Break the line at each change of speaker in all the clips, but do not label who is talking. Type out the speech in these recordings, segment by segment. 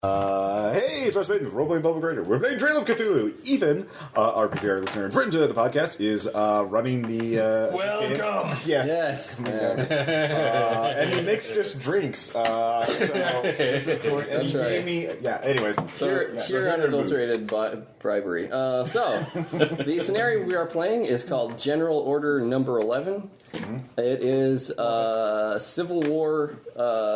Hey, it's our Spain, role-playing bubble grader. We're playing Trail of Cthulhu. Ethan, RPPR listener and friend to the podcast, is running the
Welcome!
Yes. And he mixed just drinks. So this is cool. And he gave me... Yeah, anyways.
Pure unadulterated bribery. So, the scenario we are playing is called General Order Number 11. Mm-hmm. It is a Civil War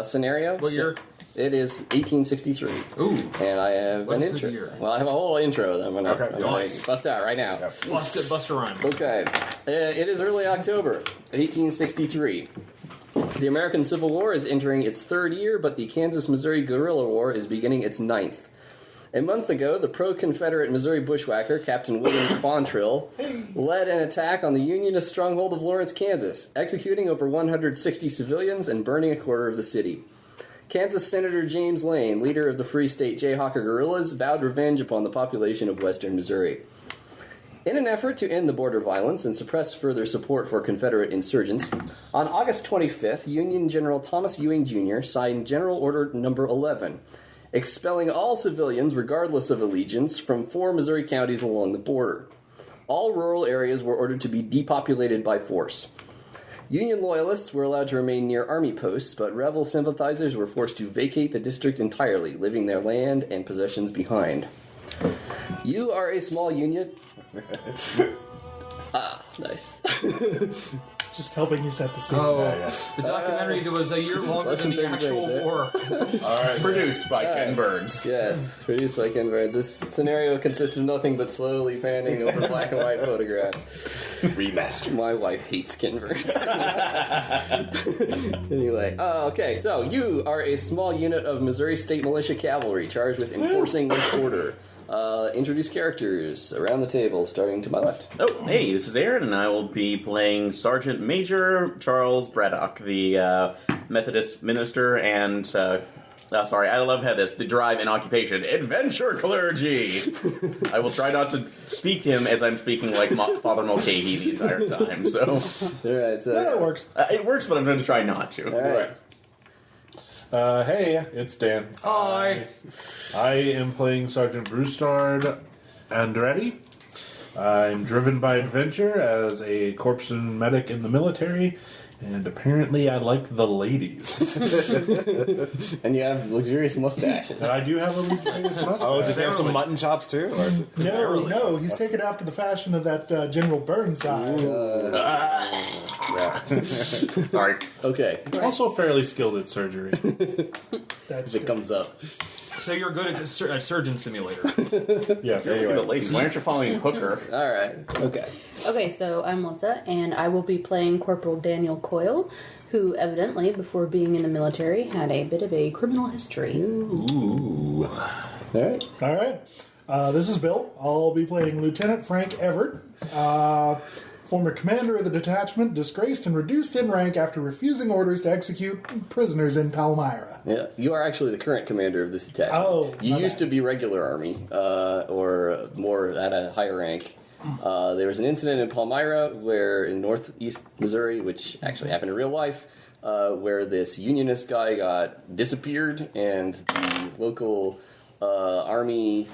scenario.
What year?
It is 1863.
Ooh.
And I have an intro.
Year?
Well, I have a whole intro that I'm going
Nice.
to bust out right now.
Yep.
Bust a rhyme.
Okay. It is early October, 1863. The American Civil War is entering its third year, but the Kansas-Missouri guerrilla war is beginning its ninth. A month ago, the pro-Confederate Missouri bushwhacker, Captain William Fontrill, led an attack on the Unionist stronghold of Lawrence, Kansas, executing over 160 civilians and burning a quarter of the city. Kansas Senator James Lane, leader of the Free State Jayhawker guerrillas, vowed revenge upon the population of western Missouri. In an effort to end the border violence and suppress further support for Confederate insurgents, on August 25th, Union General Thomas Ewing Jr. signed General Order Number 11, expelling all civilians, regardless of allegiance, from 4 Missouri counties along the border. All rural areas were ordered to be depopulated by force. Union loyalists were allowed to remain near army posts, but rebel sympathizers were forced to vacate the district entirely, leaving their land and possessions behind. You are a small unit... Nice.
Just helping you set the scene.
The documentary that was a year longer than the actual war.
All right.
Produced by Ken Burns.
Yes, produced by Ken Burns. This scenario consists of nothing but slowly panning over black and white photographs.
Remastered.
My wife hates Ken Burns. Anyway, okay, so you are a small unit of Missouri State Militia Cavalry charged with enforcing this order. Introduce characters around the table, starting to my left.
Oh, hey, this is Aaron, and I will be playing Sergeant Major Charles Braddock, the Methodist minister, and, sorry, I love how this, the drive and occupation, adventure clergy! I will try not to speak to him as I'm speaking like Father Mulcahy the entire time, so...
Alright, so...
Yeah, it works.
It works, but I'm going to try not to.
Alright.
Hey, it's Dan.
Hi.
I am playing Sergeant Brustard Andretti. I'm driven by adventure as a corpse and medic in the military, and apparently I like the ladies.
And you have luxurious mustaches.
And I do have a luxurious mustache.
Oh, does he have some mutton chops too? Or is it...
No, he's taken after the fashion of that General Burnside.
Sorry.
Okay.
Also fairly skilled at surgery.
That's
It comes up.
So you're good at Surgeon Simulator.
Yes.
Anyway, ladies, why aren't you following Hooker?
Alright, okay.
Okay, so I'm Melissa, and I will be playing Corporal Daniel Coyle, who evidently, before being in the military, had a bit of a criminal history.
Ooh.
Alright.
All right. This is Bill. I'll be playing Lieutenant Frank Everett, former commander of the detachment, disgraced and reduced in rank after refusing orders to execute prisoners in Palmyra.
Yeah, you are actually the current commander of this detachment.
Oh,
you
my
used
bad.
to be regular army, or more at a higher rank. There was an incident in Palmyra, where in northeast Missouri, which actually happened in real life, where this Unionist guy got disappeared, and the local army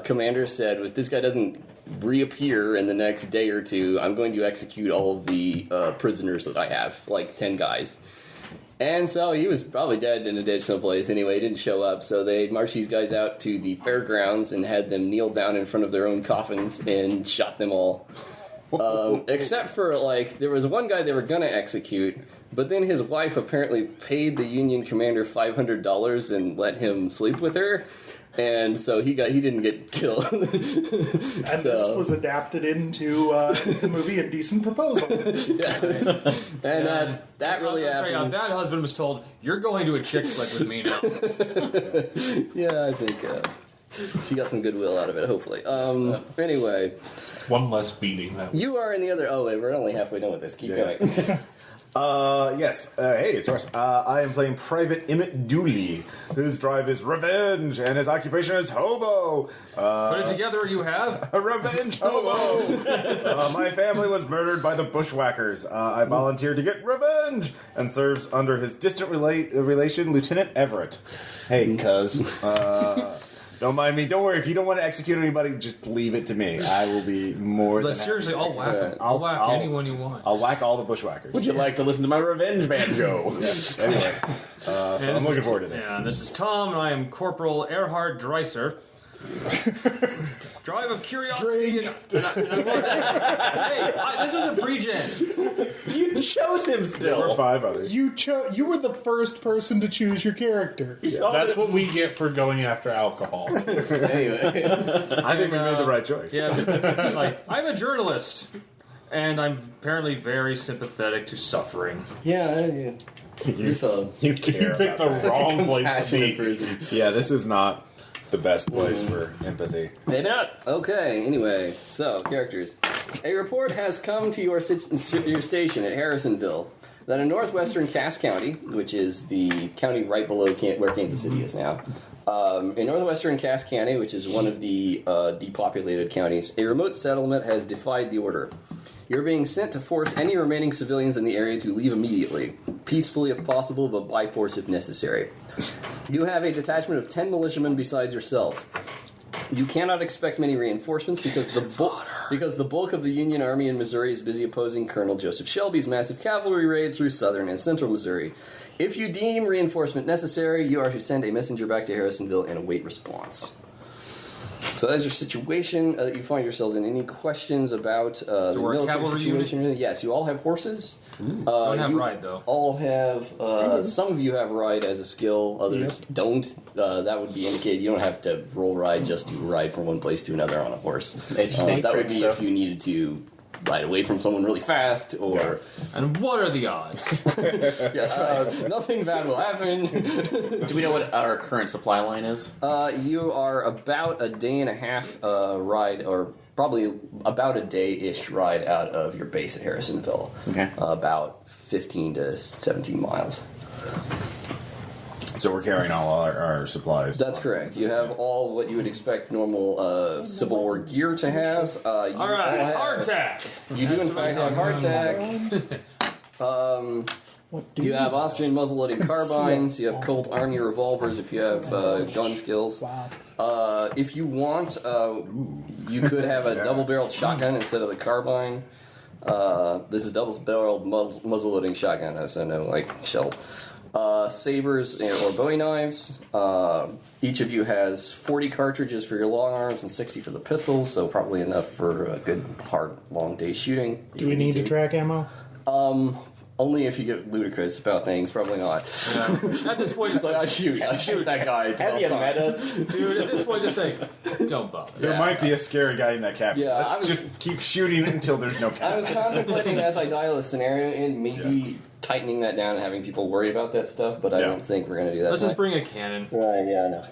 commander said, if this guy doesn't reappear in the next day or two, I'm going to execute all of the prisoners that I have, like 10 guys. And so he was probably dead in a ditch someplace anyway. He didn't show up, so they marched these guys out to the fairgrounds and had them kneel down in front of their own coffins and shot them all. Except for, like, there was one guy they were going to execute, but then his wife apparently paid the Union commander $500 and let him sleep with her. And so he didn't get killed.
And this was adapted into the movie A Decent Proposal.
Yes. And that really happened.
Sorry, that husband was told, you're going to a chick flick with me now.
Yeah, I think she got some goodwill out of it, hopefully. Anyway.
One less beating.
You are in the other... Oh, wait, we're only halfway done with this. Keep going.
Yes. Hey, it's Ross. I am playing Private Emmett Dooley. His drive is revenge, and his occupation is hobo.
Put it together, you have.
A revenge hobo. My family was murdered by the bushwhackers. I volunteered to get revenge and serves under his distant relation, Lieutenant Everett. Hey, cuz. Don't mind me. Don't worry. If you don't want to execute anybody, just leave it to me. I will be more than
seriously,
happy
I'll
to
whack
execute.
them. I'll whack anyone you want.
I'll whack all the bushwhackers.
Would you like to listen to my revenge banjo?
Yes. Anyway, so I'm looking forward to this.
Yeah, this is Tom, and I am Corporal Erhard Dreiser. Drive of curiosity and hey, this was a pre-gen.
You chose him
Or
still.
5 others.
You were the first person to choose your character.
That's what we get for going after alcohol.
Anyway,
I think we made the right choice.
Yeah, I'm a journalist, and I'm apparently very sympathetic to suffering.
yeah. You saw
You care
You picked
about
the
that.
wrong place to
passionate
be.
person.
Yeah, this is not the best place for empathy.
Maybe not. Okay, anyway, so, characters. A report has come to your station at Harrisonville that in northwestern Cass County, which is the county right below where Kansas City is now, in northwestern Cass County, which is one of the depopulated counties, a remote settlement has defied the order. You're being sent to force any remaining civilians in the area to leave immediately, peacefully if possible, but by force if necessary. You have a detachment of 10 militiamen besides yourselves. You cannot expect many reinforcements because the bulk of the Union Army in Missouri is busy opposing Colonel Joseph Shelby's massive cavalry raid through southern and central Missouri. If you deem reinforcement necessary, you are to send a messenger back to Harrisonville and await response. So that's your situation that you find yourselves in. Any questions about the
we're a
military
cavalry
situation? Yes, you all have horses.
Don't have
you
ride, though.
all have, some of you have ride as a skill, others don't. That would be indicated you don't have to roll ride just to ride from one place to another on a horse.
It's just
That would be if you needed to ride away from someone really fast, or...
And what are the odds?
Yes, right. Nothing bad will happen.
Do we know what our current supply line is?
You are about a day and a half ride, or probably about a day-ish ride out of your base at Harrisonville.
Okay.
About 15 to 17 miles.
So we're carrying all our supplies.
That's correct. You have all what you would expect normal Civil War gear to have.
All right, hardtack.
You do, in fact, have hardtack.
What do
You have Austrian muzzle-loading carbines. You have Colt Army revolvers if you have gun skills.
Wow.
If you want, you could have a double-barreled shotgun instead of the carbine. This is double-barreled muzzle-loading shotgun, so no, like, shells. Sabers or Bowie knives. Each of you has 40 cartridges for your long arms and 60 for the pistols, so probably enough for a good, hard, long day shooting.
Do we need to track ammo?
Only if you get ludicrous about things, probably not.
At this point,
It's like, I shoot that guy.
Have you
12
met
times.
us?
dude, at this point, just say, don't bother.
There might be a scary guy in that cabin.
Yeah,
Let's just keep shooting until there's no
I was
cabin.
contemplating as I dial a scenario in, maybe tightening that down and having people worry about that stuff, but I
Yeah.
don't think we're going to do that.
Let's just bring a cannon.
Right, yeah, no.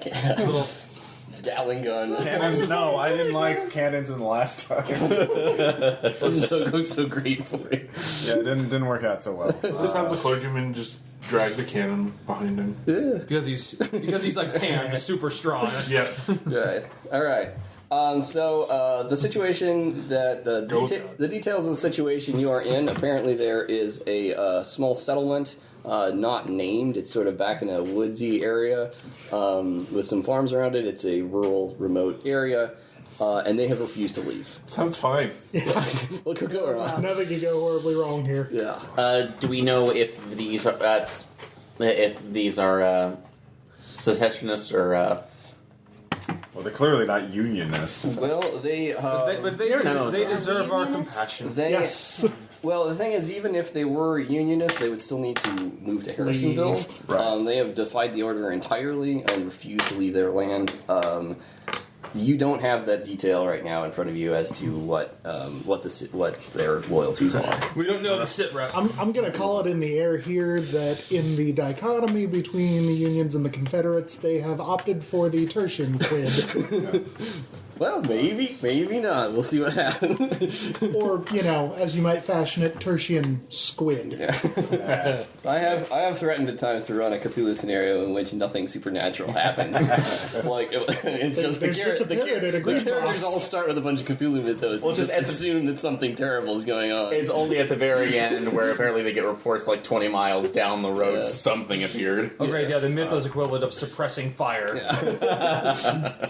Little,
Gatling gun.
Cannons? No, I didn't like cannons in the last time.
Doesn't go so great for you.
Yeah, it didn't work out so well.
Just have the clergyman just drag the cannon behind him.
because he's like Pam, super strong.
Yeah.
Right. All right. So the situation that the details of the situation you are in. Apparently, there is a small settlement, not named. It's sort of back in a woodsy area with some farms around it. It's a rural, remote area, and they have refused to leave.
Sounds fine.
What could go wrong?
Nothing could go horribly wrong here.
Yeah.
Do we know if these are secessionists or?
Well, they're clearly not unionists.
Well, they
They
deserve our compassion.
they
Yes.
Well, the thing is, even if they were unionists, they would still need to move to Harrisonville.
Right.
They have defied the order entirely and refuse to leave their land. You don't have that detail right now in front of you as to what their loyalties are.
We don't know the sit rep.
I'm going to call it in the air here that in the dichotomy between the Unions and the Confederates, they have opted for the tertian quid.
Well, maybe not. We'll see what happens.
Or, as you might fashion it, Tertian squid.
Yeah. I have threatened at times to run a Cthulhu scenario in which nothing supernatural happens. It's just the characters all start with a bunch of Cthulhu mythos. Well, just assume that something terrible is going on.
It's only at the very end where apparently they get reports like 20 miles down the road something appeared.
Oh, great, the mythos equivalent of suppressing fire.
Yeah.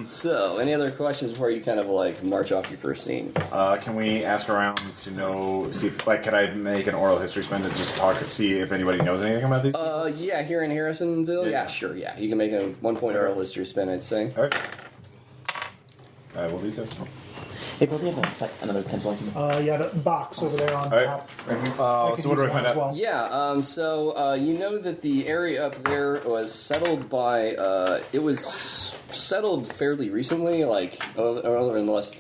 So, any other questions before you kind of march off your first scene?
Can we ask around to see if, can I make an oral history spend to just see if anybody knows anything about these?
Yeah, here in Harrisonville? Yeah, sure, yeah. You can make a 1 point oral history spend, I'd say.
Alright. I will do so.
Hey, Bill, do you have another pencil I can...
Yeah, the box over there on top.
So what do I find out?
Well.
Yeah, so you know that the area up there was settled by, it was settled fairly recently, in the last,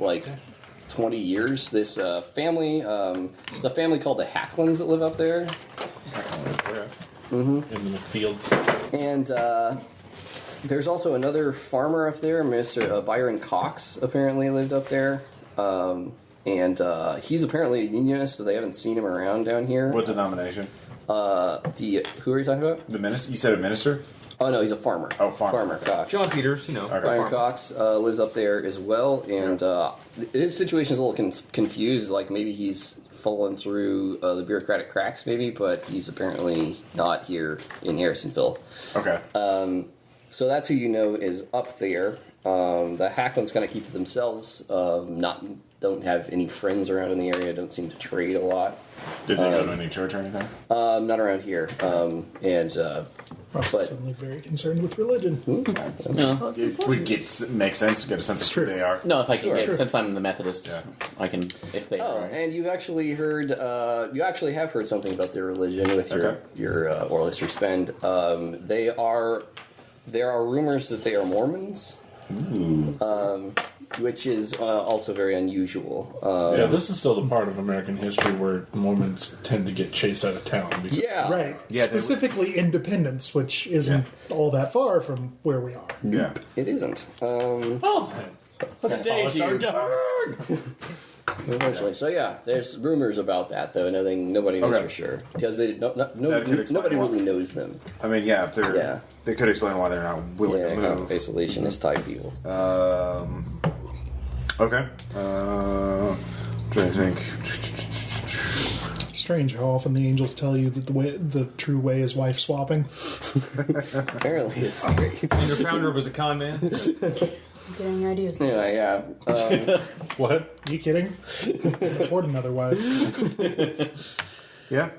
20 years. This family, it's a family called the Hacklins that live up there.
In the fields.
And there's also another farmer up there, Mr. Byron Cox, apparently lived up there. And he's apparently a unionist, but they haven't seen him around down here.
What denomination?
Who are you talking about?
The minister? You said a minister?
Oh, no, he's a farmer.
Oh, farmer.
Farmer Cox.
John Peters,
Okay.
Byron Cox lives up there as well, and his situation is a little confused. Maybe he's fallen through the bureaucratic cracks, maybe, but he's apparently not here in Harrisonville.
Okay.
So that's who you know is up there. The Hacklins kind of keep to themselves. Don't have any friends around in the area. Don't seem to trade a lot.
Did they go to any church or anything?
Not around here.
Ross is suddenly very concerned with religion.
It would make sense to get a sense of who they are.
No, if I can get, since I'm the Methodist, I can, if they are.
And you've actually heard, you actually have heard something about their religion with your oral history spend. There are rumors that they are Mormons. Which is also very unusual.
This is still the part of American history where Mormons tend to get chased out of town.
Right. Yeah, specifically Independence, which isn't all that far from where we are.
Yeah.
It isn't.
What a day to you.
Eventually. So yeah, there's rumors about that though. Nobody knows for sure because nobody really knows them.
I mean, they could explain why they're not willing to move.
Kind of isolationist type people.
Okay. Trying to think.
Strange how often the angels tell you that the true way is wife swapping.
Apparently, it's great.
And your founder was a con man.
Getting your ideas.
Anyway, yeah.
What?
Are you kidding? Afford another wife.
Yeah.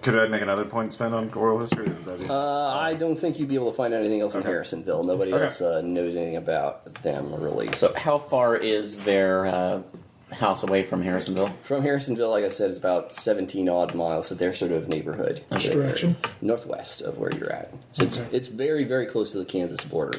Could I make another point spend on oral history?
I don't think you'd be able to find anything else in Harrisonville. Nobody else knows anything about them, really.
So how far is their house away from Harrisonville?
From Harrisonville, like I said, it's about 17-odd miles, so their sort of neighborhood.
Which direction?
Northwest of where you're at. So it's very, very close to the Kansas border.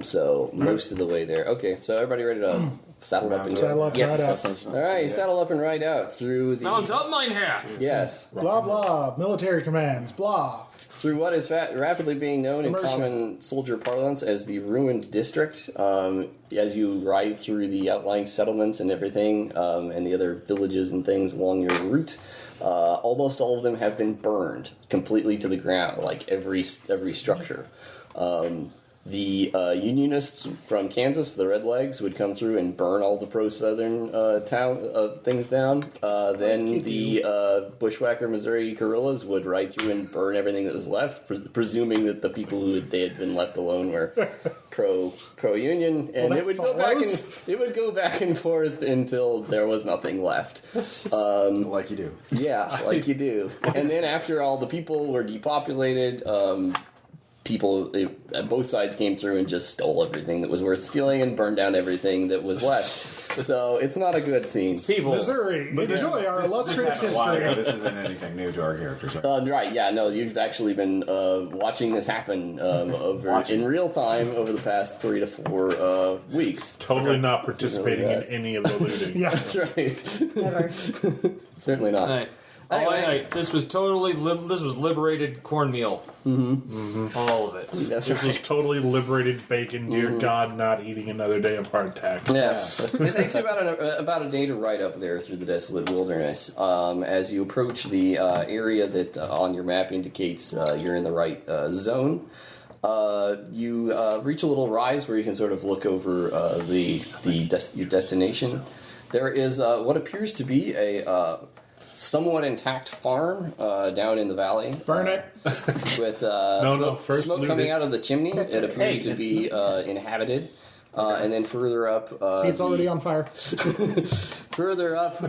So most of the way there. Okay, so everybody ready to saddle up and go?
Saddle up, ride out.
All right, you saddle up and ride out through the...
Sounds up, mein Herr!
Yes.
Blah, blah. Military commands. Blah.
Through what is rapidly being known in common soldier parlance as the Ruined District. As you ride through the outlying settlements and everything, and the other villages and things along your route, almost all of them have been burned completely to the ground, like every structure. The Unionists from Kansas, the Redlegs, would come through and burn all the pro-Southern things down. Then the Bushwhacker Missouri guerrillas would ride through and burn everything that was left, presuming that the people who they had been left alone were pro-Union, and it would go back and forth until there was nothing left.
Like you do.
Yeah, like you do. And then after all the people were depopulated, both sides came through and just stole everything that was worth stealing and burned down everything that was left. So it's not a good scene.
Missouri, enjoy our illustrious history.
This isn't anything new to our characters, right?
Right, yeah, no, you've actually been watching this happen in real time over the past 3 to 4 weeks.
Totally not participating in any of the looting.
Yeah.
That's right.
Never.
Certainly not.
Right.
Anyway.
This was totally this was liberated cornmeal. All of it.
That's
This was
right.
totally liberated bacon. Dear God, not eating another day of hardtack.
Yeah. It takes you about a day to ride up there through the desolate wilderness. As you approach the area that on your map indicates you're in the right zone, you reach a little rise where you can sort of look over your destination. There is what appears to be a somewhat intact farm down in the valley.
Burn it.
With
first
smoke
loot
coming
it.
out of the chimney. It appears to be inhabited. And then further up...
See, it's already on fire.
Further up,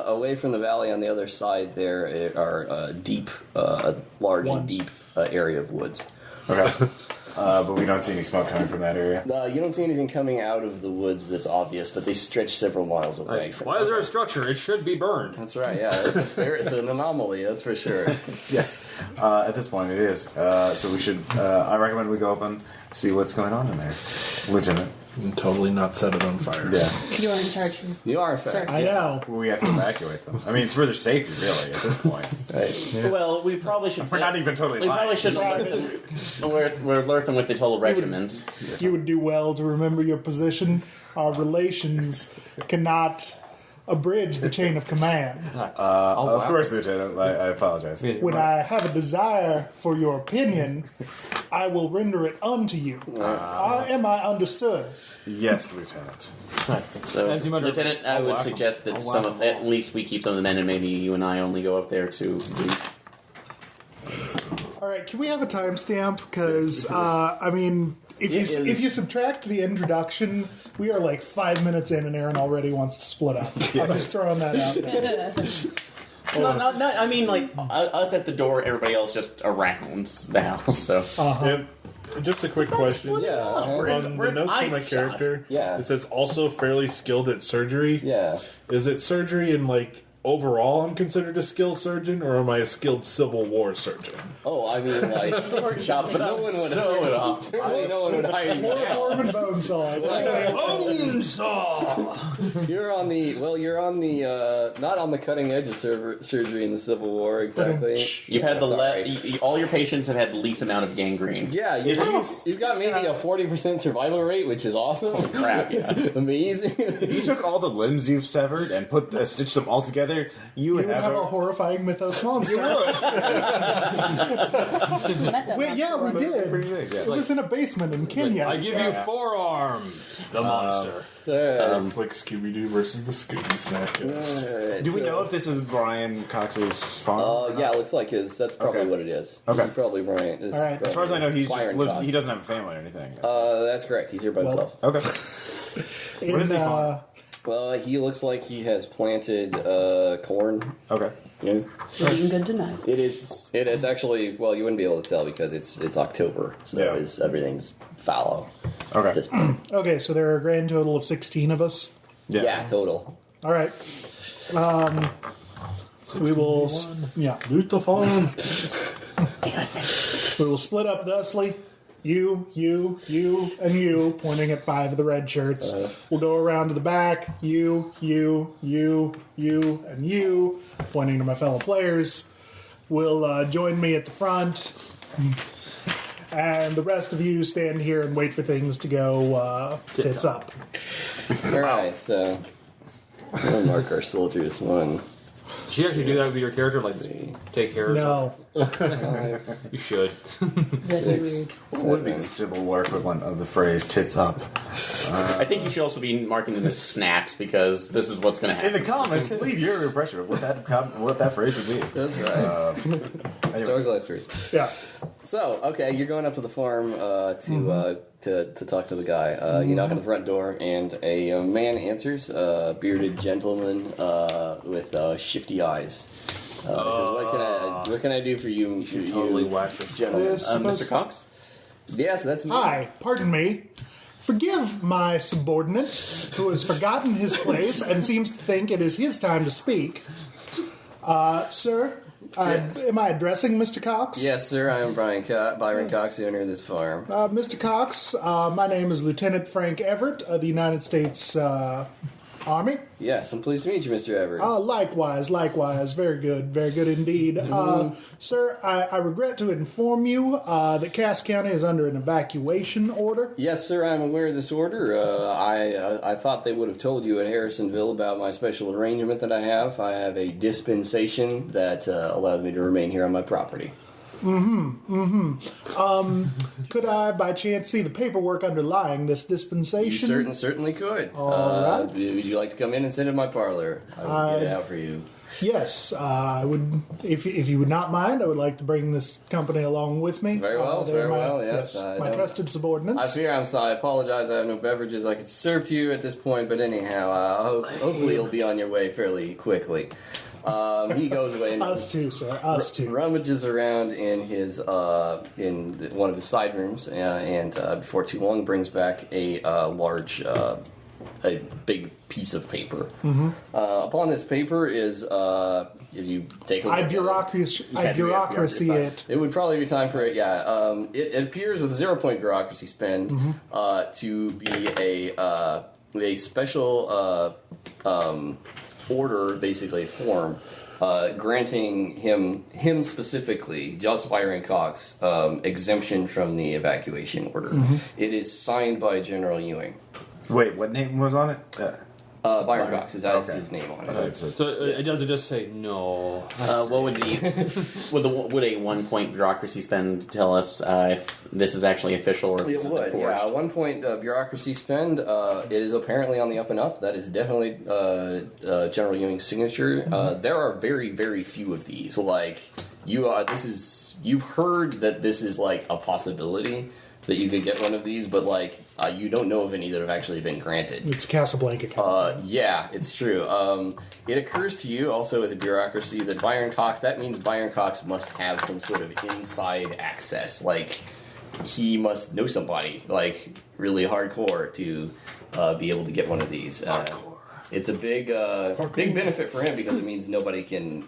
away from the valley on the other side, there are a large and deep area of woods.
Okay. But we don't see any smoke coming from that area.
You don't see anything coming out of the woods that's obvious, but they stretch several miles away from
Why is there a structure? It should be burned.
That's right, yeah. It's an anomaly, that's for sure.
Yeah. At this point, it is. So we should. I recommend we go up and see what's going on in there, Lieutenant.
And totally not set it on fire.
Yeah.
You are in charge.
You are, in fact.
I know.
We have to evacuate them. I mean, it's for their safety, really, at this point.
Right.
Well, we probably should.
We're not even totally
We probably
lying.
should alert them with the total regiment.
You would do well to remember your position. Our relations cannot abridge the chain of command.
Of course, Lieutenant. I apologize.
When I have a desire for your opinion, I will render it unto you. Am I understood?
Yes, Lieutenant.
So,
As you might
Lieutenant, I would suggest that at least we keep some of the men, and maybe you and I only go up there to loot.
All right, can we have a timestamp? Because, I mean, if you subtract the introduction, we are like 5 minutes in and Aaron already wants to split up. I'm just throwing that out there.
No, I mean, like, us at the door, everybody else just around the house, so...
And just a quick question.
Yeah.
On the notes for my character,
Yeah.
it says also fairly skilled at surgery.
Yeah.
Is it surgery in, like, overall I'm considered a skilled surgeon, or am I a skilled Civil War surgeon?
Oh, I mean, like, chop it up. No one would have certainly no one would hire you now.
Form and bone saw.
Bone saw!
You're on the, not on the cutting edge of surgery in the Civil War, exactly.
You've had
Sorry.
all your patients have had the least amount of gangrene.
Yeah, you've got maybe a 40% survival rate, which is awesome.
Crap, yeah.
Amazing.
If you took all the limbs you've severed and stitched them all together, you would have
a horrifying mythos monster. Yeah, we did.
pretty big. Yeah.
It was in a basement in Kenya.
I give you forearm, the monster.
It's like Scooby-Doo versus the Scooby Snack.
Do we know if this is Brian Cox's farm?
Yeah, it looks like his. That's probably
Okay.
what it is.
Okay.
This is probably Brian.
All right.
As far as I know, he just
Byron
lives.
Cox.
He doesn't have a family or anything.
That's correct. He's here by himself.
Okay.
What
is he farm?
He looks like he has planted corn.
Okay.
Yeah.
Looking good to know.
It is actually. Well, you wouldn't be able to tell because it's October, so
Yeah.
everything's fallow.
Okay.
At this point.
Okay, so there are a grand total of 16 of us.
Yeah, total.
All right. We will. Yeah.
Loot the farm.
We will split up thusly. You, and you, pointing at 5 of the red shirts. We'll go around to the back. You, and you, pointing to my fellow players. Will join me at the front. And the rest of you stand here and wait for things to go tits up.
All right, so we'll mark our soldiers 1.
Did you actually do that with your character? Like, take care of
No.
5,
You should.
6,
What would be the
7.
Civil War equivalent of the phrase "tits up"?
I think you should also be marking them as snacks because this is what's going to
In
happen.
the comments, leave your impression of what that phrase would be.
That's right. Historical extras.
Yeah.
So, okay, you're going up to the farm to talk to the guy. You knock on the front door, and a man answers, a bearded gentleman with shifty eyes. He says, what can I do for you? You
totally whacked this.
gentlemen?
Mr. Cox?
Yes, that's me.
Hi, pardon me. Forgive my subordinate who has forgotten his place and seems to think it is his time to speak. Sir, am I addressing Mr. Cox?
Yes, sir. I am Byron Cox, the owner of this farm.
Mr. Cox, my name is Lieutenant Frank Everett of the United States Army?
Yes, I'm pleased to meet you, Mr. Everett.
Likewise. Very good indeed. Sir, I regret to inform you that Cass County is under an evacuation order.
Yes, sir, I'm aware of this order. I thought they would have told you at Harrisonville about my special arrangement that I have. I have a dispensation that allows me to remain here on my property.
Could I, by chance, see the paperwork underlying this dispensation?
You certainly could.
All right.
Would you like to come in and sit in my parlor? I will get it out for you.
Yes, I would. If you would not mind, I would like to bring this company along with me.
Very well,
They're
yes.
my trusted subordinates.
I fear I'm sorry. I apologize. I have no beverages I could serve to you at this point, but anyhow, hopefully you'll be on your way fairly quickly. He goes away and
Us too, sir. Us too.
rummages around in his in one of his side rooms, and before too long brings back a large, a big piece of paper. Upon this paper is if you take a look
I bureaucracy it.
it would probably be time for it. Yeah, it appears with 0-point bureaucracy spend to be a special order, basically form, granting him specifically, just Byron Cox, exemption from the evacuation order. It is signed by General Ewing.
Wait, what name was on it?
Byron Cox is his name on it.
So it doesn't just say no.
What would would a 1-point bureaucracy spend tell us if this is actually official or if
It
this is
would,
forged?
yeah. 1-point bureaucracy spend. It is apparently on the up and up. That is definitely General Ewing's signature. There are very, very few of these. Like you've heard that this is like a possibility that you could get one of these, but like you don't know of any that have actually been granted.
It's Casablanca.
Yeah, it's true. It occurs to you also with the bureaucracy that Byron Cox, that means Byron Cox must have some sort of inside access. Like, he must know somebody, like, really hardcore to be able to get one of these. It's a big benefit for him because it means nobody can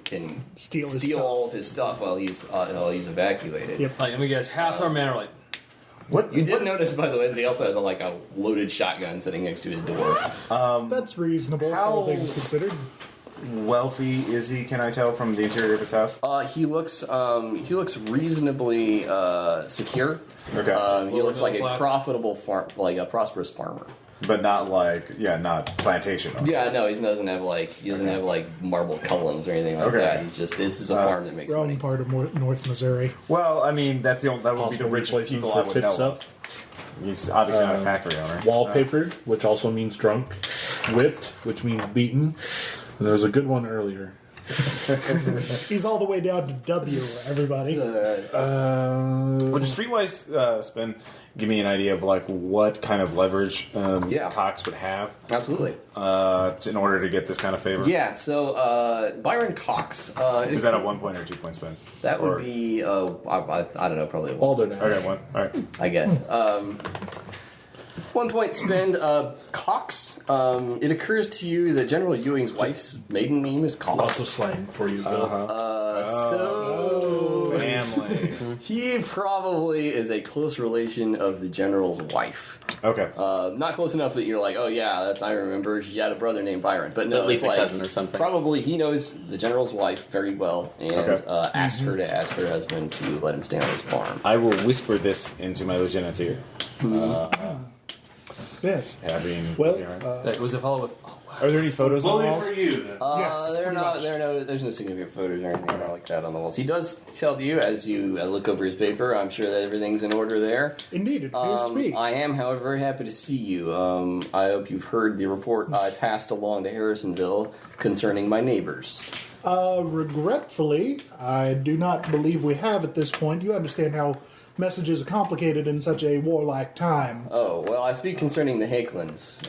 Steal
all of his stuff while he's evacuated.
Yep.
Like, let me guess, half our men are like,
What
You did notice, by the way, that he also has a loaded shotgun sitting next to his door.
That's reasonable, all things considered.
wealthy is he? Can I tell from the interior of his house?
He looks reasonably secure.
Okay.
He looks like a
class.
profitable a prosperous farmer.
But not not plantation.
Yeah, no, he doesn't have marble columns or anything like
Okay.
that. He's just this is a farm that makes
Wrong
money.
part of North Missouri.
Well, I mean, that would be the
Possible
richest
replacement
people
for
I would
tip
know
stuff.
of. He's obviously not a factory owner.
Wallpapered, which also means drunk. Whipped, which means beaten. And there was a good one earlier.
He's all the way down to W, everybody.
Would a streetwise spend give me an idea of what kind of leverage Cox would have
Absolutely.
in order to get this kind of favor?
Yeah. So Byron Cox.
Is that a 1 point or 2 point spend?
That would be I don't know, probably one.
Alden.
Okay, one. All right.
I guess. 1 point spend. Cox. It occurs to you that General Ewing's wife's maiden name is
Lots of
Cox.
slang for you, Bill.
So
Family.
he probably is a close relation of the general's wife.
Okay.
Not close enough that you're like, oh yeah, I remember she had a brother named Byron. But no,
At least
it's
a
like,
cousin or something.
Probably he knows the general's wife very well and asked her to ask her husband to let him stay on his farm.
I will whisper this into my lieutenant's ear.
Yes.
Having.
Well,
that was a fellow with,
are there any photos on the walls?
you, then.
Yes,
There's
pretty much.
no significant photos or anything like that on the walls. He does tell you as you look over his paper. I'm sure that everything's in order there.
Indeed, it appears to be.
I am, however, very happy to see you. I hope you've heard the report I passed along to Harrisonville concerning my neighbors.
Regretfully, I do not believe we have at this point. You understand how messages are complicated in such a warlike time.
Oh, well, I speak concerning the Hakelins.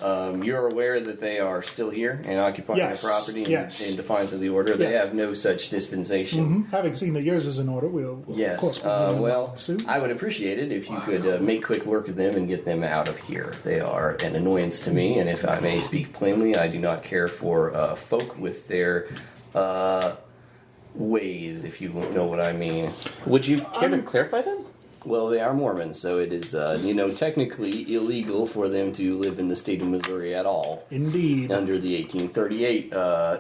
You're aware that they are still here and occupying
Yes,
the property
yes.
in defiance of the order. They
Yes.
have no such dispensation.
Having seen that yours is in order, we'll
Yes.
of course put them in
Well,
suit.
I would appreciate it if you could make quick work of them and get them out of here. They are an annoyance to me, and if I may speak plainly, I do not care for folk with their ways, if you know what I mean.
Would you care to clarify them?
Well, they are Mormons, so it is, technically illegal for them to live in the state of Missouri at all.
Indeed.
Under the 1838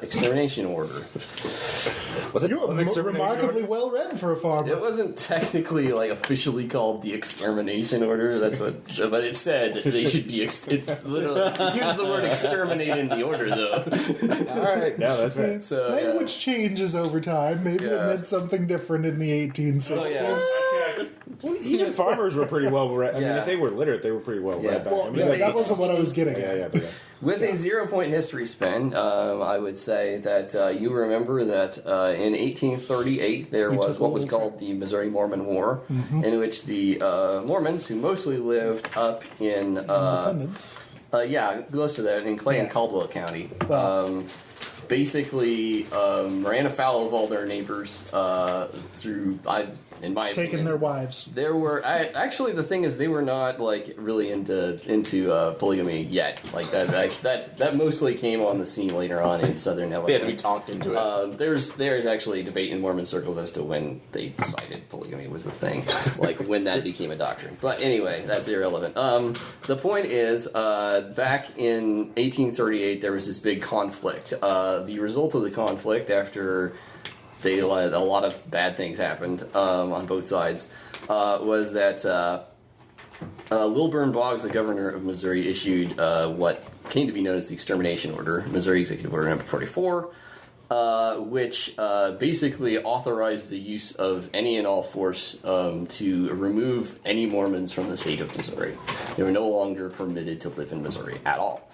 extermination order.
Was it
You are
an extermination
remarkably
order?
well read for a farmer.
It wasn't technically officially called the extermination order. That's what, but it said that they should be. It literally use the word exterminate in the order, though.
All right, no, that's right.
So
Language changes over time. Maybe it
Yeah.
meant something different in the 1860s.
So yeah.
Well, even farmers were pretty well read. I mean,
Yeah.
if they were literate, they were pretty well
Yeah.
read back.
Well,
I mean,
yeah, that wasn't what I was getting
yeah,
at.
yeah.
With a 0-point history spin, I would say that you remember that in 1838 there was what was called the Missouri Mormon War, in which the Mormons, who mostly lived up in
Independence.
close to that in Clay and Caldwell County,
Wow.
basically ran afoul of all their neighbors through, in my
Taking
opinion,
their wives.
there were actually the thing is they were not really into polygamy yet. Like that mostly came on the scene later on in Southern Illinois.
They had to be talked into it.
There's actually a debate in Mormon circles as to when they decided polygamy was the thing, like when that became a doctrine. But anyway, that's irrelevant. The point is, back in 1838, there was this big conflict. The result of the conflict, after a lot of bad things happened on both sides, was that Lilburn Boggs, the governor of Missouri, issued what came to be known as the Extermination Order, Missouri Executive Order Number 44, which basically authorized the use of any and all force to remove any Mormons from the state of Missouri. They were no longer permitted to live in Missouri at all.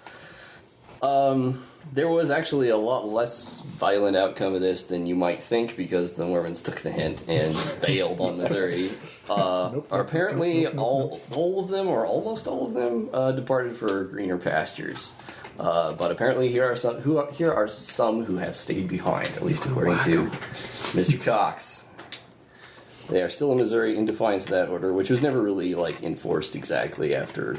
There was actually a lot less violent outcome of this than you might think, because the Mormons took the hint and bailed on Missouri. Apparently, all of them, or almost all of them, departed for greener pastures. But apparently, here are some who have stayed behind, at least according to Mr. Cox. They are still in Missouri in defiance of that order, which was never really enforced exactly after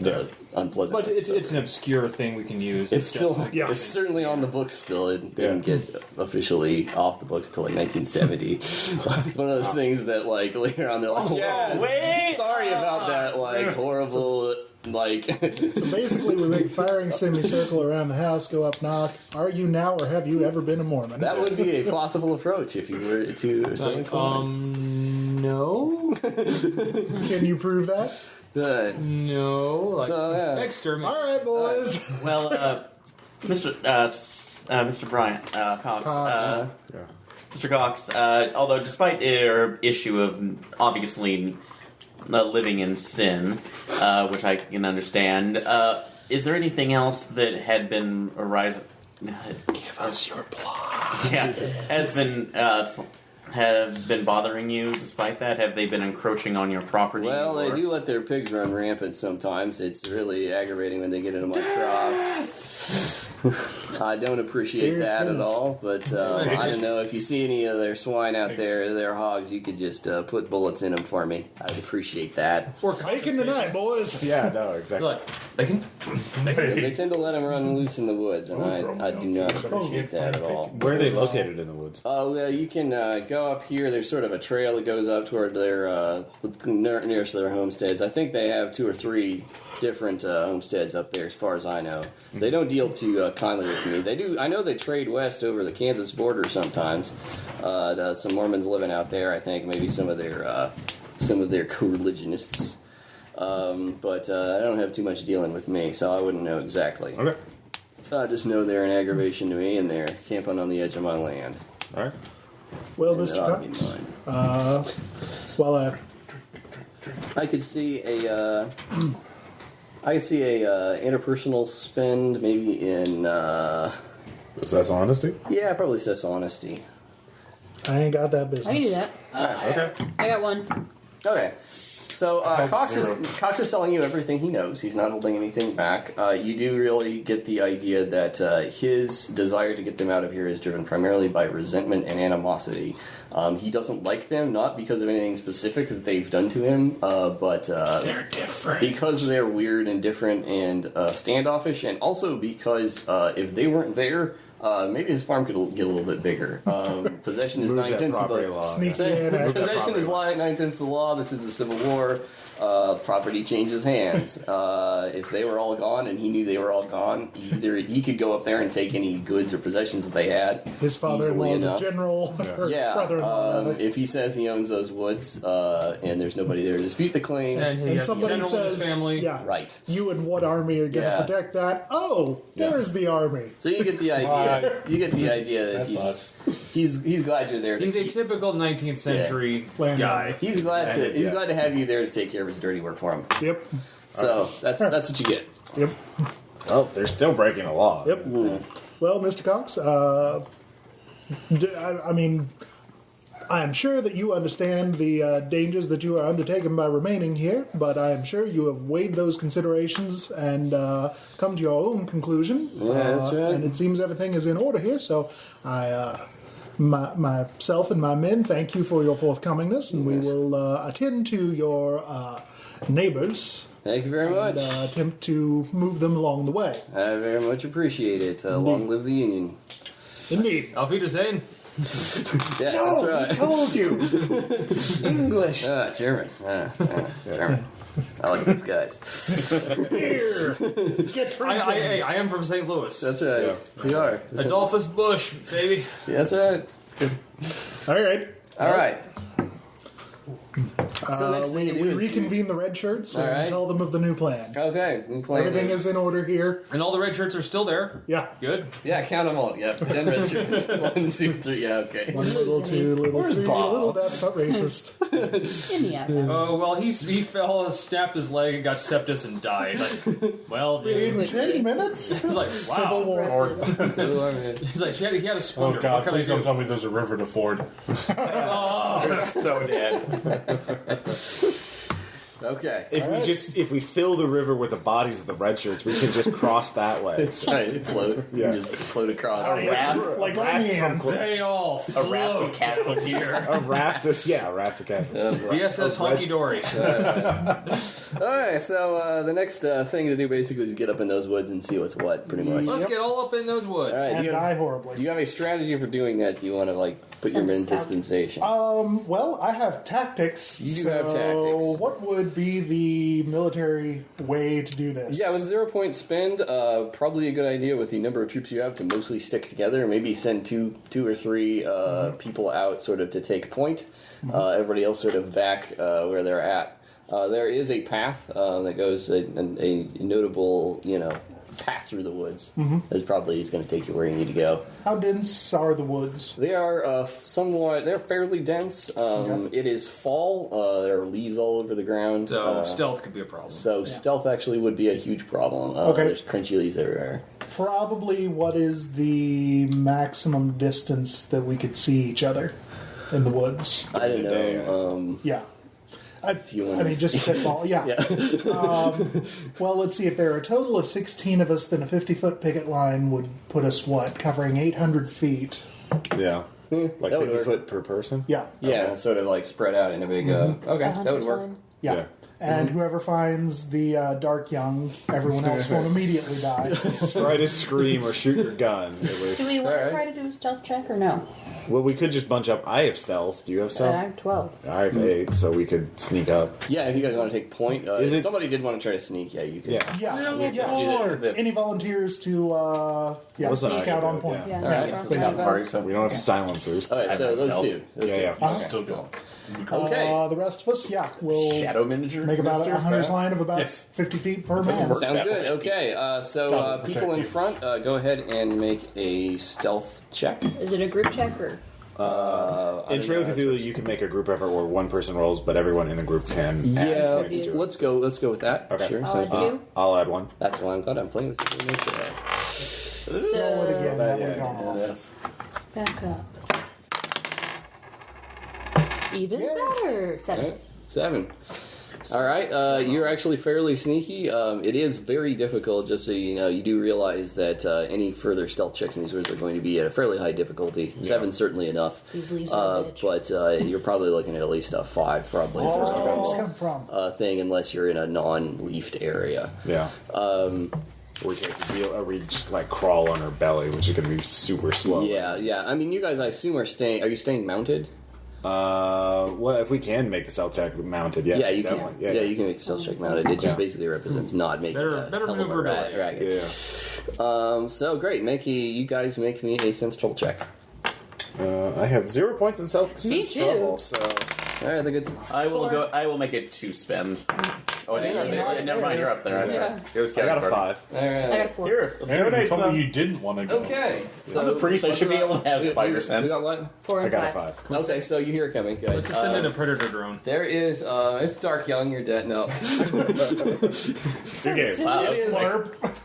the unpleasant.
But it's an obscure thing we can use.
It's still,
Yeah.
it's certainly on the books still. It didn't get officially off the books until 1970. It's one of those things that later on they're like, yes, sorry about that, horrible,
So basically, we make a firing semicircle around the house, go up, knock. Are you now, or have you ever been a Mormon?
that would be a possible approach if you were to.
No.
Can you prove that?
No.
So, yeah.
Exterminate.
All right, boys.
Well, Mr. Bryant Cox.
Cox.
Mr. Cox, although despite your issue of obviously living in sin, which I can understand, is there anything else that had been arising?
Give us your plot.
Yeah, have been bothering you despite that? Have they been encroaching on your property?
Well, they
or-
do let their pigs run rampant sometimes. It's really aggravating when they get into my crops. I don't appreciate
Serious
that
business.
at all, but I don't know. If you see any of their swine out there, their hogs, you could just put bullets in them for me. I'd appreciate that.
Or
Bacon tonight, boys.
Yeah, no, exactly.
Look, bacon.
They tend to let them run loose in the woods, and I do not appreciate that at all.
Where are they located in the woods?
Oh, well, you can go up here. There's sort of a trail that goes up toward their nearest to their homesteads. I think they have 2 or 3 different homesteads up there, as far as I know. They don't deal too kindly with me. They do. I know they trade west over the Kansas border sometimes. Some Mormons living out there. I think maybe some of their co-religionists. But I don't have too much dealing with me, so I wouldn't know exactly.
Okay.
I just know they're an aggravation to me, and they're camping on the edge of my land.
All right.
Well,
And
Mr.
that ought to be
Cox,
mine.
well,
I could see a interpersonal spend maybe in
Assess honesty?
yeah, probably says honesty.
I ain't got that business.
I can do that.
Okay.
I got one.
Okay. So
have
Cox
0.
is telling you everything he knows. He's not holding anything back. You do really get the idea that his desire to get them out of here is driven primarily by resentment and animosity. He doesn't like them, not because of anything specific that they've done to him, but
They're different.
because they're weird and different and standoffish, and also because if they weren't there, maybe his farm could get a little bit bigger. Possession is
Move that
9/10 of
property
the
law.
Sneaky in.
Possession is 9/10 of the law. This is the Civil War. Property changes hands. If they were all gone and he knew they were all gone, either he could go up there and take any goods or possessions that they had.
His father-in-law is a
enough.
general. Or
Yeah.
brother-in-law. rather.
If he says he owns those woods and there's nobody there to dispute the claim,
And he
And
has a
somebody
general in his
says,
family.
"Yeah,
right.
you and what army are going to
Yeah.
protect that?" Oh, there's the army.
So you get the idea. You get the idea that
That's
he's glad you're there.
He's a typical 19th century
Landlord.
guy.
He's glad to
Yeah.
glad to have you there to take care of his dirty work for him.
Yep.
So that's what you get.
Yep.
Oh, they're still breaking the law.
Yep. Well, Mr. Cox, I mean, I am sure that you understand the dangers that you are undertaking by remaining here, but I am sure you have weighed those considerations and come to your own conclusion.
Yeah, that's right.
And it seems everything is in order here, so myself and my men thank you for your forthcomingness, and we will attend to your neighbors
Thank you very much.
and attempt to move them along the way.
I very much appreciate it. Long live the Union.
Indeed.
Auf Wiedersehen.
Yeah, that's right.
Told you. English.
German. German. I like those guys.
Here, get drinking.
I am from St. Louis.
That's right. We are.
Adolphus Bush, baby.
That's right.
All right.
All right. So next thing
We
you do is
reconvene the red shirts and
All right.
tell them of the new plan.
Okay, we play.
Everything is in order here.
And all the red shirts are still there.
Yeah.
Good.
Yeah, count them all. Yep. 10 red shirts. 1, 2, 3. Yeah, okay.
One little, two little,
Where's
three
Bob?
little. That's not racist.
In the afternoon.
Oh, well, he fell, snapped his leg, and got sepsis and died. Like, well,
In
he
10 minutes?
was like,
Civil
wow.
War.
Impressive.
He's like, he had a
Oh
splinter.
God!
What can I
Please don't
do?
tell me there's a river to ford.
So dead.
Okay.
If we fill the river with the bodies of the red shirts, we can just cross that way.
That's right. Float.
Yeah.
You just float across.
Like onions.
They all
A raft of casualties.
A raft of raft of cat.
VSS Honky Dory.
Alright, so the next thing to do basically is get up in those woods and see what's what, pretty much.
Let's get all up in those woods.
Alright,
And
do
die
you
horribly.
have a strategy for doing that? Do you want to, like, put your
Send a
men in
scout.
dispensation?
Well, I have tactics.
You do
so
have tactics.
what would be the military way to do this?
Yeah, with 0 point spend, probably a good idea with the number of troops you have to mostly stick together. Maybe send two or three people out sort of to take point. Everybody else sort of back where they're at. There is a path that goes a notable, path through the woods. That probably is going to take you where you need to go.
How dense are the woods?
They are they're fairly dense. It is fall. There are leaves all over the ground.
So stealth could be a problem.
So stealth actually would be a huge problem.
Okay.
There's crunchy leaves everywhere.
Probably what is the maximum distance that we could see each other in the woods?
I don't
Day,
know.
Yeah.
you want-
I mean, just spitball, yeah.
Yeah.
Well, let's see. If there are a total of 16 of us, then a 50-foot picket line would put us, covering 800 feet.
Yeah. Like
that would
50
work.
foot per person?
Yeah.
Yeah, sort of like spread out in a big. Okay, that would work.
Yeah.
Yeah.
And whoever finds the dark young, everyone else won't immediately die.
Try to scream or shoot your gun.
Do we want
Alright.
to try to do a stealth check or no?
Well, we could just bunch up. I have stealth. Do you have
I
stealth?
have 12.
I have 8, so we could sneak up.
Yeah, if you guys want to take point,
Is it-
somebody did want to try to sneak. Yeah, you could.
Yeah.
Yeah. Any volunteers to
Listen, I
scout
can
on
do it,
point?
Yeah.
All right.
yeah.
Basically.
Alright, so
We don't have silencers.
All right, so those two.
Yeah.
Still go.
Okay.
The rest of us, will
shadow miniature.
make about a hunter's
Mister?
line of about
Yes.
50 feet per man.
work.
Sounds good. Okay, so
Gotta
people in
protect you.
front, go ahead and make a stealth check.
Is it a group check or?
In Trail of Cthulhu, you can make a group effort where one person rolls, but everyone in the group can add
Yeah,
points to it.
let's go with that.
Okay.
Sure.
I'll
So
add 2.
I'll add 1.
that's why I'm glad I'm playing with you.
Roll it again. That would have gone off.
Yes.
Back up. Even better. 7.
7. All right, you're actually fairly sneaky. It is very difficult, just so you know. You do realize that any further stealth checks in these woods are going to be at a fairly high difficulty. 7's certainly enough.
These leaves are a bitch.
But you're probably looking at least a 5, probably,
Where
for
does
a
this come from?
thing, unless you're in a non-leafed area.
Yeah. Or we just like crawl on her belly, which is going to be super slow.
Yeah. I mean, you guys, I assume, are you staying mounted?
Well, if we can make the stealth check mounted, yeah.
Yeah, you
definitely.
can. Yeah, you can make the stealth check mounted. It just basically represents not making
Better
a hell of a
maneuverability.
racket.
Yeah.
So great, you guys make me a sense control check.
I have 0 points in self
Me
sense
too.
trouble, so
All right, the good.
I will make it 2 spend. Oh, never mind. You're up there.
Yeah.
I got a 5.
All right.
I got a 4.
Here,
Aaron, you told me you didn't want to go.
Okay.
I'm the priest. I should be able to have spider
We
sense.
got what?
4
I
and
got
5.
a 5.
Okay, so you hear it coming. Good.
Let's just send in a predator drone.
There is. It's dark, young. You're dead. No.
Okay.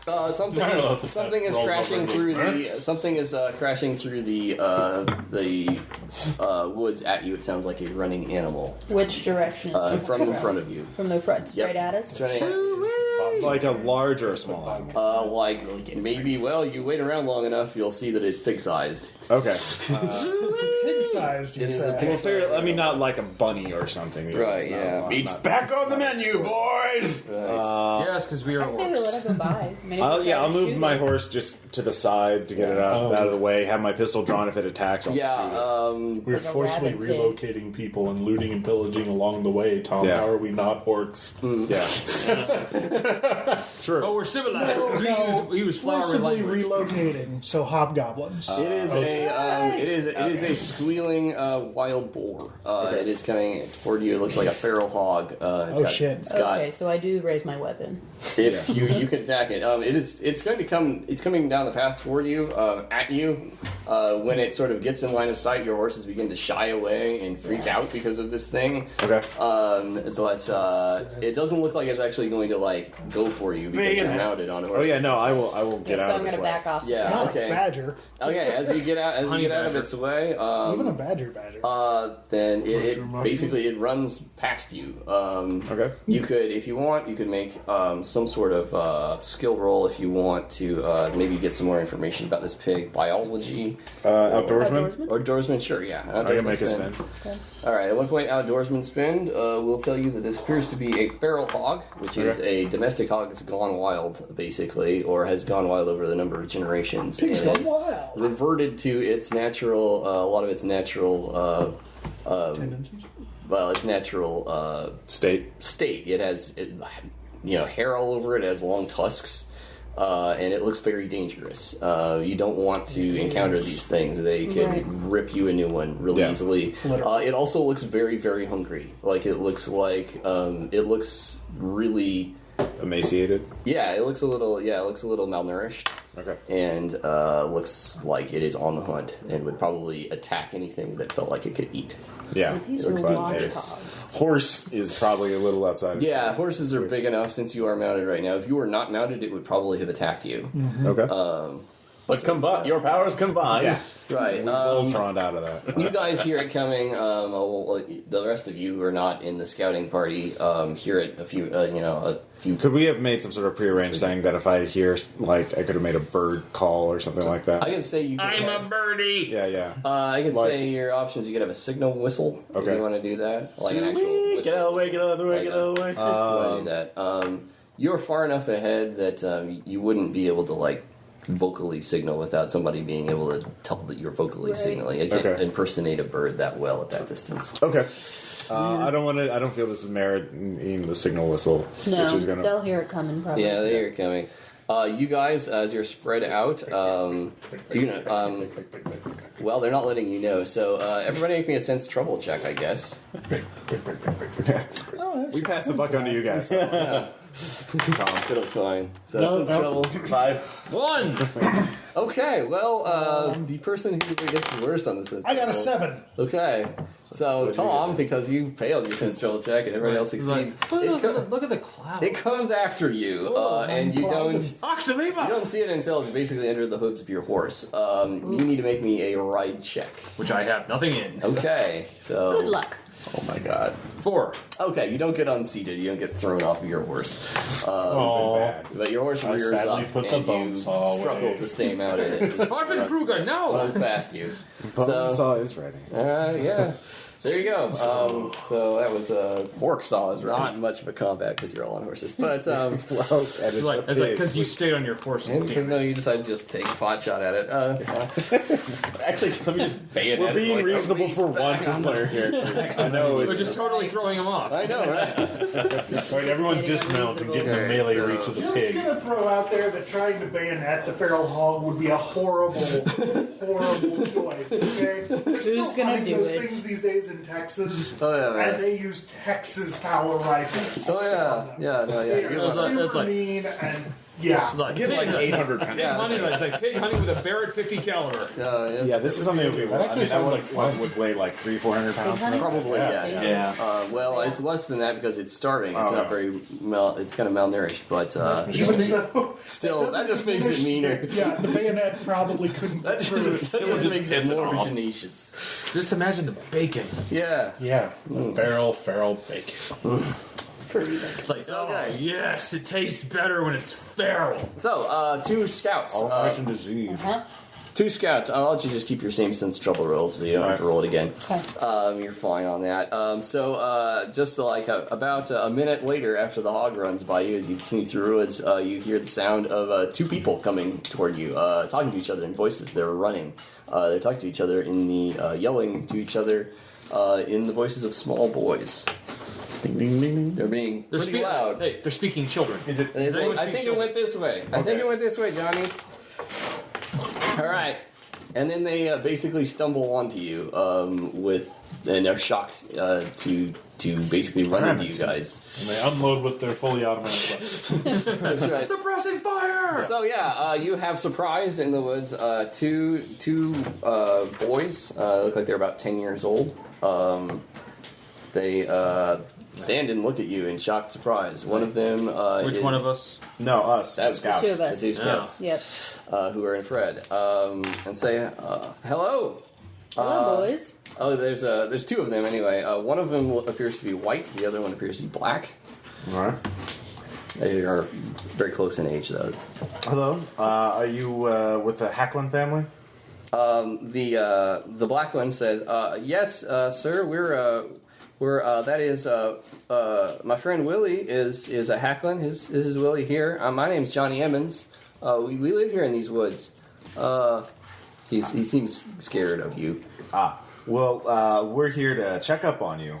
Something is crashing through the. Something is crashing through the woods at you. It sounds like a running animal
Which direction is it?
from in front of you.
From the front, straight
Yep.
at us?
Like a large or a small animal?
Like maybe. Well, you wait around long enough, you'll see that it's pig-sized.
Okay.
Pig-sized, you
It is a
said.
pig-
Well, fair, I mean, not like a bunny or something.
Right,
It's not
yeah.
a lot,
Meat's
not-
back on the menu, boys.
Yes, because we are
I say we let
orcs.
it go by. Maybe we'll try
I'll
to
move
shoot
my
it.
horse just to the side to get it out of the way. Have my pistol drawn if it attacks. I'll shoot it.
Yeah.
We're
like a
forcibly
rabid pig.
relocating people and looting and pillaging along the way, Tom.
Yeah.
How are we not orcs?
Yeah. Sure.
Oh, we're civilized. 'cause we use flowery
Forcibly
language.
relocating, so hobgoblins.
It is it is a squealing wild boar. It is coming toward you. It looks like a feral hog.
Shit.
It's got,
Okay, so I do raise my weapon.
if you can attack it, it's going to come. It's coming down the path toward you, at you. When it sort of gets in line of sight, your horses begin to shy away and freak out because of this thing.
Okay.
But it doesn't look like it's actually going to like go for you because you're mounted on a horse.
Oh yeah, no, I will get
So
out
I'm
of
going
its
to
way.
back off.
Yeah.
Not
Okay.
a badger.
Okay. As you get out,
Honey
of
badger.
its way,
Even a badger.
then
Mushroom.
basically it runs past you.
Okay.
You could, if you want, you could make some sort of skill roll if you want to maybe get some more information about this pig. Biology
Outdoorsman.
or outdoorsman, sure, yeah.
I can make a
Outdoorsman
spin.
All right, at one point, outdoorsman spin will tell you that this appears to be a feral hog, which is a domestic hog that's gone wild, basically, or has gone wild over the number of generations.
Pigs
and
gone
has
wild.
reverted to its natural, a lot of its natural,
Tendencies.
well, its natural
State.
state. It has, hair all over it. It has long tusks, and it looks very dangerous. You don't want to encounter these things. They can
Right.
rip you a new one really
Yeah.
easily.
Literally.
It also looks very, very hungry. It looks really.
Emaciated.
Yeah, it looks a little malnourished,
Okay.
and looks like it is on the hunt and would probably attack anything that it felt like it could eat.
Yeah.
These
Looks
are
like it.
watchdogs.
Horse is probably a little outside.
Yeah, horses are big enough since you are mounted right now. If you were not mounted, it would probably have attacked you.
Okay.
But your powers combined.
Yeah.
Right.
Ultroned out of that.
You guys hear it coming. The rest of you who are not in the scouting party hear it a few.
Could we have made some sort of prearranged thing that if I hear, like, I could have made a bird call or something like that?
I can say you.
I'm a birdie.
Yeah, yeah.
I can
like-
say your options. You could have a signal whistle if
Okay.
you want to do that, like an actual whistle.
Get out of the way, get out of the way, get out of the way.
You want to do that. You're far enough ahead that you wouldn't be able to like vocally signal without somebody being able to tell that you're vocally signaling. I can't
Okay.
impersonate a bird that well at that distance.
Okay. I don't feel this is merit in the signal whistle,
No,
which is gonna.
they'll hear it coming probably.
Yeah, they are coming. You guys, as you're spread out, well, they're not letting you know. So everybody make me a sense trouble check, I guess.
We passed the buck on to you guys.
It'll fine. So sense trouble.
5.
1.
Okay, well, the person who gets the worst on the sense
I got a
trouble-
7.
Okay, so
What'd you
Tom,
get?
because you failed your sense trouble check and everybody else succeeds,
Look at the clouds.
it comes after you, and you don't see it until it's basically under the hooves of your horse. You need to make me a ride check.
Which I have nothing in.
Okay, so
Good luck.
Oh my god.
4.
Okay, you don't get unseated. You don't get thrown off of your horse.
Bad.
But your horse
I
rears
sadly
up,
put the
and you
bonesaw
struggle
away.
to stay mounted. It just
Farfetch'd Kruger, no!
runs past you.
Bone
So,
saw is ready.
yeah. There you go. So that was
Orc saws, right?
not much of a combat because you're all on horses, but
Well, and
It's like because you stayed on your horses.
because no, you decided to just take a pot shot at it.
Actually, somebody just bayonet.
We're being
like,
reasonable for once as player characters. I know
We're
it's
just totally throwing him off.
I know, right?
All right, everyone
Getting
dismount and get in the
Okay,
melee
so-
reach of the
Just
pig.
gonna throw out there that trying to bayonet the feral hog would be a horrible, horrible choice. Okay, they're still
gonna
hunting
do
those
it?
things these days in Texas,
Oh yeah,
and
man.
they use Texas power rifles.
Oh yeah, yeah, no,
They
yeah.
are
You're
It's like-
super
it's like-
mean and yeah.
Like,
get like 800 pounds.
Pig hunting, it's like pig hunting with a Barrett 50 caliber.
Yeah, this is something that would be. I mean, that would weigh like 300-400 pounds.
Probably, yes.
Yeah.
Well, it's less than that because it's starving. It's
Oh,
not
yeah.
very it's kind of malnourished, but
Even so,
still, that just makes it meaner.
Yeah, the bayonet probably couldn't.
That just makes it more tenacious.
Just imagine the bacon.
Yeah.
Yeah, feral bacon.
It's like, oh,
Okay.
yes, it tastes better when it's feral.
So, two scouts.
All nice and disease.
Two scouts. I'll let you just keep your same sense trouble rolls so you don't have to roll it again. You're fine on that. Just like about a minute later after the hog runs by you, as you continue through the woods, you hear the sound of two people coming toward you, talking to each other in voices. They're running. They're talking to each other in the yelling to each other in the voices of small boys.
Ding, ding, ding, ding.
They're being pretty loud.
Hey, they're speaking children. Is it?
I think it went this way. I think it went this way, Johnny. All right, and then they basically stumble onto you and they're shocked to basically run into you guys.
And they unload with their fully automatic weapons.
That's right.
Suppressing fire!
So yeah, you have surprised in the woods two boys. Look like they're about 10 years old. They stand and look at you in shocked surprise. One of them.
Which one of us?
No, us.
That's
Scouts.
Two of
The
us.
two scouts
Yep.
who are in Fred and say hello.
Hello, boys.
Oh, there's two of them anyway. One of them appears to be white. The other one appears to be black.
All right.
They are very close in age, though.
Hello. Are you with the Hacklin family?
The black one says, "Yes, sir. We're that is my friend Willie is a Hacklin. This is Willie here. My name's Johnny Emmons. We live here in these woods. He seems scared of you.
Well, we're here to check up on you.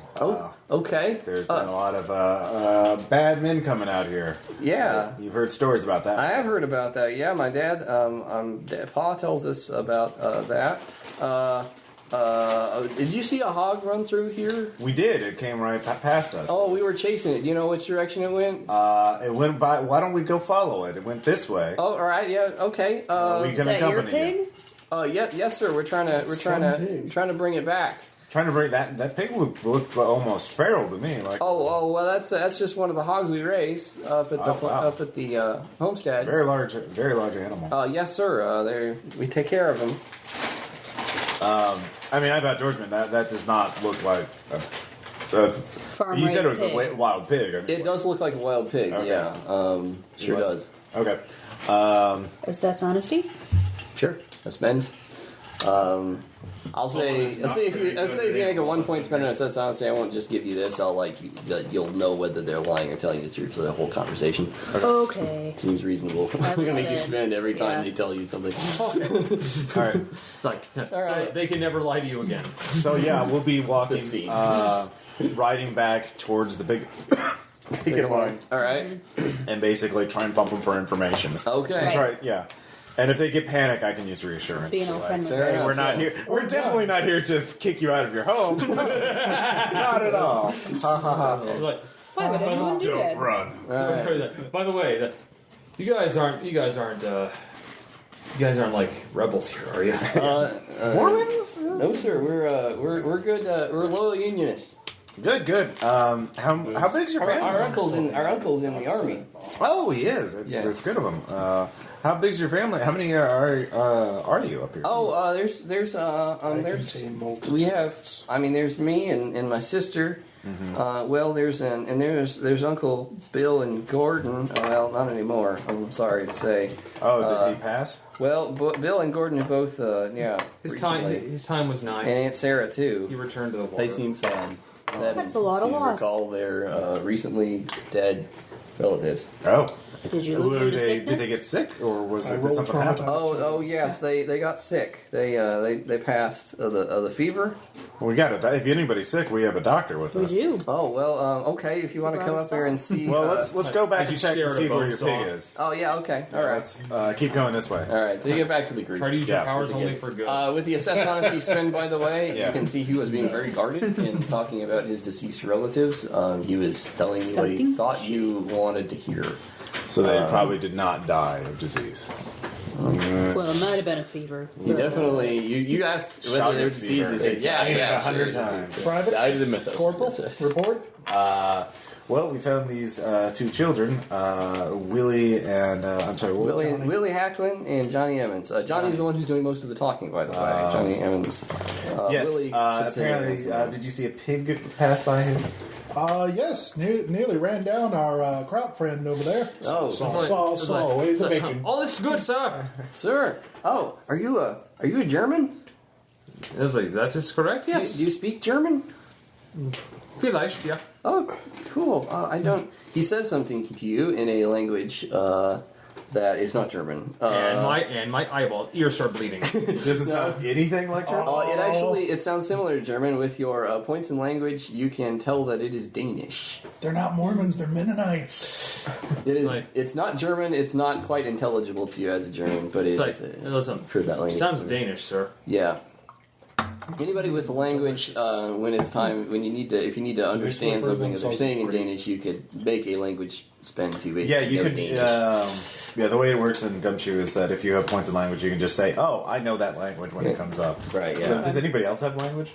Okay.
There's been a lot of bad men coming out here.
Yeah.
You've heard stories about that.
I have heard about that. Yeah, my dad, Pa tells us about that. Did you see a hog run through here?
We did. It came right past us.
Oh, we were chasing it. Do you know which direction it went?
It went by. Why don't we go follow it? It went this way.
Oh, all right. Yeah. Okay.
we
Is
can
that your
accompany
pig?
you.
Yes, sir. We're trying to bring it back.
Trying to bring that pig looked almost feral to me. Like
Oh, well, that's just one of the hogs we raise up at the
wow.
up at the homestead.
very large animal.
Yes, sir. We take care of them.
I mean, I've outdoorsman. That does not look like.
Farm
You said it was
raised pig.
a wild pig. I mean,
It does look like a wild pig.
Okay.
Yeah. Sure does.
Okay.
Assess honesty.
Sure. A spend. I'll say if you make a 1 point spend on assess honesty, I won't just give you this. You'll know whether they're lying or telling you the truth for the whole conversation.
Okay.
Seems reasonable. I'm gonna make you
it.
spend every time
Yeah.
they tell you something.
All right.
Like, so
right.
they can never lie to you again.
So yeah, we'll be walking,
The scene.
riding back towards the big
All right.
and basically try and bump them for information.
Okay.
That's right. Yeah. And if they get panic, I can use reassurance.
Being all
Like,
friendly.
Fair
hey,
enough,
we're not
yeah.
here. We're definitely not here to kick you out of your home. Not at all. Ha ha ha.
Like,
Why would anyone do that?
Run.
All right.
by the way, you guys aren't like rebels here, are you?
Mormons?
No, sir. We're good. We're loyal Unionists.
Good. How big's your family?
Our uncle's in the army.
Oh, he is. That's good of him. How big's your family? How many are you up here?
Oh, there's we have. I mean, there's me and my sister. Well, there's Uncle Bill and Gordon. Well, not anymore. I'm sorry to say.
Oh, did he pass?
Well, Bill and Gordon are both,
His
recently.
time was 9.
And Aunt Sarah too.
He returned to the water.
They seem sad.
That's a lot of
to
loss.
recall their recently dead relatives.
Oh.
Did you lose them to sickness?
Did they get sick, or was
I
it did
rolled
something happen?
traumatized.
Oh yes, they got sick. They passed of the fever.
We got it. If anybody's sick, we have a doctor with
We
us.
do.
Oh well, okay. If you want to come up here and see.
Well, let's go back
As you
and check
stare
and
at a
see where
bone
your
saw.
pig is.
Oh yeah, okay, all right,
Let's keep going this way.
all right. So you get back to the group.
Try to use
Yeah.
your powers only for good.
With the assess honesty spin, by the way,
Yeah.
you can see he was being very guarded in talking about his deceased relatives. He was telling you what he
Something?
thought you wanted to hear.
So they probably did not die of disease.
Well, it might have been a fever.
He definitely. You asked whether
Shot
they were
your
diseased. He
fever.
said, "Yeah,
Seen it
yeah,
100
sure."
times.
Private?
Died of the mythos.
Corporal? Report?
Well, we found these two children, Willie and I'm sorry, what was his name?
Willie Hacklin and Johnny Evans. Johnny's the one who's doing most of the talking, by the way. Johnny Evans.
Yes.
Willie chips in there
Apparently,
and so-
did you see a pig pass by him?
Yes, nearly ran down our kraut friend over there.
Oh,
Ways of making.
All this is good, sir.
sir. Oh, are you a German?
I was like, that is correct, yes.
Do you speak German?
Vielleicht, yeah.
Oh, cool. I don't. He says something to you in a language that is not German.
And my ears start bleeding.
Doesn't sound anything like German.
It sounds similar to German. With your points in language, you can tell that it is Danish.
They're not Mormons, they're Mennonites.
It is.
Right.
It's not German. It's not quite intelligible to you as a German, but it
It's
is.
like, listen,
Heard that language.
sounds Danish, sir.
Yeah. Anybody with a language, when it's time, when you need to, if you need to understand something that they're saying in Danish, you could make a language spend to basically
Yeah, you
know
could.
Danish.
Yeah, the way it works in Gumshoe is that if you have points in language, you can just say, "Oh, I know that language" when it comes up.
Right,
So,
yeah.
does anybody else have language?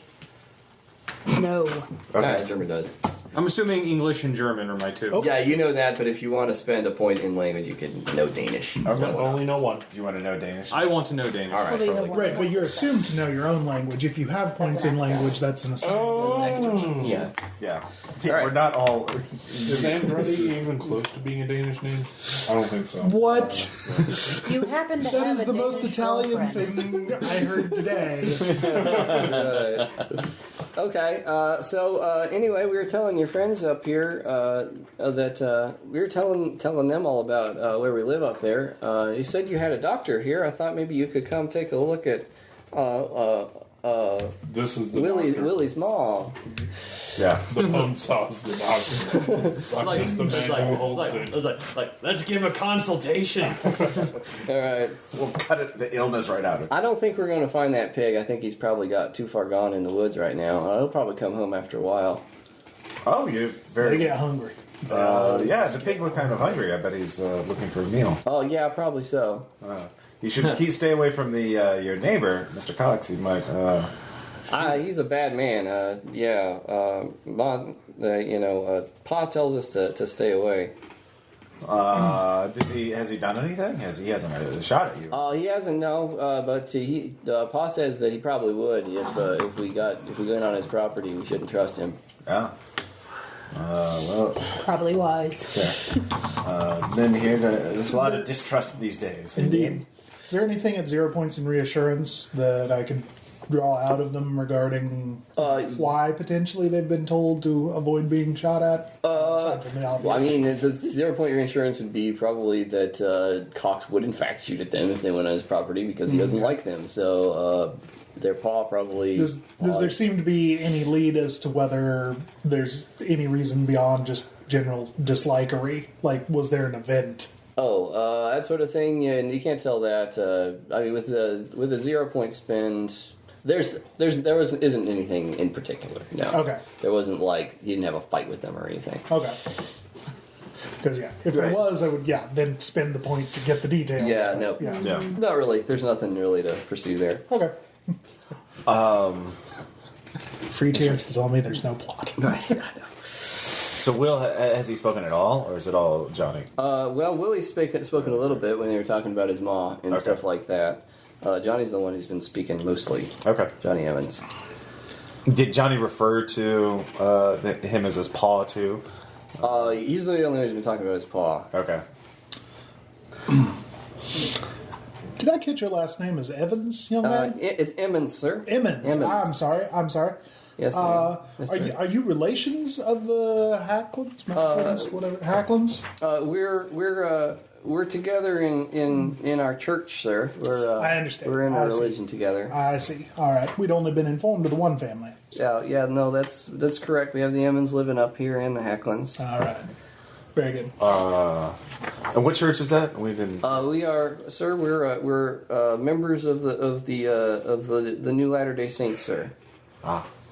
No.
Yeah, German does.
I'm assuming English and German are my two.
Oh.
Yeah, you know that, but if you want to spend a point in language, you can know Danish.
Okay.
Only know one.
Do you want to know Danish?
I want to know Danish.
All right,
Well,
totally.
Right, but you're assumed to know your own language. If you have points in language, that's an assumption.
Yeah.
Yeah.
All right.
We're not all.
Is Andretti even close to being a Danish name? I don't think so.
What?
You happen to
That
have
is
a
the most
Danish
Italian
girlfriend.
thing I heard today.
Okay, anyway, we were telling your friends up here that we were telling them all about where we live up there. You said you had a doctor here. I thought maybe you could come take a look at
This is the doctor.
Willie's mom.
Yeah.
The bone sauce, the doctor. I'm
Like,
just the
it's
man who
like,
holds
like,
it.
it was like, let's give a consultation.
All right.
We'll cut the illness right out of it.
I don't think we're going to find that pig. I think he's probably got too far gone in the woods right now. He'll probably come home after a while.
Oh, you're
They
very.
get hungry.
Yeah, the pig looked kind of hungry. I bet he's looking for a meal.
Oh yeah, probably so.
You should
stay
away from the your neighbor, Mr. Cox. He might.
He's a bad man. Pa tells us to stay away.
Has he done anything? He hasn't shot at you.
He hasn't, no. But Pa says that he probably would if we went on his property. We shouldn't trust him.
Yeah. Well,
Probably wise.
then here there's a lot of distrust these days.
Indeed. Is there anything at 0 points in reassurance that I can draw out of them regarding why potentially they've been told to avoid being shot at? Aside from the obvious.
Well, I mean, the 0 point insurance would be probably that Cox would in fact shoot at them if they went on his property because he doesn't like them. So their Pa probably.
Does there seem to be any lead as to whether there's any reason beyond just general dislikery? Like, was there an event?
That sort of thing, and you can't tell that. I mean, with the 0 point spend, there isn't anything in particular. No.
Okay.
There wasn't like he didn't have a fight with them or anything.
Okay. Because, if
Right.
it was, I would, then spend the point to get the details.
Yeah,
but,
no.
Yeah.
Yeah.
Not really. There's nothing really to pursue there.
Okay. Free chance to tell me there's no plot.
So Will, has he spoken at all, or is it all Johnny?
Well, Willie's spoken a little bit when they were talking about his ma and
Okay.
stuff like that. Johnny's the one who's been speaking mostly.
Okay.
Johnny Evans.
Did Johnny refer to him as his paw too?
He's the only one who's been talking about his paw.
Okay.
Did I catch your last name as Evans, young man?
It's Emmons, sir.
Emmons.
Emmons.
I'm sorry.
Yes, ma'am. Yes, sir.
Are you relations of the Hacklins? Whatever. Hacklins?
We're together in our church, sir.
I understand.
We're in a
I see.
religion together.
I see. All right. We'd only been informed of the one family.
Yeah, no, that's correct. We have the Emmons living up here and the Hacklins.
All right. Very good.
And what church is that? We didn't.
We are, sir. We're members of the New Latter-day Saints, sir.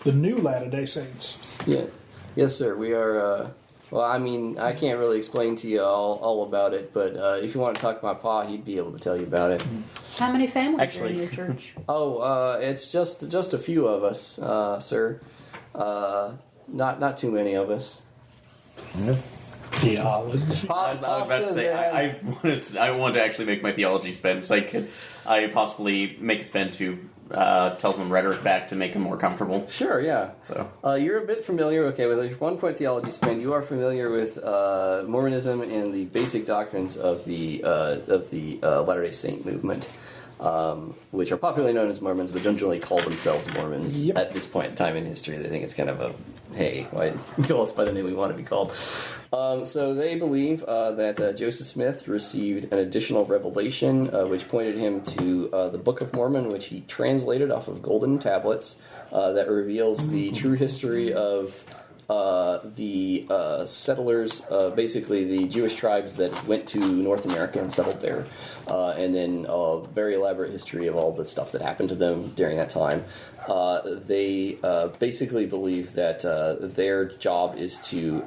The new Latter-day Saints.
Yeah, yes, sir. We are. Well, I mean, I can't really explain to you all about it, but if you want to talk to my pa, he'd be able to tell you about it.
How many families
Actually-
are in your church?
It's just a few of us, sir. Not too many of us.
Theology.
I was about to say, I want to actually make my theology spend, so I possibly make a spend to tell some rhetoric back to make them more comfortable.
Sure, yeah.
So
you're a bit familiar, with a 1 point theology spend. You are familiar with Mormonism and the basic doctrines of the Latter-day Saint movement, which are popularly known as Mormons, but don't really call themselves Mormons at this point in time in history. They think it's kind of hey, why call us by the name we want to be called? So they believe that Joseph Smith received an additional revelation, which pointed him to the Book of Mormon, which he translated off of golden tablets, that reveals the true history of the settlers, basically the Jewish tribes that went to North America and settled there, and then a very elaborate history of all the stuff that happened to them during that time. They basically believe that their job is to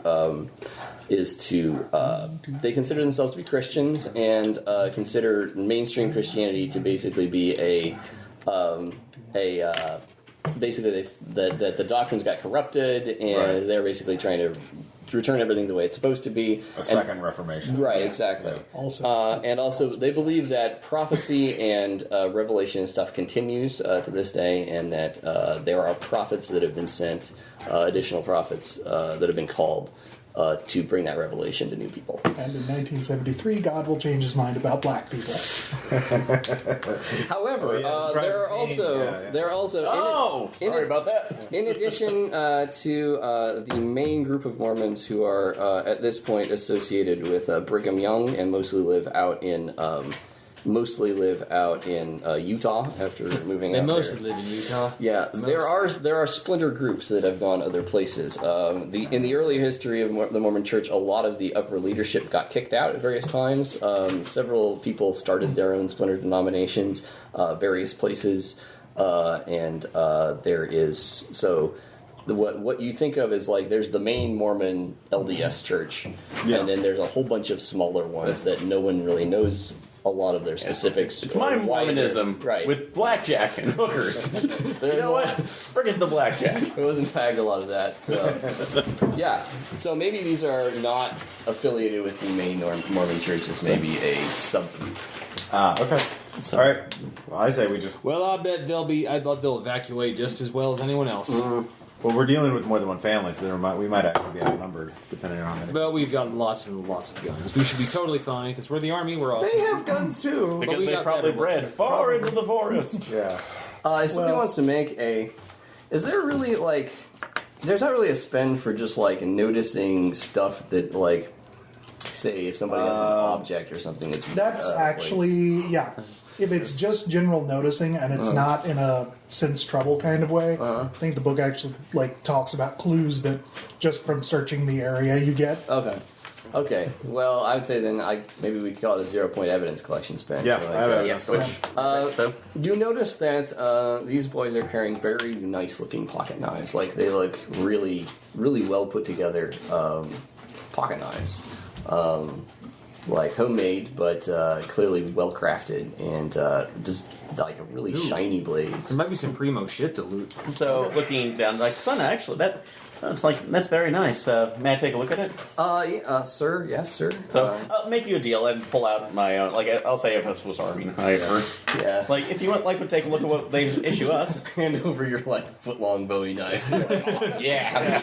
they consider themselves to be Christians and consider mainstream Christianity to basically be basically that the doctrines got corrupted and they're basically trying to return everything the way it's supposed to be.
A second Reformation.
Right, exactly. And also they believe that prophecy and revelation and stuff continues to this day, and that there are prophets that have been sent, additional prophets that have been called to bring that revelation to new people.
And in 1973, God will change his mind about black people.
However, there are also
sorry about that.
In addition to the main group of Mormons who are at this point associated with Brigham Young and mostly live out in Utah after moving out
They mostly
there.
live in Utah.
Yeah, there are splinter groups that have gone other places. In the early history of the Mormon Church, a lot of the upper leadership got kicked out at various times. Several people started their own splinter denominations, various places, and there is so. What you think of is like there's the main Mormon LDS church, and then there's a whole bunch of smaller ones that no one really knows a lot of their specifics.
It's my Mormonism,
right?
With blackjack and hookers. You know what? Forget the blackjack.
There was in fact a lot of that. So yeah. So maybe these are not affiliated with the main Mormon church. It's maybe a subgroup.
Okay. All right. Well, I say we just.
Well, I bet they'll evacuate just as well as anyone else.
Well, we're dealing with more than one family, so we might actually be outnumbered, depending on it.
But we've got lots and lots of guns. We should be totally fine, because we're the army, we're all...
They have guns, too.
Because
we
they
got
probably
better
bred far into the forest.
Yeah.
If somebody wants to make is there really, there's not really a spend for just, noticing stuff that, say, if somebody has an object or something
That's actually, if it's just general noticing and it's not in a sense trouble kind of way, I think the book actually talks about clues that just from searching the area you get.
Okay. Well, I would say then maybe we could call it a 0 point evidence collection spend.
Yeah,
So
I have evidence collection.
You notice that these boys are carrying very nice looking pocket knives. They look really, really well put together pocket knives. Homemade, but clearly well crafted, and just a really shiny blades.
There might be some primo shit to loot.
So looking down, son, actually, That's very nice. May I take a look at it?
Sir, yes, sir.
So I'll make you a deal and pull out my own. Like I'll say if it's Swiss Army knife.
Yeah.
It's like if you want, to take a look at what they issue us.
Hand over your foot-long Bowie knife. Yeah.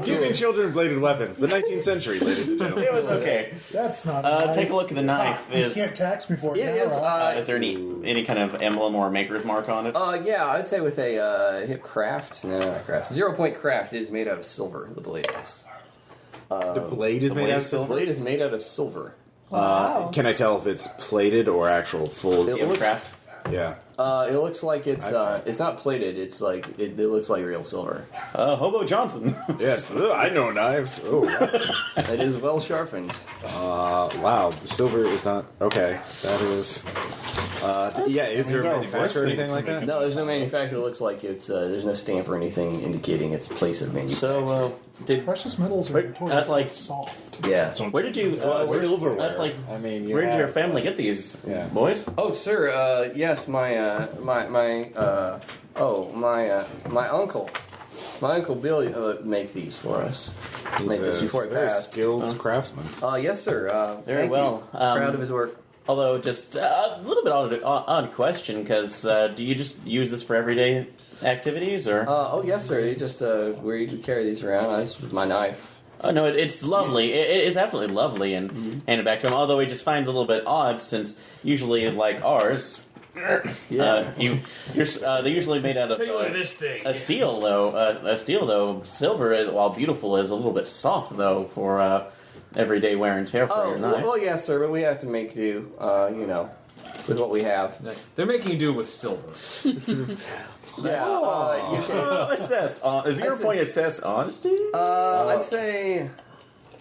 Giving children bladed weapons. The 19th century, ladies and gentlemen.
It was okay.
That's not. A knife.
Take a look at the knife.
You can't tax me for it.
It
now,
is.
Ross.
Is there any kind of emblem or maker's mark on it?
Yeah, I'd say with a hip craft. No, not craft. 0-point craft is made out of silver. The blade is.
The blade is made out of
The
silver?
blade is made out of silver.
Wow.
Can I tell if it's plated or actual full?
It looks-
Craft.
Yeah.
It looks like it's not plated. It's like it looks like real silver.
Hobo Johnson.
Yes. Ugh, I know knives. Oh, wow.
It is well sharpened.
Wow. The silver is not okay. That is. Yeah. Is there a
there are
manufacturer or
worse
anything
things
like
to
that?
No, there's no manufacturer. It looks like it's there's no stamp or anything indicating its place of manufacture.
So did
Precious metals are
Wait,
notoriously
that's like-
soft.
Yeah.
where did you
Silverware.
That's like
I mean,
where did your family get these boys?
Oh, sir. Yes, my uncle. My uncle Bill make these for us. Make this before it
very
passed.
skilled craftsman.
Yes, sir.
Very
thank
well.
you. Proud of his work.
Although, just a little bit odd question, because do you just use this for everyday activities, or?
Yes, sir. You just we carry these around. This with my knife.
Oh no, it's lovely. It is absolutely lovely, and hand it back to him. Although we just find it a little bit odd, since usually, like ours, they usually made out of
this thing.
a steel, though. Silver, while beautiful, is a little bit soft, though, for everyday wear and tear for your knife.
Well, yes, sir. But we have to make do. With what we have.
They're making you do with silver.
Yeah. You can.
Assessed. Is your point assessed honesty?
I'd say.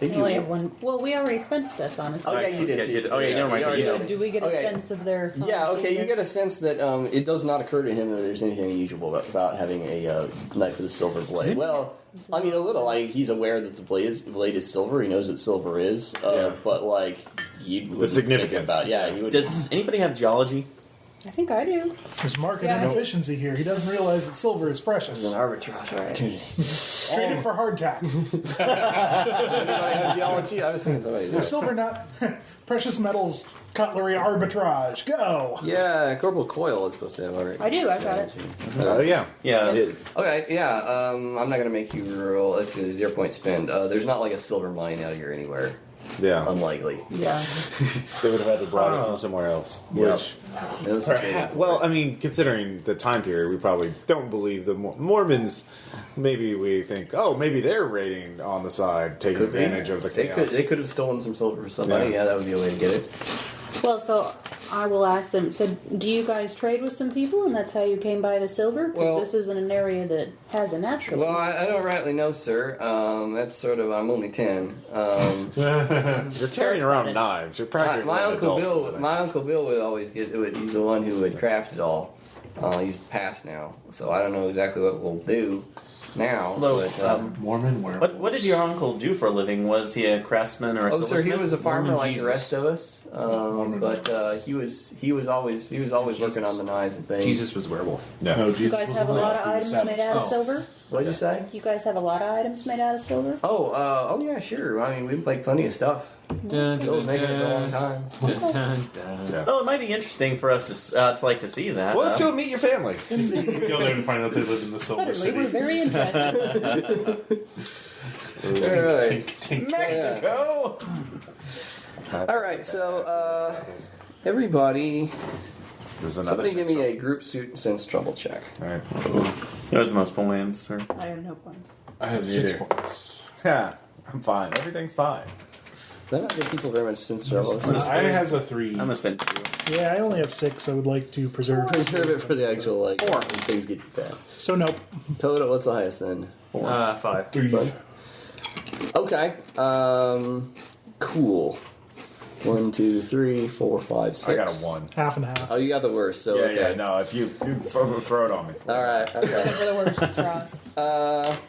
We only have one. Well, we already spent assess honesty.
Oh yeah, you did.
Yeah, oh yeah, never mind.
You already
You
did.
Do we get a
Okay.
sense of their?
Yeah,
honesty
okay, you
here?
get a sense that it does not occur to him that there's anything unusual about having a knife with a silver blade. Well, I mean, a little. He's aware that the blade is silver. He knows what silver is. But, you wouldn't
significance.
think about. Yeah, he would.
Does anybody have geology?
I think I do.
There's market
Yeah.
inefficiency here. He doesn't realize that silver is precious.
An arbitrage opportunity.
Trade it for hardtack.
Anybody have geology? I was thinking somebody did.
Silver not precious metals cutlery arbitrage. Go.
Yeah, Corporal Coyle is supposed to have already.
I do. I've got it.
Oh yeah.
Yeah.
Okay, yeah. I'm not gonna make you roll. Let's do a 0-point spend. There's not like a silver mine out here anywhere.
Yeah.
Unlikely.
Yeah.
They would have had to brought it from somewhere else. Which,
It was
well, I mean, considering the time period, we probably don't believe the Mormons. Maybe we think, oh, maybe they're raiding on the side, taking advantage of the chaos.
They could have stolen some silver from somebody.
Yeah.
Yeah, that would be a way to get it.
Well, so I will ask them. So, do you guys trade with some people, and that's how you came by the silver? Because
Well-
this isn't an area that has a natural.
Well, I don't rightly know, sir. That's sort of. I'm only 10.
You're carrying around knives. You're practically
My
an
uncle
adult.
Bill. My uncle Bill would always get. He's the one who would craft it all. He's passed now, so I don't know exactly what we'll do now.
Although,
But,
Mormon werewolves.
What did your uncle do for a living? Was he a craftsman or a
oh, sir, he
silversmith?
was a farmer
Mormon
like
Jesus.
the rest of us. But he was always working on the knives and things.
Jesus was werewolf.
Yeah.
No,
you
Jesus
guys
was
have a lot of
alive.
items made out of silver.
What'd you say?
You guys have a lot of items made out of silver.
Oh yeah, sure. I mean, we've played plenty of stuff. Bill's making it for a long time.
Oh, it might be interesting for us to see that.
Well, let's go meet your family.
You'll never find out they live in the Silver
Suddenly, we're
City.
very interested.
All right.
Tink.
Mexico.
All right. So everybody,
This is another.
somebody give me a group suit sense trouble check.
All right.
That was the most points, sir.
I have no points.
I have
Neither.
6 points.
Yeah, I'm fine. Everything's fine.
They're not give people very much sense trouble.
I has a 3.
I'm gonna spend 2.
Yeah, I only have 6. I would like to preserve.
Preserve it for the actual when things get bad.
So nope.
Total. What's the highest then?
5.
3.
Okay. Cool. 1, 2, 3, 4, 5, 6.
I got a 1.
Half and half.
Oh, you got the worst. So
Yeah,
okay.
yeah. No, if you throw it on me.
All right. Okay.
For the worst, it's Ross.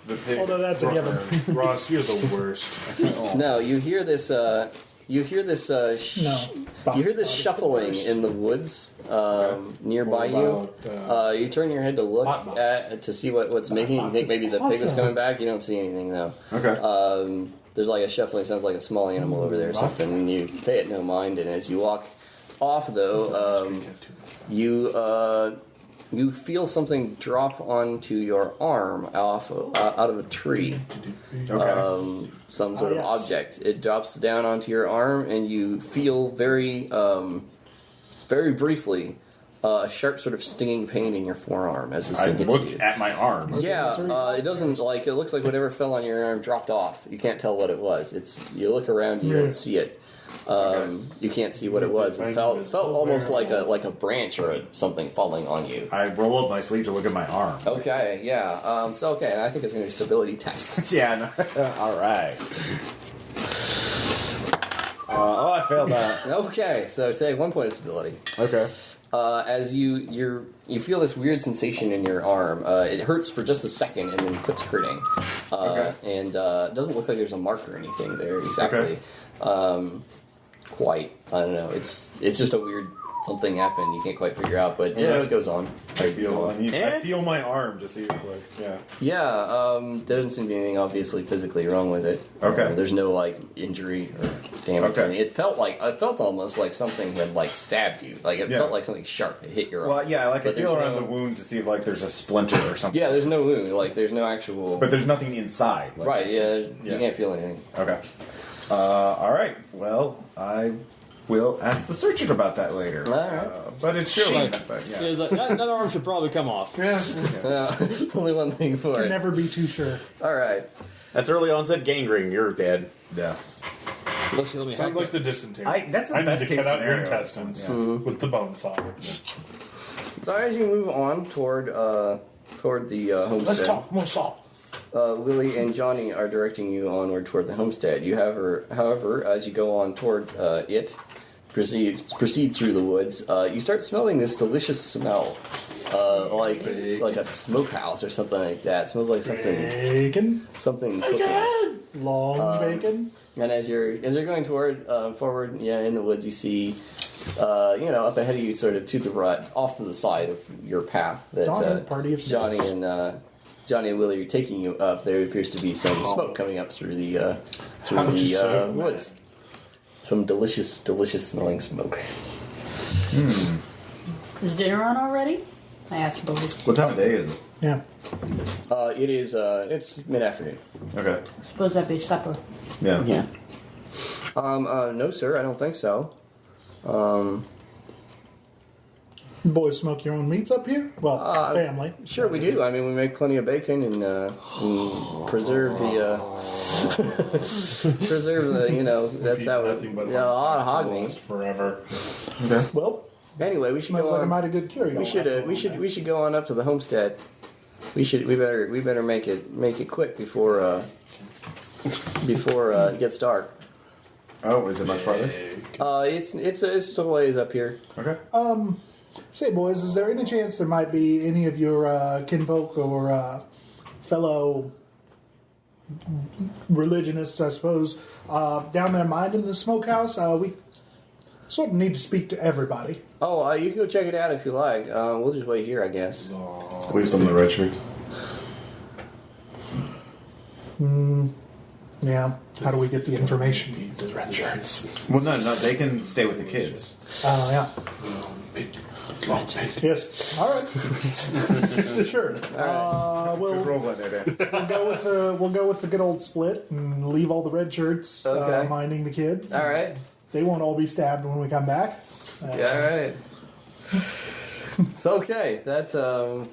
The pig.
Although that's a given.
Ross, you're the worst.
No, you hear this. You hear this.
No.
You hear this shuffling in the woods nearby you. You turn your head to look to see what's making it. You think maybe the pig is coming back. You don't see anything though.
Okay.
There's like a shuffling. Sounds like a small animal over there or something, and you pay it no mind. And as you walk off, though, you feel something drop onto your arm out of a tree.
Okay.
Some sort of object. It drops down onto your arm, and you feel very briefly a sharp sort of stinging pain in your forearm as this thing hits you.
I look at my arm.
Yeah, it doesn't like it looks like whatever fell on your arm dropped off. You can't tell what it was. You look around, you don't see it. You can't see what it was. It felt almost like a branch or something falling on you.
I roll up my sleeve to look at my arm.
Okay, yeah. And I think it's going to be a stability test.
Yeah. No. All right. I failed that.
Okay, so take 1 point of stability.
Okay.
As you feel this weird sensation in your arm. It hurts for just a second and then quits hurting. And it doesn't look like there's a mark or anything there exactly.
Okay.
Quite. I don't know. It's just a weird something happened. You can't quite figure out, but it goes on.
I feel my arm to see if
there doesn't seem to be anything obviously physically wrong with it.
Okay.
There's no like injury or damage.
Okay.
It felt almost like something had like stabbed you. Like it felt like something sharp had hit your arm.
Well, yeah, like I feel around the wound to see if like there's a splinter or something.
Yeah, there's no wound. Like there's no actual.
But there's nothing inside. Like,
right. Yeah. You can't feel anything.
Okay. All right. Well, I will ask the surgeon about that later.
All right.
But it's true.
That arm should probably come off.
Only one thing for
Can
it.
never be too sure.
All right.
That's early onset gangrene. You're dead.
Yeah.
Sounds like the dysentery.
That's the
I need
best
to
case
cut out your
scenario.
intestines
Mm-hmm.
with the bone saw.
So as you move on toward the homestead.
Let's talk more saw.
Lily and Johnny are directing you onward toward the homestead. You however, as you go on toward proceed through the woods, you start smelling this delicious smell, like a smokehouse or something like that. It smells like
Bacon.
something cooking.
Long bacon.
And as you're going toward forward, in the woods, you see, up ahead of you, sort of to the right, off to the side of your path, that
party of
Johnny and Willie are taking you up. There appears to be some smoke coming up through the woods. Some delicious, delicious smelling smoke.
Is dinner on already? I asked the boys.
What time of day is it?
Yeah.
It is. It's mid-afternoon.
Okay.
Suppose that'd be supper.
Yeah.
Yeah. No, sir. I don't think so.
Boys smoke your own meats up here? Well, family.
Sure, we do. I mean, we make plenty of bacon and preserve the that's how a lot of hog meat
forever.
Okay.
Well,
anyway, we should
smells
go
like
on.
a mighty good cure.
We should go on up to the homestead. We better make it quick before it gets dark.
Oh, is it much farther?
It's a ways up here.
Okay.
Say, boys, is there any chance there might be any of your kinfolk or fellow religionists, I suppose, down there minding the smokehouse? We sort of need to speak to everybody.
Oh, you can go check it out if you like. We'll just wait here, I guess.
Leave some of the red shirts.
Yeah. How do we get the information? The red shirts.
Well, no, they can stay with the kids.
Yeah. Yes. All right. Sure. We'll go with the good old split and leave all the red shirts minding the kids.
All right.
They won't all be stabbed when we come back.
All right. So okay, that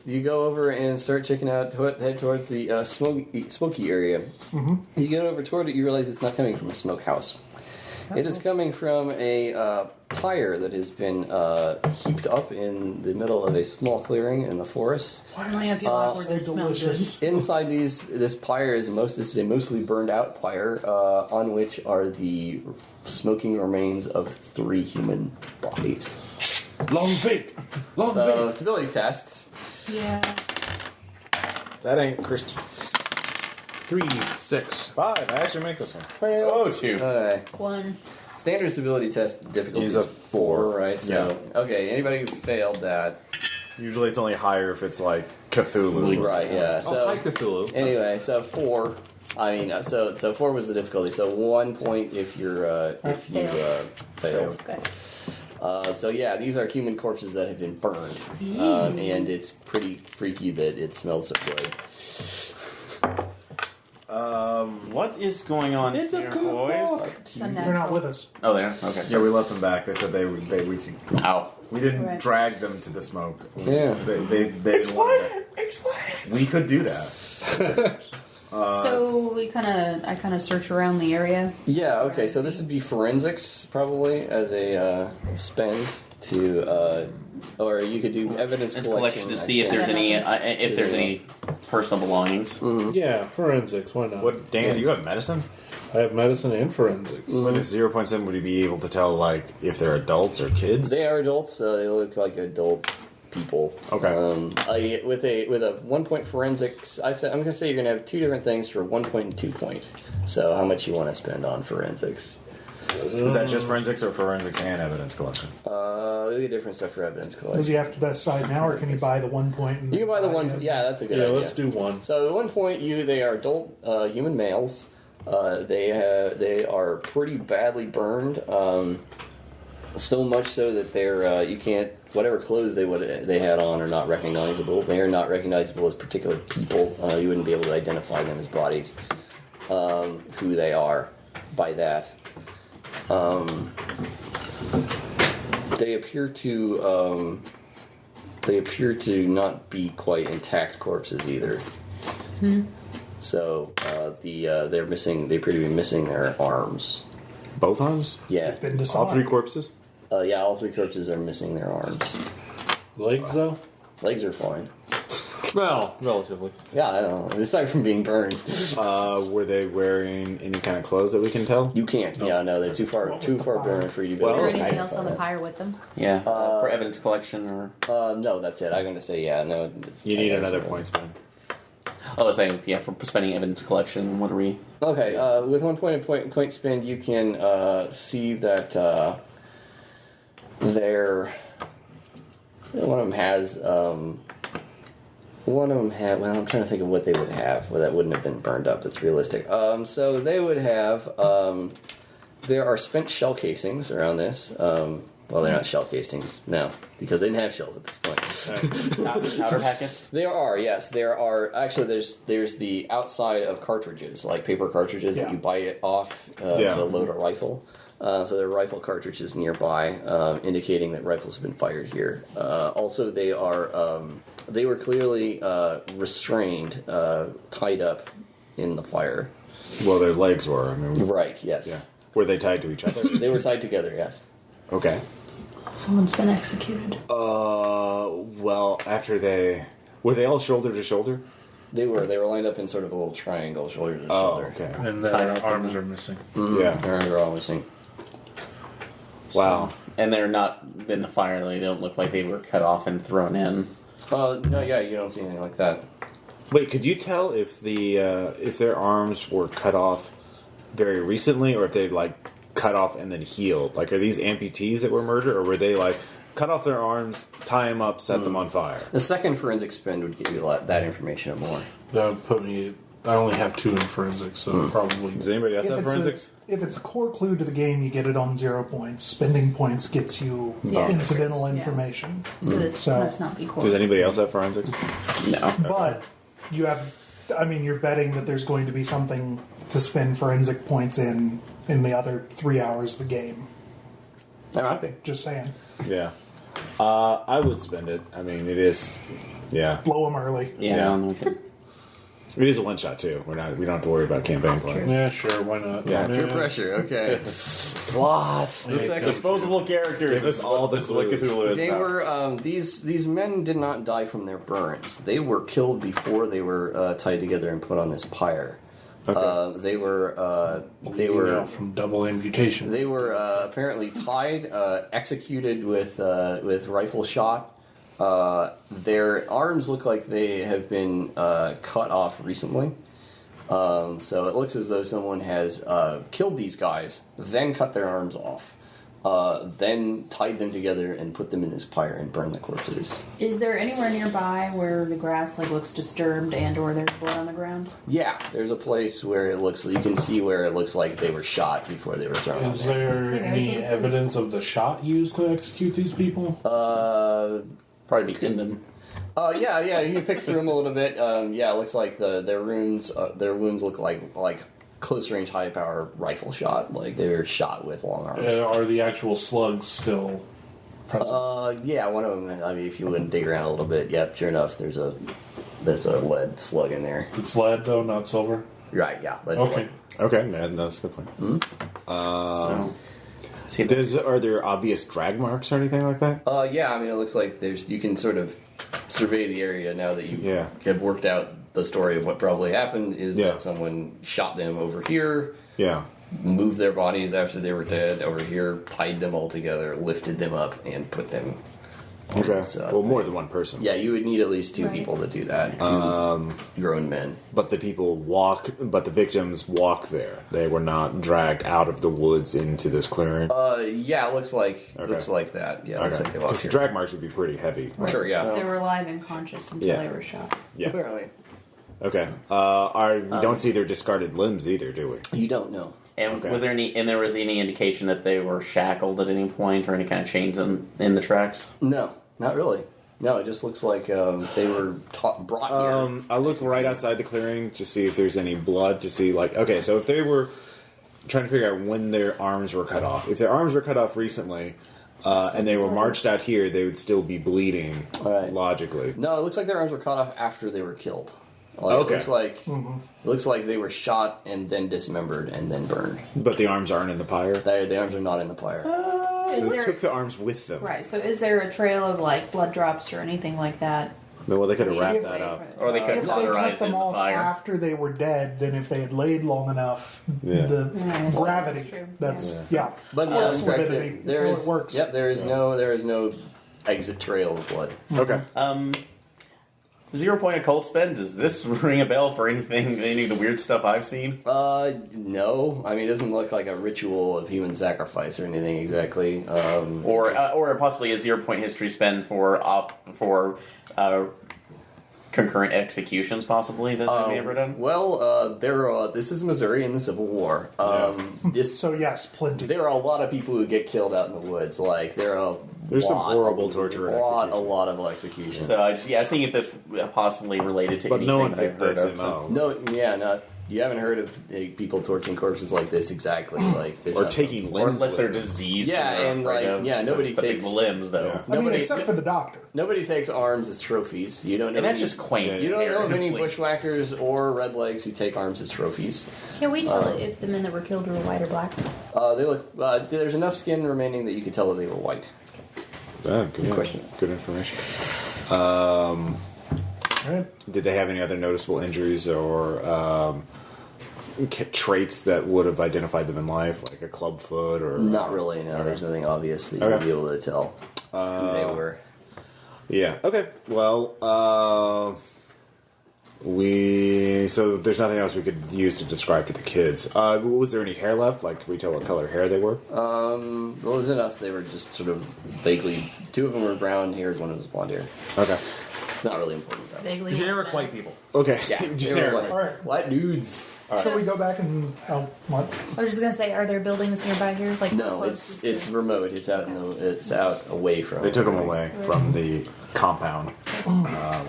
you go over and start checking out, head towards the smoky area. Mm-hmm. You get over toward it, you realize it's not coming from a smokehouse. It is coming from a pyre that has been heaped up in the middle of a small clearing in the forest.
Why do I have you awkward that smells good?
Inside this pyre is a mostly burned out pyre on which are the smoking remains of 3 human bodies.
Long big.
Stability test.
Yeah.
That ain't Christian.
3, 6.
5. I actually make this one.
Fail.
Oh, 2.
Okay.
1.
Standard stability test difficulty
Is
is
a 4,
right? So okay, anybody who failed that,
Usually it's only higher if it's like Cthulhu.
right? Yeah. So
Hi, Cthulhu.
anyway, so 4. I mean, so 4 was the difficulty. So 1 point if you're if you failed.
Okay.
So yeah, these are human corpses that have been burned, and it's pretty freaky that it smells so good.
What is going on
It's a
here,
good
boys?
It's
They're not
unnatural.
with us.
Oh, there. Okay.
Yeah, we left them back. They said we could.
Ow.
We didn't
Right.
drag them to the smoke.
Yeah.
They didn't want to. We could do that.
So I kind of search around the area.
Yeah. Okay. So this would be forensics probably as a spend to, or you could do evidence
It's
collection
collection to see if there's any personal belongings.
Yeah, forensics. Why not?
What, Dan? Do you have medicine?
I have medicine and forensics.
With a 0.7, would he be able to tell like if they're adults or kids?
They are adults. They look like adult people.
Okay.
With a 1 point forensics, I'm going to say you're going to have 2 different things for 1 point and 2 point. So how much you want to spend on forensics?
Is that just forensics or forensics and evidence collection?
There'll be different stuff for evidence
Does
collection.
he have to decide now, or can he buy the 1 point? And
You can buy the
buy
one.
it?
Yeah, that's a good
Yeah,
idea.
let's do 1.
So at 1 point, they are adult human males. They are pretty badly burned. So much so that they're you can't, whatever clothes they had on are not recognizable. They are not recognizable as particular people. You wouldn't be able to identify them as bodies. Who they are by that. They appear to not be quite intact corpses either. So they're missing. They appear to be missing their arms.
Both arms?
Yeah,
Been
All
decided.
3 corpses?
yeah. All 3 corpses are missing their arms.
Legs, though?
Legs are fine.
Well, relatively.
Yeah, I don't know. Aside from being burned,
Were they wearing any kind of clothes that we can tell?
you can't. Yeah, no, they're too far burned for you to be
Is
able
there
to
anything else on the
identify
pyre with them?
Yeah. For evidence collection or.
them. No, that's it. I'm going to say yeah. No,
You need another point spend.
Oh, I was saying, yeah, for spending evidence collection, what are we?
Okay, with 1 point spend, you can see that one of them has. One of them had. Well, I'm trying to think of what they would have. Well, that wouldn't have been burned up. That's realistic. So they would have. There are spent shell casings around this. Well, they're not shell casings, no, because they didn't have shells at this point.
Powder packets?
There are, yes. There are actually. There's the outside of cartridges, like paper cartridges that
Yeah.
you bite it off to load a rifle. So there are rifle cartridges nearby, indicating that rifles have been fired here. Also, they were clearly restrained, tied up in the fire.
Well, their legs were. I mean,
Right. Yes.
yeah. Were they tied to each other?
They were tied together. Yes.
Okay.
Someone's been executed.
Well, after were they all shoulder to shoulder?
They were lined up in sort of a little triangle, shoulder to
Oh,
shoulder.
okay.
And
Tied
their
up
arms
in
are missing.
Yeah.
They're all missing.
Wow.
And they're not in the fire, they don't look like they were cut off and thrown in.
No, yeah, you don't see anything like that.
Wait, could you tell if if their arms were cut off very recently, or if they like cut off and then healed? Like, are these amputees that were murdered, or were they like cut off their arms, tie them up, set them on fire?
The second forensic spend would give you that information and more.
That would put me. I only have 2 in forensics, so probably.
Does anybody else have forensics?
If it's a core clue to the game, you get it on 0 points. Spending points gets you
Yeah.
incidental
Yeah.
information.
So this
So-
must not be cool.
Does anybody else have forensics?
No.
But you have, I mean, you're betting that there's going to be something to spend forensic points in the other 3 hours of the game.
That might be.
Just saying.
Yeah. I would spend it. I mean, it is. Yeah.
Blow them early.
Yeah,
Yeah.
I don't think it.
It is a one shot too. We don't have to worry about campaign play.
Yeah, sure, why not?
Yeah.
Peer pressure, okay.
What?
Disposable characters.
Give us all the
This is what
clues.
Cthulhu is
They
about.
were these men did not die from their burns. They were killed before they were tied together and put on this pyre. They were
from double amputation.
they were apparently tied, executed with rifle shot. Their arms look like they have been cut off recently. So it looks as though someone has killed these guys, then cut their arms off, then tied them together and put them in this pyre and burned the corpses.
Is there anywhere nearby where the grass looks disturbed and/or there's blood on the ground?
Yeah, there's a place where you can see where it looks like they were shot before they were thrown.
Is there any evidence of the shot used to execute these people?
Probably
Pin them.
yeah. You can pick through them a little bit. It looks like their wounds look like close range, high power rifle shot. Like they were shot with long arms.
Are the actual slugs still present?
One of them. I mean, if you wouldn't dig around a little bit, yep. Sure enough, there's a lead slug in there.
It's lead though, not silver.
Right. Yeah. Lead
Okay.
Okay, that's a good point. Are there obvious drag marks or anything like that?
I mean, it looks like you can sort of survey the area now that you have worked out the story of what probably happened is that someone shot them over here, moved their bodies after they were dead over here, tied them all together, lifted them up, and put them.
Okay. Well, more than one person.
Yeah, you would need at least two people to do that. Two grown men.
But the victims walk there. They were not dragged out of the woods into this clearing.
It looks like that. Yeah, it looks like they walked
Because the
here.
drag marks would be pretty heavy.
Sure, yeah.
They were alive and conscious until they were shot.
Yeah.
Apparently.
Okay. We don't see their discarded limbs either, do we?
You don't know.
And was there any indication that they were shackled at any point or any kind of chains in the tracks?
No, not really. No, it just looks like they were brought here.
I looked right outside the clearing to see if there's any blood, to see, so if they were trying to figure out when their arms were cut off. If their arms were cut off recently, and they were marched out here, they would still be bleeding, logically.
No, it looks like their arms were cut off after they were killed.
Okay.
It looks like they were shot and then dismembered and then burned.
But the arms aren't in the pyre?
The arms are not in the pyre.
They took the arms with them.
Right, so is there a trail of blood drops or anything like that?
Well, they could have wrapped that up.
Or they could
If
have
they cut
cauterized
them
in the
off
fire.
after they were dead, then if they had laid long enough, the gravity, that's,
But
works
correct,
fluidity.
there
That's
is
how it works.
Yep, there is no exit trail of blood.
Okay.
0 point occult spend. Does this ring a bell for any of the weird stuff I've seen?
No. I mean, it doesn't look like a ritual of human sacrifice or anything exactly.
Or possibly a 0 point history spend for concurrent executions, possibly that they may have ever done.
Well, this is Missouri in the Civil War.
So yes, plenty.
There are a lot of people who get killed out in the woods.
There's some horrible torture
a lot of executions.
So I was thinking if this possibly related to
But
anything
no one
that I've
picked
heard
this
of. So.
No. You haven't heard of people torching corpses like this exactly, there's
Or
not
taking
some-
limbs.
Or unless they're
with them.
diseased.
Yeah, and nobody
the
takes
limbs though.
Yeah.
I mean, except for the doctor.
Nobody takes arms as trophies. You don't know.
And that's
any-
just quaint.
You don't know of any
comparatively.
bushwhackers or redlegs who take arms as trophies.
Can we tell if the men that were killed were white or black?
They look. There's enough skin remaining that you could tell that they were white.
Good
question.
Good information.
Right.
Did they have any other noticeable injuries or traits that would have identified them in life, like a club foot or?
Not really. No, there's nothing obvious that you would be able to tell who they were.
Yeah. Okay. Well, so there's nothing else we could use to describe to the kids. Was there any hair left? Like, can we tell what color hair they were?
Well, there's enough. They were just sort of vaguely. Two of them were brown haired. One was blonde haired.
Okay.
It's not really important. Though.
Vaguely
Generic white people.
Okay.
Yeah, they were
Generic.
white.
All right.
White dudes.
So we go back and what?
I was just gonna say, are there buildings nearby here?
No,
close
it's remote. It's out away from.
They took them away from the compound,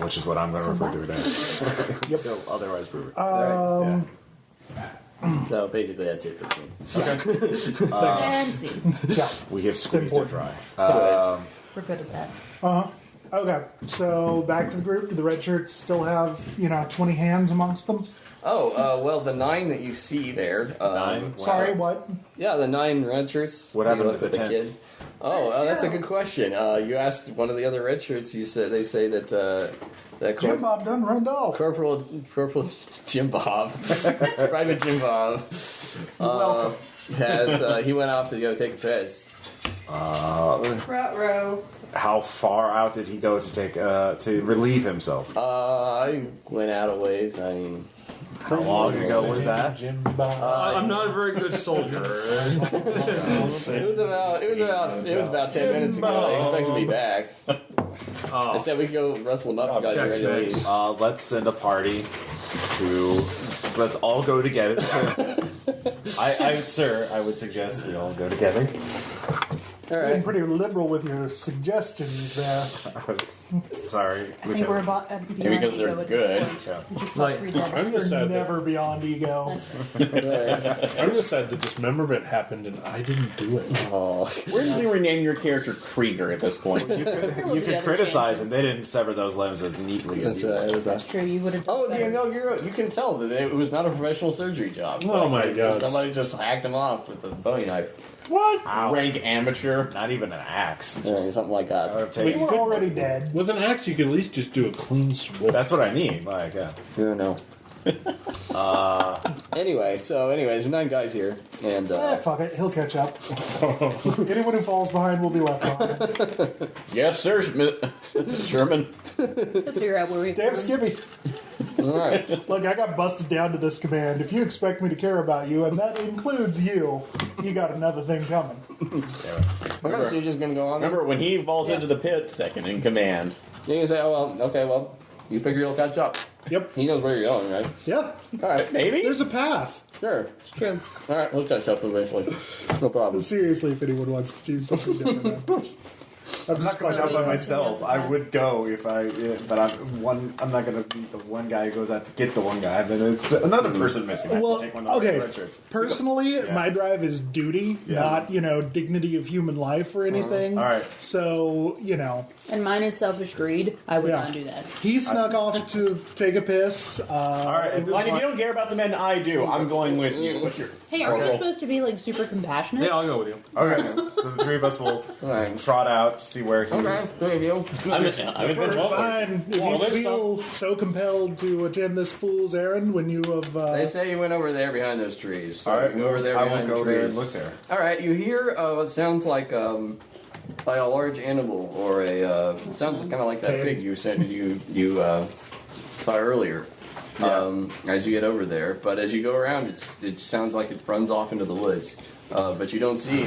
which is what I'm going to refer to it as. Until otherwise proven.
So basically, that's it for the scene.
And see,
Yeah.
We have squeezed it dry.
we're good at that.
Okay. So back to the group. Do the red shirts still have 20 hands amongst them?
Well, the 9 that you see there.
9?
Sorry, what?
Yeah, the 9 red shirts.
What
You
happened
look
to
at
the 10th?
kid. That's a good question. You asked one of the other red shirts. They say that
Jim Bob done run off.
Corporal Jim Bob, Private Jim Bob,
Welcome.
he went off to go take a piss.
Row.
How far out did he go to take to relieve himself?
I went out a ways. I mean,
How long ago was that?
I'm not a very good soldier.
It was about 10 minutes ago. I expect to be back. I said we could go wrestle them up. You guys are ready to leave.
Let's send a party to. Let's all go together. Sir, I would suggest we all go together.
All
Being
right.
pretty liberal with your suggestions there.
Sorry.
I think we're about
Maybe because they're good.
Just
Like,
like, read
I'm
that.
just sad that,
Never beyond ego.
I'm just sad that dismemberment happened and I didn't do it.
Oh.
Where does he rename your character Krieger at this point?
You could criticize, and they didn't sever those limbs as neatly as
That's
you.
right. It was
That's true. You would have.
Oh, you can tell that it was not a professional surgery job.
Oh my God.
Somebody just hacked him off with a Bowie knife.
What?
Ow.
Rank amateur.
Not even an axe.
Yeah, something like
I would
that.
have
We
taken.
were already dead.
With an axe, you could at least just do a clean swift.
That's what I need. Like,
Yeah, no. Anyway, there's 9 guys here, and
Fuck it. He'll catch up. Anyone who falls behind will be left behind.
Yes, sir, Sherman.
figure out where we.
Damn Skippy.
all right.
Look, I got busted down to this command. If you expect me to care about you, and that includes you got another thing coming.
Okay, so you're just gonna go on.
Remember, when he falls into the pit, second in command.
You can say, "Oh well, okay, well, you figure you'll catch up."
Yep.
He knows where you're going, right?
Yep.
All right,
Maybe?
There's a path.
sure.
It's true.
All right, we'll catch up eventually. No problem.
Seriously, if anyone wants to do something different, I'm
I'm not going out by myself. I would go if but I'm not going to be the one guy who goes out to get the one guy. Then it's another person missing. I have
Well,
to take one of the
okay.
red shirts.
Personally,
Yeah.
my drive is duty, not dignity of human life or anything.
All right.
So
And mine is selfish greed. I would
Yeah.
not do that.
he snuck off to take a piss.
All right.
Like, if you don't care about the men, I do. I'm going with you. What's your...
Hey, aren't you supposed to be like super compassionate?
Yeah, I'll go with you.
Okay. So the three of us will
Right.
trot out, see where he.
Okay, 3 of you.
I'm adventurous.
Fine. If
Well,
you
let's
feel so compelled to attend this fool's errand when you have.
They say you went over there behind those trees. So
All right.
go over there
I
behind
will go
the
there
trees.
and look there.
All right, you hear what sounds like a large animal, or it sounds kind of like that pig you said you saw earlier. As you get over there, but as you go around, it sounds like it runs off into the woods. But you don't see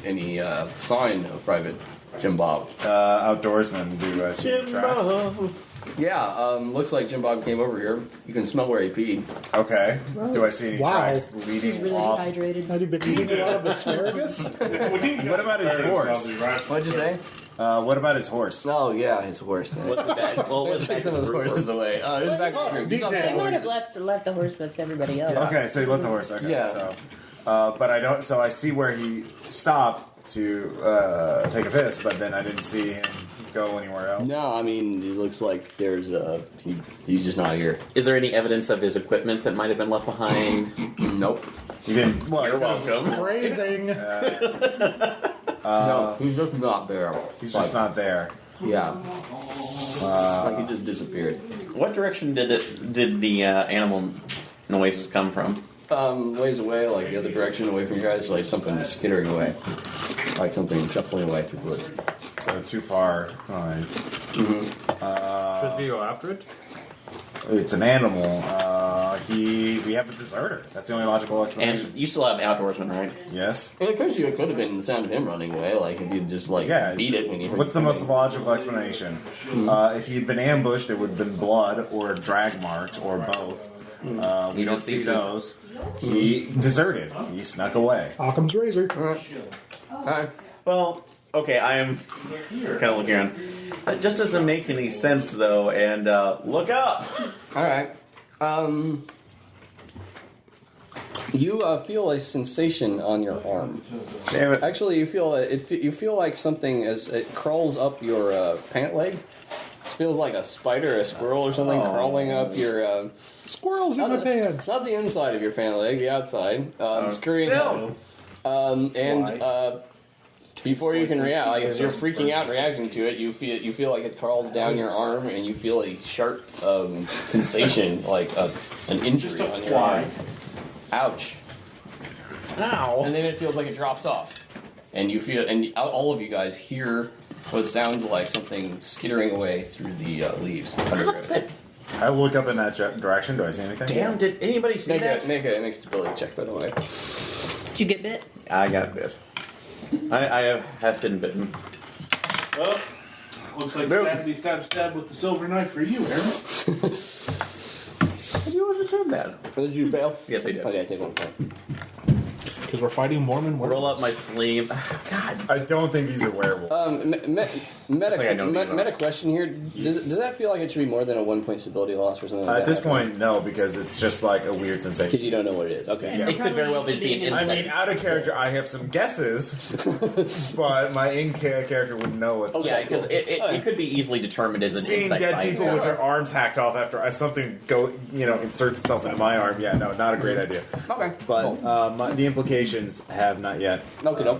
any sign of Private Jim Bob.
Outdoorsman, do I see the tracks?
Yeah, looks like Jim Bob came over here. You can smell where he peed.
Okay. Do I see any
Wow.
tracks
He's
leading
really
off?
dehydrated.
Had you been eating a lot of asparagus?
What about his horse?
What'd you say?
What about his horse?
Oh yeah, his horse.
What's with that? Well,
Let's take some of his horses away. He's back to the group. He's not
Details.
that
I would
horse.
have left the horse with everybody else.
Okay, so he let the horse. Okay,
Yeah.
so, but I don't. So I see where he stopped to take a piss, but then I didn't see him go anywhere else.
No, I mean it looks like there's he's just not here.
Is there any evidence of his equipment that might have been left behind?
Nope.
You didn't. Well,
You're welcome.
Phrasing.
No, he's just not there.
He's just not there.
Yeah. Like he just disappeared.
What direction did the animal noises come from?
Ways away, like the other direction, away from you guys, like something skittering away, like something shuffling away through the woods.
So too far. All right.
Should we go after it?
It's an animal. We have a deserter. That's the only logical explanation.
And you still have outdoorsman, right?
Yes.
And it could have been the sound of him running away, like if you just like beat it when you heard
What's the
it
most
coming.
logical explanation? If he'd been ambushed, it would have been blood or drag marks or both. We don't
just
see
seems-
those. He deserted. He snuck away.
Occam's razor.
Alright.
Well, okay, I am kind of looking around. That just doesn't make any sense, though, and look up!
Alright. You feel a sensation on your arm.
Damn it.
Actually, you feel like something as it crawls up your pant leg. It feels like a spider, a squirrel, or something crawling up your.
Squirrels in my pants.
Not the inside of your pant leg, the outside. Scurrying
Still.
and before you can react, like as you're freaking out and reacting to it, you feel like it crawls down your arm, and you feel a sharp sensation, like an injury on your arm. Ouch!
Ow!
And then it feels like it drops off, and you feel, and all of you guys hear what sounds like something skittering away through the leaves underground.
I look up in that direction. Do I see anything?
Damn, did anybody see that?
Make a stability check, by the way.
Did you get bit?
I got bit. I have been bitten.
Well, looks like stab with the silver knife for you, Aaron.
You understand that?
Did you fail?
Yes, I did.
Okay, take 1 point.
Because we're fighting Mormon werewolves.
Roll up my sleeve. God.
I don't think these are werewolves.
Meta question here. Does that feel like it should be more than a 1 point stability loss or something like
At
that?
this point, no, because it's just like a weird sensation.
Because you don't know what it is. Okay.
It could very well be an
I
insight.
mean, out of character, I have some guesses, but my in-character would know what.
Yeah, because it could be easily determined as an
Seeing
insight
dead
by
people with their arms hacked off after something inserts itself into my arm. Yeah, no, not a great idea.
Okay.
But
cool.
the implications have not yet.
Okay, no.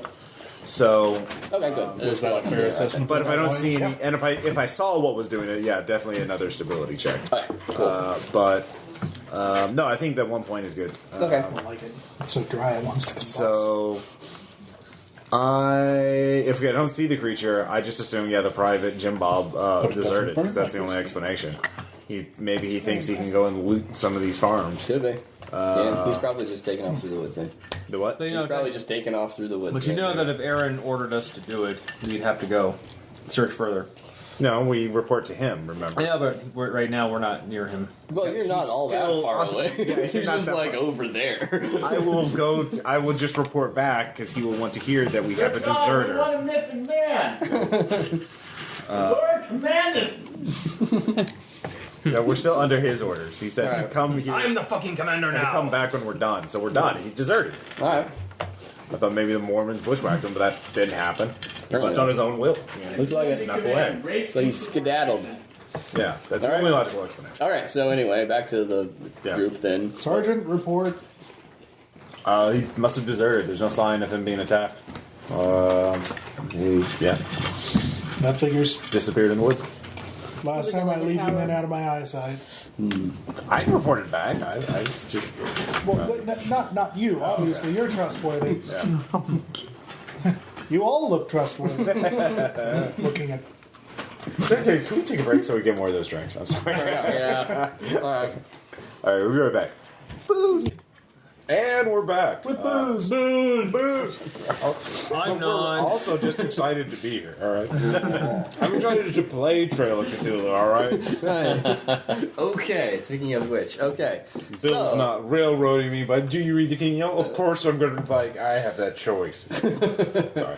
So,
Okay, good.
Was that a fair assessment?
but if I don't see any, and if I saw what was doing it, yeah, definitely another stability check.
Okay, cool.
But no, I think that 1 point is good.
Okay.
I like it. It's so dry it wants to combust.
So, if I don't see the creature, I just assume the private Jim Bob deserted because that's the only explanation. Maybe he thinks he can go and loot some of these farms.
Could be. Yeah, he's probably just taking off through the woods.
The what?
But,
He's probably just taking off through the woods.
But you know that if Aaron ordered us to do it, we'd have to go search further.
No, we report to him. Remember?
Yeah, but right now we're not near him.
Well, you're not all that
still
far
on-
away.
Yeah, he's
You're
not
just
that
like
far.
over there.
I will go. I will just report back because he will want to hear that we have a deserter.
a missing man. Lord commanded.
No, we're still under his orders. He said to
Alright.
come here.
I'm the fucking commander
and to
now.
come back when we're done. So we're done. He deserted.
All right.
I thought maybe the Mormons bushwhacked him, but that didn't happen. He left on his own will.
Looks like it.
Snuck away.
So he skedaddled.
Yeah, that's the
Alright.
only logical explanation.
All right. So anyway, back to the
Yeah.
group then.
Sergeant, report.
He must have deserted. There's no sign of him being attacked. Yeah,
That figures.
disappeared in the woods.
Last time I leave him in out of my eyesight.
I reported back. I was just.
Well, not you. Obviously, you're trustworthy.
Yeah.
You all look trustworthy. Looking at.
Okay, can we take a break so we get more of those drinks? I'm sorry.
Yeah. All right.
All right, we'll be right back. Booze. And we're back.
With booze.
Booze.
I'm
We're
not.
also just excited to be here, all right? I'm excited to play Trail of Cthulhu, all right?
Right. Okay. Speaking of which, okay.
Bill's
So-
not railroading me, but do you read the King? Of course I'm going to, I have that choice. Sorry.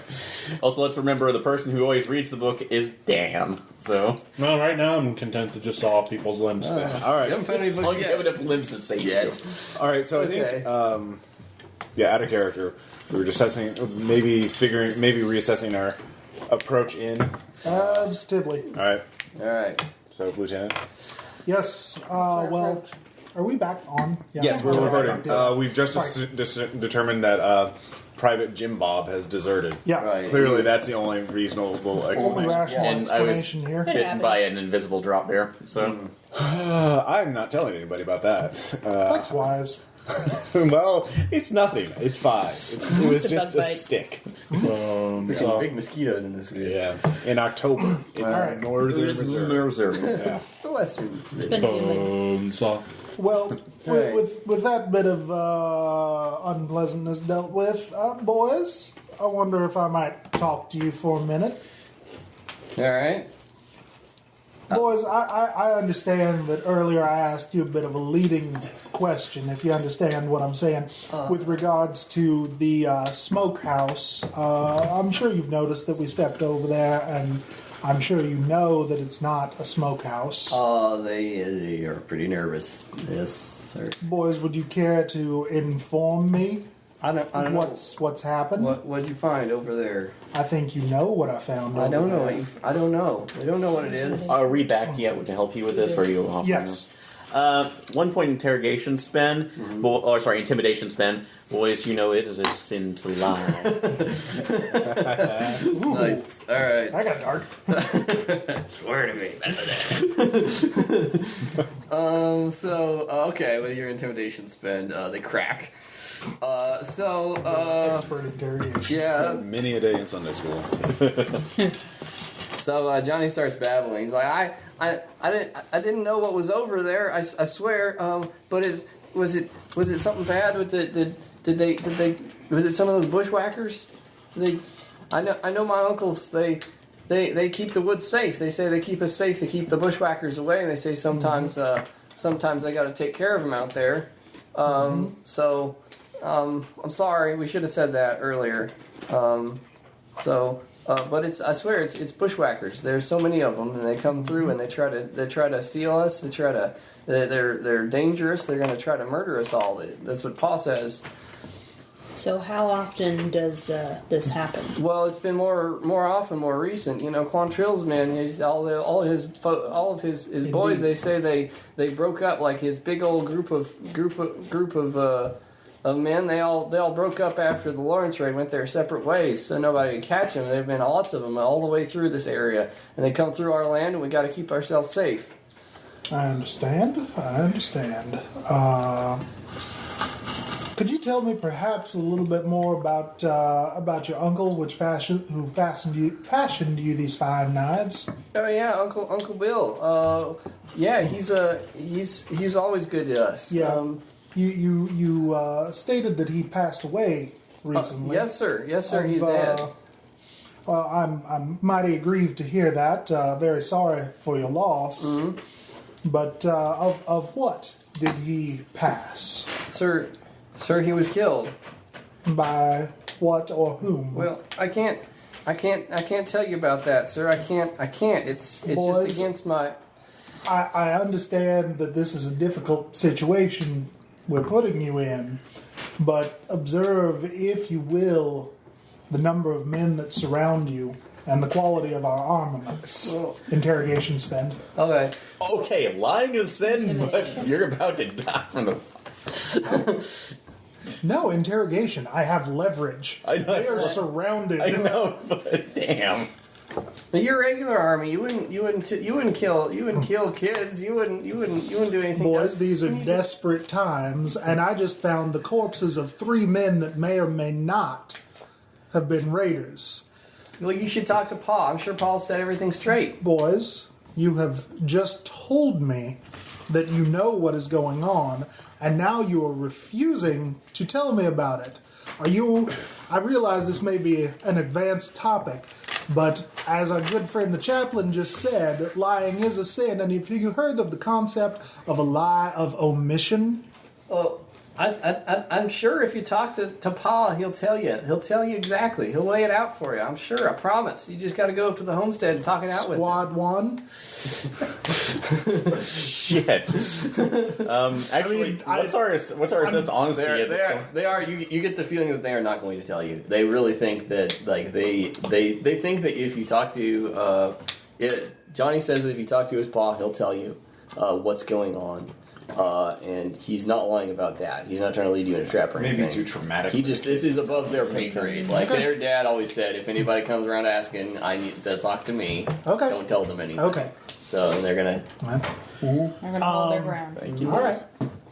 Also, let's remember the person who always reads the book is Dan. So,
No, right now I'm content to just saw off people's limbs.
All
You
right.
haven't found any
as long
books
as you
yet.
have enough limbs to save
Yet.
All right, so I
Okay.
think, out of character, we were discussing, maybe reassessing our approach in.
Positively.
All right,
All right.
so Lieutenant.
Yes. Well, are we back on? Yeah.
Yes, we're
Okay,
recording.
okay.
We've just
Sorry.
determined that Private Jim Bob has deserted.
Yeah.
Right.
Clearly, that's the only reasonable
Only
explanation.
rational
And I was-
explanation here.
bitten by an invisible drop bear. So,
I'm not telling anybody about that.
That's wise.
Well, it's nothing. It's fine. It was
It's a
just
bug
a
bite.
stick.
Freaking big mosquitoes in this video.
Yeah, in October in
right.
northern
it is
Missouri.
Missouri.
Yeah.
The Western.
Been human.
So,
Well,
Right.
with that bit of unpleasantness dealt with, boys, I wonder if I might talk to you for a minute.
All right.
Boys, I understand that earlier I asked you a bit of a leading question, if you understand what I'm saying, with regards to the smokehouse. I'm sure you've noticed that we stepped over there, and I'm sure you know that it's not a smokehouse.
They are pretty nervous. Yes, sir.
Boys, would you care to inform me
I don't know.
what's happened?
What'd you find over there?
I think you know what I found.
I don't
over
know.
there.
I don't know. I don't know what it is.
Are we back yet to help you with this, or are you off?
Yes.
1 point interrogation spend, intimidation spend. Boys, you know it is a sin to lie.
Nice. All right.
I got dark.
Swear to me. Okay, with your intimidation spend, they crack.
Expert interrogation.
Yeah.
Many a day in Sunday school.
So Johnny starts babbling. He's like, I didn't know what was over there. I swear. But was it something bad with the did they was it some of those bushwhackers? I know my uncles. They keep the woods safe. They say they keep us safe. They keep the bushwhackers away. And they say sometimes sometimes they got to take care of them out there. So I'm sorry. We should have said that earlier. But I swear it's bushwhackers. There's so many of them, and they come through and they try to steal us. They're dangerous. They're going to try to murder us all. That's what Pa says.
So how often does this happen?
Well, it's been more often, more recent. You know, Quantrill's men, all of his boys. They say they broke up, like his big old group of men. They all broke up after the Lawrence raid, went their separate ways, so nobody could catch them. There've been lots of them all the way through this area, and they come through our land, and we got to keep ourselves safe.
I understand. Could you tell me perhaps a little bit more about your uncle, who fashioned you these fine knives?
Oh yeah, Uncle Bill. Yeah, he's always good to us.
Yeah. You stated that he passed away recently.
Yes, sir. He's dead.
Well, I'm mighty aggrieved to hear that. Very sorry for your loss.
Mm-hmm.
But of what did he pass?
Sir, he was killed.
By what or whom?
Well, I can't tell you about that, sir. I can't. It's
Boys,
just against my.
I understand that this is a difficult situation we're putting you in, but observe, if you will, the number of men that surround you and the quality of our armaments.
Well,
interrogation spend.
Okay.
Okay, lying is sin, but you're about to die from the...
No, interrogation. I have leverage.
I know,
they are surrounded.
I know, but damn.
But your regular army, you wouldn't kill kids. You wouldn't do anything.
Boys, these are desperate times, and I just found the corpses of 3 men that may or may not have been raiders.
Well, you should talk to Pa. I'm sure Paul set everything straight.
Boys, you have just told me that you know what is going on, and now you are refusing to tell me about it. I realize this may be an advanced topic, but as our good friend the chaplain just said, lying is a sin, and have you heard of the concept of a lie of omission?
Well, I'm sure if you talk to Pa, he'll tell you. He'll tell you exactly. He'll lay it out for you. I'm sure. I promise. You just got to go up to the homestead and talk it out with him.
Squad 1?
Shit. Actually, what's our assist honesty?
They are. You get the feeling that they are not going to tell you. They really think that, like, they think that if you talk to Johnny says that if you talk to his Pa, he'll tell you what's going on. And he's not lying about that. He's not trying to lead you in a trap or anything.
Maybe too traumatic.
This is above their pay grade. Like, their dad always said, if anybody comes around asking, I need to talk to me.
Okay.
Don't tell them anything.
Okay.
So they're gonna
They're gonna hold their ground.
thank you.
All right.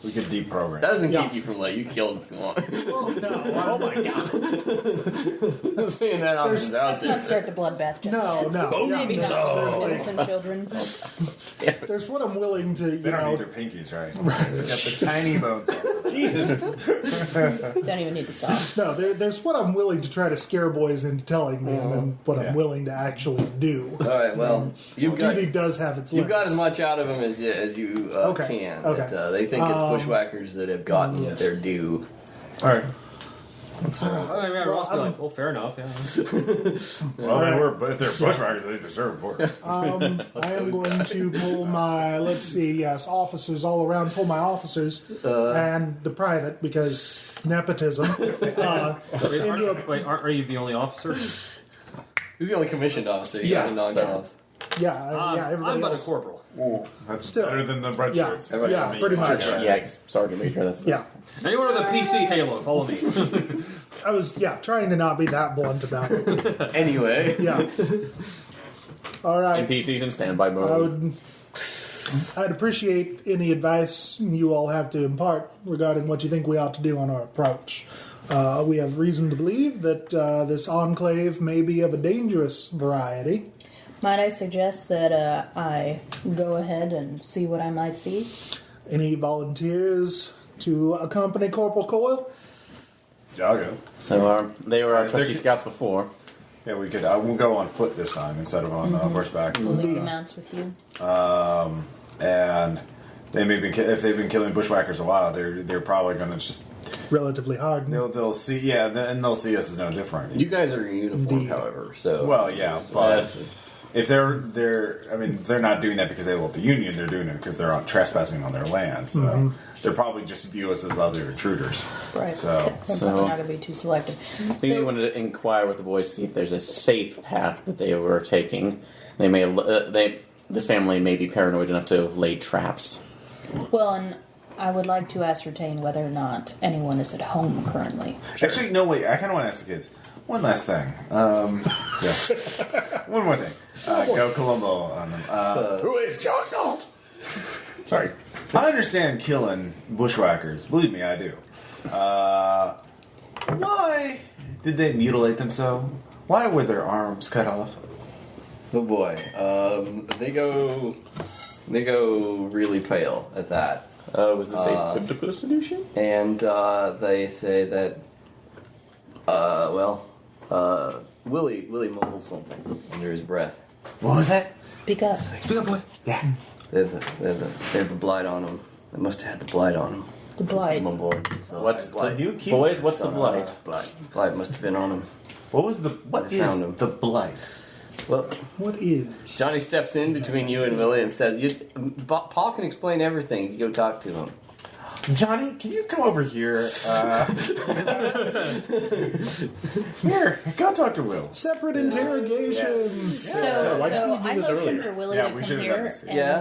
We could deprogram.
That doesn't keep you from like you kill them if you want.
Well, no. Oh my God.
Seeing that option's out
Let's not
there.
start the bloodbath. Just
No.
Maybe
Yeah,
not. Innocent children.
There's what I'm willing to,
They don't need their pinkies, right? Right. They got the tiny bones.
Jesus.
Don't even need the saw.
No, there's what I'm willing to try to scare boys into telling me, and then what I'm willing to actually do.
All right. Well,
Duty does have its limits.
you've got as much out of them as you
Okay.
can.
Okay.
But, they think it's bushwhackers that have gotten their due.
All right.
Ross be like, well, fair enough. Yeah.
Well, if they're bushwhackers, they deserve work.
I am going to pull my, officers all around, pull my officers and the private, because nepotism.
Are you the only officer?
Who's the only commissioned officer? You
Yeah.
guys are non-coms.
Everybody
I'm but a
else.
corporal.
That's
Still.
better than the red
Yeah,
shirts.
yeah, pretty much.
Yeah, Sergeant Major, that's
Yeah.
Anyone with a PC Halo, follow me.
I was, trying to not be that blunt about it.
Anyway.
Yeah. All right.
NPCs in standby mode.
I'd appreciate any advice you all have to impart regarding what you think we ought to do on our approach. We have reason to believe that this enclave may be of a dangerous variety.
Might I suggest that I go ahead and see what I might see?
Any volunteers to accompany Corporal Coyle?
Yeah, I'll go.
So they were our trusty
They're-
scouts before.
Yeah, we could. We'll go on foot this time instead of on horseback.
We'll leave the mounts with you.
And they may be if they've been killing bushwhackers a while, they're probably going to just
Relatively hard.
they'll see and they'll see us as no different.
You guys are in uniform,
Indeed.
however. So
Well, yeah, but if they're not doing that because they love the Union. They're doing it because they're trespassing on their land. So they'll probably just view us as other intruders.
Right.
So
They're probably not going to be too selective.
Maybe we wanted to inquire with the boys to see if there's a safe path that they were taking. They may have, this family may be paranoid enough to have laid traps.
Well, and I would like to ascertain whether or not anyone is at home currently.
actually, no wait. I kind of want to ask the kids one last thing. One more thing. Go Columbo on them. Who is John Galt? Sorry. I understand killing bushwhackers. Believe me, I do. Why did they mutilate them so? Why were their arms cut off?
oh boy, they go really pale at that,
Was this a biblical solution?
and they say that Willie mumbles something under his breath.
What was that?
Speak up.
Yeah.
They have the blight on them. They must have had the blight on them.
The blight.
Mumbling. So
What's
blight?
the boys? What's the blight?
Blight must have been on them.
What
They found him.
is the blight?
Well,
What is?
Johnny steps in between you and Willie and says, Paul can explain everything. You go talk to him.
Johnny, can you come over here? Here, go talk to Will.
Separate interrogations.
So
why didn't we
I
do this
motioned
earlier?
for Willie
Yeah,
to
we
come
should have done
here,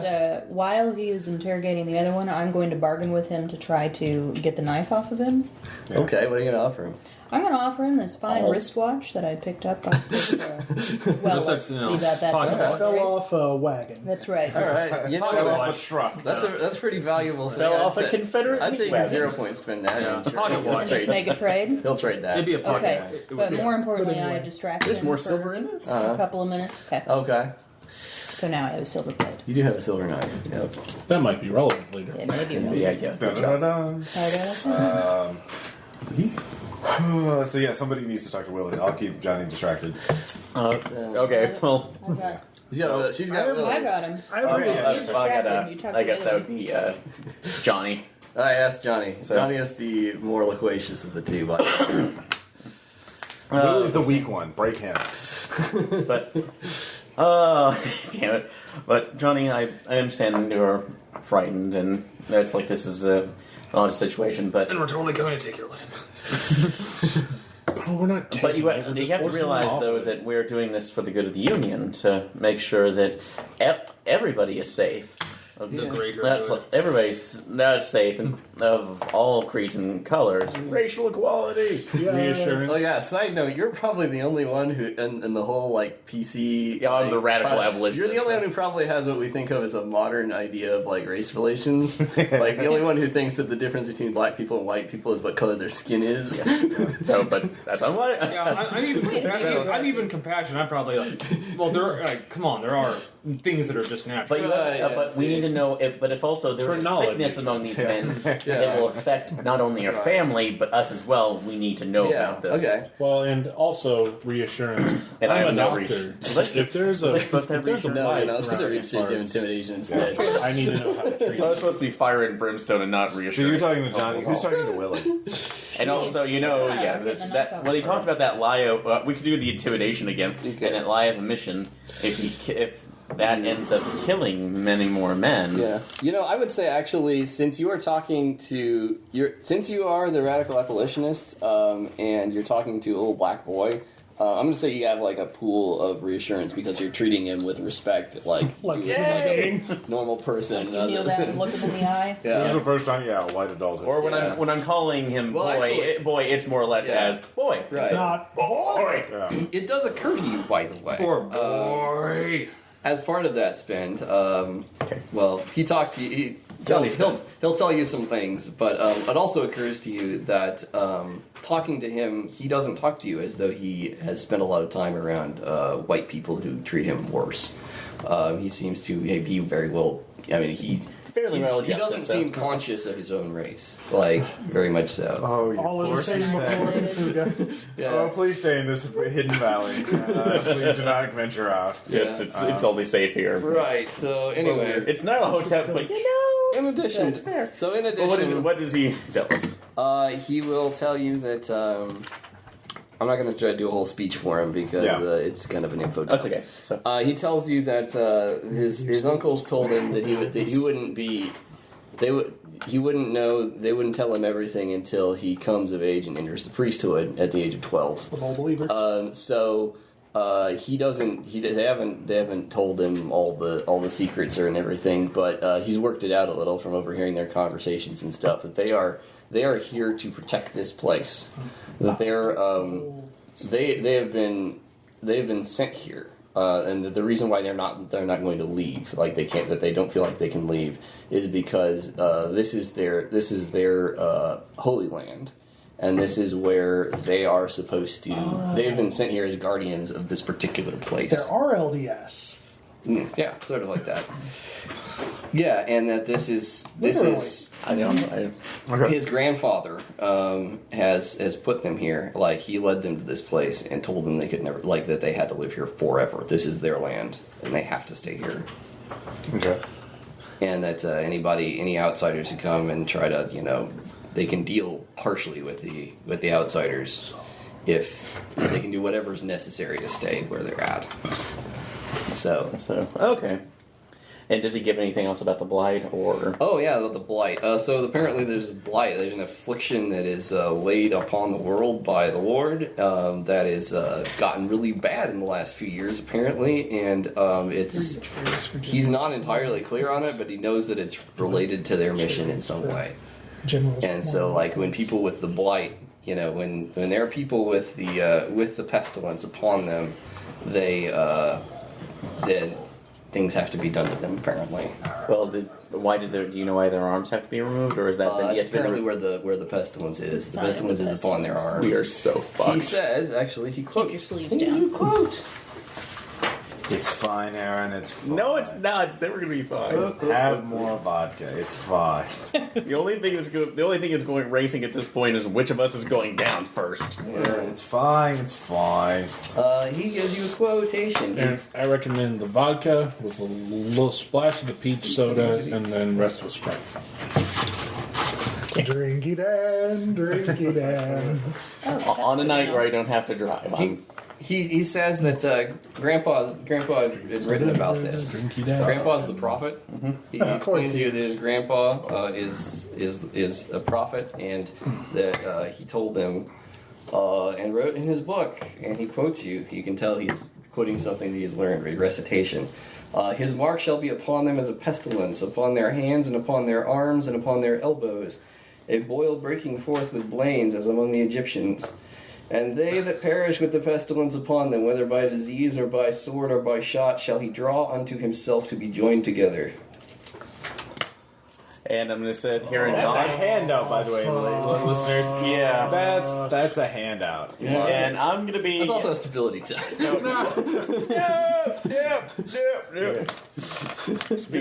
this.
and while he is interrogating the other one, I'm going to bargain with him to try to get the knife off of him.
Yeah.
Okay, what are you going to offer him?
I'm going to offer him this fine
Oh.
wristwatch that I picked up off this, well,
This
let's
is, you know,
leave that
pocket
way.
watch.
Fell off a wagon.
That's right.
All right, you know
Pocket
what?
watch.
truck.
That's pretty valuable thing.
Fell
I'd
off a
say.
Confederate
I'd say you can
wagon.
0 point spend that.
Yeah,
and sure,
pocket
he'll
watch.
And just make a trade.
He'll trade that.
It'd be a pocket.
Okay,
It would
but
be-
more importantly,
But anyway.
I distracted
There's
him
more
for
silver in this?
a couple of minutes. Okay,
Okay.
so now I have a silver plate.
You do have a silver knife. Yep.
That might be relevant later.
It may be relevant.
Yeah.
Dun-dun-dun-dun.
Okay.
So yeah, somebody needs to talk to Willie. I'll keep Johnny distracted.
Okay. Well,
I got,
She's got Willie.
I got him. He's distracted. You talk
I guess
to
that
Willie.
would be Johnny.
I asked Johnny.
So-
Johnny is the more loquacious of the two. But
Willie's the weak one. Break him.
But damn it. But Johnny, I understand you're frightened, and it's like this is a odd situation. But
And we're totally coming to take your land.
Oh, we're not.
But you
taking it, we're
have
just
to
forcing
realize,
them off
though,
of it.
that we're doing this for the good of the Union to make sure that everybody is safe.
The greater
That's
good.
everybody's not safe and of all creeds and colors. Racial equality.
Reassurance.
oh yeah, side note, you're probably the only one who in the whole like PC.
Yeah, I'm
like,
the radical
You're
abolitionist.
the only one who probably has what we think of as a modern idea of like race relations. Like the only one who thinks that the difference between black people and white people is what color their skin is.
So, but that's unlike.
Yeah, I'm even compassionate. I'm probably like, well, come on, there are things that are just natural.
But, but we need to know if. But if also there's
For
a
knowledge.
sickness among these men that
Yeah.
will affect not only our family but us as well, we need to know
Yeah.
about this.
Okay.
Well, and also reassurance.
And I
I'm a
have no
doctor.
reassurance.
If there's
Was
a
I supposed to have
if there's a
reassurance?
blight
No, it's supposed to
around
reach
these
to
parts,
intimidation instead.
I need to know how to treat
So
it.
it's supposed to be fire and brimstone and not
So
reassurance.
you're talking to Johnny. Who's talking to Willie?
And also, you know,
Yeah,
yeah,
we're getting
that
enough
well, he
of it.
talked about that lie of we could do the intimidation again,
Okay.
and that lie of omission. If that ends up killing many more men,
Yeah, you know, I would say actually, since you are talking to since you are the radical abolitionist, and you're talking to a little black boy, I'm going to say you have like a pool of reassurance because you're treating him with respect, like
Yay!
a normal person.
You kneel down and look him in the eye.
This is
Yeah.
the first time, yeah, white adulthood.
Or when
Yeah.
I'm calling him
Well,
boy,
actually-
boy, it's more or less
Yeah.
as boy.
Right.
Not
boy. Yeah.
It does occur to you, by the way.
Poor boy.
as part of that spend, well, he talks to you. He'll tell you some things, but it also occurs to you that talking to him, he doesn't talk to you as though he has spent a lot of time around white people who treat him worse. He seems to be very well. I mean, he doesn't seem conscious of his own race, like very much so.
Oh, you
All in the
poor
same
thing.
Yeah.
Oh, please stay in this hidden valley. Please do not venture out.
Yes, it's only safe here.
Right. So anyway,
It's not a hotel, but
in addition, so in addition,
what does he tell us?
he will tell you that. I'm not going to try to do a whole speech for him because it's kind of an info dump.
That's okay. So
He tells you that his uncles told him that he wouldn't be, he wouldn't know, they wouldn't tell him everything until he comes of age and enters the priesthood at the age of 12.
With all believers.
They haven't told him all the secrets and everything, but he's worked it out a little from overhearing their conversations and stuff. That they are here to protect this place. That they've been sent here, and the reason why they're not going to leave, like they can't, that they don't feel like they can leave, is because this is their holy land. And this is where they are supposed to. They've been sent here as guardians of this particular place.
There are LDS.
Yeah, sort of like that. Yeah, and that this is
I know.
his grandfather has put them here. Like he led them to this place and told them they could never, like that they had to live here forever. This is their land, and they have to stay here.
Okay.
And that any outsiders who come and try to, they can deal harshly with the outsiders if they can do whatever's necessary to stay where they're at. So
okay. And does he give anything else about the blight, or?
Oh yeah, about the blight. So apparently there's a blight. There's an affliction that is laid upon the world by the Lord that is gotten really bad in the last few years, apparently, and he's not entirely clear on it, but he knows that it's related to their mission in some way. And so, like when people with the blight, when there are people with the pestilence upon them, then things have to be done to them, apparently.
Well, do you know why their arms have to be removed, or is that
that's apparently where the pestilence is? The pestilence is upon their arms.
We are so fucked.
He says, actually, he quotes.
Keep your sleeves down.
Quote.
It's fine, Aaron. It's fine.
No, it's not. It's never gonna be fine.
Have more vodka. It's fine.
The only thing that's going racing at this point is which of us is going down first.
Yeah, it's fine. It's fine.
He gives you a quotation.
And I recommend the vodka with a little splash of the peach soda, and then rest with Sprite.
Drinky dan.
On a night where I don't have to drive.
He says that Grandpa has written about this. Grandpa's the prophet. Mm-hmm. He explains to you that his grandpa is a prophet, and that he told them and wrote in his book, and he quotes you. You can tell he's quoting something that he's learned, recitation. His mark shall be upon them as a pestilence, upon their hands and upon their arms and upon their elbows, a boil breaking forth with blains as among the Egyptians. And they that perish with the pestilence upon them, whether by disease or by sword or by shot, shall he draw unto himself to be joined together.
And I'm going to sit here and
That's
nod.
a handout, by the way, listeners.
Yeah.
That's a handout.
Yeah.
And I'm going to be...
That's also a stability test.
You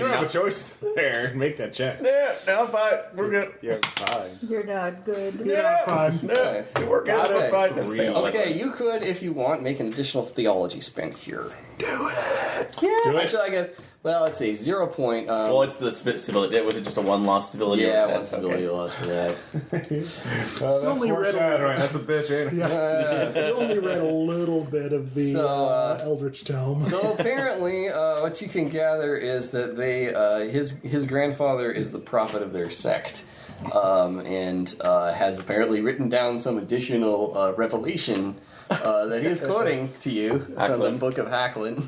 don't have a choice there. Make that check.
No, I'm fine. We're good.
You're fine.
You're not good.
Okay.
We're good.
Okay.
Fine. That's fine.
Okay, you could, if you want, make an additional theology spend here.
Do it.
Actually, I guess. Well, let's see, 0 point.
Well, it's the stability. Was it just a one-loss stability?
Yeah,
or
one stability loss for that.
That
Only read
foreshadowing. That's a bitch, ain't it?
Yeah. We only read a little bit of the Eldritch Tome.
So apparently, what you can gather is that his grandfather is the prophet of their sect, and has apparently written down some additional revelation that he is quoting to you from the Book of Hacklin.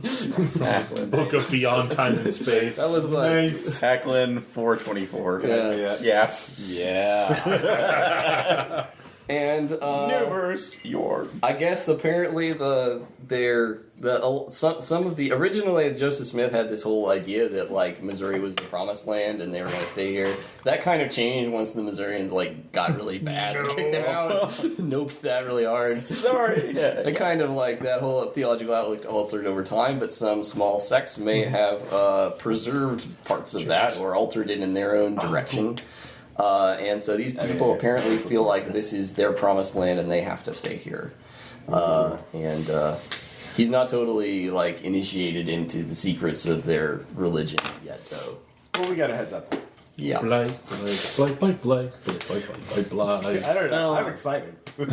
Book of Beyond Time and Space.
That was what?
Nice.
Hacklin 424.
Yeah.
Yes.
Yeah.
And
Numerous your.
I guess apparently some of the originally Joseph Smith had this whole idea that like Missouri was the promised land and they were going to stay here. That kind of changed once the Missourians like got really bad and kicked them out. Noped that really hard.
Sorry. Yeah.
It kind of like that whole theological outlook altered over time, but some small sects may have preserved parts of that or altered it in their own direction. And so these people apparently feel like this is their promised land and they have to stay here. And he's not totally like initiated into the secrets of their religion yet, though.
Well, we got a heads up.
Yeah.
Play.
I don't know. I'm excited.
And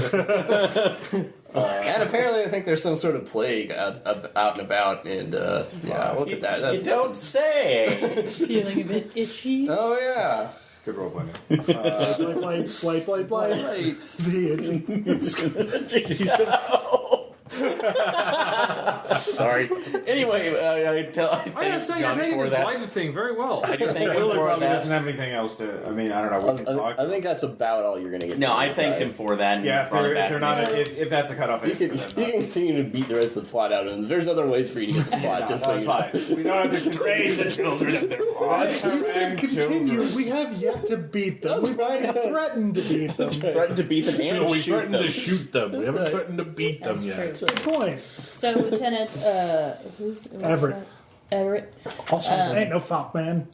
apparently I think there's some sort of plague out and about, and yeah, look at that.
You don't say.
Feeling a bit itchy.
Oh, yeah.
Good role playing.
Play.
Sorry. Anyway, I
gotta say, you're taking this
that.
blighted thing very well.
I do thank him
Willie
for
probably doesn't
that.
have anything else to. I mean, I don't know. We can talk.
I think that's about all you're going to get.
No,
from
I
this
thanked
guy.
him for that. And
Yeah,
brought it
if
back.
they're not, if that's a cutoff,
You can continue to beat the rest of the plot out, and there's other ways for you to get the plot. Just so
that's
you know.
fine. We don't have to train the children of their lives.
You said continue. We have yet to beat them. We've only threatened to beat them.
Threatened to beat them and
We
shoot
threatened
them.
to shoot them. We haven't threatened to beat them
That's
yet.
true.
Good point.
So, Lieutenant, who's
Everett.
Everett.
Also,
Ain't no fuck, man.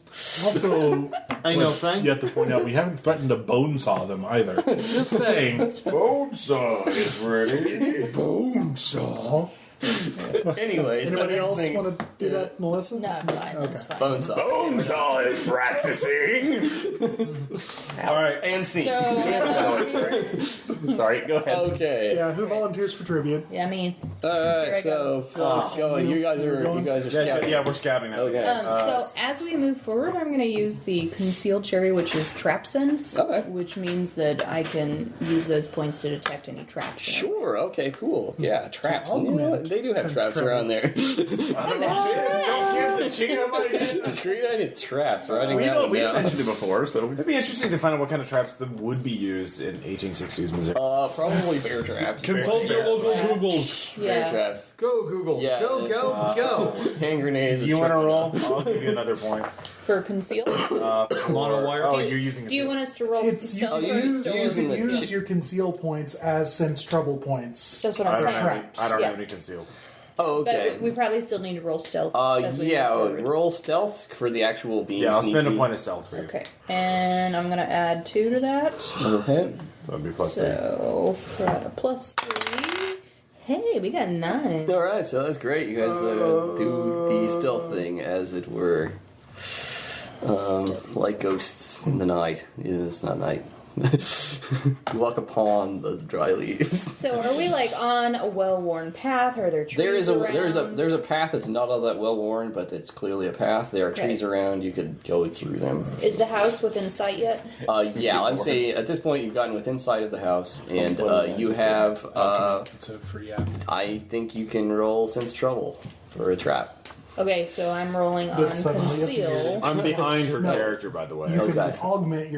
also,
I know, thing.
you have to point out we haven't threatened to bone saw them either. Just saying.
Bonesaw is ready.
Bone saw.
Anyways,
Anybody else
thing-
want to do that, Melissa?
No, I'm fine. That's fine.
Bonesaw.
Bonesaw is practicing. All right.
And scene.
So,
Sorry, go ahead.
Okay.
Yeah, who volunteers for tribute?
yeah, me.
All right.
Here I
So Phil's going. You guys are scouting.
Yeah, we're scouting that.
Okay.
So as we move forward, I'm going to use the concealed cherry, which is trap sense,
Okay.
which means that I can use those points to detect any traps.
Sure. Okay. Cool. Yeah. Traps.
So
You know what?
augment
They do have
sense
traps
trap.
around there.
Don't give the cheetah my
Created traps. Writing
We
down
know
them
we
now.
mentioned it before, so it'd be interesting to find out what kind of traps that would be used in 1860s Missouri.
Probably bear traps.
Consult your local
Yeah.
Googles.
Bear
Yeah.
traps.
Go, Google.
Yeah,
Go, go, go.
Hand grenades.
Do you want to
triple
roll?
knot.
I'll give you another point.
For conceal.
Mono wire.
Oh, you're using.
Do you want us to roll
It's you,
stealth
you
first,
use-
or-
you use
you
the-
can use your conceal points as sense trouble points.
That's what
I
I'm
don't
saying.
have any. I don't
Yeah.
have any conceal.
Oh,
But
okay.
we probably still need to roll stealth. as we
Yeah.
move forward.
Roll stealth for the actual being.
Yeah, I'll spend a
sneaky.
point of stealth for you.
Okay, and I'm gonna add 2 to that.
Okay.
So it'd be plus 3.
So for plus 3, hey, we got 9.
All right. So that's great. You guys do the stealth thing, as it were, like ghosts in the night. It's not night. You walk upon the dry leaves.
So are we like on a well-worn path? Are there trees
There's
around?
a path that's not all that well worn, but it's clearly a path. There are
Okay.
trees around. You could go through them.
Is the house within sight yet?
Yeah, I'm saying at this point you've gotten within sight of the house, and you have.
It's a free app.
I think you can roll sense trouble for a trap.
Okay, so I'm rolling on
But suddenly
conceal.
I'm behind her
No.
character, by the way.
You can
Okay.
augment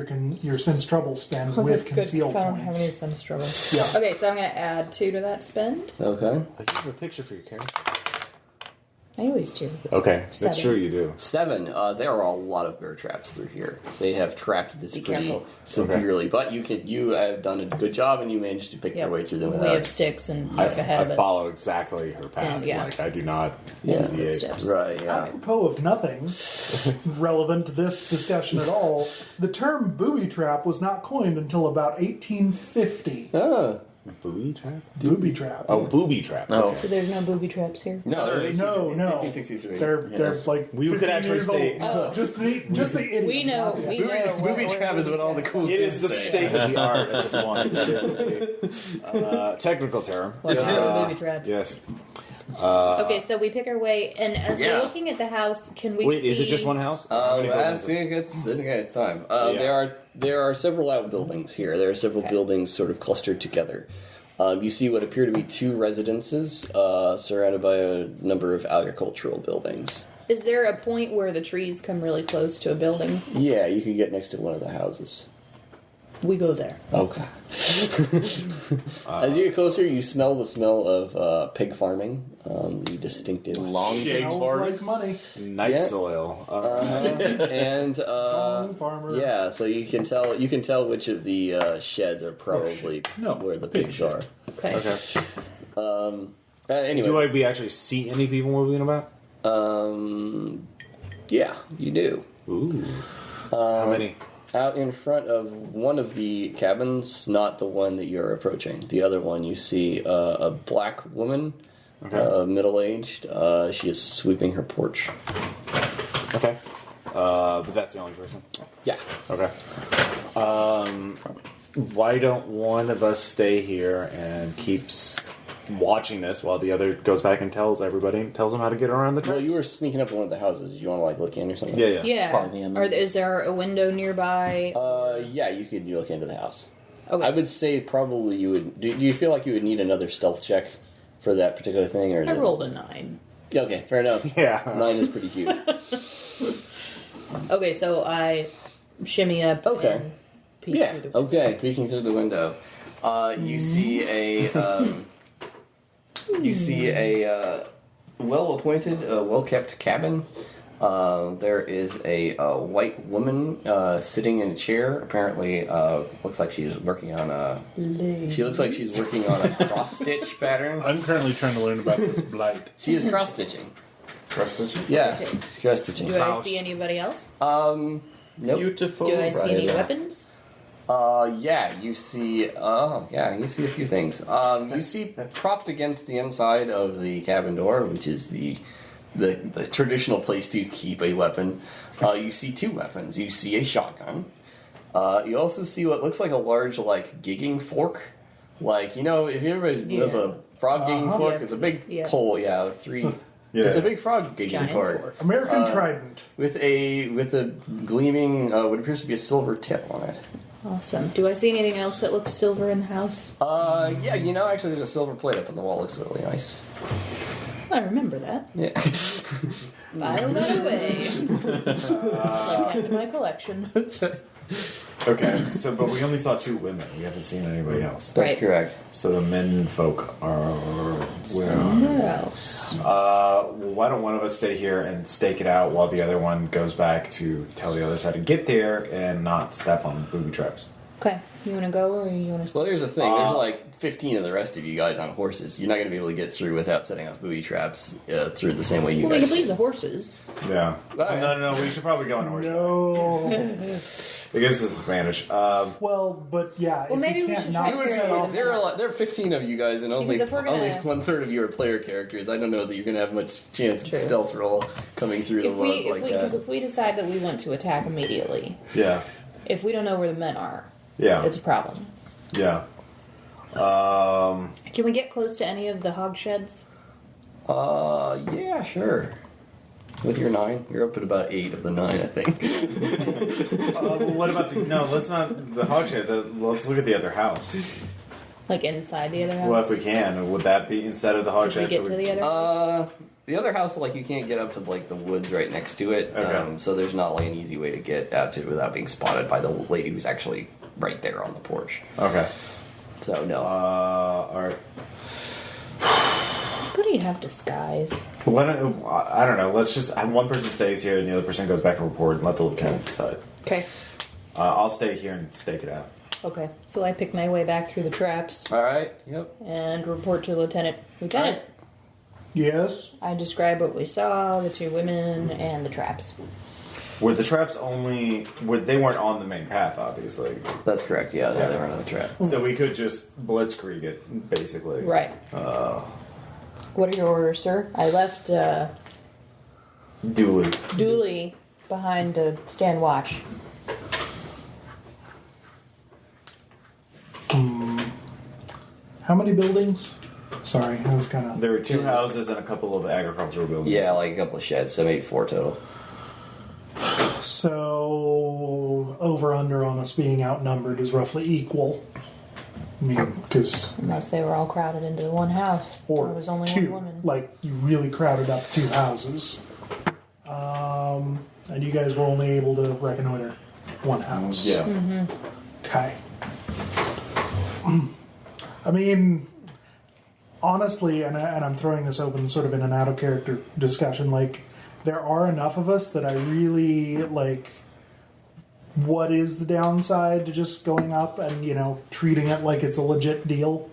your sense trouble spend with conceal points.
sense trouble.
Yeah.
Okay, so I'm going to add 2 to that spend.
Okay.
I have a picture for your character.
I always do.
Okay,
7.
that's true. You do.
7. There are a lot of bear traps through here. They have trapped this
Be
pretty
careful.
severely, but you have done a good job, and you managed to pick your way through them
We
without.
have sticks and
I,
look ahead of
I
us.
follow exactly her path.
And, yeah.
Like I do not
Yeah.
deviate.
Steps.
Right. Yeah.
Apropos of nothing relevant to this discussion at all, the term booby trap was not coined until about 1850.
Oh.
Booby trap?
Booby trap.
Oh, booby trap.
No.
Okay.
So there's no booby traps here?
No,
No,
1863.
They're like
We could
15
actually
years
say-
old.
Oh.
Just the idiot.
We know.
Yeah.
We know.
Booby trap is what all the cool
It
kids
is the
say.
state of the art at this point. It is a technical term.
Let's do the booby traps.
Yes.
Okay, so we pick our way, and as
Yeah.
we're looking at the house, can we
Wait,
see...
is it just one house? How many buildings?
It's time.
Yeah.
There are several outbuildings here. There are several buildings sort of clustered together. You see what appear to be 2 residences surrounded by a number of agricultural buildings.
Is there a point where the trees come really close to a building?
Yeah, you could get next to one of the houses.
we go there.
Okay. As you get closer, you smell the smell of pig farming. The distinctive
Long pig
Smells
farm.
like money.
Night
Yeah.
soil.
and
Farmer.
yeah, so you can tell which of the sheds are probably where the pigs are.
Okay.
Okay.
Anyway,
Do we actually see any people moving about?
yeah, you do.
Ooh. How many?
Out in front of one of the cabins, not the one that you're approaching. The other one, you see a black woman, middle-aged. She is sweeping her porch.
Okay. But that's the only person?
Yeah.
Okay. Why don't one of us stay here and keeps watching this while the other goes back and tells them how to get around the
Well,
tracks?
you were sneaking up to one of the houses. You want to look in or something?
Yeah.
Yeah.
Probably in
Or
the-
is there a window nearby?
Yeah, you could look into the house.
Okay.
I would say probably you would. Do you feel like you would need another stealth check for that particular thing? Or
I rolled a 9.
Okay, fair enough.
Yeah.
9 is pretty huge.
Okay, so I shimmy up.
Okay.
And peek
Yeah.
through the window.
Okay. Peeking through the window, you see a well-appointed, well-kept cabin. There is a white woman sitting in a chair. Apparently, looks like she's working on a. She looks like she's working on a cross stitch pattern.
I'm currently trying to learn about this blight.
She is cross stitching.
Questions?
Yeah,
Okay.
she's cross stitching.
Do I see anybody else?
Nope.
Beautiful.
Do I see any
Right.
weapons?
Yeah, you see. You see a few things. You see propped against the inside of the cabin door, which is the traditional place to keep a weapon. You see 2 weapons. You see a shotgun. You also see what looks like a large, gigging fork. If everybody knows a frog gigging fork,
Yeah.
it's a big
Yeah.
pole. Yeah, 3.
Yeah.
It's a big frog gigging
Giant
fork.
fork.
American Trident.
With a gleaming, what appears to be a silver tip on it.
Awesome. Do I see anything else that looks silver in the house?
Yeah, actually there's a silver plate up on the wall. Looks really nice.
I remember that.
Yeah.
File that away. Add to my collection.
Okay, but we only saw 2 women. We haven't seen anybody else.
That's
Right.
correct.
So the men folk are where?
Where else?
Why don't one of us stay here and stake it out while the other one goes back to tell the others how to get there and not step on booby traps?
Okay. You want to go or you want to
Well, here's the thing. There's 15 of the rest of you guys on horses. You're not going to be able to get through without setting off booby traps through the same way you
Well, we
guys.
could leave the horses.
Yeah.
Right.
No. We should probably go on horseback.
No.
It gives us advantage.
Well, but yeah,
Well,
if
maybe
you
we
can't
should
not
try to
set
figure
off.
There are 15 of you guys, and only
Because if we're gonna-
1/3 of you are player characters. I don't know that you're going to have much chance
True.
to stealth roll coming through the woods like
Because
that.
if we decide that we want to attack immediately,
Yeah.
if we don't know where the men are,
Yeah.
it's a problem.
Yeah.
Can we get close to any of the hog sheds?
Yeah, sure. With your 9, you're up at about 8 of the 9, I think.
What about the... No, let's not... The hog shed. Let's look at the other house.
Like inside the other house?
Well, if we can. Would that be instead of the hog
Could we
shed?
get to the other house?
The other house, you can't get up to the woods right next to it.
Okay.
So there's not an easy way to get out to it without being spotted by the lady who's actually right there on the porch.
Okay.
So no.
Alright.
What do you have disguise?
I don't know. Let's just have one person stays here and the other person goes back to report and let the lieutenant decide.
Okay.
I'll stay here and stake it out.
Okay. So I pick my way back through the traps
All right. Yep.
and report to Lieutenant. Lieutenant,
Yes.
I describe what we saw, the 2 women, and the traps.
Were the traps only... They weren't on the main path, obviously.
That's correct. Yeah,
Yeah.
they were another trap.
So we could just blitzkrieg it, basically.
Right. What are your orders, sir? I left
Duly.
Dooley behind to stand watch.
How many buildings? Sorry, I was kind of.
There were 2 houses and a couple of agricultural buildings.
Yeah, a couple of sheds, so maybe 4 total.
So, over under on us being outnumbered is roughly equal. I mean, because.
Unless they were all crowded into one house.
Or
there was only
2.
one woman.
Like, you really crowded up 2 houses. And you guys were only able to reconnoiter 1 house.
Yeah.
Okay. I mean, honestly, and I'm throwing this open sort of in an out-of-character discussion, like, there are enough of us that I really, like, what is the downside to just going up and, treating it like it's a legit deal,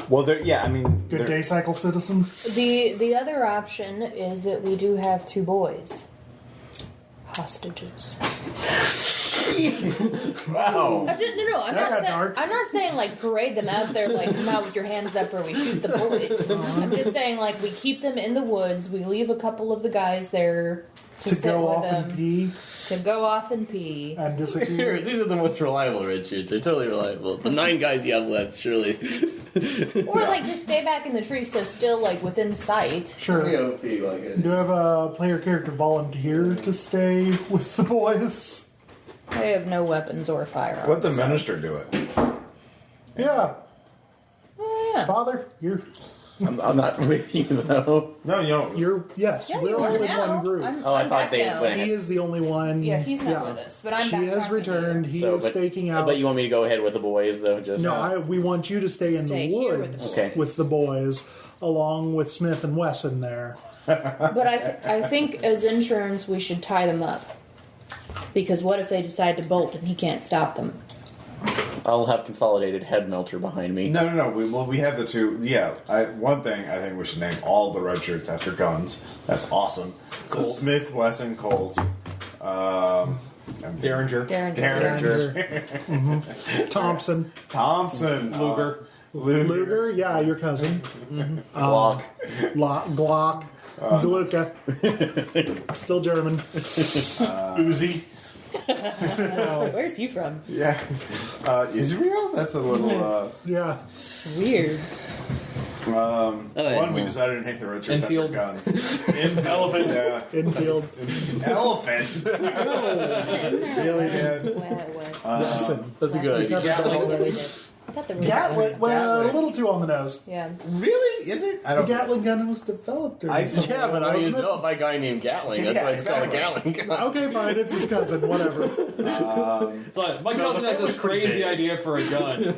Well, I mean...
Good day, cycle citizen.
The other option is that we do have 2 boys. Hostages.
Wow.
I'm not saying like parade them out there, like come out with your hands up or we shoot the boys. I'm just saying like we keep them in the woods. We leave a couple of the guys there to sit
go
with
off
them.
and pee.
To go off and pee.
And disappear.
These are the most reliable Richards. They're totally reliable. The 9 guys you have left, surely.
Or like just stay back in the tree so still like within sight.
Sure. Do you have a player character volunteer to stay with the boys?
I have no weapons or firearms.
Let the minister do it.
Yeah.
Oh, yeah.
Father, you're...
I'm not with you, though.
No, you don't.
You're... Yes,
Yeah,
we're
you
all
are
in
now.
one group.
I'm
I thought
back
they
now.
went.
He is the only one...
Yeah, he's not with us, but I'm
She
back
has
talking to you.
returned. He is staking out...
But you want me to go ahead with the boys, though? Just
we want you to stay in
Stay
the
here
woods
with the boys.
with the boys, along with Smith and Wesson there.
But I think as interns we should tie them up. Because what if they decide to bolt and he can't stop them?
I'll have consolidated head melter behind me.
No. We have the 2. Yeah, one thing I think we should name all the red shirts after guns. That's awesome. So Smith, Wesson, Colt,
Derringer.
Thompson.
Luger.
Yeah, your cousin.
Glock.
Glock. Glucka. Still German.
Uzi.
Where's he from?
Yeah. Israel? That's a little...
Yeah.
Weird.
we decided to name the red shirts
Enfield.
after guns. Elephant. Yeah.
Infield.
Elephant. Really, man?
Listen.
That's a good idea.
Gatling.
I thought there was
Gatling, well, a little too on the nose.
Yeah.
Really? Is it? I
The
don't
Gatling gun was developed. Or something,
Yeah, but I used
wasn't
to
it?
know by a guy named Gatling. That's why it's called a Gatling gun.
Okay, fine. It's his cousin. Whatever.
But my cousin has this crazy idea for a gun.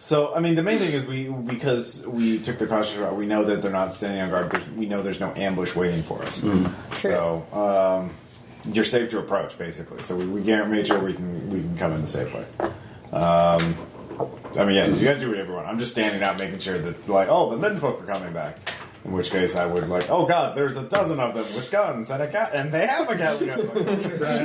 So, I mean, the main thing is because we took the cautious route, we know that they're not standing on guard. We know there's no ambush waiting for us. So, you're safe to approach, basically. So we made sure we can come in the safe way. I mean, yeah, you guys do whatever you want. I'm just standing out, making sure that, the menfolk are coming back. In which case, I would oh god, there's a dozen of them with guns and and they have a Gatling gun.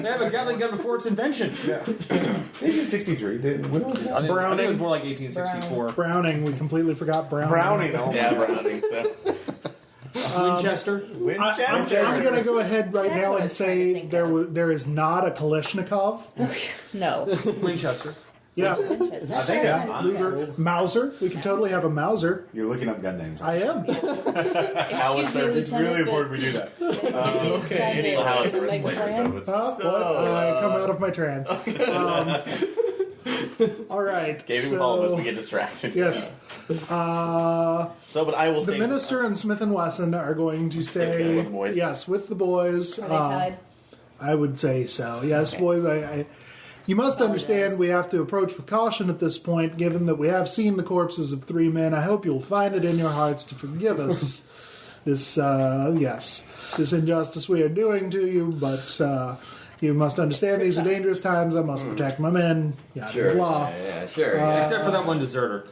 They have a Gatling gun before its invention.
Yeah, it's 1863. When was it?
I think it was more like 1864.
Browning. We completely forgot Browning.
Browning. Oh,
Yeah, Browning. So.
Winchester.
I'm going to go ahead right
That's
now
what I
and
was trying to
say
think
there is not a Kalashnikov.
No.
Winchester.
Yeah.
I think that's
Luger. Mauser. We could totally have a Mauser.
You're looking up gun names.
I am.
It's really important we do that.
Okay.
Howitzer
Make a plan?
What? I come out of my trance. All right.
Gave him all of us, we get distracted.
Yes.
But I will
The
stay.
minister and Smith and Wesson are going to stay.
with the boys?
Yes, with the boys.
Are they tied?
I would say so. Yes, boys. You must understand we have to approach with caution at this point, given that we have seen the corpses of 3 men. I hope you'll find it in your hearts to forgive us this injustice we are doing to you, but you must understand these are dangerous times. I must protect my men. Yada blah.
Yeah, sure.
Except for that one deserter.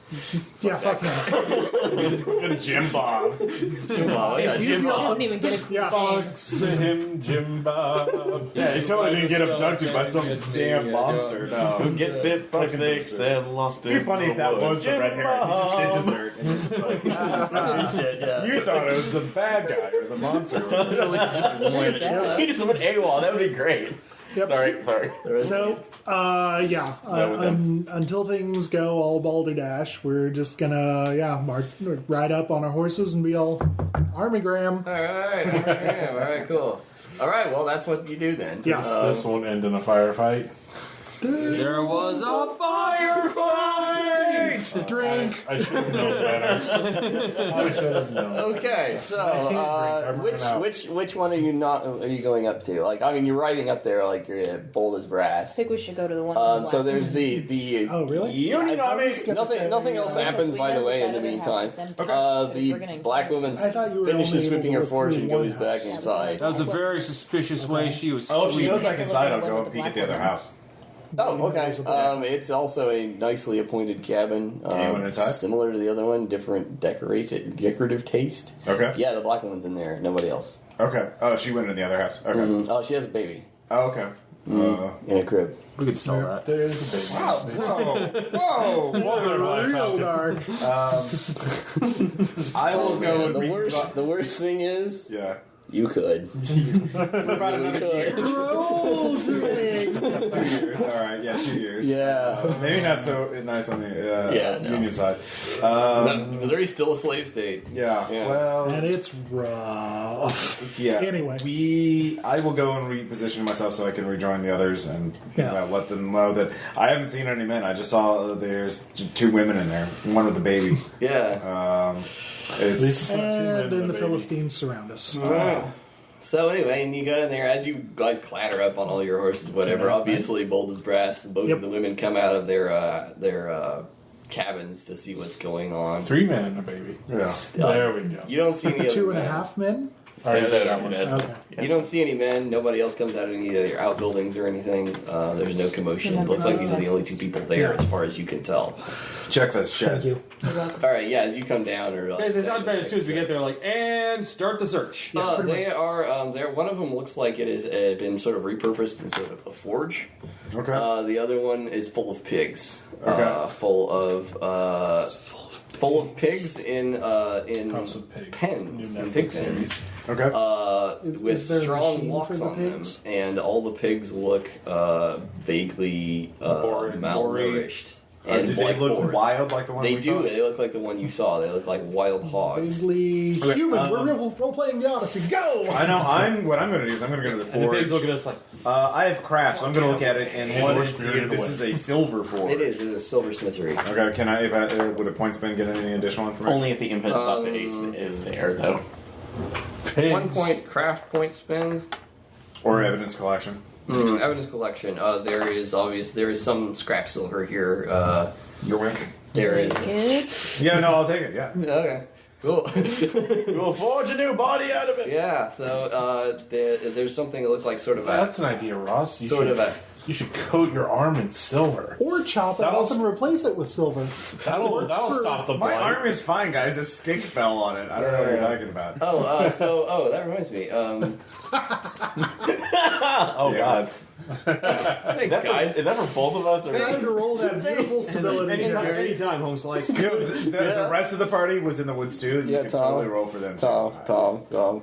Yeah, fuck him.
Jim Bob.
Oh, yeah,
He
Jim Bob.
doesn't even get a cool
Yeah.
Fox him, Jim Bob. Yeah, he totally didn't get abducted by some damn monster.
Who
No.
gets bit by snakes and lost in
It'd be funny if that
the
was the
woods.
red hair. He just did dessert. And it was
Shit, yeah.
you thought it was the bad guy or the monster.
He just went AWOL. That would be great.
Yep.
Sorry.
So, until things go all balderdash, we're just gonna, ride up on our horses and be all armigram.
All right, cool. All right, well, that's what you do then.
Yes.
This won't end in a firefight.
There was a firefight!
Right, drink.
I should have known better. I should have known.
Okay, so which one are you going up to? Like, I mean, you're riding up there like you're bold as brass.
I think we should go to the one.
So there's the
Oh, really?
nothing else happens, by the way. In the meantime, the black woman
I thought you were
finishes
only
sweeping
able
her
to
forge
go
and
through
goes
one
back
house.
inside.
That was a very suspicious way she was.
Oh, if she goes
We have
back
to
inside,
look
I'll
at the
go
one
and
with
peek
the
at the other
black
house.
Oh, okay. It's also a nicely appointed cabin.
Anyone inside?
Similar to the other one, different decorative taste.
Okay.
Yeah, the black woman's in there. Nobody else.
Okay. Oh, she went in the other house. Okay.
Oh, she has a baby
Oh, okay.
in a crib.
We could sell that.
There's a baby.
Whoa!
Real dark.
I will go and
The worst thing is,
Yeah.
you could.
For about another year.
Roll drink.
2 years. All right. Yeah, 2 years.
Yeah.
Maybe not so nice on the
no.
Union side.
Missouri's still a slave state.
Yeah.
Yeah.
Well.
And it's rough.
Yeah.
Anyway.
I will go and reposition myself so I can rejoin the others and
Yeah.
let them know that I haven't seen any men. I just saw there's 2 women in there, one with the baby.
Yeah.
It's
And then the Philistines surround us.
So anyway, and you go in there as you guys clatter up on all your horses, whatever. Obviously, bold as brass. Both of the women come out of their cabins to see what's going on.
3 men and a baby.
yeah.
There we go.
You don't see any other
2.5 men?
Already did that
men.
one.
Yes.
Okay.
You don't see any men. Nobody else comes out of any of your outbuildings or anything. There's no commotion. It looks like these are the only 2 people there, as far as you can tell.
Check the
Thank
sheds.
you.
All right, yeah. As you come down, or
Guys, it's not bad. As soon as we get there, like, and start the search.
they are. There, one of them looks like it has been sort of repurposed instead of a forge.
Okay.
The other one is full of pigs.
Okay.
Full of pigs in
House of Pigs.
pens,
New
in
Netflix
pig
series.
pens,
Okay.
with
is there a
strong
machine
locks
for the
on them,
pigs?
and all the pigs look vaguely malnourished. And
Do they
like
look
bored.
wild like the one
They
we
do.
saw?
They look like the one you saw. They look like wild hogs.
Vaguely human. We're role-playing the Odyssey. Go!
I know. What I'm going to do is I'm going to go to the
And the
forge.
pigs look at us like,
I have crafts. So I'm going to look at it and
And
one
we're
and see if
spirited
this
away.
is a silver forge.
It is. It is a silversmithery.
Okay. Can I? Would a point spin get any additional information?
Only if the infinite buffet is there, though.
Pigs.
1 point craft point spend.
Or evidence collection.
Evidence collection. There is some scrap silver here.
York.
There is.
Yeah. No. I'll take it. Yeah.
Okay. Cool.
We'll forge a new body out of it.
Yeah. So there's something that looks like sort of
That's an idea, Ross. You should coat your arm in silver.
Or chop it
That'll-
off and replace it with silver.
That'll stop the
My
blight.
arm is fine, guys. A stick fell on it. I don't know what you're talking about.
that reminds me.
Oh, God.
Thanks, guys.
Is that for both of us? Or
Time to roll that beautiful stability.
Anytime, home slice.
You know, the rest of the party was in the woods too. You
Yeah,
could
Tom.
totally roll for them.
Tom.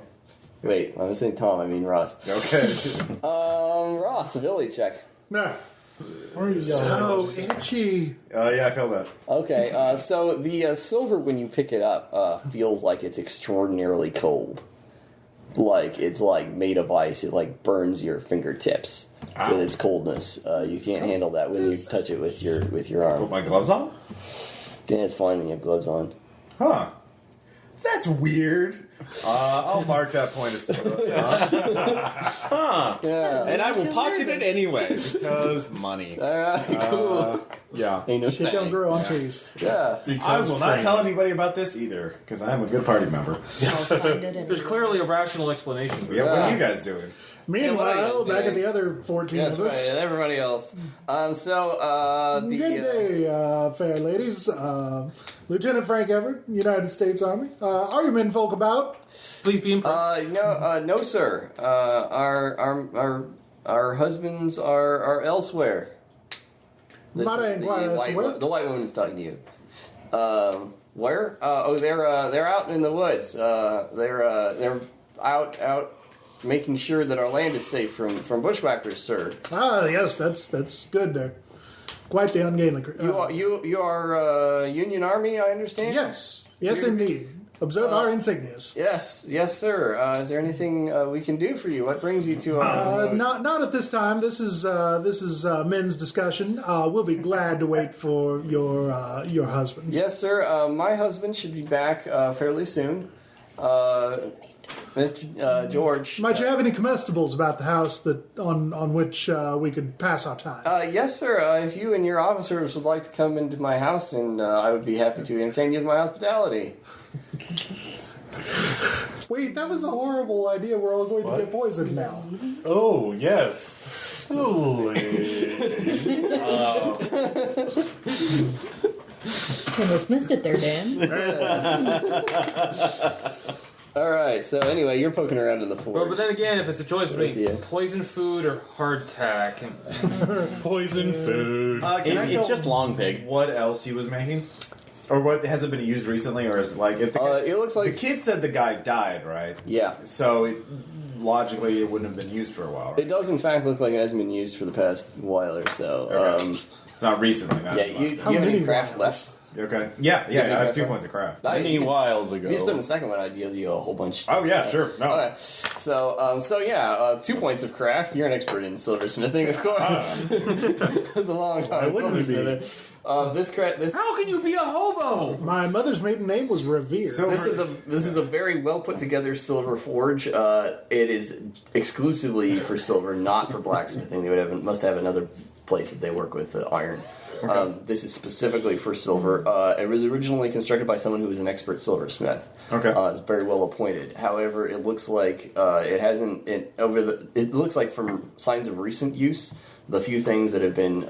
Wait, I'm saying Tom. I mean Ross.
Okay.
Ross, ability check.
No.
Where are you going?
So itchy.
Yeah, I feel that.
Okay, so the silver, when you pick it up, feels like it's extraordinarily cold. Like it's like made of ice. It like burns your fingertips with its coldness. You can't handle that when you touch it with your
Put
arm.
my gloves on?
Then it's fine when you have gloves on.
Huh. That's weird. I'll mark that point as stability.
Yeah.
And I will pocket it anyway because money.
All right. Cool.
Yeah.
Ain't no
Shit don't
thing.
grow on trees.
Yeah.
I will not tell anybody about this either because I am a good party member.
I'll find it
there's clearly a rational explanation for
Yeah,
that.
what are you guys doing?
Meanwhile,
Yeah,
back at the other 14
That's
of us.
right. Everybody else.
Good day, fair ladies. Lieutenant Frank Everett, United States Army. Are you men folk about?
Please be impressed.
No, sir. Our husbands are elsewhere.
Might I inquire as to where?
The white woman is talking to you. Where? They're out in the woods. They're out making sure that our land is safe from bushwhackers, sir.
Ah, yes, that's good there. Quite the ungainly.
You are Union Army, I understand.
Yes, indeed. Observe our insignias.
Yes, sir. Is there anything we can do for you? What brings you to our...
Not at this time. This is men's discussion. We'll be glad to wait for your husbands.
Yes, sir. My husband should be back fairly soon. Mr. George.
Might you have any comestibles about the house that on which we could pass our time?
Yes, sir. If you and your officers would like to come into my house, and I would be happy to entertain you with my hospitality.
Wait, that was a horrible idea. We're all going to get poisoned now.
Oh, yes. Holy.
Almost missed it there, Dan.
All right. So anyway, you're poking around in the forge.
But then again, if it's a choice between poison food or hardtack,
Poison food.
It's just long pig.
What else he was making? Or what hasn't been used recently? Or is it like if the guy,
it looks like
the kid said the guy died, right?
Yeah.
So logically, it wouldn't have been used for a while. Right?
It does, in fact, look like it hasn't been used for the past while or so.
Okay. It's not recently. Not
yeah. You have any craft left?
Okay. Yeah. I have 2 points of craft.
Many whiles ago.
If you spend the second one, I'd give you a whole bunch.
Oh yeah, sure. No.
Okay. So 2 points of craft. You're an expert in silversmithing, of course. It was a long time silversmithing. This
how can you be a hobo?
My mother's maiden name was Revere.
So
this is a very well put together silver forge. It is exclusively for silver, not for blacksmithing. They must have another place if they work with iron. Okay. This is specifically for silver. It was originally constructed by someone who was an expert silversmith.
Okay,
it's very well appointed. However, it looks like it hasn't. It looks like from signs of recent use, the few things that have been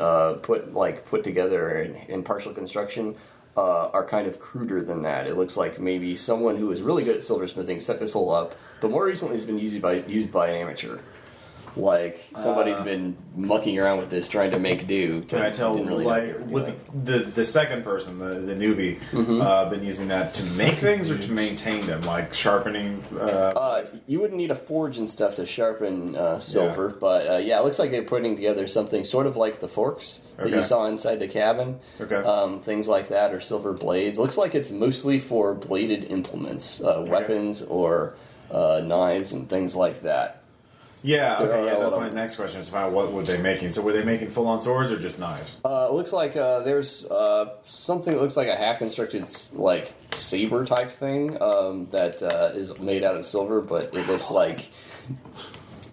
put together in partial construction are kind of cruder than that. It looks like maybe someone who is really good at silversmithing set this whole up, but more recently it's been used by an amateur. Like somebody's been mucking around with this, trying to make do.
Can I tell?
Really
with the second person, the newbie, been using that to make things or to maintain them, like sharpening.
You wouldn't need a forge and stuff to sharpen silver, but it looks like they're putting together something sort of like the forks that you saw inside the cabin.
Okay.
Things like that, or silver blades. Looks like it's mostly for bladed implements, weapons or knives and things like that.
Yeah, okay, that's my next question is about what were they making. So were they making full-on swords or just knives?
It looks like there's something that looks like a half-constructed like saber type thing that is made out of silver, but it looks like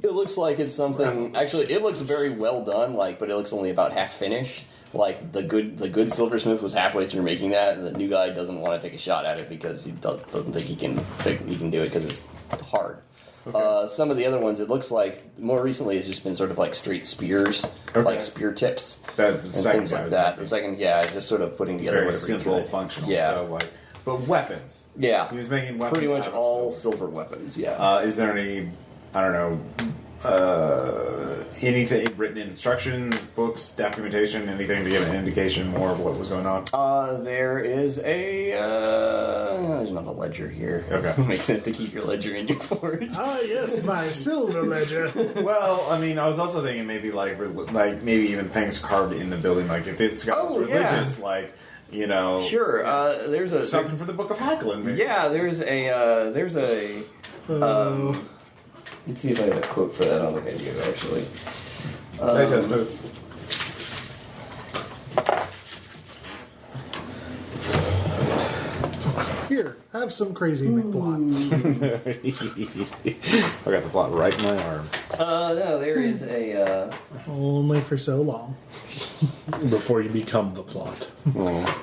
it's something. Actually, it looks very well done, but it looks only about half finished. Like the good silversmith was halfway through making that, and the new guy doesn't want to take a shot at it because he doesn't think he can do it because it's hard. Okay. Some of the other ones, it looks like more recently it's just been sort of like straight spears, like spear tips, and things like that. The second, just sort of putting together
very
whatever
simple, functional.
Yeah,
so but weapons.
Yeah,
he was making weapons.
Pretty much all silver weapons. Yeah.
Is there any? I don't know. Anything written instructions, books, documentation, anything to give an indication more of what was going on?
There is there's not a ledger here.
Okay.
Makes sense to keep your ledger in your forge.
Ah, yes, my silver ledger.
Well, I mean, I was also thinking maybe like maybe even things carved in the building, like if this guy was religious,
Sure. There's
something for the Book of Hackland. Maybe.
Yeah, there's a. Let's see if I have a quote for that on the video, actually.
Playtest notes.
Here, have some crazy McPlot.
I got the plot right in my arm.
No, there is a...
Only for so long.
Before you become the plot.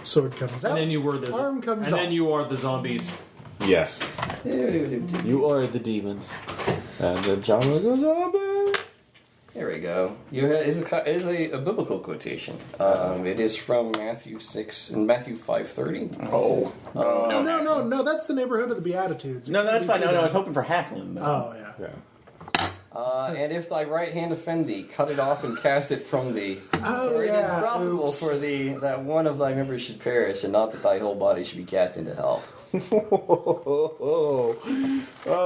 Sword comes out,
and then you were the
arm comes
and
off.
then you are the zombies.
Yes.
You are the demons. And then John was a zombie.
There we go. It is a biblical quotation. It is from Matthew 6 and Matthew 5:30.
Oh.
No, that's the neighborhood of the Beatitudes.
No, that's fine. No, I was hoping for Hackland.
Oh, yeah.
And if thy right hand offend thee, cut it off and cast it from thee. For it is profitable for thee that one of thy members should perish, and not that thy whole body should be cast into hell.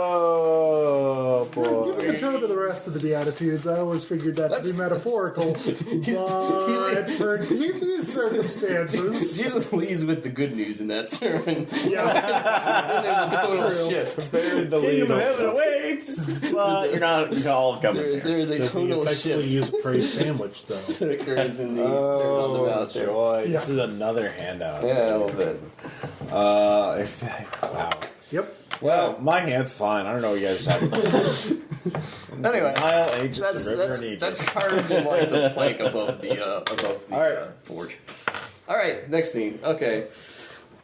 Oh, boy.
Given the tone of the rest of the Beatitudes, I always figured that to be metaphorical. But for these circumstances...
Jesus leads with the good news in that sermon.
Yeah.
There's a total shift.
Buried the
Kingdom of
lead.
heaven awaits, but you're not all coming.
There is a
Does he
total
effectively
shift
use praise sandwich, though?
that occurs in the Sermon on the
Oh,
Mount there.
joy.
Yeah.
This is another handout.
Yeah, a little bit.
Wow.
Yep.
Well, my hand's fine. I don't know what you guys have.
Anyway,
Nile, Aegis, the river, and Egypt.
that's carved in like the plank above the
All right.
forge. All right, next scene. Okay,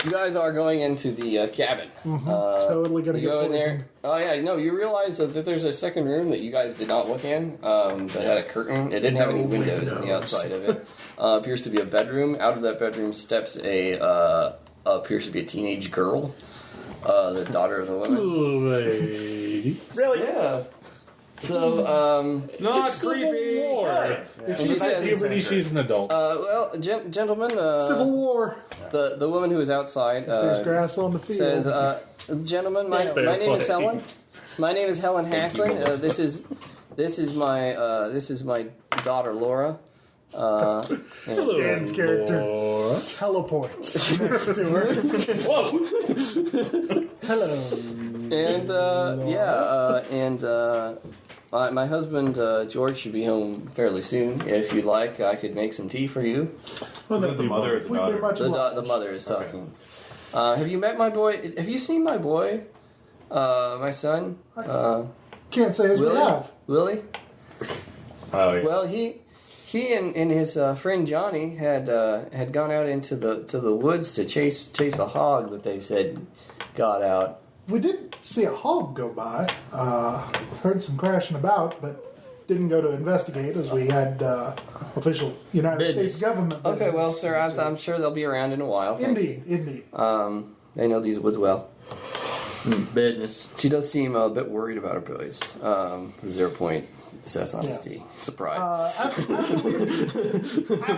you guys are going into the cabin.
Totally gonna
You go
get
in there.
poisoned.
Oh yeah, no. You realize that there's a second room that you guys did not look in. That had a curtain. It didn't have any windows on the outside of it. Appears to be a bedroom. Out of that bedroom steps appears to be a teenage girl, the daughter of the woman.
Lady.
Really?
Yeah. So,
Not
It's Civil
creepy.
War. If
she
she's
says-
at puberty, she's an adult.
well, gentlemen,
Civil War.
the woman who is outside
There's grass on the field.
says, "Gentlemen, my
Fair
name is
play.
Helen. My name is Helen
Thank you,
Hacklin.
Melissa.
This is my daughter Laura." And,
Hello,
Dan's character.
Laura.
Teleports next to her. Hello.
And my husband George should be home fairly soon. If you'd like, I could make some tea for you.
Well,
Is it
that'd
the
be
mother or the
We very
daughter?
much love
The mother is talking. Have you met my boy? Have you seen my boy? My son?
Can't say as we
Willie?
have.
Willie?
Oh, yeah.
Well, he and his friend Johnny had gone out into the woods to chase a hog that they said got out.
We did see a hog go by. Heard some crashing about, but didn't go to investigate as we had official United States government.
Okay, well,
business.
sir, I'm sure they'll be around in a while. Thank you.
Indeed.
They know these woods well.
Business.
She does seem a bit worried about her boys. 0 point assess honesty. Surprise.
After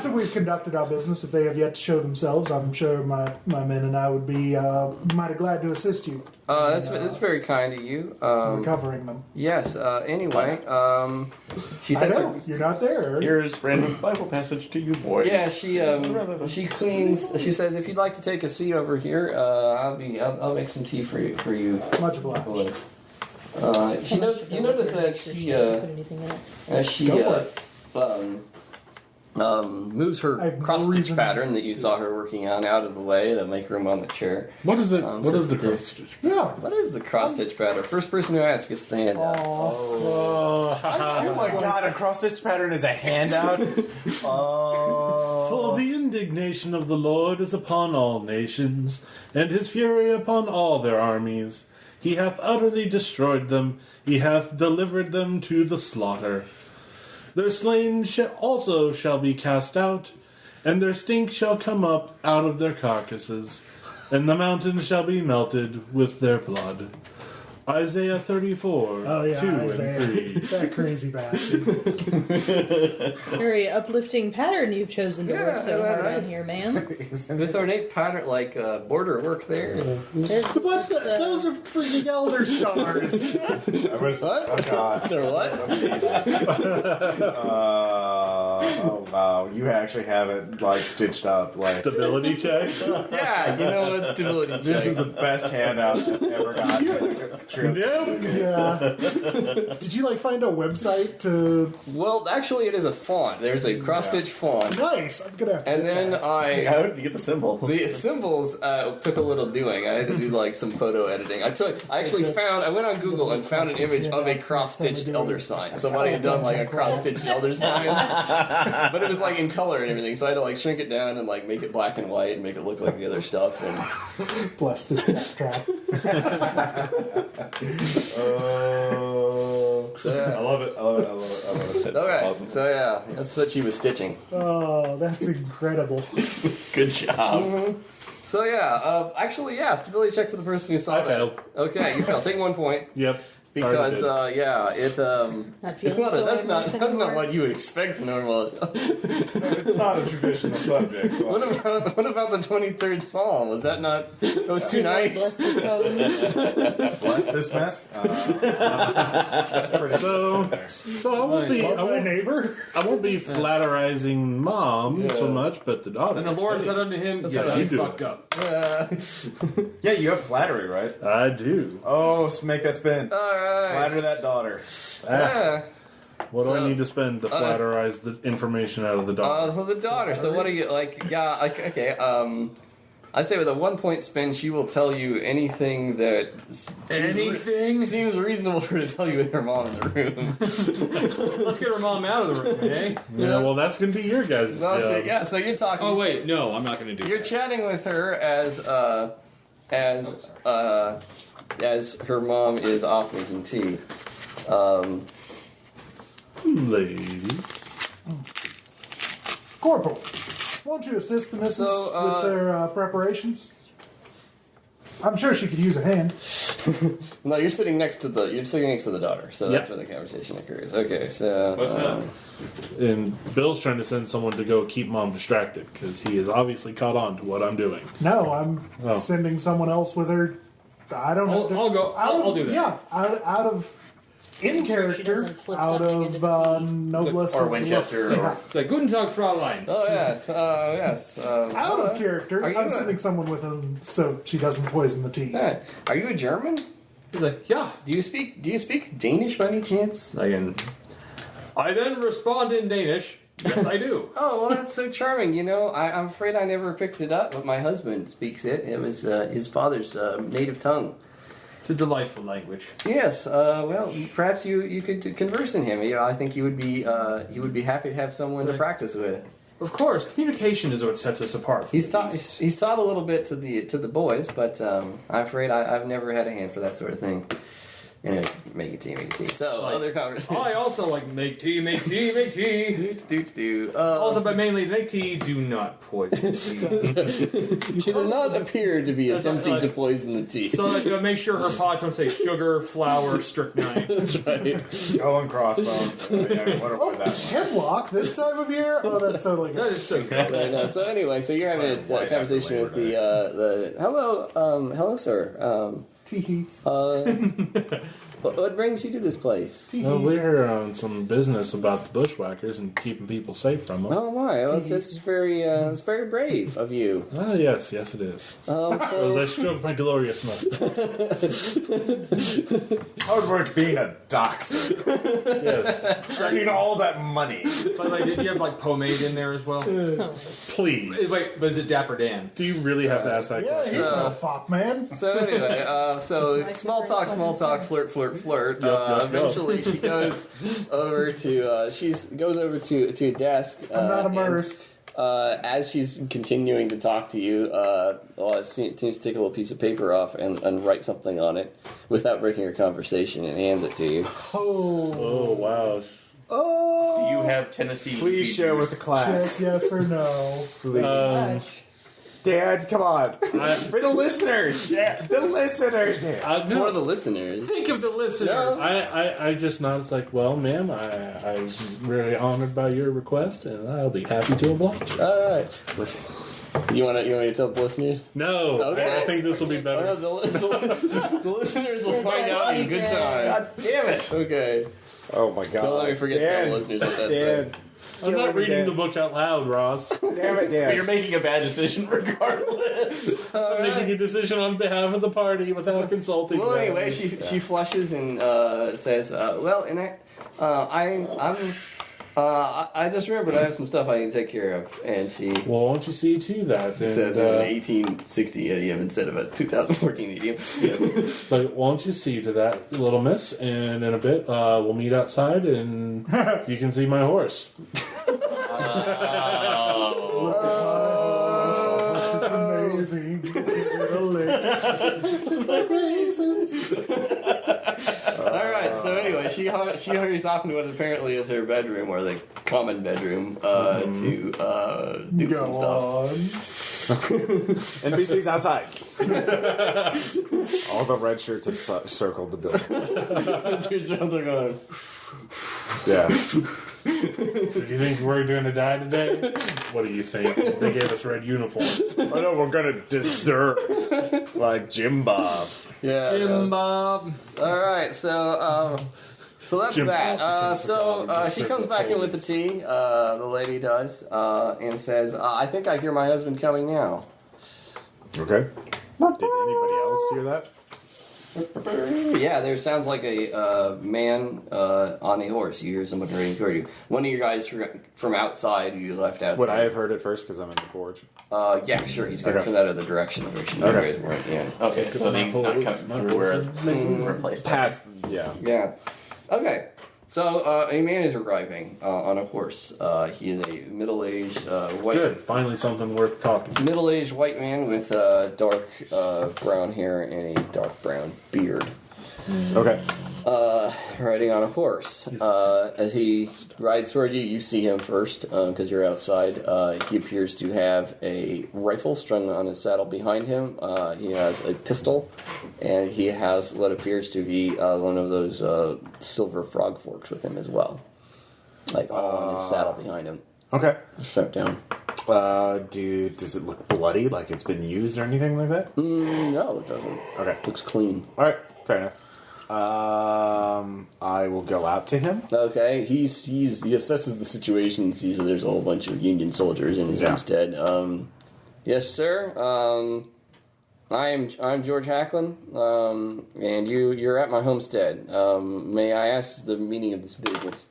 we've conducted our business, if they have yet to show themselves, I'm sure my men and I would be mighty glad to assist you
That's very kind of you.
in recovering them.
Yes. Anyway, she
I
sends
know
her.
you're not there.
Here's random Bible passage to you boys.
Yeah, she cleans. She says, "If you'd like to take a seat over here, I'll make some tea for you."
Much obliged.
You notice that she as she
Go
moves
I
her
have no
cross stitch
reason-
pattern that you saw her working on out of the way to make room on the chair.
What is it? What
so
is the
today-
cross stitch?
Yeah.
What is the cross stitch pattern? First person who asks gets the handout.
Oh,
Oh my god, a cross-stitch pattern is a handout? Oh.
For the indignation of the Lord is upon all nations, and his fury upon all their armies. He hath utterly destroyed them, he hath delivered them to the slaughter. Their slain also shall be cast out, and their stink shall come up out of their carcasses, and the mountains shall be melted with their blood. Isaiah 34,
Oh yeah,
2
Isaiah.
and 3.
That crazy bastard.
Very uplifting pattern you've chosen to work so
Yeah,
hard
nice.
on here, man.
With ornate pattern, like border work there.
What? Those are freaking elder stars.
Oh god.
They're what?
Oh wow, you actually have it like stitched up. Like
Stability check.
Yeah, you know what? Stability check.
this is the best handout I've ever got.
Nope.
Yeah. Did you like find a website to?
Well, actually, it is a font. There's a cross-stitch font.
Nice. I'm gonna. Have to
And
get
then
that.
How did you get the symbol?
the symbols took a little doing. I had to do like some photo editing. I went on Google and found an image of a cross-stitched elder sign. Somebody had done like a cross-stitched elder sign, but it was like in color and everything. So I had to like shrink it down and like make it black and white and make it look like the other stuff. And
Bless this death trap.
so, yeah.
I love it. I love it. I love it. I love it.
That's
Okay,
awesome.
so yeah, that's what she was stitching.
Oh, that's incredible.
Good job.
So yeah, actually, yeah, stability check for the person who saw
I
that.
failed.
Okay, you failed. Take 1 point.
Yep.
Because it's
Not feeling
not
so
that's
anymore.
not what you would expect normal.
It's not a traditional subject.
What about the 23rd Psalm? Was that not? That was too nice.
Bless the phone.
Bless this mess.
So I won't be.
Love my neighbor.
I won't be flatterizing mom so much, but the daughter.
And the Lord said unto him,
That's
"Yeah,
what
you
you do.
fucked up."
Yeah, you have flattery, right?
I do.
Oh, make that spin.
All right.
Flatter that daughter.
Yeah.
What do I
So,
need to spend to flatterize the information out of the daughter?
For the daughter. So what are you like? Yeah. Like, okay. I'd say with a 1 point spin, she will tell you anything that seems reasonable for her to tell you with her mom in the room.
Let's get her mom out of the room, eh?
Yeah, well, that's going to be your guys' job.
Yeah. So you're talking.
Oh wait, no, I'm not going to do.
You're
that.
chatting with her as her mom is off making tea.
Ladies.
Corporal, won't you assist the missus with their preparations? I'm sure she could use a hand.
No, you're sitting next to the daughter, so that's where the conversation occurs. Okay, so
What's that?
And Bill's trying to send someone to go keep mom distracted because he is obviously caught on to what I'm doing.
No, I'm sending someone else with her. I don't know.
I'll go. I'll do that.
Yeah, out of in
Make sure she
character,
doesn't slip
out
something
of
into
noblesse
Or
and
Winchester,
yeah.
or-
It's like Guten Tag, Fraulein.
Oh yes, yes.
Out of character,
are you
I'm
a-
sending someone with him so she doesn't poison the tea.
Alright. Are you a German?
He's like, yeah.
Do you speak Danish by any chance?
I then respond in Danish. Yes, I do.
Oh well, that's so charming. You know, I'm afraid I never picked it up, but my husband speaks it. It was his father's native tongue.
It's a delightful language.
Yes. Well, perhaps you could converse in him. You know, I think he would be happy to have someone to practice with.
Of course, communication is what sets us apart.
He's taught a little bit to the boys, but I'm afraid I've never had a hand for that sort of thing. Anyways, make it tea. So other conversations.
I also like make tea.
Do.
Also, but mainly make tea. Do not poison tea.
She does not appear to be attempting to poison the tea.
So make sure her pots don't say sugar, flour, strychnine.
That's right.
Skull and crossbones. Yeah, what
Oh,
about that one?
hemlock this time of year? Oh, that's totally
That
good.
is so good.
So anyway, so you're having a conversation with the hello sir.
Tee-hee.
What brings you to this place?
Well, we're on some business about the bushwhackers and keeping people safe from them.
Oh my, well, it's very brave of you.
Ah, yes, it is. As I stroke my glorious mustache.
Hard work being a doctor.
Yes.
Earning all that money.
But like, did you have like pomade in there as well?
Please.
Wait, but is it Dapper Dan?
Do you really have to ask that
Yeah, he's
question?
no fuck, man.
So anyway, so small talk, flirt. Eventually, she goes over to a desk.
I'm not immersed.
As she's continuing to talk to you, it seems to take a little piece of paper off and write something on it without breaking her conversation and hands it to you.
Oh, wow.
Do you have Tennessee?
Please share with the class.
Check yes or no.
Please. Dad, come on. For the listeners. The listeners.
For the listeners.
Think of the listeners.
I just noticed, like, well, ma'am, I was really honored by your request, and I'll be happy to oblige.
All right. You want me to tell the listeners?
No,
Okay.
I think this will be better.
The listeners will find out in good time.
God damn it.
Okay.
Oh my god.
Don't let me forget to tell the listeners what that said.
Dan.
I'm not reading the book out loud, Ross.
Damn it,
But you're
Dan.
making a bad decision regardless.
I'm making a decision on behalf of the party without consulting.
Well,
them.
anyway, she flushes and says, I just remembered I have some stuff I need to take care of. And she
Well, won't you see to that? And,
says an 1860 idiom instead of a 2014 idiom.
it's like, won't you see to that, little miss? And in a bit, we'll meet outside, and you can see my horse.
This is amazing. It's just like raisins.
All right. So anyway, she hurries off into what apparently is her bedroom or the common bedroom to do some stuff.
Go on.
NPCs outside. All the red shirts have circled the building. Yeah.
So do you think we're going to die today? What do you think? They gave us red uniforms.
I know we're gonna desert like Jim Bob.
Yeah.
Jim Bob.
All right, so that's
Jim
that.
Bob.
She comes back in with the tea. The lady does, and says, "I think I hear my husband coming now."
Okay. Did anybody else hear that?
Yeah, there sounds like a man on a horse. You hear someone hurrying toward you. One of you guys from outside you left out.
Would I have heard it first because I'm in the forge?
Yeah, sure. He's coming
Okay.
from that other direction. You guys weren't. Yeah.
Okay, so things not coming through where replaced.
Past, yeah.
Yeah. Okay. So a man is arriving on a horse. He is a middle-aged white.
Good. Finally something worth talking.
Middle-aged white man with dark brown hair and a dark brown beard.
Okay.
Riding on a horse. As he rides toward you, you see him first because you're outside. He appears to have a rifle strung on his saddle behind him. He has a pistol, and he has what appears to be one of those silver frog forks with him as well. Like all on his saddle behind him.
Okay.
Strapped down.
Does it look bloody, like it's been used or anything like that?
No, it doesn't.
Okay.
Looks clean.
All right. Fair enough. I will go out to him.
Okay, he assesses the situation and sees that there's a whole bunch of Union soldiers in his homestead. Yes, sir. I'm George Hacklin, and you're at my homestead. May I ask the meaning of this business?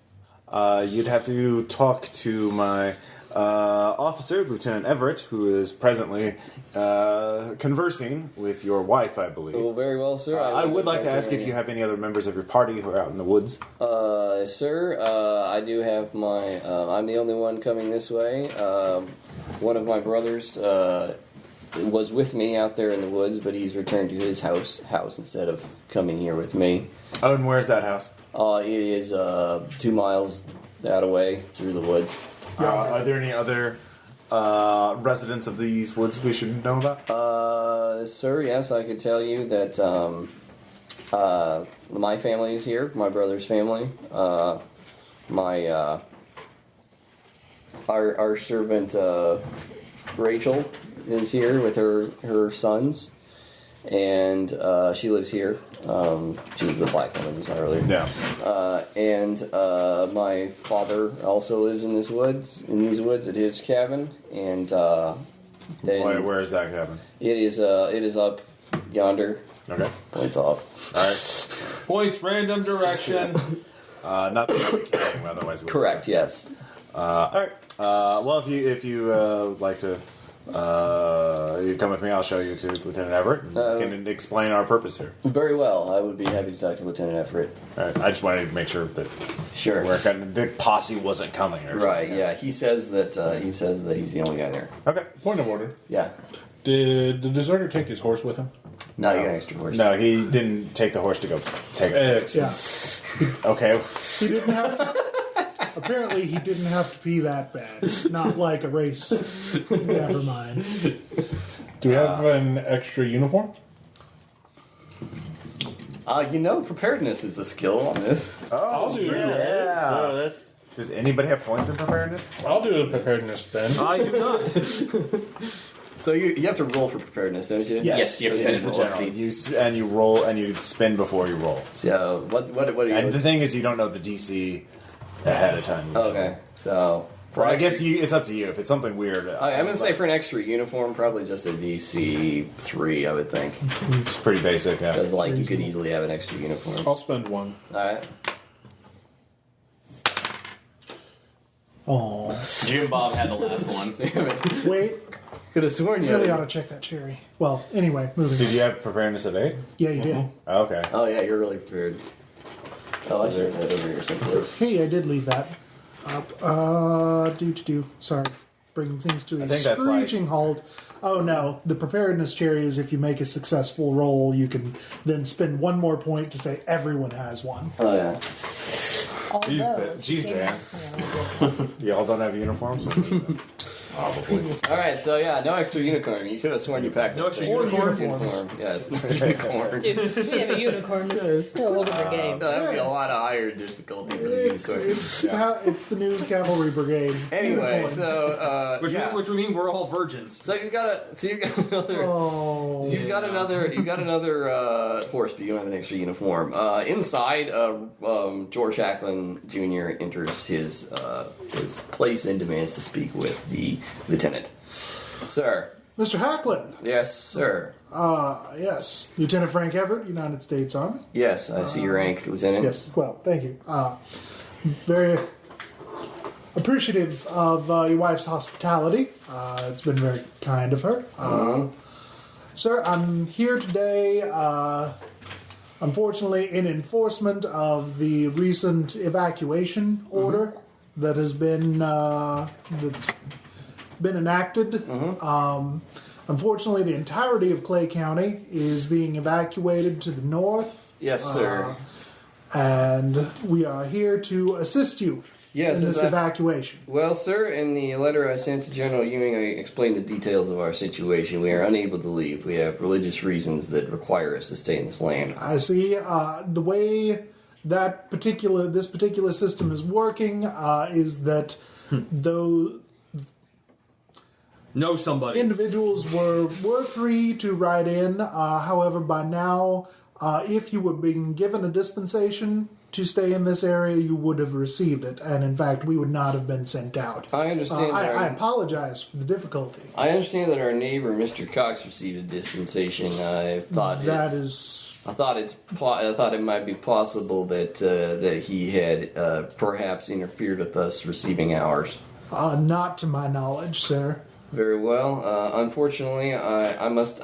You'd have to talk to my officer, Lieutenant Everett, who is presently conversing with your wife, I believe.
Oh, very well, sir.
I would like to ask if you have any other members of your party who are out in the woods.
Sir, I do have my. I'm the only one coming this way. One of my brothers was with me out there in the woods, but he's returned to his house instead of coming here with me.
Oh, and where's that house?
It is 2 miles that away through the woods.
Are there any other residents of these woods we should know about?
Sir, yes, I could tell you that my family is here, my brother's family. Our servant Rachel is here with her sons, and she lives here. She's the black woman we saw earlier.
Yeah.
And my father also lives in these woods at his cabin. And
Where is that cabin?
it is up yonder.
Okay.
Points off.
All right.
Points, random direction.
Not the other cabin, otherwise we would
Correct.
say.
Yes.
All right. Well, if you like to, you come with me. I'll show you to Lieutenant Everett. And we can explain our purpose here.
Very well. I would be happy to talk to Lieutenant Everett.
All right. I just wanted to make sure that
Sure.
the posse wasn't coming. Or
Right.
something.
Yeah. He says that he's the only guy there.
Okay.
Point of order.
Yeah.
Did the deserter take his horse with him?
Now you got an extra horse.
No, he didn't take the horse to go take it.
Excellent.
Yeah.
Okay.
He didn't have. Apparently, he didn't have to pee that bad. Not like a race. Never mind.
Do we have an extra uniform?
Preparedness is a skill on this.
Oh,
do
yeah.
So that's
Does anybody have points in preparedness?
I'll do a preparedness then.
I do not.
So you have to roll for preparedness, don't you?
Yes, you have to
It is the
roll.
general. You roll and you spin before you roll.
So what are you?
And the thing is, you don't know the DC ahead of time. usually.
Okay, so
Well, I guess it's up to you. If it's something weird,
I'm gonna say for an extra uniform, probably just a DC 3, I would think,
it's pretty basic. Yeah.
because like you could easily have an extra uniform.
I'll spend one.
All right.
Oh,
Jim Bob had the last one.
wait.
Could have sworn you.
Really ought to check that cherry. Well, anyway, moving
Did
on.
you have preparedness at 8?
Yeah, you did.
Okay.
Oh yeah, you're really prepared. Oh, I should have that over here someplace.
Hey, I did leave that up. Sorry. Bringing things to a
I think that's
screeching halt. Oh no, the preparedness cherry is if you make a successful roll, you can then spend one more point to say everyone has one.
Oh yeah.
Jeez, Dan. Y'all don't have uniforms? Probably.
All right, so yeah, no extra unicorn. You could have sworn you packed
No
it.
extra
Or
unicorn.
uniforms.
Yes, unicorn.
Dude, we have a unicorn. It's still a whole different game.
That would be a lot of higher difficulty for the unicorn.
It's the new cavalry brigade.
Anyway,
Unicorns.
so
Which would mean we're all virgins.
So you've got another.
Oh.
You've got another force, but you don't have an extra uniform. Inside, George Hackland Jr. enters his place and demands to speak with the lieutenant. Sir.
Mr. Hackland.
Yes, sir.
Yes. Lieutenant Frank Everett, United States Army.
Yes, I see your rank, Lieutenant.
Yes, well, thank you. Very appreciative of your wife's hospitality. It's been very kind of her. Sir, I'm here today, unfortunately, in enforcement of the recent evacuation order that has been enacted. Unfortunately, the entirety of Clay County is being evacuated to the north.
Yes, sir.
And we are here to assist you in this evacuation.
Well, sir, in the letter I sent to General Ewing, I explained the details of our situation. We are unable to leave. We have religious reasons that require us to stay in this land.
I see. The way that this particular system is working is that though
Know somebody.
individuals were free to ride in, however, by now, if you were being given a dispensation to stay in this area, you would have received it, and in fact, we would not have been sent out.
I understand.
I apologize for the difficulty.
I understand that our neighbor, Mr. Cox, received a dispensation. I thought it might be possible that he had perhaps interfered with us receiving ours.
Not to my knowledge, sir.
Very well. Unfortunately, I must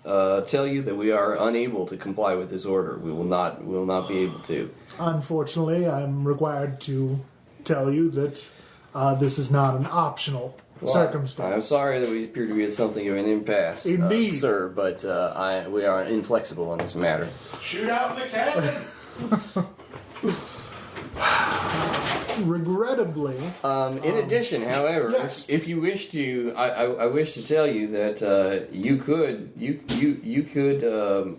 tell you that we are unable to comply with this order. We will not be able to.
Unfortunately, I'm required to tell you that this is not an optional circumstance.
I'm sorry that we appear to be at something of an impasse,
Indeed.
sir, but we are inflexible on this matter.
Shoot out the cannon!
Regrettably.
In addition, however,
yes.
if you wish to, I wish to tell you that you could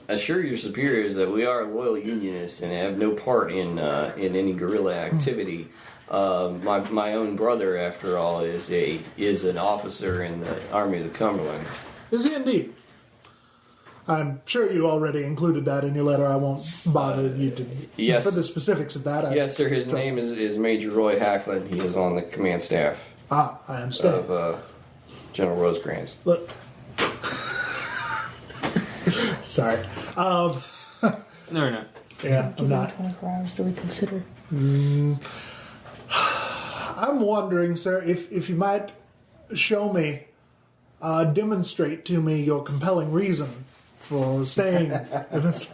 assure your superiors that we are loyal Unionists and have no part in any guerrilla activity. My own brother, after all, is an officer in the Army of the Cumberland.
Is he indeed? I'm sure you already included that in your letter. I won't bother you for the specifics of that.
Yes, sir. His name is Major Roy Hackland. He is on the command staff.
I understand.
Of General Rosecrans.
Look. Sorry.
No, you're not.
Yeah, I'm not.
24 hours to reconsider.
I'm wondering, sir, if you might show me, demonstrate to me your compelling reason for staying in this.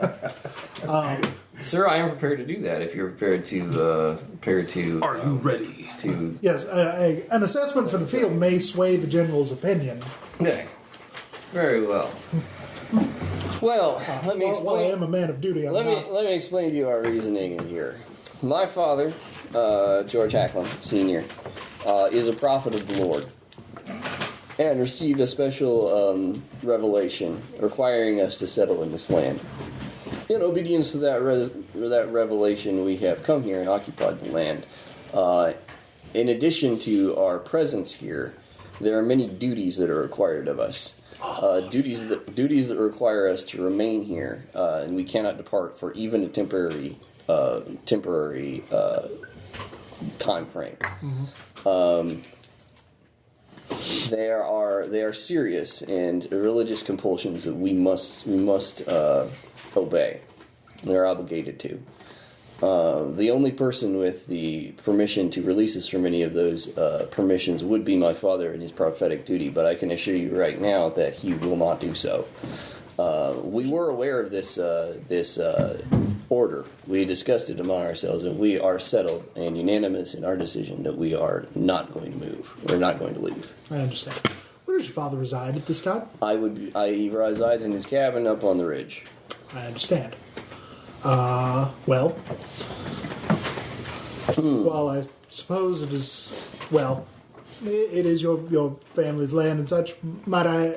Sir, I am prepared to do that if you're prepared to.
Are you ready?
To
Yes, an assessment for the field may sway the general's opinion.
yeah, very well. Well, let me explain.
While I am a man of duty,
Let me explain to you our reasoning in here. My father, George Hackland Sr., is a prophet of the Lord, and received a special revelation requiring us to settle in this land. In obedience to that revelation, we have come here and occupied the land. In addition to our presence here, there are many duties that are required of us. Duties that require us to remain here, and we cannot depart for even a temporary time frame. Mm-hmm. They are serious and religious compulsions that we must obey. They're obligated to. The only person with the permission to release us from any of those permissions would be my father in his prophetic duty, but I can assure you right now that he will not do so. We were aware of this order. We discussed it among ourselves, and we are settled and unanimous in our decision that we are not going to move. We're not going to leave.
I understand. Where does your father reside at this time?
He resides in his cabin up on the ridge.
I understand. Well, while I suppose it is, well, it is your family's land and such. Might I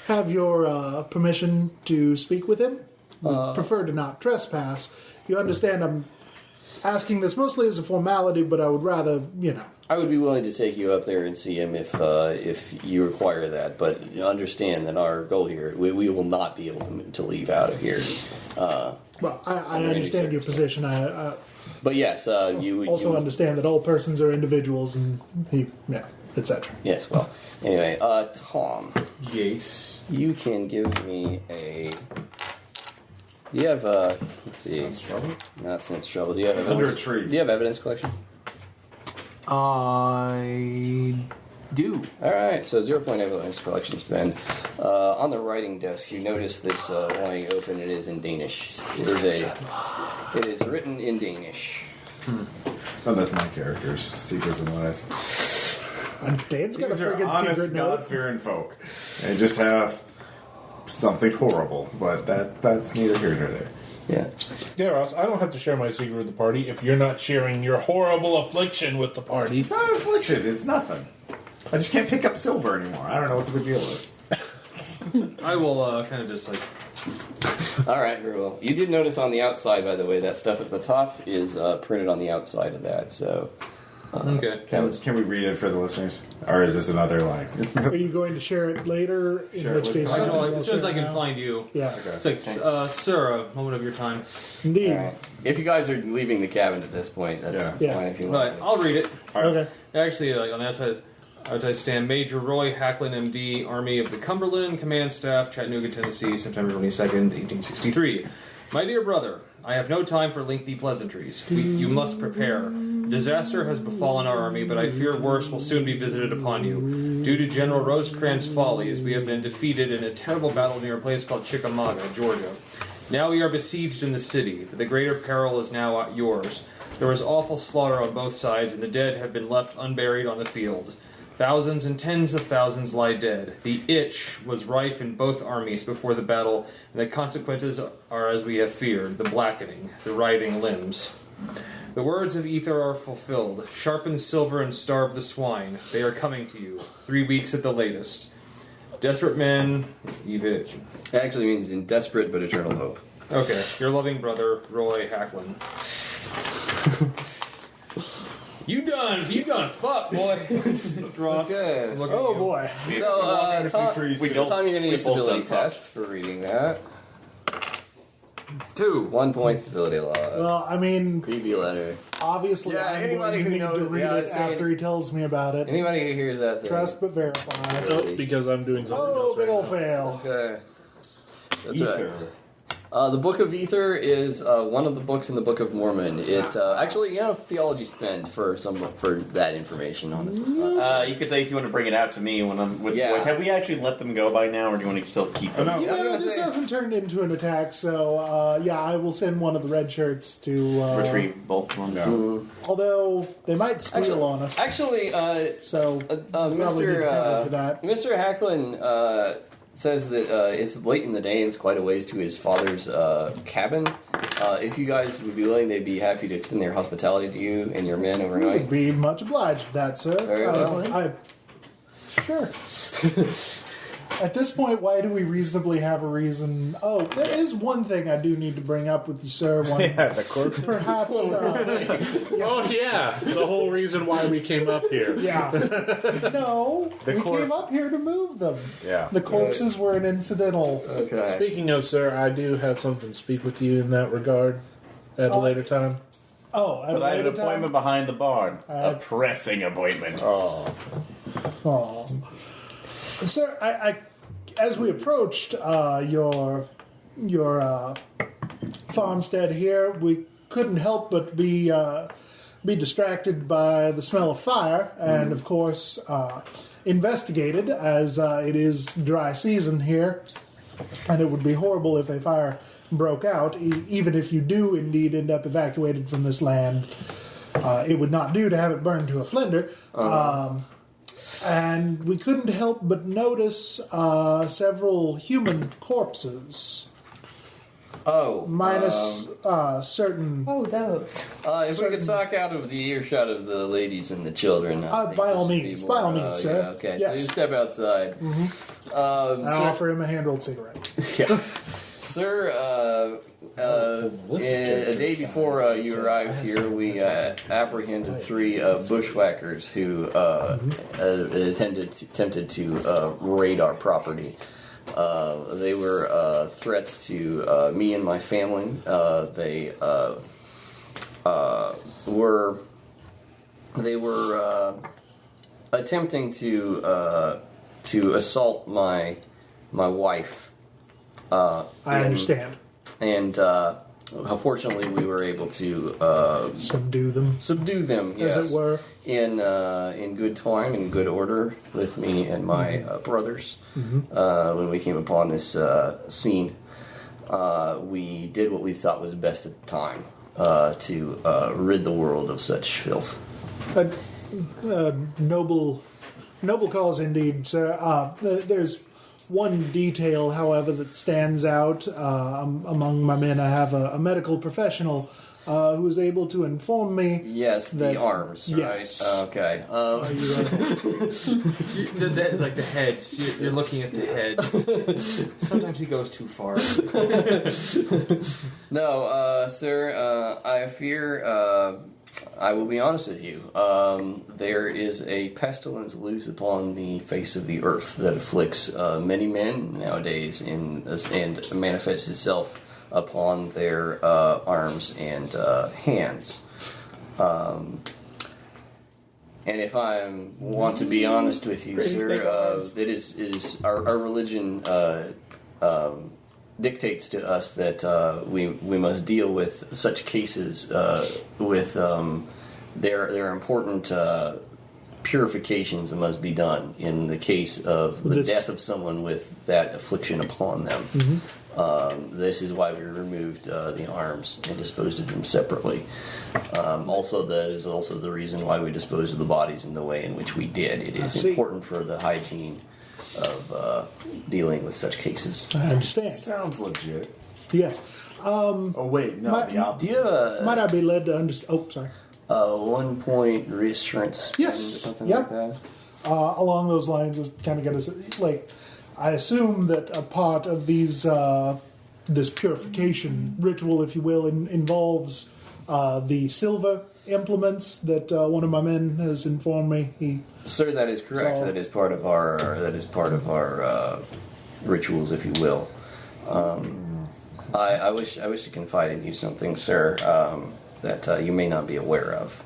have your permission to speak with him? Prefer to not trespass. You understand I'm asking this mostly as a formality, but I would rather,
I would be willing to take you up there and see him if you require that, but understand that our goal here, we will not be able to leave out of here.
Well, I understand your position.
But yes, you
also understand that all persons are individuals, and etc.
Yes. Well, anyway, Tom.
Yes.
You can give me a. Do you have let's see.
Sense trouble?
Not sense trouble. Do you have
It's
evidence?
under a tree.
Do you have evidence collection?
I do.
All right, so 0 point evidence collection spend. On the writing desk, you notice this lying open. It is in Danish. It is written in Danish.
Oh, that's my character's secrets and lies.
Dan's got a
These are
friggin'
honest,
secret note.
God-fearing folk. They just have something horrible, but that's neither here nor there.
Yeah.
Yeah, Ross, I don't have to share my secret with the party if you're not sharing your horrible affliction with the party.
It's not an affliction. It's nothing. I just can't pick up silver anymore. I don't know what the big deal is.
I will kind of just like.
All right, very well. You did notice on the outside, by the way, that stuff at the top is printed on the outside of that. So.
Okay.
Can we read it for the listeners, or is this another line?
Are you going to share it later? In
Share it
which
with
case,
the-
I know,
I'll
as soon as
share
I
it
can
now.
find you.
Yeah,
It's like, sir, a moment of your time.
indeed.
All right. If you guys are leaving the cabin at this point, that's
Yeah.
fine if you
All
want.
right, I'll read it.
Okay.
Actually, like on the outside, I stand Major Roy Hacklin, MD, Army of the Cumberland, Command Staff, Chattanooga, Tennessee, September 22nd, 1863. My dear brother, I have no time for lengthy pleasantries. You must prepare. Disaster has befallen our army, but I fear worse will soon be visited upon you. Due to General Rosecrans' follies, we have been defeated in a terrible battle near a place called Chickamauga, Georgia. Now we are besieged in the city, but the greater peril is now yours. There was awful slaughter on both sides, and the dead have been left unburied on the fields. Thousands and tens of thousands lie dead. The itch was rife in both armies before the battle, and the consequences are as we have feared, the blackening, the writhing limbs. The words of Ether are fulfilled. Sharpen silver and starve the swine. They are coming to you. 3 weeks at the latest. Desperate men, It
actually means in desperate but eternal hope.
Okay, your loving brother, Roy Hacklin. You done fuck, boy. Ross.
Okay.
I'm looking
Oh
at you.
boy.
So, Tom,
trees.
We don't.
Tom, you're going to need a
We've both
stability
done
test for reading that.
2.
1 point stability loss.
Well, I mean,
Creepy letter.
obviously,
Yeah,
I'm
anybody
going to
who
need
knows-
to read
yeah,
it
I'd say-
after he tells me about it.
Anybody who hears that thing.
Trust but verify.
Nope, because I'm doing something
Oh,
else
big
right
old
now.
fail.
Okay. That's
Ether.
right. The Book of Ether is one of the books in the Book of Mormon. It actually, theology spend for that information. Honestly,
You could say if you want to bring it out to me when I'm with
Yeah.
the boys. Have we actually let them go by now, or do you want to still keep them?
no.
You
I was
know,
gonna
this
say-
hasn't turned into an attack, so I will send one of the red shirts to
Retrieve both ones.
No.
Although they might squeal on us.
actually,
So probably need to cover for that.
Mr. Hacklin says that it's late in the day and it's quite a ways to his father's cabin. If you guys would be willing, they'd be happy to extend their hospitality to you and your men
Would
overnight.
be much obliged for that, sir.
Very well.
Sure. At this point, why do we reasonably have a reason? Oh, there is one thing I do need to bring up with you, sir. One,
Yeah, the corpse.
perhaps.
Oh yeah, the whole reason why we came up here.
Yeah. No,
The
we
corpse.
came up here to move them.
Yeah.
The corpses were an incidental.
Okay.
Speaking of, sir, I do have something to speak with you in that regard at a later time.
Oh, at
But
a
I have an
later time?
appointment behind the barn. A pressing appointment.
Oh.
Oh. Sir, I as we approached your farmstead here, we couldn't help but be distracted by the smell of fire, and of course investigated, as it is dry season here, and it would be horrible if a fire broke out. Even if you do indeed end up evacuated from this land, it would not do to have it burned to a flender. And we couldn't help but notice several human corpses. minus certain.
Oh, those.
If we could talk out of the earshot of the ladies and the children. I think
by all
this would be
means,
more,
by all means, sir.
Yeah, okay,
Yes.
so you step outside.
I offer him a hand-rolled cigarette.
Yeah. Sir, a day before you arrived here, we apprehended 3 bushwhackers who attempted to raid our property. They were threats to me and my family. They were attempting to assault my wife.
I understand.
And unfortunately, we were able to
Subdue them,
yes,
as it were.
in good time, in good order, with me and my brothers. When we came upon this scene, we did what we thought was best at the time to rid the world of such filth.
Noble cause indeed, sir. There's one detail, however, that stands out among my men. I have a medical professional who was able to inform me.
Yes,
that,
the arms, right?
Yes.
Okay.
Are you
It's like the heads. You're looking at the heads. Sometimes he goes too far.
No, sir, I fear, I will be honest with you, there is a pestilence loose upon the face of the earth that afflicts many men nowadays and manifests itself upon their arms and hands. And if I want to be honest with you, sir, it is our religion dictates to us that we must deal with such cases with there are important purifications that must be done in the case of the death of someone with that affliction upon them. This is why we removed the arms and disposed of them separately. Also, that is also the reason why we disposed of the bodies in the way in which we did. It is important for the hygiene of dealing with such cases.
I understand.
Sounds legit.
Yes.
Oh wait, no, the opposite.
Do you have
Might I be led to understand? Oh, sorry.
1 point reassurance spend or something like that?
Along those lines, I was kind of going to say, like, I assume that a part of these this purification ritual, if you will, involves the silver implements that one of my men has informed me.
Sir, that is correct.
So-
That is part of our rituals, if you will. I wish to confide in you something, sir, that you may not be aware of.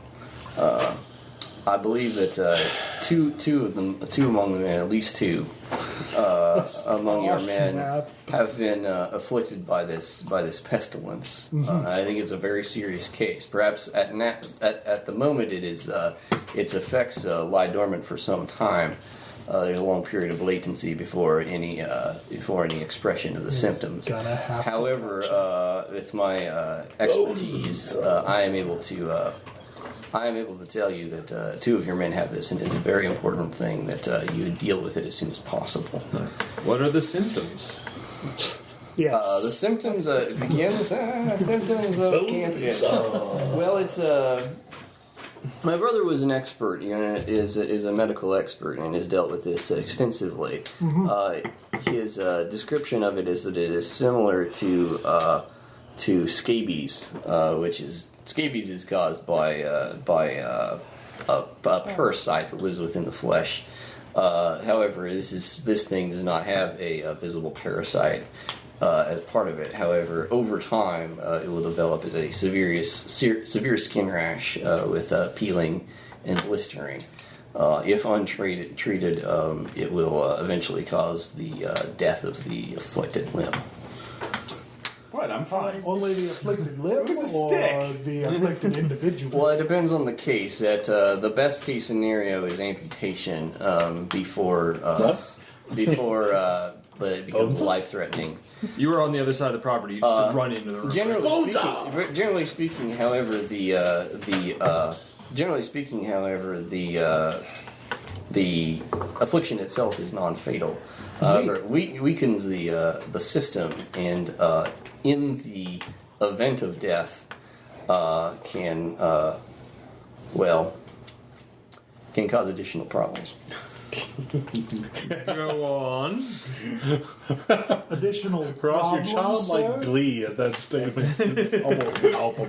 I believe that two among the men, at least 2 among your men, have been afflicted by this pestilence. I think it's a very serious case. Perhaps at the moment its effects lie dormant for some time. There's a long period of latency before any expression of the symptoms. However, with my expertise, I am able to tell you that 2 of your men have this, and it's a very important thing that you deal with it as soon as possible.
What are the symptoms?
Yes.
The symptoms begins. Symptoms of cancer. Well, it's my brother was an expert. Is a medical expert and has dealt with this extensively. His description of it is that it is similar to scabies, which is. Scabies is caused by a parasite that lives within the flesh. However, this thing does not have a visible parasite as part of it. However, over time, it will develop as a severe skin rash with peeling and blistering. If untreated, it will eventually cause the death of the afflicted limb.
What? I'm fine.
Only the afflicted limb
It was a
or
stick.
the afflicted individual?
Well, it depends on the case. The best case scenario is amputation before it becomes life-threatening.
You were on the other side of the property. You just run into the room.
Generally speaking, however, the affliction itself is non-fatal. However, weakens the system and in the event of death, can cause additional problems.
Go on.
Additional
Ross, your
problems,
childlike
sir?
glee at that statement is almost palpable.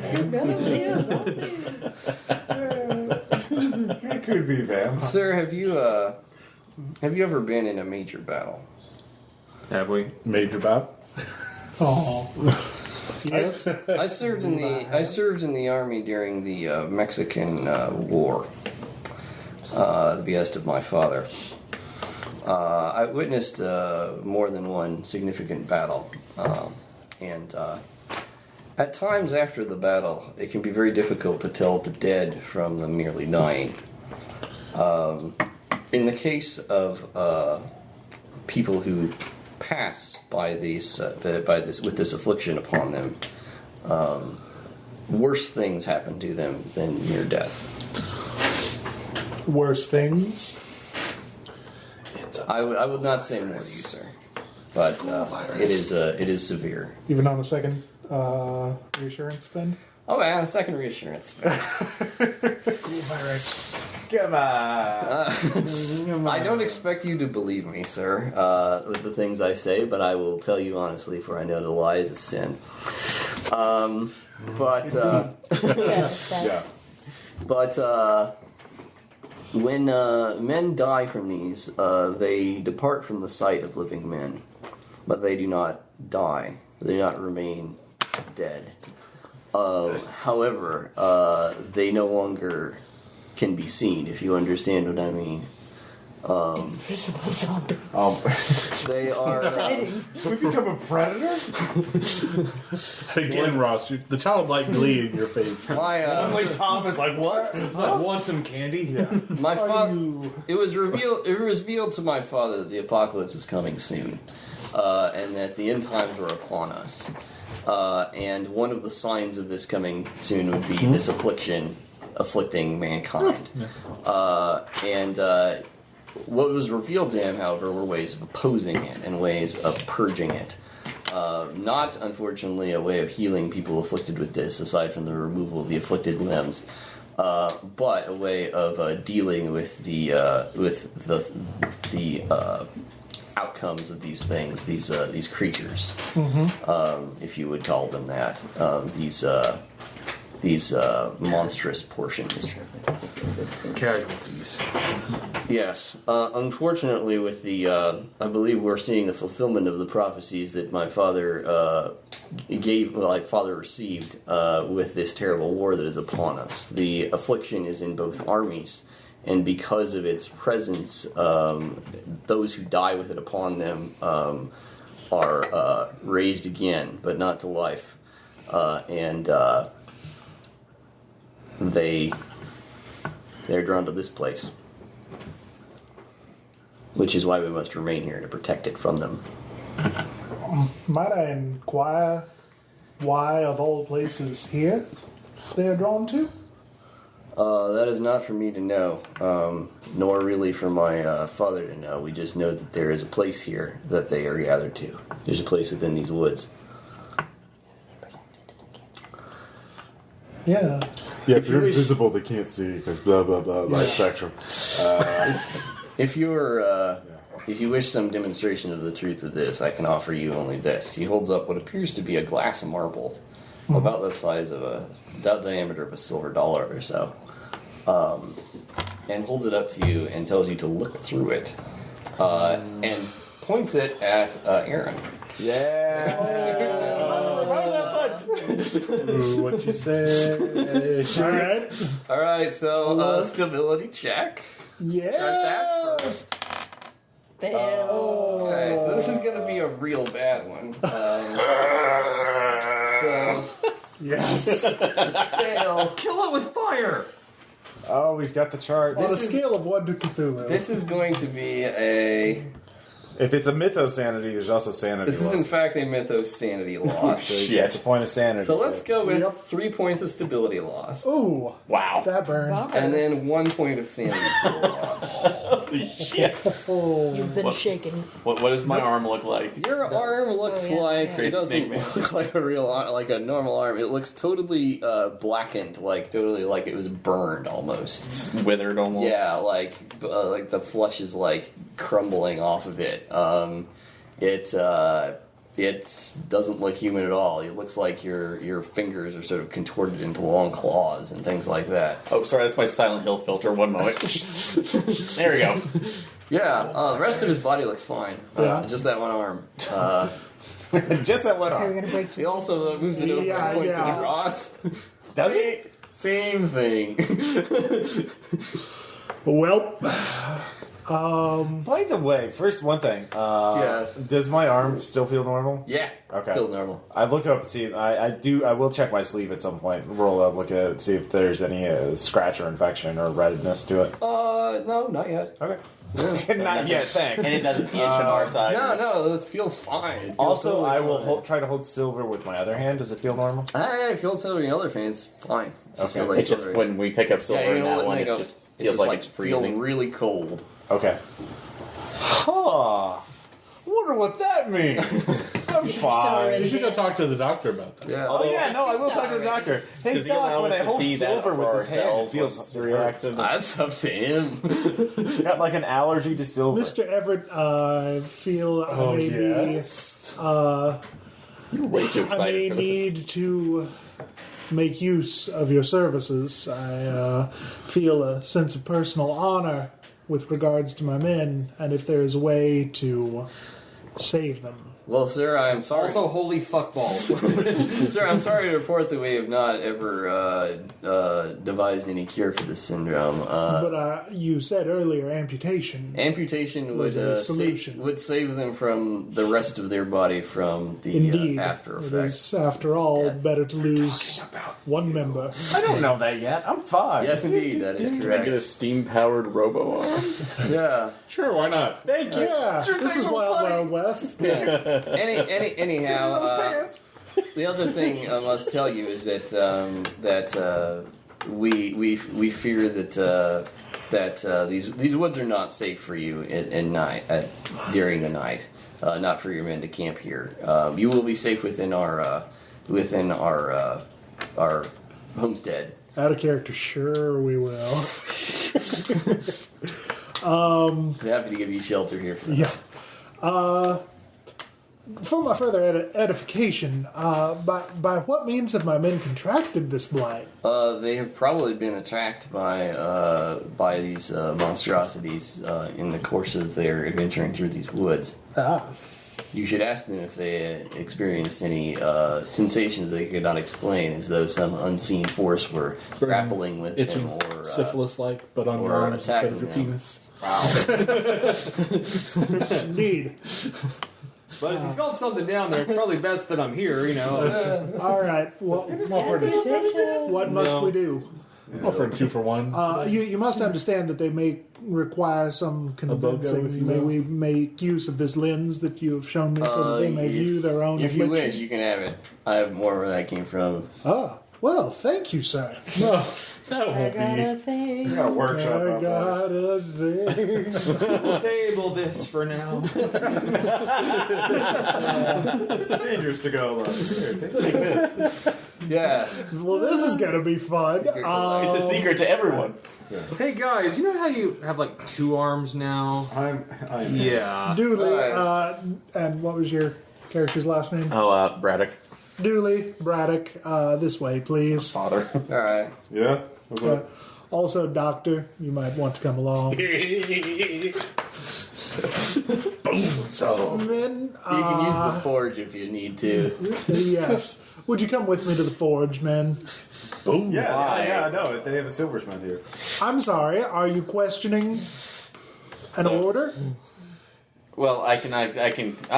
It could be them.
Sir, have you ever been in a major battle?
Have we?
Major battle?
Oh. Yes.
I served in the army during the Mexican War. At the behest of my father. I witnessed more than one significant battle, and at times after the battle, it can be very difficult to tell the dead from the merely dying. In the case of people who pass by this with this affliction upon them, worse things happen to them than mere death.
Worse things.
I would not say more to you, sir, but it is severe.
Even on a second reassurance spin.
Oh, and a second reassurance.
Come on.
I don't expect you to believe me, sir, with the things I say, but I will tell you honestly, for I know to lie is a sin.
Yeah.
But when men die from these, they depart from the sight of living men, but they do not die. They do not remain dead. However, they no longer can be seen, if you understand what I mean.
Invisible zombies.
They are.
Exciting.
We become a predator?
Again, Ross, the childlike glee in your face.
Suddenly Tom is like, what?
Want some candy?
Yeah.
My father. It was revealed to my father that the apocalypse is coming soon, and that the end times are upon us. And one of the signs of this coming soon would be this affliction afflicting mankind. What was revealed to him, however, were ways of opposing it and ways of purging it. Not, unfortunately, a way of healing people afflicted with this, aside from the removal of the afflicted limbs, but a way of dealing with the outcomes of these things, these creatures, if you would call them that, these monstrous portions.
Casualties.
Yes. Unfortunately, with the, I believe we're seeing the fulfillment of the prophecies that my father received with this terrible war that is upon us. The affliction is in both armies, and because of its presence, those who die with it upon them are raised again, but not to life. They're drawn to this place, which is why we must remain here to protect it from them.
Might I inquire why, of all places, here they are drawn to?
That is not for me to know, nor really for my father to know. We just know that there is a place here that they are gathered to. There's a place within these woods.
Yeah.
Yeah, if you're invisible, they can't see because blah blah blah light spectrum.
If you wish some demonstration of the truth of this, I can offer you only this. He holds up what appears to be a glass of marble, about the size of about the diameter of a silver dollar or so, and holds it up to you and tells you to look through it, and points it at Aaron.
Yeah.
Ooh, what you say?
All
Alright, so stability check.
Yeah.
Start that first.
Fail.
Okay, so this is going to be a real bad one.
Yes.
Fail.
Kill it with fire!
Oh, he's got the chart.
On a scale of 1 to Cthulhu.
This is going to be a
If it's a mythos sanity, there's also sanity.
This is in fact a mythos sanity loss.
That's a point of sanity.
So let's go with 3 points of stability loss.
Ooh,
Wow.
that burn.
And then 1 point of sanity loss.
Holy shit.
Oh.
You've been shaken.
What does my arm look like?
Your arm looks like it
Crazy
doesn't
snake man.
look like a real like a normal arm. It looks totally blackened, totally like it was burned almost.
It's withered almost.
Yeah, like the flesh is like crumbling off of it. It doesn't look human at all. It looks like your fingers are sort of contorted into long claws and things like that.
Oh, sorry, that's my Silent Hill filter. One moment. There we go.
Yeah, the rest of his body looks fine. Just that one arm.
Just that one
Okay, we're
arm.
gonna break
He also moves it over
Yeah,
points
yeah.
of Ross.
Does it?
Same thing.
Well,
By the way, first one thing.
Yeah.
Does my arm still feel normal?
Yeah.
Okay.
Feels normal.
I look up and see. I will check my sleeve at some point. Roll up, look at it, see if there's any scratch or infection or redness to it.
No, not yet.
Okay. Not yet. Thanks.
And it doesn't itch on our side.
No, it feels fine. It feels
Also,
totally
I will
fine.
try to hold silver with my other hand. Does it feel normal?
I feel silver in other fans. Fine. It just
Okay.
feels like
It's just
silver.
when we pick up silver
you
in
know
that
what,
one,
like
it
a-
just
it
feels like it's
feels
freezing.
really cold.
Okay. Huh. Wonder what that means. I'm fine.
You should go talk to the doctor about that.
Yeah.
Oh yeah, no, I will talk to the doctor. Hey,
Does he
doc,
allow
when
us
I
to
hold
see that
silver
for
with his hand, it
ourselves
feels
once the reaction?
That's up to him.
got like an allergy to silver.
Mr. Everett, I feel I may
You're way too
I may
excited for this.
need to make use of your services. I feel a sense of personal honor with regards to my men, and if there is a way to save them.
Well, sir, I'm sorry.
Also, holy fuckball.
Sir, I'm sorry to report that we have not ever devised any cure for this syndrome.
But you said earlier amputation.
Amputation
was
would
a solution.
would save them from the rest of their body from the
Indeed,
after
it
effects.
is, after all,
Yeah.
better to lose one member.
I don't know that yet. I'm fine.
Yes, indeed, that is
Can I
correct.
get a steam-powered robo-arm?
Yeah.
Sure, why not?
Thank you.
Yeah,
Sure,
this
thanks
is
for
Wild
playing.
Wild West.
Anyhow, the other thing I must tell you is that we fear that these woods are not safe for you at night during the night. Not for your men to camp here. You will be safe within our homestead.
Out of character, sure we will.
I'm happy to give you shelter here. For
Yeah. For my further edification, by what means have my men contracted this blight?
They have probably been attacked by these monstrosities in the course of their adventuring through these woods.
Ah,
You should ask them if they experienced any sensations they could not explain, as though some unseen force were grappling with
Itching,
them or
syphilis-like, but on your
or
arms instead of your
attacking them.
penis.
indeed.
But if you felt something down there, it's probably best that I'm here, you know.
All right. Well, what must we do?
Offer 2 for 1.
You must understand that they may require some
BOGO, if you
convincing. May
will.
we make use of this lens that you have shown me so that they may view their own
If you
affliction?
wish, you can have it. I have more where that came from.
Ah, well, thank you, sir.
No, that
I
won't
got
be.
a thing.
We got a workshop
I
out there.
got a thing.
We'll table this for now.
It's dangerous to go. Here, take this.
Yeah.
Well, this is going to be fun.
It's a secret to everyone.
Hey guys, you know how you have like 2 arms now?
I'm
Yeah.
Dooley,
Alright.
and what was your character's last name?
Oh, Braddock.
Dooley, Braddock, this way, please.
Father.
All right.
Yeah. What's up?
Also, Doctor, you might want to come along.
So
Men,
You can use the forge if you need to.
yes. Would you come with me to the forge, men?
yeah, no, they have a silversmith here.
I'm sorry, are you questioning an order?
Well, I can.
Are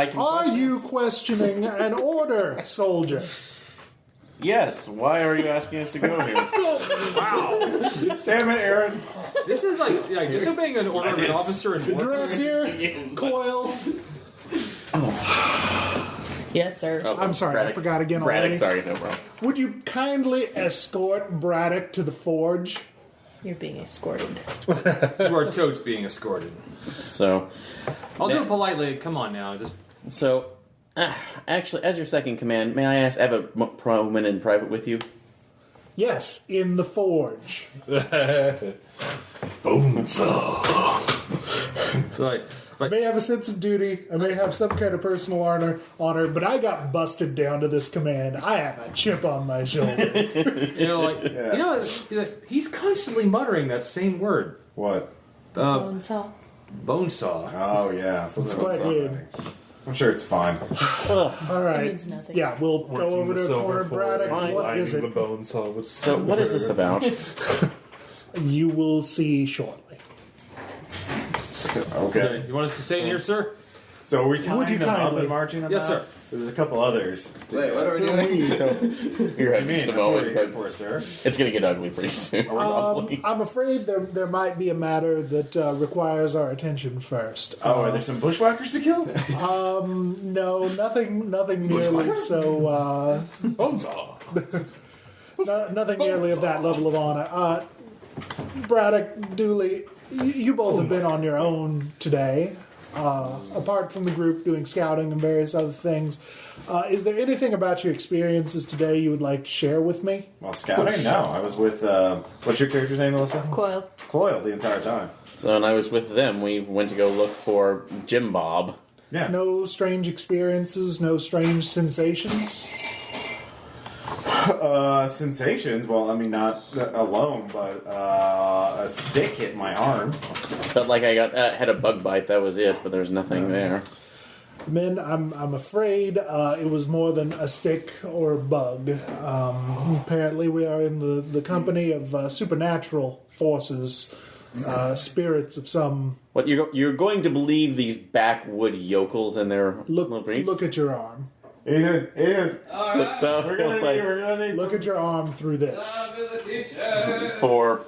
question
you
this.
questioning an order, soldier?
Yes. Why are you asking us to go here?
Damn it, Aaron.
This is like disobeying an order of an officer in wartime.
Dress here, coil,
Yes, sir.
Oh,
I'm sorry,
Braddock.
I forgot again
Braddock,
already.
sorry, no problem.
Would you kindly escort Braddock to the forge?
You're being escorted.
You are totes being escorted.
So,
I'll do it politely. Come on now.
actually, as your second command, may I ask, I have a moment in private with you?
Yes, in the forge. I may have a sense of duty, I may have some kind of personal honor, but I got busted down to this command. I have a chip on my shoulder.
He's constantly muttering that same word.
What?
Bone saw.
Bone saw.
Oh, yeah.
It's quite weird.
I'm sure it's fine.
All right.
It means nothing.
Yeah, we'll go over to the corner, Braddock. What is
The
it?
bone saw with
So, what is this about?
You will see shortly.
Okay.
You want us to stay in here, sir?
So are we tying
you
them up
kindly?
and marching them
Yes,
out?
sir.
There's a couple others.
Wait, what are we doing?
You're
I
having
mean,
just a
that's what we're
moment,
here
but
for, sir.
it's going to get ugly pretty soon. probably.
I'm afraid there might be a matter that requires our attention first.
Oh, are there some bushwhackers to kill?
No, nothing nearly so.
Bonesaw.
Nothing nearly of that level of honor. Braddock, Dooley, you both have been on your own today. Apart from the group doing scouting and various other things, is there anything about your experiences today you would like to share with me?
Well, scouting? No. I was with, what's your character's name, Melissa?
Coil.
Coil the entire time.
So, and I was with them. We went to go look for Jim Bob.
Yeah.
No strange experiences, no strange sensations?
Sensations? Well, I mean, not alone, but a stick hit my arm.
Felt like I had a bug bite. That was it, but there's nothing there.
Men, I'm afraid it was more than a stick or a bug. Apparently we are in the company of supernatural forces, spirits of some...
What, you're going to believe these backwood yokels and their little briefs?
Look at your arm.
Ethan.
We're
We're gonna need
Look at your arm through this.
for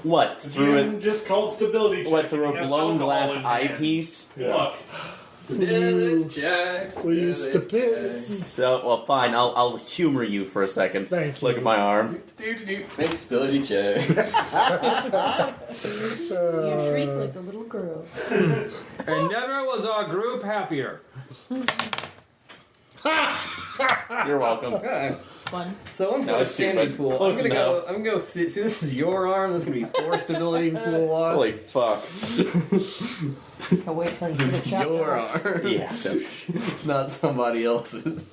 what? Through
Jim just called stability check.
what? Through
He
a
has
blown
alcohol
glass
in
eyepiece?
hand. Look.
Please to piss.
So, well, fine. I'll humor you for a second.
Thank
Look
you.
at my arm.
Make stability check.
You shriek like a little girl.
And never was our group happier.
You're welcome.
Okay.
Fun.
So I'm
No,
going to
it's
sanity
stupid.
pool.
Close
I'm
enough.
gonna go. See, this is your arm. That's gonna be 4 stability pool loss.
Holy fuck.
I'll wait till you get
It's
shot.
your arm.
Yeah.
Not somebody else's.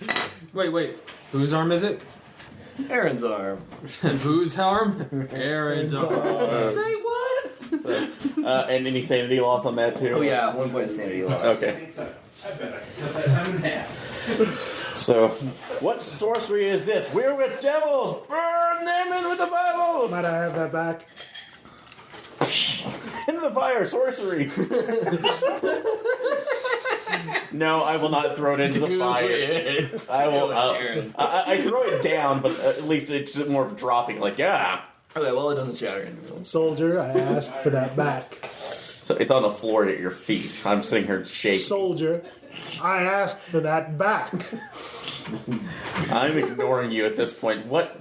Wait. Whose arm is it?
Aaron's arm.
And whose arm? Aaron's arm. Say what?
So, and any sanity loss on that too?
Oh yeah, 1 point of sanity loss.
Okay.
I bet I can cut that time in half.
So, what sorcery is this? We're with devils! Burn them in with the Bible!
Might I have that back?
Into the fire, sorcery! No, I will not throw it into the fire. I will. I throw it down, but at least it's more of dropping. Like, yeah.
Okay, well it doesn't shatter into them.
Soldier, I asked for that back.
So it's on the floor at your feet. I'm sitting here shaking.
Soldier, I asked for that back.
I'm ignoring you at this point. What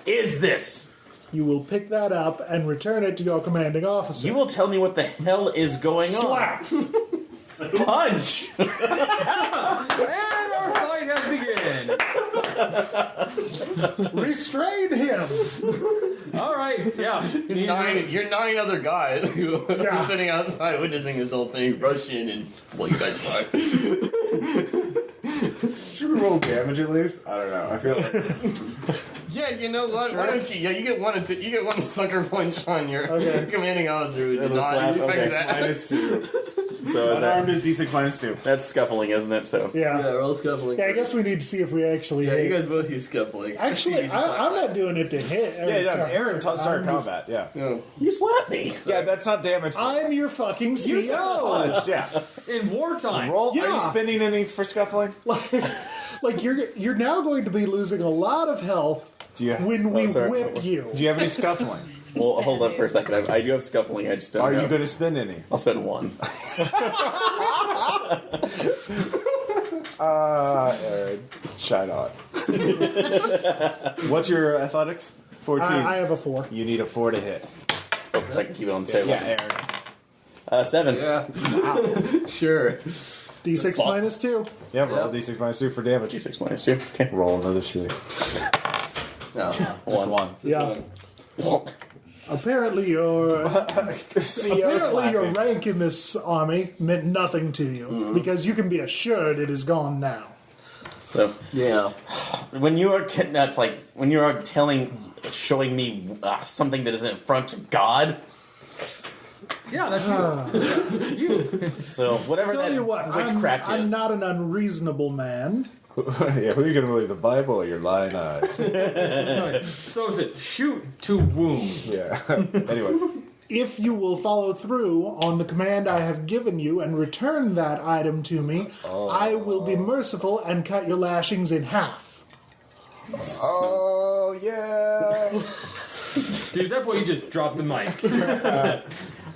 is this?
You will pick that up and return it to your commanding officer.
You will tell me what the hell is going
Slap!
on. Punch!
And our fight has begun.
Restrain him!
All right, yeah.
You're 9 other guys who
Yeah.
are sitting outside witnessing this whole thing, rush in and pull you guys apart.
Should we roll damage at least? I don't know. I feel like
Yeah, you know what?
Sure.
Why don't you? Yeah, you get one sucker punch on your
Okay.
commanding officer who did
It was
not
last-
expect
okay.
that.
-2.
So is
Unarmed
that,
is D6 -2.
that's scuffling, isn't it? So
Yeah.
roll scuffling.
Yeah, I guess we need to see if we actually
Yeah,
hit.
you guys both use scuffling.
Actually, I'm not doing it to hit.
Aaron started
I'm
combat. Yeah.
No.
you slapped me.
Yeah, that's not damage.
I'm your fucking
You said
CO.
punch, yeah.
In wartime.
Roll. Are you
Yeah.
spending any for scuffling?
Like you're now going to be losing a lot of health
Do you?
when we
sorry.
whip you.
Do you have any scuffling?
Well, hold on for a second. I do have scuffling. I just don't
Are
know.
you going to spend any?
I'll spend 1.
Aaron, shine on. What's your athletics? 14.
I have a 4.
You need a 4 to hit.
Oh, if I can keep it on the table.
Yeah, Aaron.
7.
Yeah. Sure.
D6 minus 2.
Yeah, roll D6 minus 2 for damage.
D6 minus 2. Okay.
Roll another 6.
No.
Just 1.
Yeah. Apparently your rank in this army meant nothing to you because you can be assured it is gone now.
So when you are showing me something that is in front of God.
Yeah, that's you.
So whatever
Tell
that
you what,
witchcraft
I'm
is.
not an unreasonable man.
Yeah, who are you going to believe, the Bible or your lying eyes?
So is it shoot to wound?
Yeah. Anyway.
If you will follow through on the command I have given you and return that item to me, I will be merciful and cut your lashings in half.
Oh, yeah.
Dude, at that point you just drop the mic.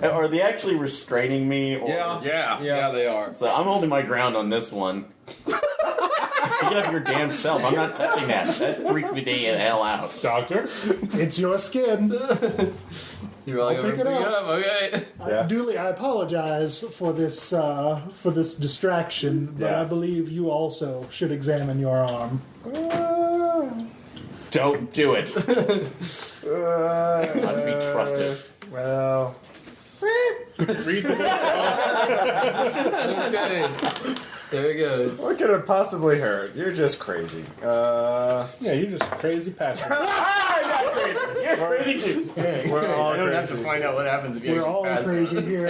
Are they actually restraining me? Or...
Yeah, they are.
So I'm holding my ground on this one. Pick it up your damn self. I'm not touching that. That freaked me the hell out.
Doctor?
It's your skin.
You're all
I'll pick it up.
Okay.
Dooley, I apologize for this distraction, but
Yeah.
I believe you also should examine your arm.
Don't do it. Not to be trusted.
Well.
Read the book.
Okay. There it goes.
What could it possibly hurt? You're just crazy.
Yeah, you're just a crazy pastor.
You're crazy too.
We're all
I don't have to
crazy.
find out what happens if you
We're
actually
all
pass
crazy
on.
here.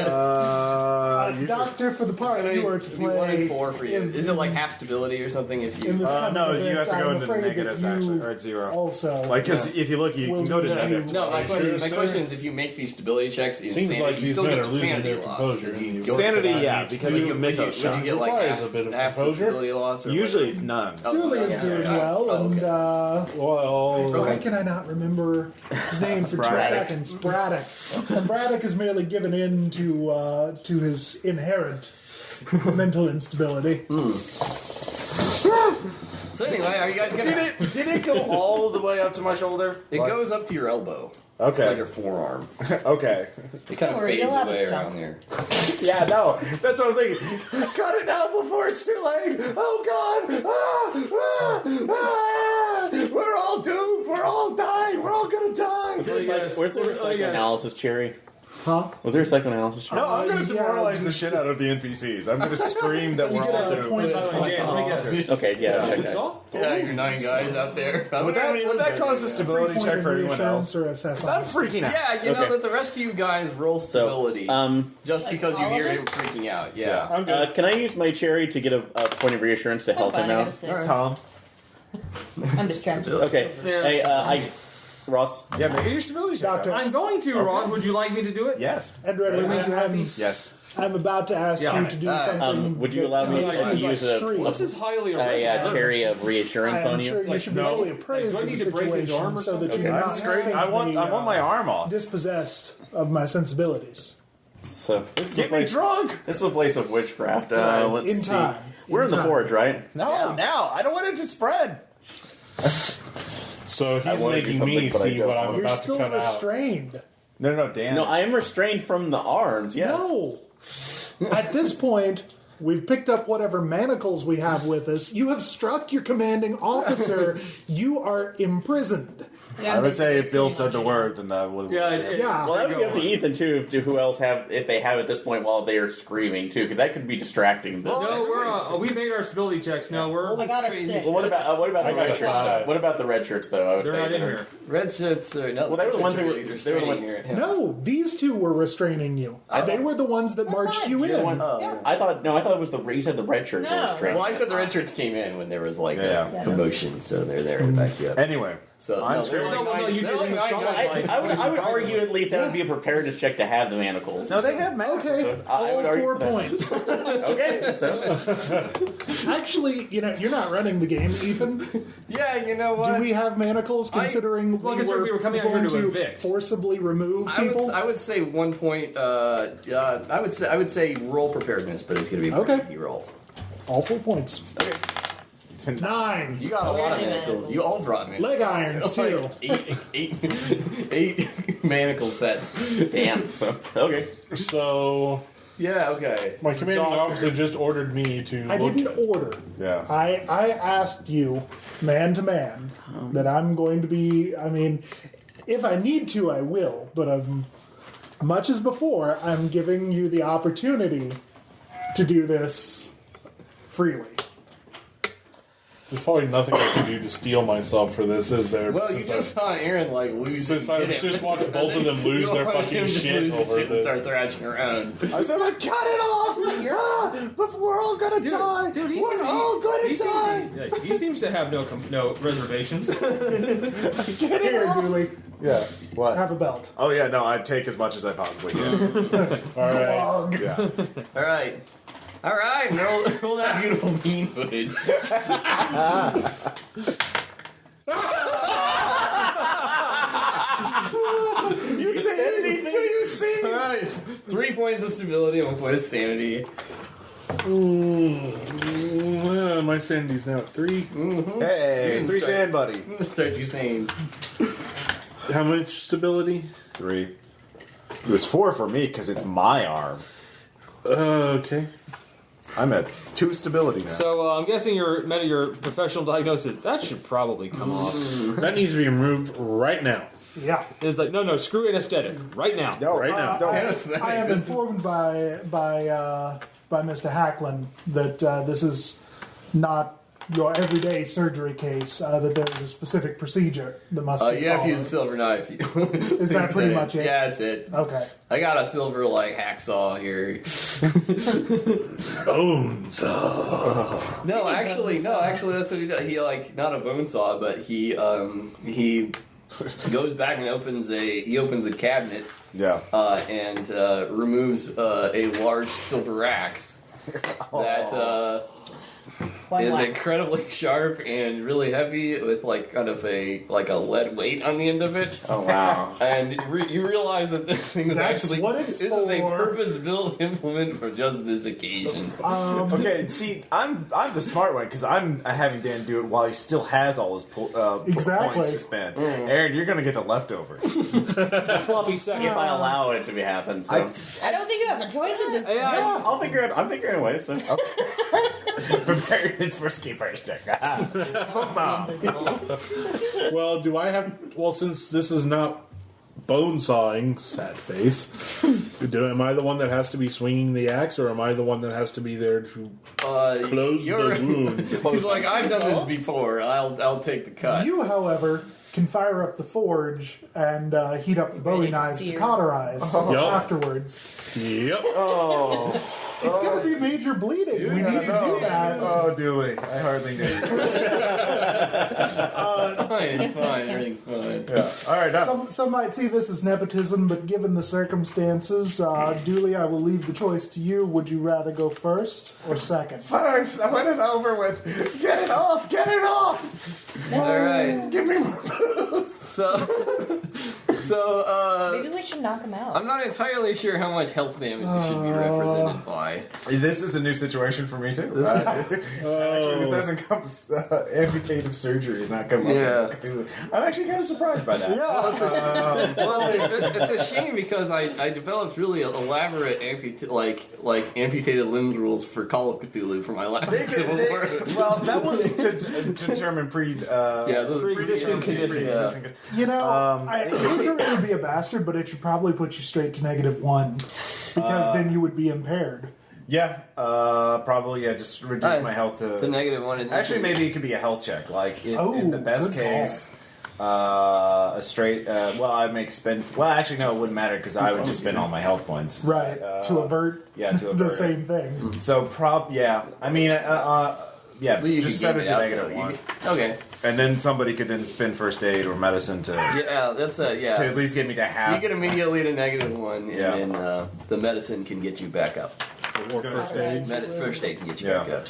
Doctor, for the part you are to
It'd be 1
play.
and 4 for you. Is it like half stability or something if you...
In this kind
No,
of
you have
event,
to go
I'm
into
afraid that
negatives,
you
actually, or it's 0.
Also,
Like, because if you look, you
Will
can go to
do that.
negative.
No, my
Sir.
question is if you make these stability checks in
Seems
sanity,
like
you
these
still
men
get
are
the
losing
sanity
their
loss.
composure.
Because you
You
go-
Sanity,
Would
yeah,
you-
because
would
it's
you,
a
would you,
mythos.
would you get like
Requires
half,
a bit of
half the
composure.
stability loss? Or
Usually it's none.
Dooley is doing well, and
Well,
why can I not remember his name for 2 seconds? Braddock. And Braddock is merely given in to his inherent mental instability.
So anyway, are you guys gonna...
Did it go all the way up to my shoulder?
It goes up to your elbow. It's like
Okay.
your forearm.
Okay.
It kind of
worry,
fades
you'll have a
away
stump.
around there.
Yeah, no. That's what I'm thinking. Cut it now before it's too late. Oh, God. We're all doomed. We're all dying. We're all going to die.
Where's the psychoanalysis cherry?
Huh?
Was there a psychoanalysis cherry?
No, I'm going to
Yeah,
demoralize the shit out of the NPCs. I'm going to scream that
You
we're
get
all
a
doomed.
point
By
of
the way, let me guess.
Okay, yeah. Okay.
Saw?
Yeah, your 9 guys out there.
Would that cause a stability
Point
check
of
for anyone
reassurance
else?
or assess
I'm
honesty.
freaking out.
Yeah, you know
Okay.
that the rest of you guys roll stability. just
Like
because you
all
hear
of
him
us?
freaking out.
Yeah.
Yeah.
I'm good.
Uh,
Can I use my cherry to get a point of reassurance to help
Fine,
him
I got a
out?
6.
Tom?
I'm distracted.
Okay.
Yeah.
Hey, Ross.
Yeah, make your stability check.
Doctor.
I'm going to, Ron. Would you like me to do it?
Yes.
Edred,
Would it make you happy?
Yes.
I'm about to ask
Yeah.
you to do something.
Would you allow me
that
to
seems
use
extreme.
This is highly
a
irregular.
cherry of reassurance
I am
on
sure
you?
you should be
no.
fully appraised
Like, do I
of the
need to break his
situation
arm or
so that
something?
you
I'm
not
straight.
think
I want
me,
my arm off.
dispossessed of my sensibilities.
So this is
Get me drunk.
This is a place of witchcraft. Let's
In
see.
time.
We're in the
time.
forge, right?
No, now. I don't want it to spread.
So
I
he's
wanna do
making
something,
me
but I
see
don't
what I'm
want
You're
about to
still
cut out.
restrained.
No, Dan.
No, I am restrained from the arms. Yes.
No. At this point, we've picked up whatever manacles we have with us. You have struck your commanding officer. You are imprisoned.
I would say if Bill said the word, then that would.
Yeah,
Yeah.
Well, that would be up to Ethan too. To who else if they have at this point while they are screaming too, because that could be distracting. But,
No, we made our stability checks. No, we're.
I got a 6.
well, what about the
I got
red
a
shirts?
5.
Though? What about the red shirts though? I would
They're
say
not in
that are-
here.
Red shirts are... No,
Well, they were the
red
ones
shirts
who
are
were-
restraining
they were the one-
here. Yeah.
No, these two were restraining you. They were the ones that marched
fine.
you
You're the one-
in.
Oh,
Yeah.
I thought it was you said the red shirts were
No.
restraining.
Well, I said the red shirts came in when there was like
Yeah.
commotion, so they're there to back you up.
Anyway,
So
I'm
no,
screaming
you did in the
I would argue at least that would be a preparedness check to have the manacles.
No, they have manacles.
Okay,
So I would
all
argue
4
that.
points.
Okay, so
Actually, you're not running the game, Ethan.
Yeah, you know what?
Do we have manacles considering
well,
we
considering
were
we were coming out here
going
to
to
evict.
forcibly remove people?
I would say 1 point. I would say roll preparedness, but it's going to be a
Okay.
easy roll.
All 4 points. 9.
You got a lot of manacles. You all brought manacles.
Leg irons, too.
Eight manacle sets.
damn. So okay.
So
Yeah. Okay.
my commanding officer just ordered me to.
I
look.
didn't order.
Yeah.
I asked you, man to man, that I'm going to be. I mean, if I need to, I will. But much as before, I'm giving you the opportunity to do this freely.
There's probably nothing I can do to steel myself for this, is there?
Well, you just saw Aaron lose.
Since I've just watched both of them lose their fucking shit over
and
this.
start thrashing around.
I said, cut it off! But we're all gonna die! We're all gonna die!
He seems to have no reservations.
Get it
Here,
off!
Dooley,
Yeah. What?
have a belt.
Oh yeah, no, I'd take as much as I possibly can.
All right.
Glug.
Yeah.
All right, roll that beautiful bean footage.
You say anything? Do you see?
All right, 3 points of stability and 1 point of sanity.
My sanity's now at 3.
Hey, 3 sand buddy.
Start you saying.
How much stability?
3. It was 4 for me because it's my arm.
Okay.
I'm at 2 stability now.
So I'm guessing your professional diagnosis that should probably come off.
That needs to be removed right now.
Yeah.
It's like no, screw anesthetic right now.
no,
right now.
I am informed by Mr. Hacklin that this is not your everyday surgery case. That there is a specific procedure that must be
You have to
followed.
use a silver knife.
Is that pretty much it?
Yeah, that's it.
Okay.
I got a silver hacksaw here.
Bones.
No, actually, that's what he does. He not a bone saw, but he goes back and opens a cabinet.
Yeah.
And removes a large silver axe that is incredibly sharp and really heavy with kind of a lead weight on the end of it.
Oh wow.
And you realize that this thing is
That's
actually
what it's
this is a
for.
purpose-built implement for just this occasion.
Okay, see, I'm the smart one because I'm having Dan do it while he still has all his
Exactly.
points to spend. Aaron, you're gonna get the leftovers.
Sloppy second.
If I allow it to be happen, so
I don't think you have a choice in this.
I'm figuring a way. So
Prepare his first keeper check.
Well, do I have... Well, since this is not bone sawing, sad face, am I the one that has to be swinging the axe, or am I the one that has to be there to close the wound?
He's like, I've done this before. I'll take the cut.
You, however, can fire up the forge and heat up the Bowie knives to cauterize afterwards.
Yep.
It's going to be major bleeding. We need to do that.
Oh, Dooley, I hardly knew.
It's fine. Everything's fine.
Yeah. All right, done.
Some might see this as nepotism, but given the circumstances, Dooley, I will leave the choice to you. Would you rather go first or second?
First, I want it over with. Get it off! Get it off!
All right.
Give me more booze.
So
Maybe we should knock him out.
I'm not entirely sure how much health damage should be represented by.
This is a new situation for me too. Actually, this hasn't come. Amputative surgery has not come up. I'm actually kind of surprised by that.
It's a shame because I developed really elaborate amputated limbs rules for Call of Cthulhu for my last Civil War.
Well, that was to determine
pre-existing conditions.
I hate to really be a bastard, but it should probably put you straight to -1 because then you would be impaired.
Yeah, probably. Yeah, just reduce my health to
-1.
Actually, maybe it could be a health check. Like in the best case, a straight. I make spend. Well, actually, no, it wouldn't matter because I would just spend all my health points.
Right to avert.
Yeah, to avert
the same thing.
So I mean, Yeah,
Well, you
just
can
set it
game
to
it out,
-1.
though. Okay.
And then somebody could then spin first aid or medicine to
Yeah, that's yeah.
at least get me to
So
half.
you get immediately to -1, and
Yeah.
then the medicine can get you back up.
Or first aid.
First aid can get you
Yeah.
back up.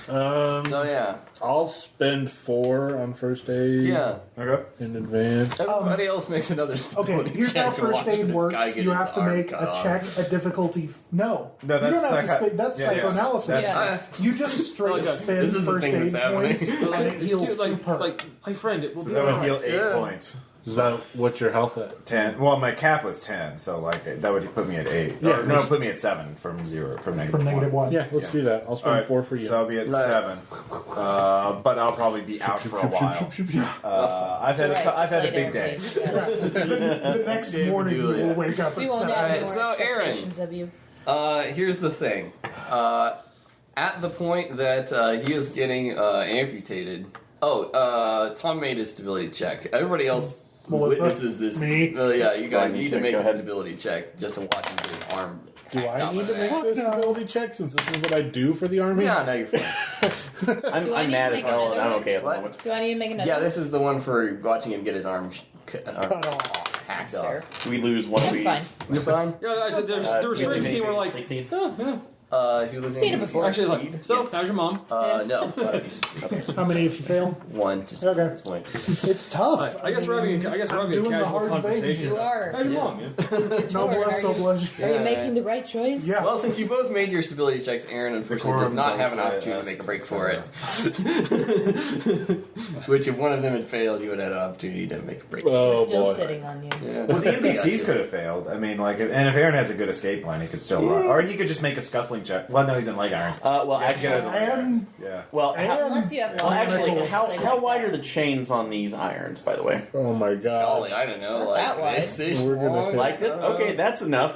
So
yeah,
I'll spend 4 on first aid.
Yeah.
Okay.
In advance.
Everybody else makes another stability
Okay, here's how
check to
first
watch
aid
this
works.
guy get
You
his
have to
arm
make
cut
a
off.
check at difficulty. No,
No,
you don't
that's
have to
psycho-
spin. That's
yeah, yeah.
psychoanalysis.
That's-
You just straight
Okay,
spin
this is the
first
thing
aid
that's happening.
points, and it heals 2 per.
Like, my friend, it will
So
be
that would
alright.
heal 8
Yeah.
points.
Is that what your health at?
10. Well, my cap was 10, so like that would put me at 8.
Yeah.
Or, no, put me at 7 from 0 from negative
From negative 1.
Yeah, let's do that. I'll spend
All right,
4 for you.
So I'll be at 7, but I'll probably be out for a while. I've had I've had a big day.
The next morning you will wake up
We
at
won't
7.
have
Alright,
more
so, Aaron.
expectations of you.
Here's the thing. At the point that he is getting amputated, Tom made his stability check. Everybody else
Melissa?
witnesses this.
Me?
Yeah, you guys
I need
need
to
to make
go
a
ahead.
stability check just to watch him get his arm.
Do
hacked
I
off
need
of
to
an
make
axe.
this stability check since this is what I do for the army?
Yeah, no, you're fine.
Do I
I'm
need
mad
to
as
make
hell, and
another
I'm
one?
okay at the
What?
moment.
Do I need to make another?
Yeah, this is the one for watching him get his arm
Cut off.
hacked
That's
off.
fair.
Do we lose one
That's
week?
fine.
You're fine.
Yeah, I said there's the restraint scene were like,
Succeed?
oh, yeah.
If you lose
Seen it
any,
before.
you
Actually,
succeed.
like, so
Yes.
how's your mom?
No, not if you succeed. Okay.
How many if you fail?
One, just
Okay.
at this point.
It's tough.
I guess we're having a
I'm
casual
doing the hard thing.
conversation.
You are.
How's your
Yeah.
mom? Yeah.
No
Are
bless, so
you-
bless.
Are you making the right choice?
Yeah.
Well, since you both made your stability checks, Aaron unfortunately does not have an opportunity to make a break for it. Which, if one of them had failed, you would have had an opportunity to make a break.
Oh,
Still
boy.
sitting on you.
Yeah.
Well, the NPCs could have failed. I mean, like, and if Aaron has a good escape plan, he could still run, or he could just make a scuffling check. Well, no, he's in leg irons.
Well,
You have to get out of the leg
And-
irons. Yeah.
Well,
Unless you have
well,
long
actually,
ankles.
how wide are the chains on these irons, by the way?
Oh my god.
Golly, I don't know,
Not
like
that wide.
this-ish
We're gonna
long?
hit-
Like this? Okay, that's enough.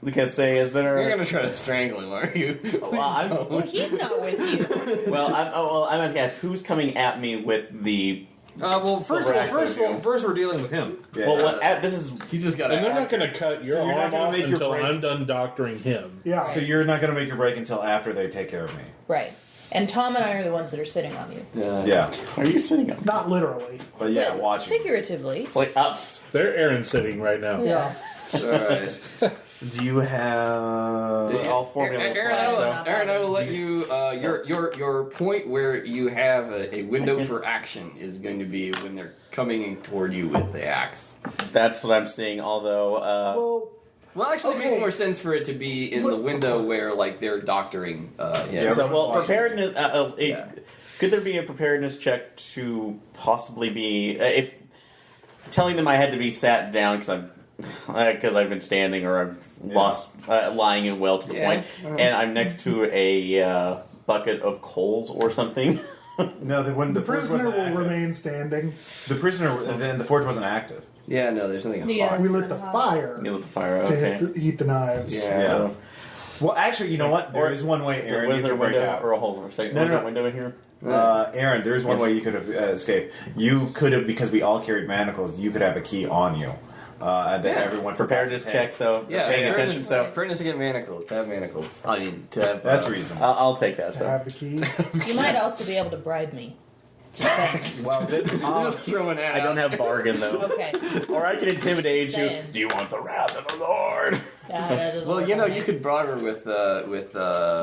Like I say, is there?
You're gonna try to strangle him, are you?
Well, I'm,
Well, he's not with you.
I'm going to ask who's coming at me with the.
Well,
Silver axe
first we're dealing with him.
Yeah.
Well, this is.
He just got
And they're
a
not going to cut your
So you're not
arm
gonna
off
make your
until
break?
I'm done doctoring him.
Yeah.
So you're not going to make your break until after they take care of me.
Right. And Tom and I are the ones that are sitting on you.
Yeah.
Are you sitting up?
Not literally.
But yeah,
Well,
watching.
Figuratively.
Like up?
They're Aaron sitting right now.
Yeah.
Alright.
Do you have?
I'll formulate
Aaron,
a plan,
Aaron, I will let you. Your point where you have a window for action is going to be when they're coming in toward you with the axe.
That's what I'm seeing. Although,
Well, actually, it
Okay.
makes more sense for it to be in the window where, like, they're doctoring him.
Yeah,
so
everyone's watching.
preparedness.
Yeah.
Could there be a preparedness check to possibly be if telling them I had to be sat down because I've been standing or I've lost lying in well to the point, and I'm next to a bucket of coals or something.
No, the forge
Prisoner
wasn't
will
active.
remain standing.
The prisoner, then the forge wasn't active.
Yeah, no, there's nothing
Yeah.
hot.
We lit the fire
You lit the fire.
to
Okay.
heat the knives.
Yeah.
So,
Well, actually, you know what? There
Or-
is one way, Aaron.
was
you
there a
could break
window
out.
or a hole or a second?
No,
was
no,
there a
no.
window in here?
Aaron, there's one
Yes.
way you could have escaped. You could have, because we all carried manacles, you could have a key on you. And then everyone forgot
Preparedness
to
check. So
Yeah,
paying attention. So
preparedness to get manacles. To have manacles. I mean, to have.
That's reasonable.
I'll take that.
To
So
have the key.
You might also be able to bribe me.
Well,
Just throwing that
I don't
out.
have bargain though.
Okay.
Or I can intimidate you.
Saying.
Do you want the wrath of the Lord?
Yeah, that doesn't
Well,
work
you know,
on
you
me.
could bribe her with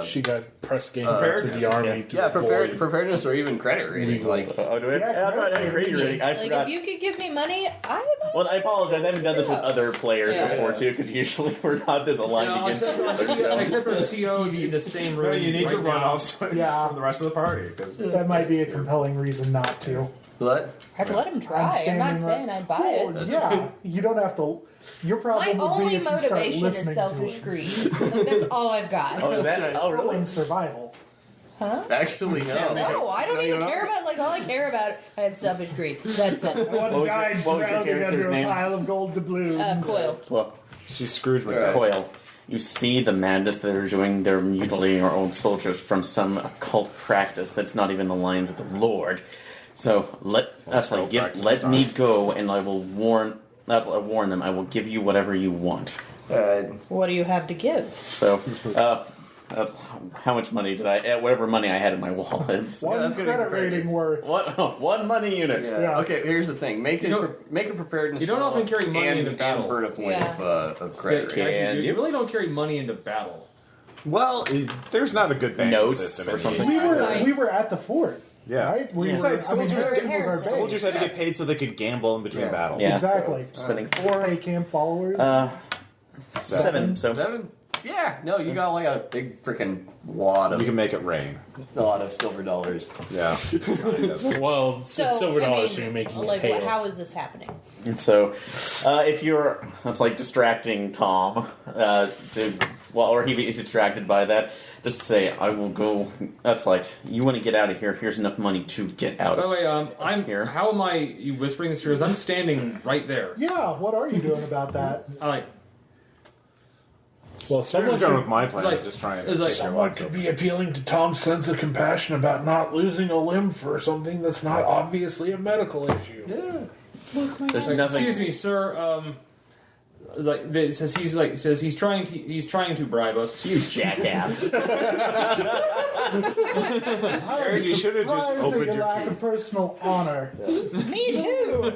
She got press game to
Preparedness.
the army to avoid.
preparedness or even credit rating. Like,
Oh, do I?
Yeah,
I thought I had a crazy rating. I
Like,
forgot.
if you could give me money, I would.
Well, I apologize. I haven't done this with other players
Yeah.
before too, because usually we're not this aligned
No,
against.
except for COs in the same room.
No, you need
right
to run
now.
off
Yeah.
from the rest of the party. 'Cause-
That might be a compelling reason not to.
what?
I'd let him try. I'm not
standing
saying I'd buy it.
Well, yeah, you don't have to. Your problem
My
would be
only
if you start
motivation is
listening to
selfish
it.
greed. Like, that's all I've got.
Oh, is that? Oh, really?
Rolling survival.
Huh?
Actually, no.
No, I don't
No,
even
you don't?
care about. Like all I care about, I have selfish greed. That's it.
I want
What
to
was
die
your- what was your
drowning
character's
under
name?
a pile of gold doubloons.
Coil.
Well,
She's Scrooge
with
McDuck.
Coil. You see the madness that they're doing. They're mutilating our own soldiers from some occult practice that's not even aligned with the Lord. So let me go, and I will warn. That's what I warn them. I will give you whatever you want.
What do you have to give?
So, That's how much money did I? Whatever money I had in my wallet. So.
One
that's gonna be
credit rating worth.
One money unit.
Yeah. Okay, here's the thing. Make a preparedness.
You don't
roll
often carry money
and,
into battle.
And burn a point
Yeah.
of credit.
Actually,
Can
you
you?
really don't carry money into battle.
Well, there's not a good banking
Notes
system
or
in
something.
We were at the fort.
Yeah.
Right? We
Yeah.
were,
Besides,
I mean,
soldiers
Harrison was our base.
Soldiers had to get paid so they could gamble in between
Yeah.
battles.
Yeah.
Exactly.
Spending
Pay camp followers.
7. So
7? Yeah. No, you got like a big freaking wad
You
of
can make it rain.
silver dollars.
Yeah.
Well,
So,
it's silver
I
dollars,
mean,
so you're making
like,
it hail.
how is this happening?
So, if you're, that's like distracting Tom, or he is distracted by that, just say, I will go, that's like, you want to get out of here, here's enough money to get out
By the
of
way, I'm
here.
How am you whispering this to us? I'm standing right there.
yeah, what are you doing about that?
I like.
Well,
I'm
someone
going
should,
with my plan.
It's like-
just trying
it's
to
like-
someone could be appealing to Tom's sense of compassion about not losing a limb for something that's not obviously a medical issue.
There's nothing.
Excuse me, sir. It says he's trying to bribe us.
You jackass.
Aaron, you should have just
Surprised at
opened
your
your
lack
key.
of personal honor.
Me too.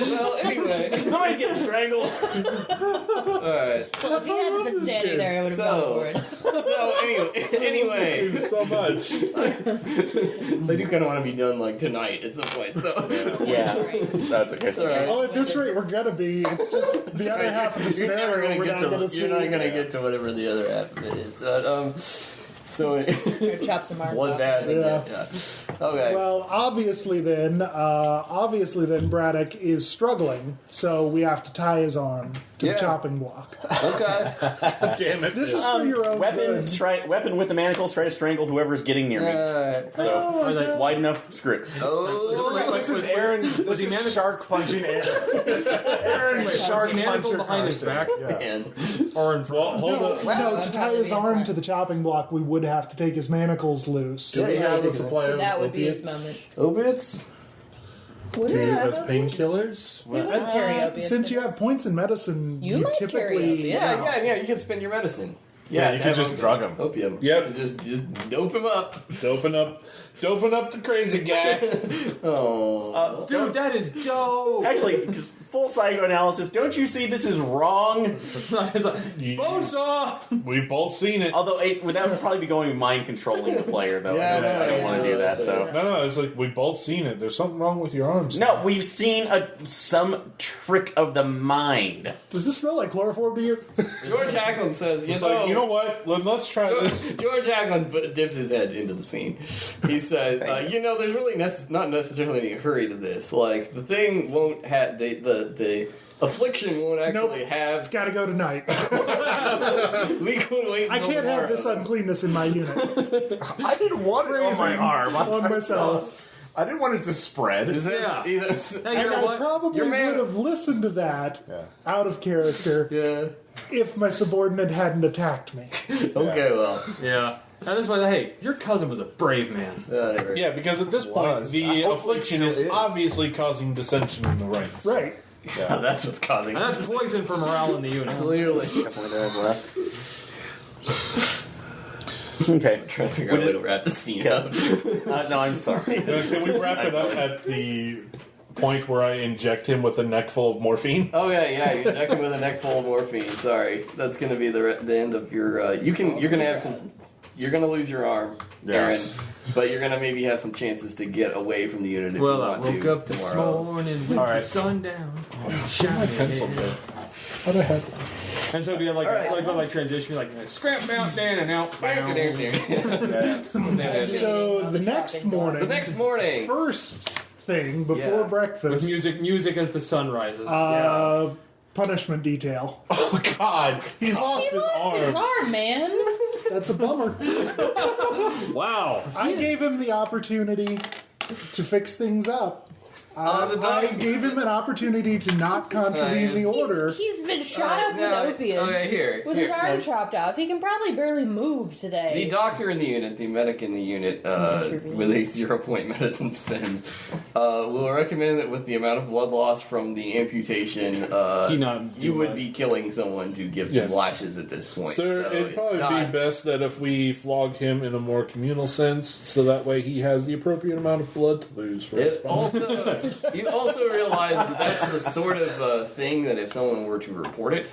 Well, anyway.
Somebody's getting strangled.
Alright.
Well, if he hadn't been standing there, I would have gone for it.
So, anyway.
Thank you so much.
They do kind of want to be done, like, tonight at some point, so.
Yeah.
Right.
That's okay. So,
Alright.
Oh, at this rate, we're gonna be. It's just the other half of the
You're never
scenario.
gonna
We're
get
not
to
gonna see.
You're not gonna get to whatever the other half of it is. So
Here, chop some arm
one
off.
bad.
Yeah.
Okay.
Well, obviously, then Braddock is struggling, so we have to tie his arm to
Yeah.
the chopping block.
Okay.
Damn it.
This is for your own
weapon,
good.
weapon with the manacles, try to strangle whoever's getting near me. So, it's wide enough, screw it.
Oh.
This is Aaron. This is shark punching Aaron. Aaron,
Was
shark
he manacled
puncher
behind his
Carson.
back?
Yeah.
And
Or in front?
Hold up.
No,
that's
to tie
probably
his
the
arm
front.
to the chopping block, we would have to take his manacles loose.
Do we have a supply
So
of
that would be his
opiates?
moment.
opiates?
Would
Do
it
you
have
as
opiates?
painkillers?
We would carry opiates.
Since
with
you
us.
have points in medicine,
You
you
might carry
typically
opiates.
Yeah. You can spend your medicine.
Yeah, you
to
could
have
just drug him.
Opium.
Yep.
So just dope him up.
Doping up the crazy guy.
Oh.
Dude, that is dope.
Actually, just full psychoanalysis. Don't you see this is wrong?
It's like, Bonesaw!
We've both seen it.
Although that would probably be going mind controlling the player, though.
Yeah,
I don't want to do that. So
No, it's like we've both seen it. There's something wrong with your arms.
no, we've seen some trick of the mind.
Does this smell like chloroform to you?
George Hacklin says,
It's like, you know what? Let's try this.
George Hacklin dips his head into the scene. He says, there's really not necessarily any hurry to this. Like, the thing won't have, the affliction won't actually
It's
have.
got to go tonight.
We can wait
I
until
can't have
tomorrow.
this uncleanness in my unit.
I didn't want it on my arm.
On myself.
I didn't want it to spread.
He says-
Yeah.
he says-
Hey, you
And
know
I
what?
probably
Your man-
would have listened to that out of character
yeah.
if my subordinate hadn't attacked me.
Okay, well.
Yeah. And this was, hey, your cousin was a brave man.
Whatever.
Yeah, because at this point,
Was.
the
Hopefully
affliction
still
is
is.
obviously causing dissension in the ranks.
Right.
That's what's causing
And that's poison for morale in the unit.
Clearly.
Okay.
Trying to figure out a way to wrap the scene up.
No, I'm sorry.
Can we wrap it up at the point where I inject him with a neck full of morphine?
Oh yeah, you inject him with a neck full of morphine. Sorry, that's going to be the end of your. You're going to have some. You're going to lose your arm, Aaron, but you're going to maybe have some chances to get away from the unit if
Well,
you
I
want
woke
to
up this
tomorrow.
morning with
All
the
right.
sun down.
My pencil bit.
What the heck?
And so do you have like
All right.
like transition, like scrap out, down and out, bound.
So the next morning,
The next morning.
first thing before
Yeah.
breakfast,
With music as the sun rises.
punishment detail.
Oh God, he's lost
He
his
lost his
arm.
arm, man.
That's a bummer.
Wow.
I gave him the opportunity to fix things up. I gave him an opportunity to not contravene the order.
He's been shot up with opiates.
Okay,
with his arm chopped off. He can probably barely move today.
The doctor in the unit, the medic in the unit, with a 0-point medicine spend, will recommend that with the amount of blood loss from the amputation, you would be killing someone to give them lashes at this point.
Sir,
So
it'd probably be best that if we flog him in a more communal sense, so that way he has the appropriate amount of blood to lose for his
You also realize that that's the sort of thing that if someone were to report it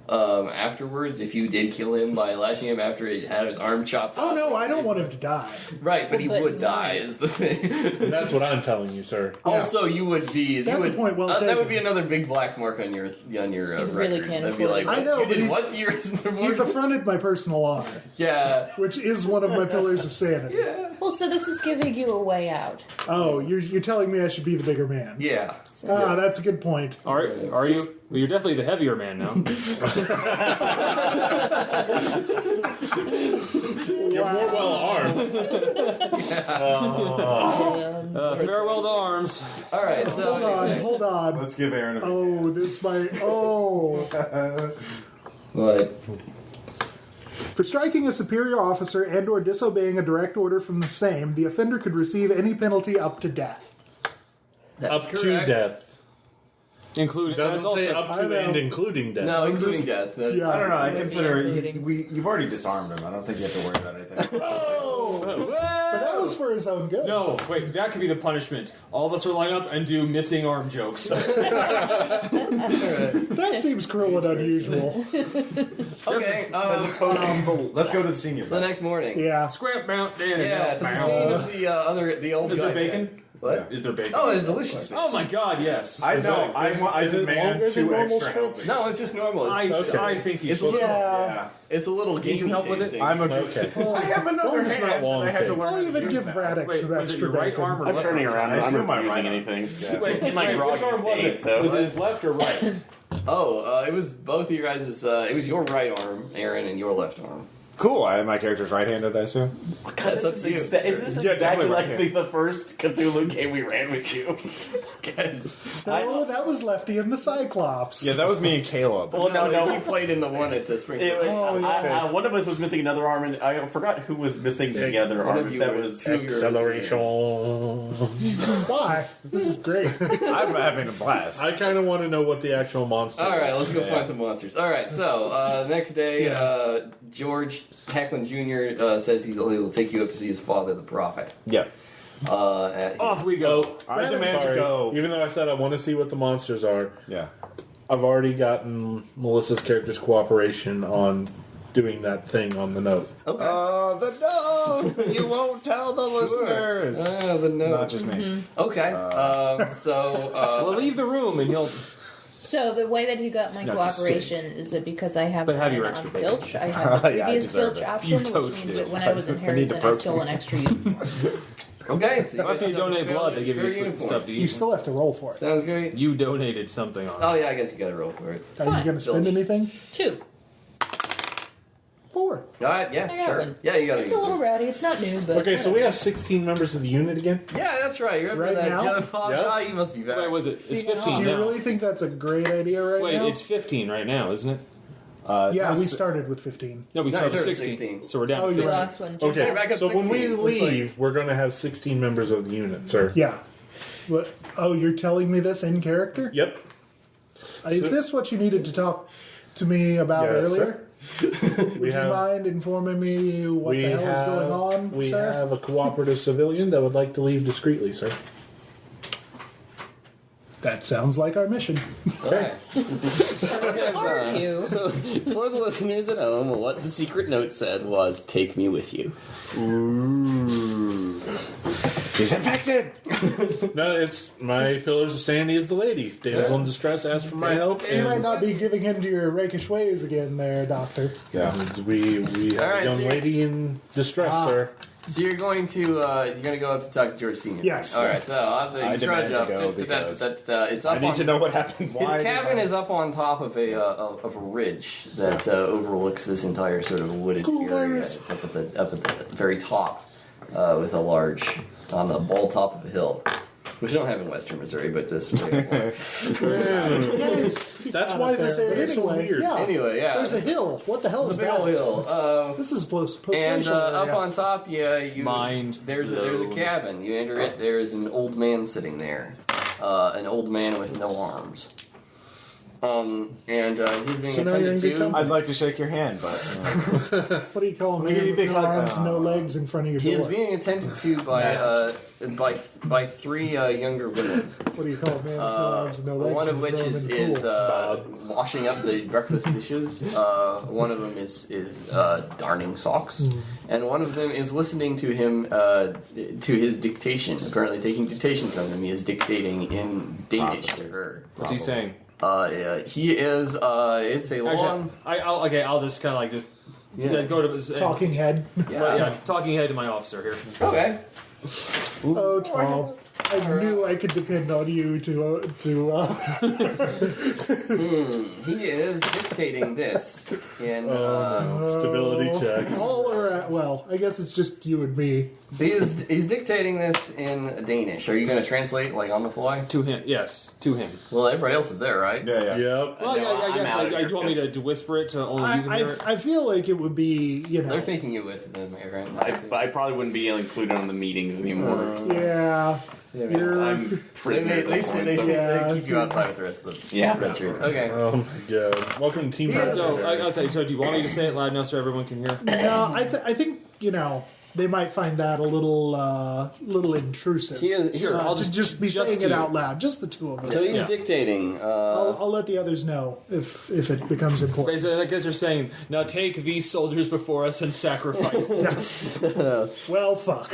afterwards, if you did kill him by lashing him after he had his arm chopped off.
Oh no, I don't want him to die.
Right, but he would die is the thing.
That's what I'm telling you, sir.
Also, you would be.
That's a point well taken.
That would be another big black mark on your record.
really can't
That'd be like,
I know,
you
but
did what to yours?
He's affronted my personal honor.
Yeah.
Which is one of my pillars of sanity.
Yeah.
Well, so this is giving you a way out.
Oh, you're telling me I should be the bigger man.
Yeah.
That's a good point.
Are you? Well, you're definitely the heavier man now.
You're more well armed.
Farewell to arms.
All right. So
Hold on.
Let's give Aaron a
Oh, this might. Oh.
What?
For striking a superior officer and/or disobeying a direct order from the same, the offender could receive any penalty up to death.
Up to death.
Including
doesn't say up to and including death.
No, including death.
Yeah.
I don't know. I consider you've already disarmed him. I don't think you have to worry about anything.
Oh! But that was for his own good.
No, wait, that could be the punishment. All of us will line up and do missing arm jokes.
That seems cruel and unusual.
Okay.
Let's go to the senior.
The next morning.
Yeah.
Scrap mount.
Yeah. To the scene of the old.
Is there
guy's
bacon?
head. What?
Is there bacon?
Oh, it's delicious bacon.
Oh my god, yes.
I know. I demand 2 extra helpings.
No, it's just normal.
I think you
It's
should.
Yeah.
It's a little
Need some
gamey
help with it?
tasting.
I'm okay. I have another
It's not
hand.
long
I have to
thing.
learn.
I'll
to
even
use
give
that.
Radix
Wait,
some
was it
extra
your right
bacon.
arm or
I'm
left
turning
arm?
around.
I
I'm
assume I'm
refusing
right.
anything.
Yeah.
Wait,
In my
which
groggy
arm was
state,
it?
so-
Was it his left or right?
It was both of your guys'. It was your right arm, Aaron, and your left arm.
Cool. My character's right-handed, I assume.
That's up to you.
Is this
Yeah,
exactly
definitely
like
right
the first Cthulhu game we ran with you? Guys,
No, that was Lefty and the Cyclops.
Yeah, that was me and Caleb.
well, no.
We played in the one at the Springfield.
One of us was missing another arm, and I forgot who was missing the other
One
arm.
of
If
you
that
were-
was
two of you were
Acceleration.
Why? This is great.
I'm having a blast.
I kind of want to know what the actual monster
All right,
is.
let's go find some monsters. All right, so next day, George Hacklin Jr. says he will take you up to see his father, the prophet.
Yeah.
Off we go.
I demand to go.
Even though I said I want to see what the monsters are,
Yeah.
I've already gotten Melissa's character's cooperation on doing that thing on the note.
Okay.
The note! You won't tell the listeners!
The note.
Not just me.
Okay.
We'll leave the room and he'll.
So the way that he got my
No,
cooperation is that because I have
But have your
an
extra
filch, I have the
Yeah, I
previous
deserve
filch
it.
option,
You
which
totes
means
do.
that when I was in
I need the
Harrison, I
protein.
stole an extra uniform.
Okay. So
After you donate blood, they give you
uniform.
stuff to
You
eat.
still have to roll for it.
Sounds great.
You donated something on
Oh
it.
yeah, I guess you got to roll for it.
Are you
Fine.
going to spend
Filch.
anything?
2.
4.
All right. Yeah.
I got
Sure.
one.
Yeah, you got
It's a little ratty. It's not new, but
Okay, so we have 16 members of the unit again?
Yeah, that's right. You remember
Right
that,
now?
John Bob?
Yep.
Oh, you must be back.
Wait, was it? It's
Do
15
you
now.
really think that's a great idea right
Wait,
now?
it's 15 right now, isn't it?
Yeah, we
that's-
started with 15.
No, we
No,
started
we
with
started
16.
16.
So we're down
Oh,
to
you're
the
15.
last one.
Okay,
Okay, back up
so when we
16. Looks
leave, we're going to have 16 members of the unit, sir.
Yeah. What? Oh, you're telling me this in character?
Yep.
Is this what you needed to talk to me about
Yes,
earlier?
We
Would you
have,
mind informing me what
we
the hell is
have,
going on,
we
sir?
have a cooperative civilian that would like to leave discreetly, sir.
That sounds like our mission.
Okay.
Are you?
So, for the listeners at home, what the secret note said was, "Take me with you."
He's infected!
No, it's my pillars of sanity is the lady. Damsel in distress asked for my help,
You might
and
not be giving him to your rakish ways again there, Doctor.
Yeah.
we have
All right,
a young
so you're-
lady in distress, sir.
So you're going to go up to talk to George Senior.
Yes.
All right. So I'll have to
I
trudge
demand to
up.
go because
It's up
I need
on,
to know what happened.
His
Why
cabin
did I-
is up on top of a ridge that overlooks this entire sort of wooded area. It's up at the very top with a large on the bald top of a hill. which we don't have in Western Missouri, but this is really
That's why this area is so weird.
Yeah.
Anyway, yeah.
There's a hill. What the hell is
big
that?
old hill.
This is post
And up on top,
Mind
there's a cabin. You enter it. There is an old man sitting there, an old man with no arms. And he's being
So now you're in
attended
good
to.
company.
I'd like to shake your hand, but
What do you call a
Maybe
man with
big
no
hug.
arms, no legs in front of your
He is
door?
being attended to by three younger women.
What do you call a man with no arms and no legs?
One of
when
which
you throw him in
is
the pool?
washing up the breakfast dishes. One of them is darning socks, and one of them is listening to him to his dictation. Apparently, taking dictation from him. He is dictating in Danish to her.
What's he saying?
He is. It's a long.
Actually, I'll just kind of go to his
Talking head.
talking head to my officer here.
Okay.
Oh, Tom. I knew I could depend on you to
He is dictating this in.
Stability check.
all around. Well, I guess it's just you and me.
He's dictating this in Danish. Are you going to translate on the fly?
To him, yes, to him.
Well, everybody else is there, right?
yeah.
Yep.
Well,
No,
I
I'm
guess.
out of
Do
here,
you want me to whisper it to only you can hear it?
I feel like it would be,
They're thinking you with them, right?
I probably wouldn't be included on the meetings anymore.
yeah. You're,
I'm prisoner
At
at this
least
point.
they
so-
keep you outside with the rest of the
Yeah.
adventures. Okay.
Oh my god. Welcome to Team
So
Mercenary.
I'll tell you. So do you want me to say it loud enough so everyone can hear?
no, I think they might find that a little intrusive.
He is
Sure, I'll
to just be
just
saying
to-
it out loud, just the two of us.
So he's dictating.
I'll let the others know if it becomes important.
Basically, I guess they're saying, now take these soldiers before us and sacrifice them.
Well, fuck.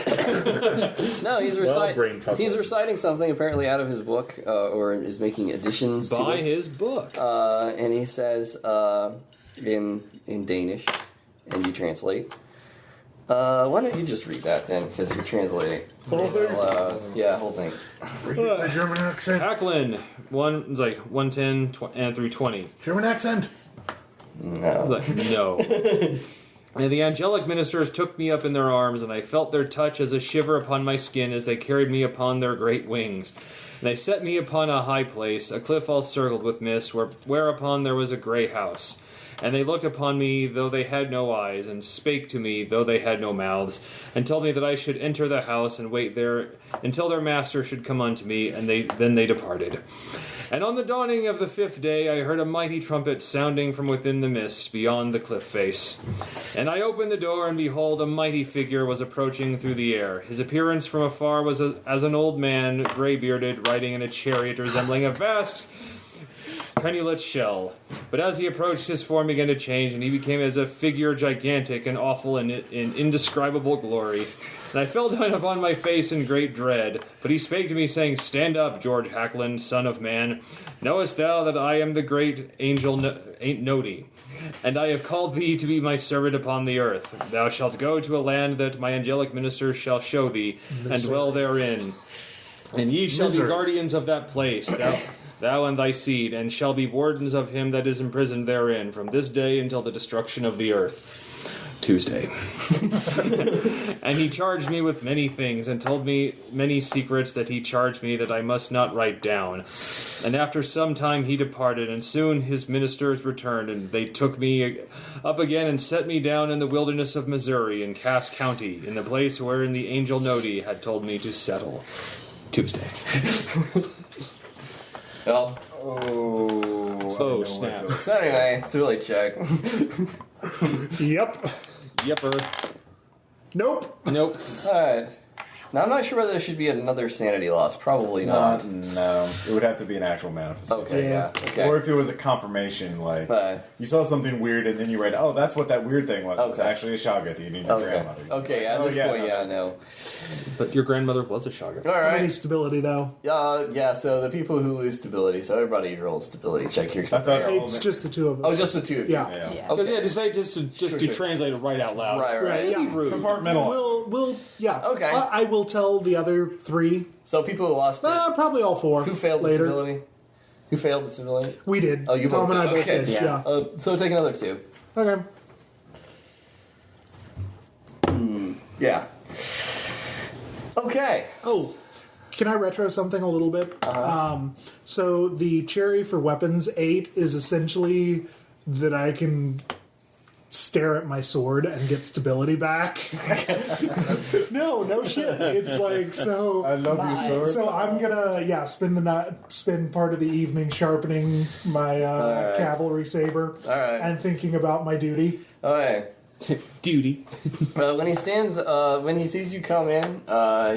No, he's
brain fuck
he's
them.
reciting something apparently out of his book, or is making additions to
By
it.
his book.
And he says in Danish, and you translate. Why don't you just read that then, because you're translating.
Whole thing?
Yeah, whole thing.
The German accent.
Hacklin, 110 and through 20.
German accent.
No.
No. And the angelic ministers took me up in their arms, and I felt their touch as a shiver upon my skin as they carried me upon their great wings. And they set me upon a high place, a cliff all circled with mist, whereupon there was a grey house. And they looked upon me, though they had no eyes, and spake to me, though they had no mouths, and told me that I should enter the house and wait there until their master should come unto me, and then they departed. And on the dawning of the 5th day I heard a mighty trumpet sounding from within the mists beyond the cliff face. And I opened the door, and behold, a mighty figure was approaching through the air. His appearance from afar was as an old man, grey-bearded, riding in a chariot resembling a vast crenulate shell. But as he approached, his form began to change, and he became as a figure gigantic and awful in indescribable glory. And I fell down upon my face in great dread. But he spake to me, saying, Stand up, George Hacklin, son of man. Knowest thou that I am the great angel Nodi? And I have called thee to be my servant upon the earth. Thou shalt go to a land that my angelic ministers shall show thee, and dwell therein. And ye shall be guardians of that place, thou and thy seed, and shall be wardens of him that is imprisoned therein, from this day until the destruction of the earth. Tuesday. And he charged me with many things, and told me many secrets that he charged me that I must not write down. And after some time he departed, and soon his ministers returned, and they took me up again and set me down in the wilderness of Missouri, in Cass County, in the place wherein the angel Nodi had told me to settle. Tuesday.
Well,
Oh, snap.
so anyway, thrilly check.
Yep.
Yepper.
Nope.
Nope.
Alright. Now, I'm not sure whether there should be another sanity loss. Probably not.
No, it would have to be an actual manifestation.
Okay, yeah. Okay.
Or if it was a confirmation, like
Right.
you saw something weird and then you read, oh, that's what that weird thing was. It was
Okay.
actually a shoggoth you need your
Okay.
grandmother.
Okay, at
Oh,
this point,
no.
yeah, no.
But your grandmother was a shoggoth.
All
How many
right.
stability, though?
Yeah, so the people who lose stability, so everybody rolls stability check here.
I
Except
thought
for you.
It's just the two of us.
Oh, just the two of you.
Yeah.
Yeah.
Because
Okay.
just
Sure.
to translate it right out loud.
Right.
Right, yeah.
Rude.
Compartmental.
We'll yeah.
Okay.
I will tell the other three.
So people who lost it,
Probably all four.
who failed
later.
disability? Who failed disability?
We did.
Oh, you
Tom
both
and I
did.
both
Okay.
did.
Yeah.
Yeah.
So take another two.
Okay.
Yeah. Okay.
Oh, Can I retro something a little bit? So the cherry for weapons 8 is essentially that I can stare at my sword and get stability back. No shit. It's like, so
I love you, sword.
So I'm gonna spend part of the evening sharpening my cavalry saber and thinking about my duty.
Okay.
Duty.
When he sees you come in,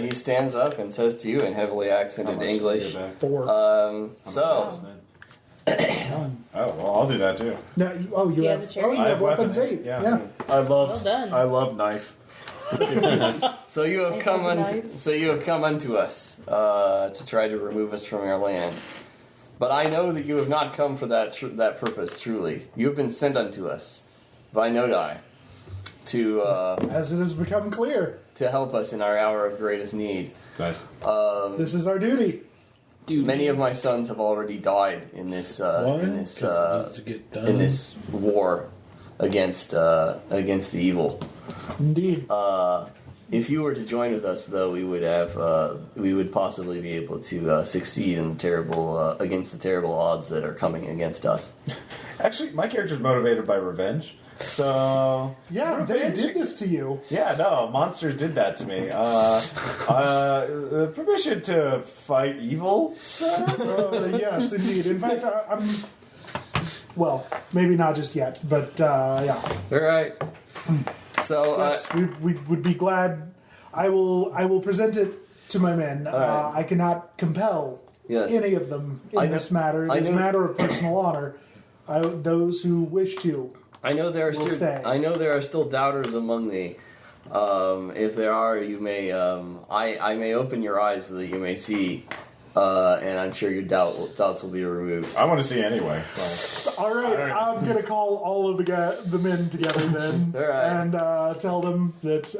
he stands up and says to you in heavily accented English.
4.
Oh, well, I'll do that too.
No, you
have
have
the cherry?
you have weapons 8. Yeah.
Well done.
I love knife.
So you have come unto us to try to remove us from our land. But I know that you have not come for that purpose. Truly, you have been sent unto us by Nodai to
As it has become clear,
to help us in our hour of greatest need.
Nice.
this is our duty.
Many of my sons have already died in this war against the evil.
Indeed.
If you were to join with us, though, we would possibly be able to succeed in against the terrible odds that are coming against us.
Actually, my character's motivated by revenge. So
Yeah,
revenge.
they did this to you.
Yeah, no, monsters did that to me. Permission to fight evil, sir?
Yes, indeed. In fact, I'm... Well, maybe not just yet, but yeah.
All right. So
Yes, we would be glad. I will present it to my men.
right.
I cannot compel
Yes.
any of them in
I know-
this matter.
I
It is a
know-
matter of personal honor. Those who wish to.
I know there are still doubters among thee. If there are, you may. I may open your eyes so that you may see, and I'm sure your doubts will be removed.
I want to see anyway.
All right, I'm gonna call all of the men together then,
All right.
and tell them that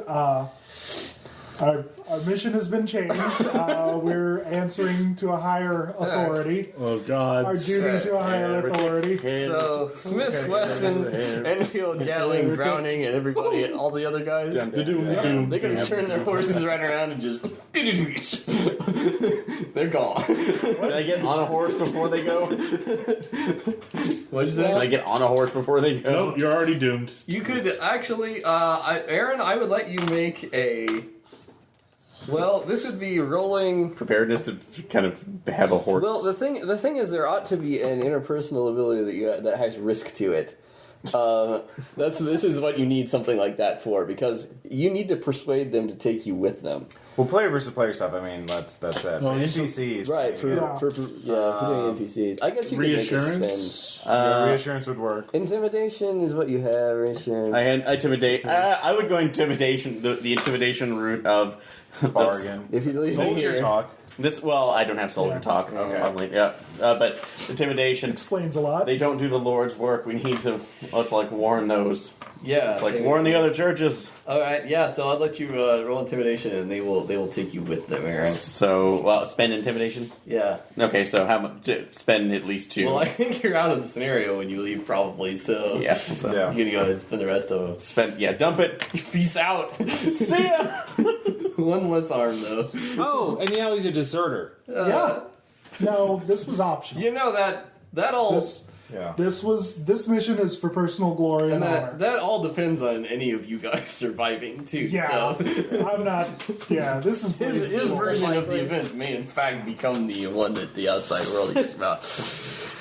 our mission has been changed. We're answering to a higher authority.
Oh, God.
Our duty to a higher authority.
So Smith, Wesson, Enfield, Gatling, Browning, and everybody, and all the other guys, they're gonna turn their horses right around and just they're gone.
Can I get on a horse before they go?
What'd you say?
Can I get on a horse before they go?
Nope, you're already doomed.
You could actually, Aaron, I would let you make a. Well, this would be rolling.
Preparedness to kind of have a horse.
Well, the thing is, there ought to be an interpersonal ability that has risk to it. This is what you need something like that for, because you need to persuade them to take you with them.
Well, player versus player stuff. I mean, that's it.
Oh,
NPCs,
Right, for doing NPCs. I guess you could make a spin.
Reassurance?
reassurance would work.
Intimidation is what you have. Reassurance.
I intimidate. I would go intimidation. The intimidation route of
Bargain.
If you leave it
Soldier
here,
talk.
This. Well, I don't have soldier talk.
Okay.
Probably, yeah. But intimidation.
Explains a lot.
They don't do the Lord's work. We need to. Let's warn those.
yeah,
It's warn the other churches.
All right, yeah. So I'll let you roll intimidation, and they will take you with them, Aaron.
So, spend intimidation.
Yeah.
Okay, so how much? Spend at least 2.
Well, I think you're out of the scenario when you leave, probably. So
yeah. So
Yeah.
you're gonna go ahead and spend the rest of them.
spend. Yeah, dump it.
Peace out.
See ya.
One less arm, though.
Oh, and now he's a deserter.
Yeah. No, this was optional.
You know that all
Yeah.
This mission is for personal glory and
and
honor.
that all depends on any of you guys surviving too.
Yeah,
So
I'm not. Yeah, this is
his version of the events may in fact become the one that the outside world hears about.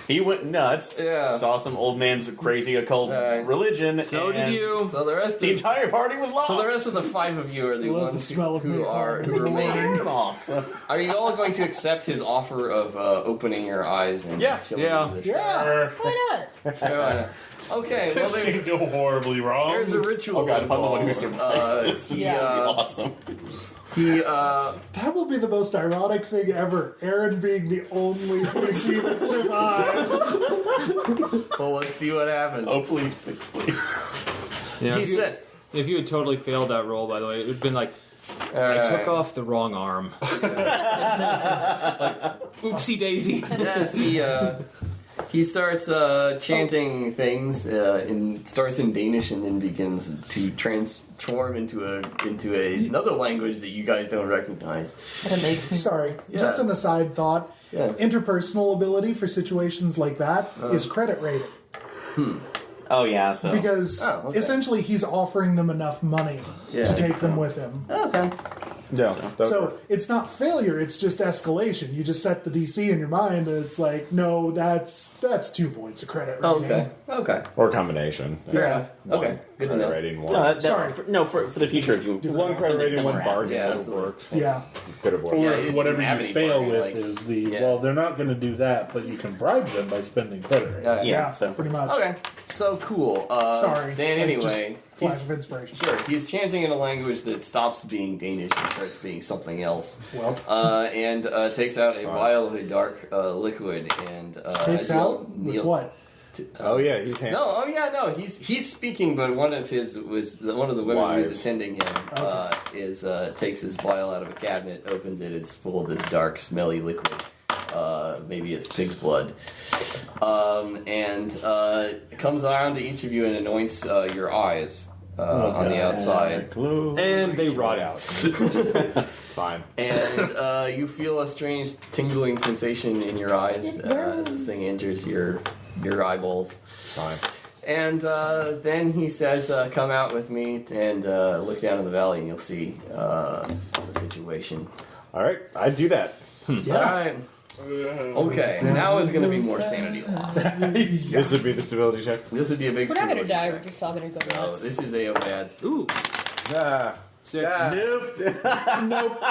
He went nuts.
Yeah.
Saw some old man's crazy occult religion.
So
and
did you.
So the rest
The
of
entire party was lost.
so the rest of the 5 of you are the
Love the
ones
smell of
who
napalm.
remain.
off.
Are you all going to accept his offer of opening your eyes and
Yeah.
showing
Yeah.
you the
Yeah.
Why not?
Okay, well
This could go horribly wrong.
there's a ritual.
Oh god, if I'm the one who
involved.
survives this, this is
Yeah.
gonna be awesome.
That will be the most ironic thing ever. Aaron being the only PC that survives.
Well, let's see what happens.
Oh please.
Yeah,
He
if, you,
said,
if you had totally failed that roll, by the way, it would have been like, I took off the wrong arm. Like, oopsie daisy.
Yes, He starts chanting things, and starts in Danish, and then begins to transform into another language that you guys don't recognize.
That makes me.
Sorry,
Yeah.
just an aside thought.
Yeah.
Interpersonal ability for situations like that is credit rated.
Oh yeah, so
Because essentially he's offering them enough money
Yeah.
to take them with him.
Okay.
Yeah.
So it's not failure, it's just escalation. You just set the DC in your mind and it's like, no, that's 2 points of credit rating.
Okay.
Or combination.
Yeah.
Okay. Good to
Credit
know.
rating one.
Sorry.
For the future, if you
One credit rating, one bargain.
Yeah,
That
absolutely.
works.
Yeah.
Could have worked.
Or
Yeah,
if
it
whatever
doesn't have
you
any
fail
bargain,
with
like-
is the
yeah.
well, they're not going to do that, but you can bribe them by spending credit. Right?
Yeah.
so
Pretty much.
Okay. So cool.
Sorry.
Then anyway,
Flash of inspiration.
sure. He's chanting in a language that stops being Danish and starts being something else.
Well,
And takes out a vial of a dark liquid and
takes
as well,
out with
Neil-
what?
Oh yeah, he's hands.
No, oh yeah, no. He's speaking, but one of the women who was
Wives.
attending him takes his vial out of a cabinet, opens it. It's full of this dark, smelly liquid. Maybe it's pig's blood, and comes around to each of you and anoints your eyes on the outside.
And they rot out.
Fine.
And you feel a strange tingling sensation in your eyes
It
as
burns.
this thing enters your eyeballs.
Fine.
And then he says, come out with me and look down in the valley and you'll see the situation.
All right, I do that.
Yeah.
Alright. Okay, now is going to be more sanity loss.
This would be the stability check.
This would be a big
We're not gonna
stability
die.
check.
We're just all gonna go
So
nuts.
this is a bad...
Ooh.
Ah.
6.
Nope.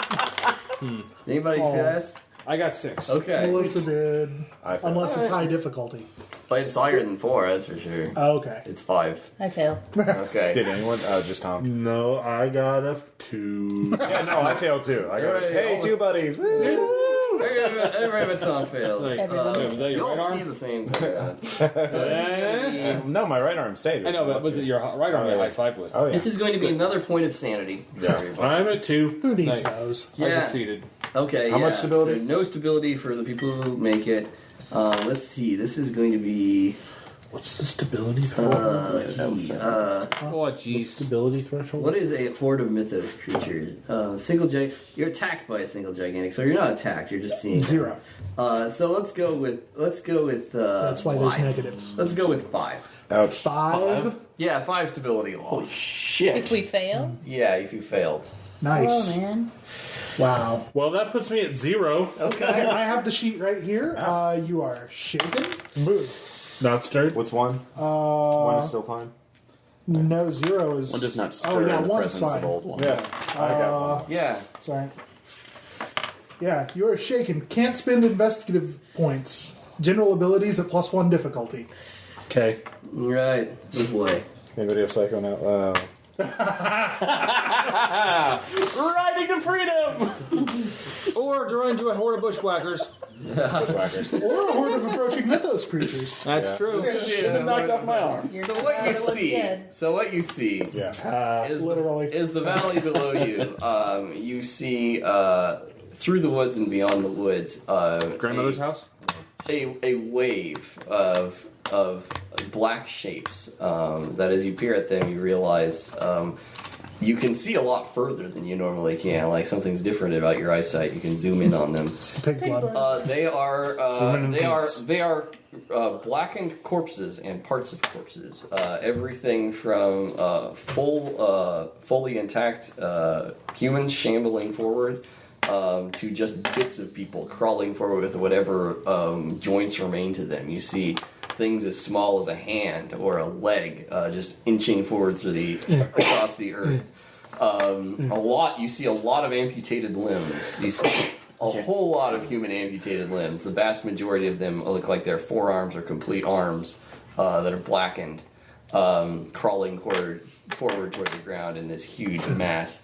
Anybody
Oh.
pass?
I got 6.
Okay.
Melissa did.
I failed.
Unless it's high difficulty.
But it's higher than 4, that's for sure.
Okay.
It's 5.
I fail.
Okay.
Did anyone? Just Tom.
No, I got a 2.
Yeah, no, I failed too. I got
Alright,
hey, 2 buddies. Woo!
Every Tom fails.
Everyone.
Was that your
You'll
right arm?
see the same thing.
No, my right arm stayed.
I know, but was it your right arm you high five with?
Oh yeah.
This is going to be another point of sanity. for everybody.
I'm at 2.
Who needs
Nice.
those?
I
Yeah.
succeeded.
Okay.
How much stability?
So no stability for the people who make it. Let's see. This is going to be.
What's the stability threshold?
Oh, jeez.
Stability threshold?
What is a horde of mythos creatures? Single You're attacked by a single gigantic, so you're not attacked. You're just seeing them.
0.
So let's go with.
That's why there's
5.
negatives.
Let's go with 5.
Ouch.
5.
Yeah, 5 stability loss.
shit.
If we fail,
Yeah, if you failed.
Nice.
oh man,
Wow.
Well, that puts me at 0.
Okay.
I have the sheet right here. You are shaken. Move.
Not stirred.
What's 1? 1 is
Uh,
still fine.
no, 0 is.
One does not stir
Oh yeah,
in the
1's
presence
fine.
of old ones.
Yeah, I got 1.
Yeah.
Sorry. Yeah, you are shaken. Can't spend investigative points. General abilities at +1 difficulty.
Okay.
Right. Good boy.
Anybody have Psycho now?
Riding to freedom!
Or to run into a horde of bushwhackers.
Bushwhackers.
Or a horde of approaching mythos creatures.
That's
Yeah.
true.
Should have knocked off my arm.
you're
So what you
glad it was
see?
dead.
So what you see
Yeah.
is
Literally.
is the valley below you. You see through the woods and beyond the woods.
Grandmother's house?
A wave of black shapes that as you peer at them you realize you can see a lot further than you normally can. Like something's different about your eyesight. You can zoom in on them.
It's the pig blood.
They are
Zoom in and
they are blackened corpses and parts of corpses. Everything from fully intact humans shambling forward. To just bits of people crawling forward with whatever joints remain to them. You see things as small as a hand or a leg just inching forward through across the earth. You see a lot of amputated limbs. You see a whole lot of human amputated limbs. The vast majority of them look like they're forearms or complete arms that are blackened, crawling forward toward the ground in this huge mass.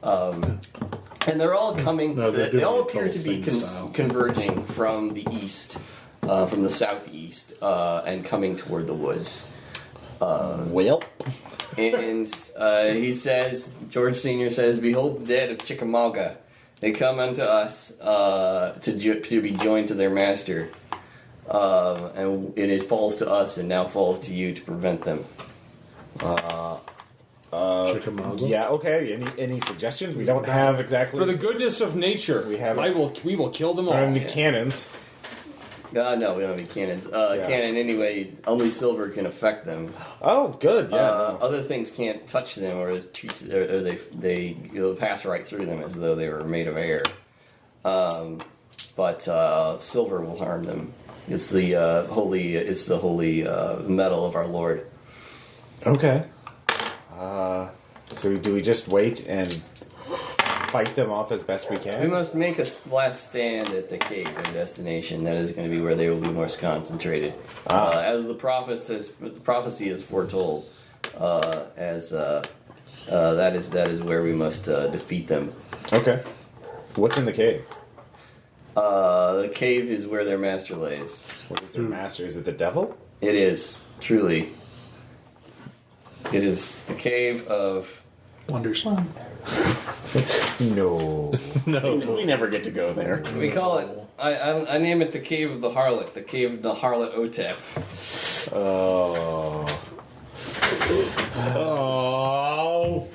And they're all coming.
No, they're
they all
doing
appear to be
Colson style.
converging from the east, from the southeast, and coming toward the woods.
Well,
And he says, George Sr. says, "Behold the dead of Chickamauga. They come unto us to be joined to their master. and it falls to us and now falls to you to prevent them.
Chickamauga?
Yeah, okay. Any suggestions? We don't have exactly...
For the goodness of nature,
We have
we will kill them
We
all.
don't have any cannons.
No, we don't have any cannons. Cannon anyway, only silver can affect them.
Oh, good. Yeah. No.
Other things can't touch them, or they pass right through them as though they were made of air. But silver will harm them. It's the holy metal of our Lord.
Okay. So do we just wait and fight them off as best we can?
We must make a last stand at the cave, their destination. That is going to be where they will be most concentrated. As the prophecy is foretold, that is where we must defeat them.
Okay. What's in the cave?
The cave is where their master lays.
What is their master? Is it the devil?
It is, truly. It is the cave of...
Wonderslime.
No.
We never get to go there.
We call it... I name it the cave of the harlot. The cave of the harlot Otep.
Oh.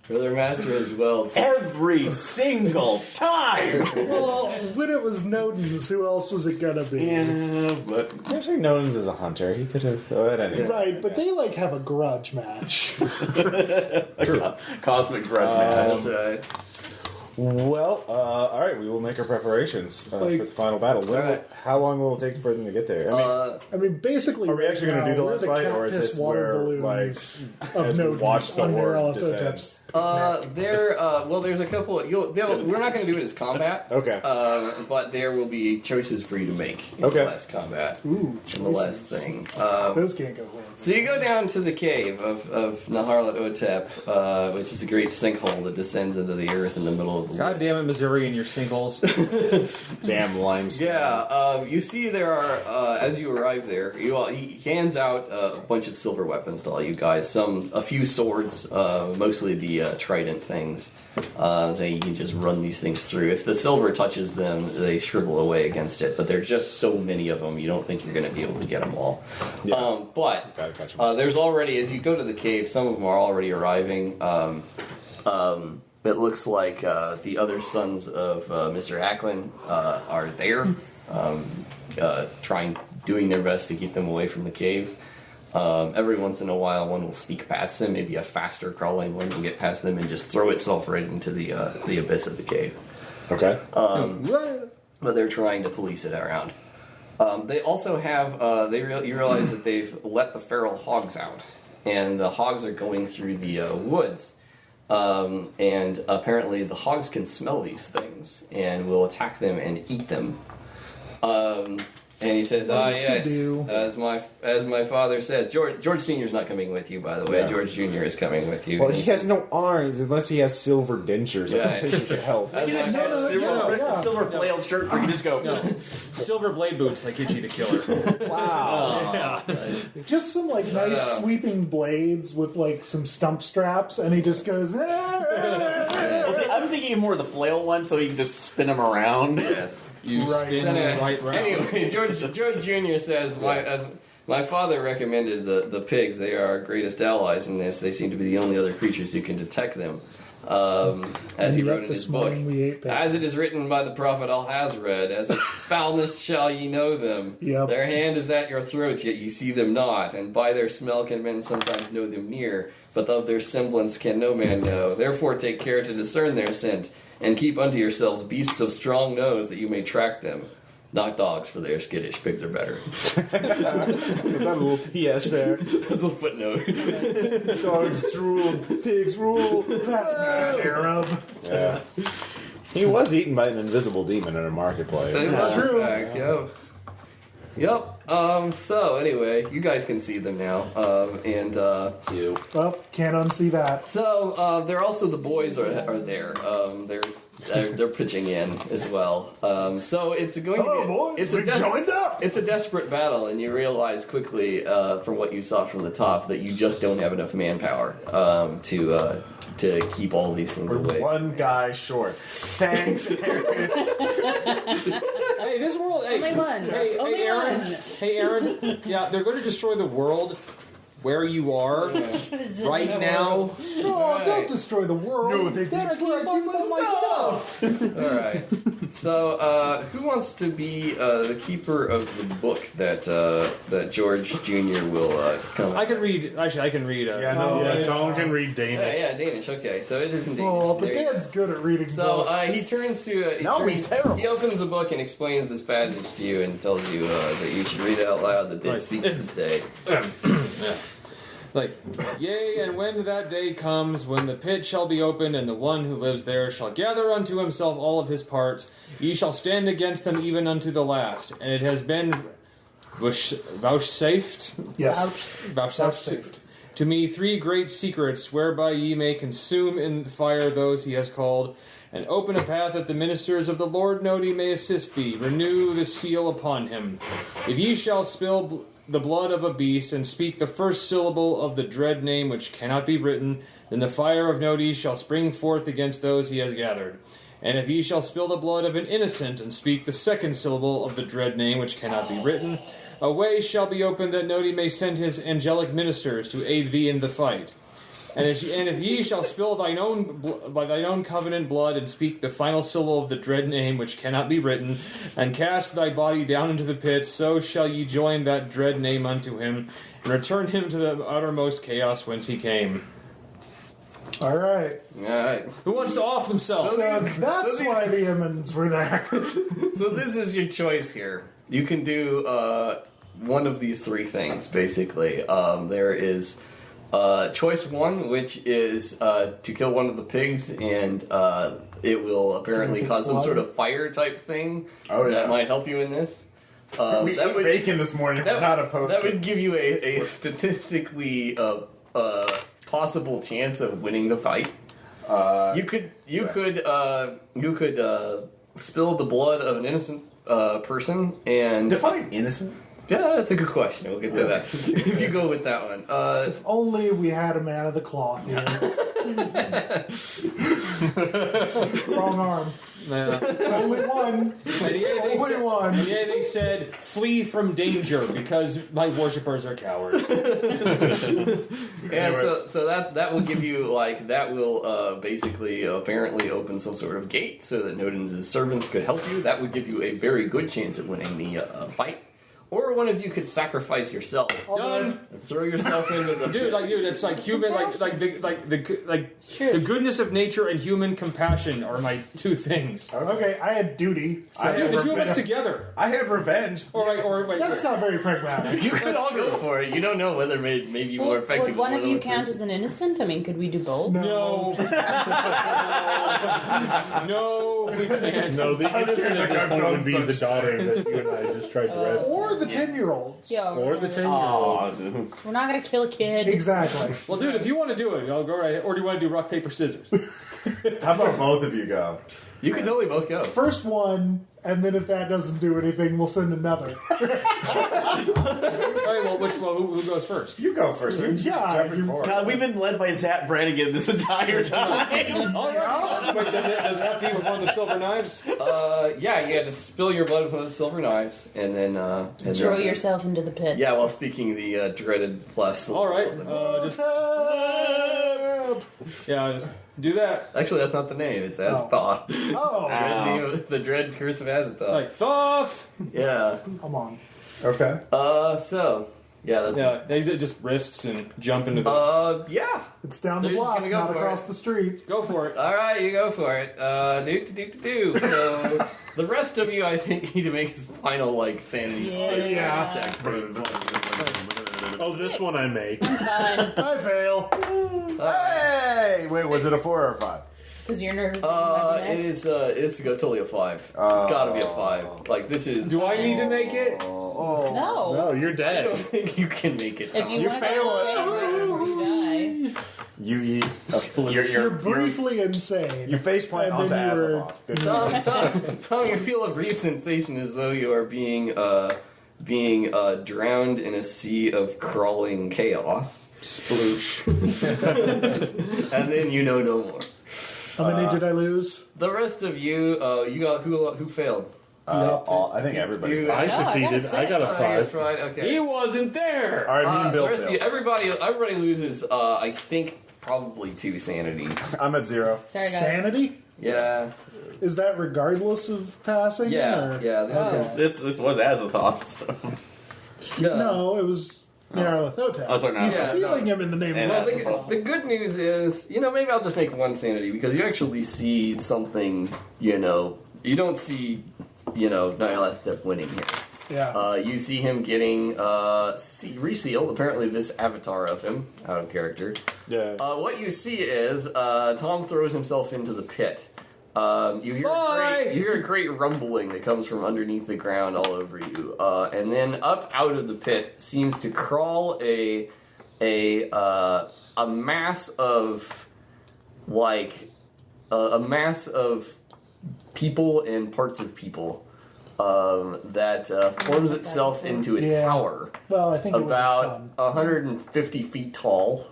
Where their master has dwelled.
Every single time!
Well, when it was Nodens, who else was it gonna be?
Yeah, but...
Actually, Nodens is a hunter. He could have... anyway.
Right, but they have a grudge match.
Cosmic grudge match.
That's right.
Well, all right. We will make our preparations for the final battle. How long will it take for them to get there?
I mean, basically,
are we actually going to do the
we're
last fight, or is
Countess
this
water
where,
balloons
as
of
we
Nodens
watch the
on
horde
Neralathotep?
descend?
There's a couple of... we're not going to do it as combat.
Okay.
But there will be choices for you to make in the last combat.
Ooh,
in the last thing.
those can't go wrong.
So you go down to the cave of Naharlat Otep, which is a great sinkhole that descends into the earth in the middle of the
God
woods.
damn it, Missouri and your sinkholes.
Damn limestone.
Yeah, you see there are, as you arrive there, he hands out a bunch of silver weapons to all you guys. A few swords, mostly the trident things. So you can just run these things through. If the silver touches them, they shrivel away against it. But there's just so many of them, you don't think you're going to be able to get them all.
Yeah.
But
Gotta catch 'em.
there's already, as you go to the cave, some of them are already arriving. It looks like the other sons of Mr. Hacklin are there, doing their best to keep them away from the cave. Every once in a while, one will sneak past them. Maybe a faster crawling one will get past them and just throw itself right into the abyss of the cave.
Okay.
But they're trying to police it around. They also have. You realize that they've let the feral hogs out, and the hogs are going through the woods. And apparently, the hogs can smell these things and will attack them and eat them. And he says, yes, as my father says. George Sr.'s not coming with you, by the way.
Yeah.
George Jr. is coming with you.
Well, he has no arms unless he has silver dentures.
Yeah.
I don't think he could help.
Silver flailed shirt where you just go...
No. Silver blade boots like Itchy the Killer.
Wow.
Just some nice sweeping blades with some stump straps, and he just goes.
Well, see, I'm thinking more of the flail one, so you can just spin them around.
Yes.
You spin right round.
Anyway, George Jr. says, as my father recommended the pigs. They are our greatest allies in this. They seem to be the only other creatures who can detect them. As he wrote in his book. As it is written by the prophet Alhazred, as a foulness shall ye know them.
Yep.
Their hand is at your throats, yet ye see them not. And by their smell can men sometimes know them near, but of their semblance can no man know. Therefore take care to discern their scent, and keep unto yourselves beasts of strong nose, that you may track them. Not dogs, for they are skittish. Pigs are better.
Is that a little PS there?
That's a footnote.
Dogs drool, pigs rule.
Arab.
Yeah. He was eaten by an invisible demon in a marketplace.
That's true. Yep. So anyway, you guys can see them now.
You.
Well, can't unsee that.
So they're also the boys are there. They're pitching in as well. So it's going to be.
Boys, we joined up.
It's a desperate battle, and you realize quickly from what you saw from the top that you just don't have enough manpower to to keep all these things
We're
away.
one guy short. Thanks, Aaron.
Hey, this world. Hey,
Only one.
Hey,
Only
hey, Aaron.
one.
Hey, Aaron. Yeah, they're going to destroy the world where you are right now.
No, don't destroy the world.
No, they
That's
destroy
where I keep my stuff.
Alright. So, who wants to be the keeper of the book that George Jr. will come
I can read. Actually, I can read.
Yeah, no,
Yeah, Colin can read Danish.
Yeah, Danish. Okay, so it isn't Danish.
Oh, but
There you go.
Dad's good at reading
So
books.
he turns to
No, he's terrible.
He opens the book and explains this passage to you and tells you that you should read it out loud. That it speaks to this day.
Yeah. Like, yea, and when that day comes, when the pit shall be opened, and the one who lives there shall gather unto himself all of his parts, ye shall stand against them even unto the last. And it has been vouchsafed to me 3 great secrets, whereby ye may consume in the fire those he has called, and open a path that the ministers of the Lord Nodi may assist thee, renew the seal upon him. If ye shall spill the blood of a beast, and speak the first syllable of the dread name which cannot be written, then the fire of Nodi shall spring forth against those he has gathered. And if ye shall spill the blood of an innocent, and speak the second syllable of the dread name which cannot be written, a way shall be opened that Nodi may send his angelic ministers to aid thee in the fight. And if ye shall spill thine own covenant blood, and speak the final syllable of the dread name which cannot be written, and cast thy body down into the pit, so shall ye join that dread name unto him, and return him to the uttermost chaos whence he came.
All right.
Alright.
Who wants to off themselves?
So that's why the Emmons were there.
So this is your choice here. You can do one of these 3 things, basically. There is choice 1, which is to kill one of the pigs, and it will apparently cause some sort of fire type thing that might help you in this.
We ate bacon this morning. We're not opposed
That
to
would give you a statistically possible chance of winning the fight. You could spill the blood of an innocent person and
define innocent.
Yeah, that's a good question. We'll get to that. If you go with that one.
If only we had a man of the cloth here. Wrong arm. Only one. Only one.
Yeah, they said, flee from danger because my worshippers are cowards.
And so that will give you, that will basically apparently open some sort of gate so that Nodin's servants could help you. That would give you a very good chance at winning the fight. Or one of you could sacrifice yourself.
Done.
And throw yourself into the
dude. It's like human, the goodness of nature and human compassion are my 2 things.
Okay, I had duty. So
the 2 of us together.
I had revenge.
That's not very pragmatic.
You could all go for it. You don't know whether it may be more effective.
Would one of you count
person.
as an innocent? I mean, could we do both?
No. No, we can't.
No, the innocent at this point would be the daughter that you and I just tried to rescue.
Or the 10-year-olds.
Yeah,
Or the 10-year-olds.
we're not going to kill a kid.
Exactly.
Well, dude, if you want to do it, I'll go right ahead. Or do you want to do rock, paper, scissors?
How about both of you go?
You could totally both go.
First one, and then if that doesn't do anything, we'll send another.
All right, well, who goes first?
You go first.
God, we've been led by Zach Brannigan this entire time.
All right. Wait, does it have to be with one of the silver knives?
Yeah, you have to spill your blood with one of the silver knives, and then
Throw yourself into the pit.
Yeah, while speaking the dreaded last.
All right, just do that.
Actually, that's not the name. It's Azathoth.
Oh,
The dread curse of Azathoth.
Like Thoth.
Yeah.
come on.
Okay.
So yeah, that's
they just risks and jump into the.
Yeah.
It's down
So
the
you're just
block,
gonna go
not
for
across
it.
the street.
Go for it.
All right, you go for it. Do. So the rest of you, I think, need to make his final sanity check.
Oh, this one I make.
Fine.
I fail.
Hey! Wait, was it a 4 or a 5?
Because you're nervous. That
It is. It's totally a 5. It's got to be a 5. This is.
Do I need to make it?
No.
No, you're
I
dead.
don't think you can make it.
If you want to before you die.
You're briefly insane.
You face plant
And
onto
then you were-
Azathoth. Good.
Tom, you feel a brief sensation as though you are being being drowned in a sea of crawling chaos.
Sploosh.
And then you know no more.
How many did I lose?
The rest of you, you got who failed?
I think everybody.
You-
I succeeded. I got a
That's
5.
right. Okay.
He wasn't there.
All right, me and
The
Bill
rest of you,
failed.
everybody loses. I think probably 2 sanity.
I'm at 0.
Sorry, guys.
Sanity?
Yeah.
Is that regardless of passing?
Yeah.
or-
Yeah.
This was Azathoth. So.
No, it was Nyarlathotep.
Oh, sorry, no.
He's
Yeah,
stealing him in the name
And
of
Well,
that's
the good news is, maybe I'll just make 1 sanity because you actually see something, you don't see, Nyarlathotep winning here.
Yeah.
You see him getting resealed. Apparently, this avatar of him out of character.
Yeah.
What you see is Tom throws himself into the pit. You hear a great rumbling that comes from underneath the ground all over you, and then up out of the pit seems to crawl a mass of a mass of people and parts of people. That forms itself into a tower
Well, I think it was his
about
son.
150 feet tall,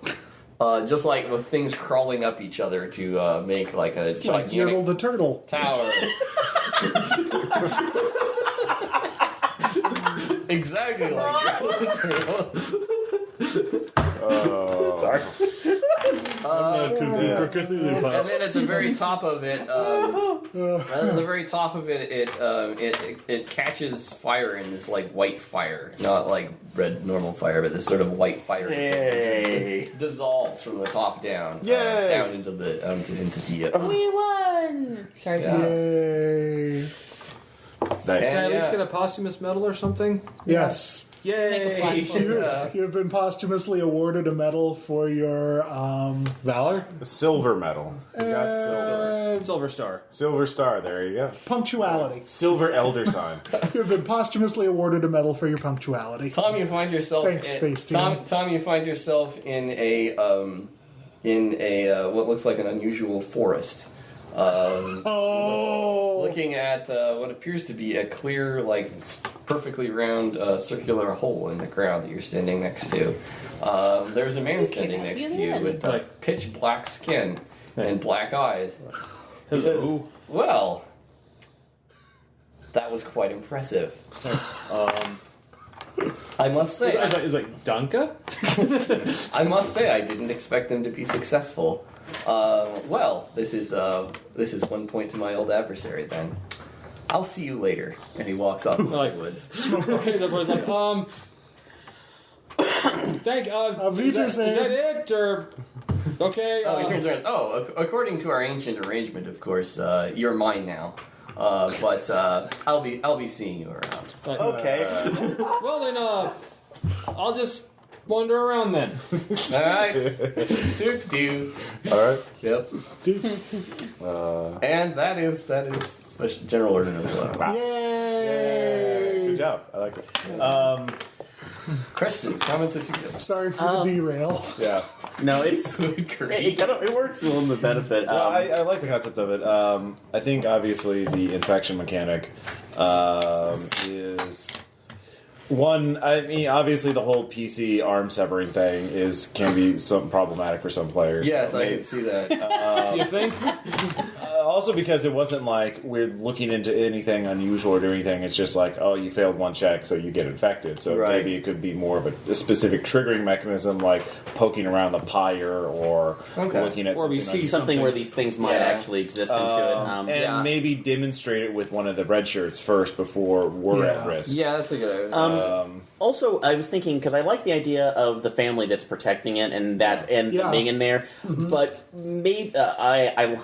just like with things crawling up each other to make like a
It's like Yertle
gigantic
the turtle.
tower. Exactly like Yertle the turtle.
Sorry.
For Cthulhu
And
puffs.
then at the very top of it, it catches fire in this like white fire, not like red normal fire, but this sort of white fire.
Yay.
Dissolves from the top down,
Yay.
down into the.
We won! Sorry,
Yeah.
Yay.
Nice.
Can I at
And,
least
yeah.
get a posthumous medal or something?
Yes.
Make a
Yay!
platform.
You have been posthumously awarded a medal for your
Valor?
A silver medal. You got silver.
Silver Star.
Silver star. There you go.
punctuality.
Silver elder sign.
You have been posthumously awarded a medal for your punctuality.
Tom, you find yourself.
Thanks, Space Team.
Tom, you find yourself in a what looks like an unusual forest.
Oh.
Looking at what appears to be a clear, like perfectly round, circular hole in the ground that you're standing next to. There's a man standing next to you with like pitch black skin and black eyes. He says, "Well, that was quite impressive. I must say,
Is like Dunka?
I must say, I didn't expect them to be successful. Well, this is 1 point to my old adversary. Then I'll see you later." And he walks off into the woods.
Everybody's like, is that it? Or okay?
Oh, he turns around. Oh, according to our ancient arrangement, of course, you're mine now. But I'll be seeing you around.
Okay.
Well then, I'll just wander around then.
All right. Do.
All right.
Yep. And that is special general order number 1.
Yay.
Good job. I like it.
Questions, comments, or suggestions?
Sorry for the derail.
Yeah.
No, it's it works well in the benefit.
Well, I like the concept of it. I think obviously the infection mechanic is one. I mean, obviously the whole PC arm severing thing can be some problematic for some players.
Yes,
So
I can see that.
You think?
also because it wasn't like we're looking into anything unusual or doing anything. It's just like, oh, you failed one check, so you get infected. So
Right.
maybe it could be more of a specific triggering mechanism, like poking around the pyre or
Okay.
looking at
Or we
something
see
something where these things might
Yeah.
actually exist into it.
and
Yeah.
maybe demonstrate it with one of the red shirts first before we're at risk.
Yeah, that's a good idea.
Also, I was thinking because I like the idea of the family that's protecting it and
Yeah.
being in there, but maybe I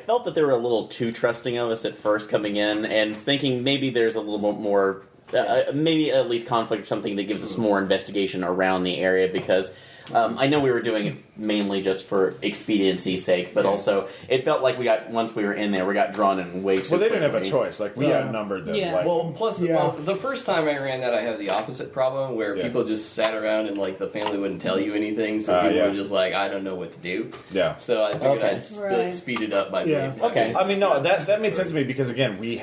felt that they were a little too trusting of us at first coming in, and thinking maybe there's a little bit more, maybe at least conflict or something that gives us more investigation around the area because. I know we were doing it mainly just for expediency's sake, but also it felt like once we were in there, we got drawn in way too
Well, they didn't have a
quickly.
choice. Like, we outnumbered them.
Yeah.
Like,
Well, plus, the first time I ran that, I had the opposite problem where
Yeah.
people just sat around and like the family wouldn't tell you anything, so people were just like, I don't know what to do.
yeah.
So I figured I'd
Right.
speed it up by
Yeah.
Okay.
I mean, no, that made sense to me because, again, we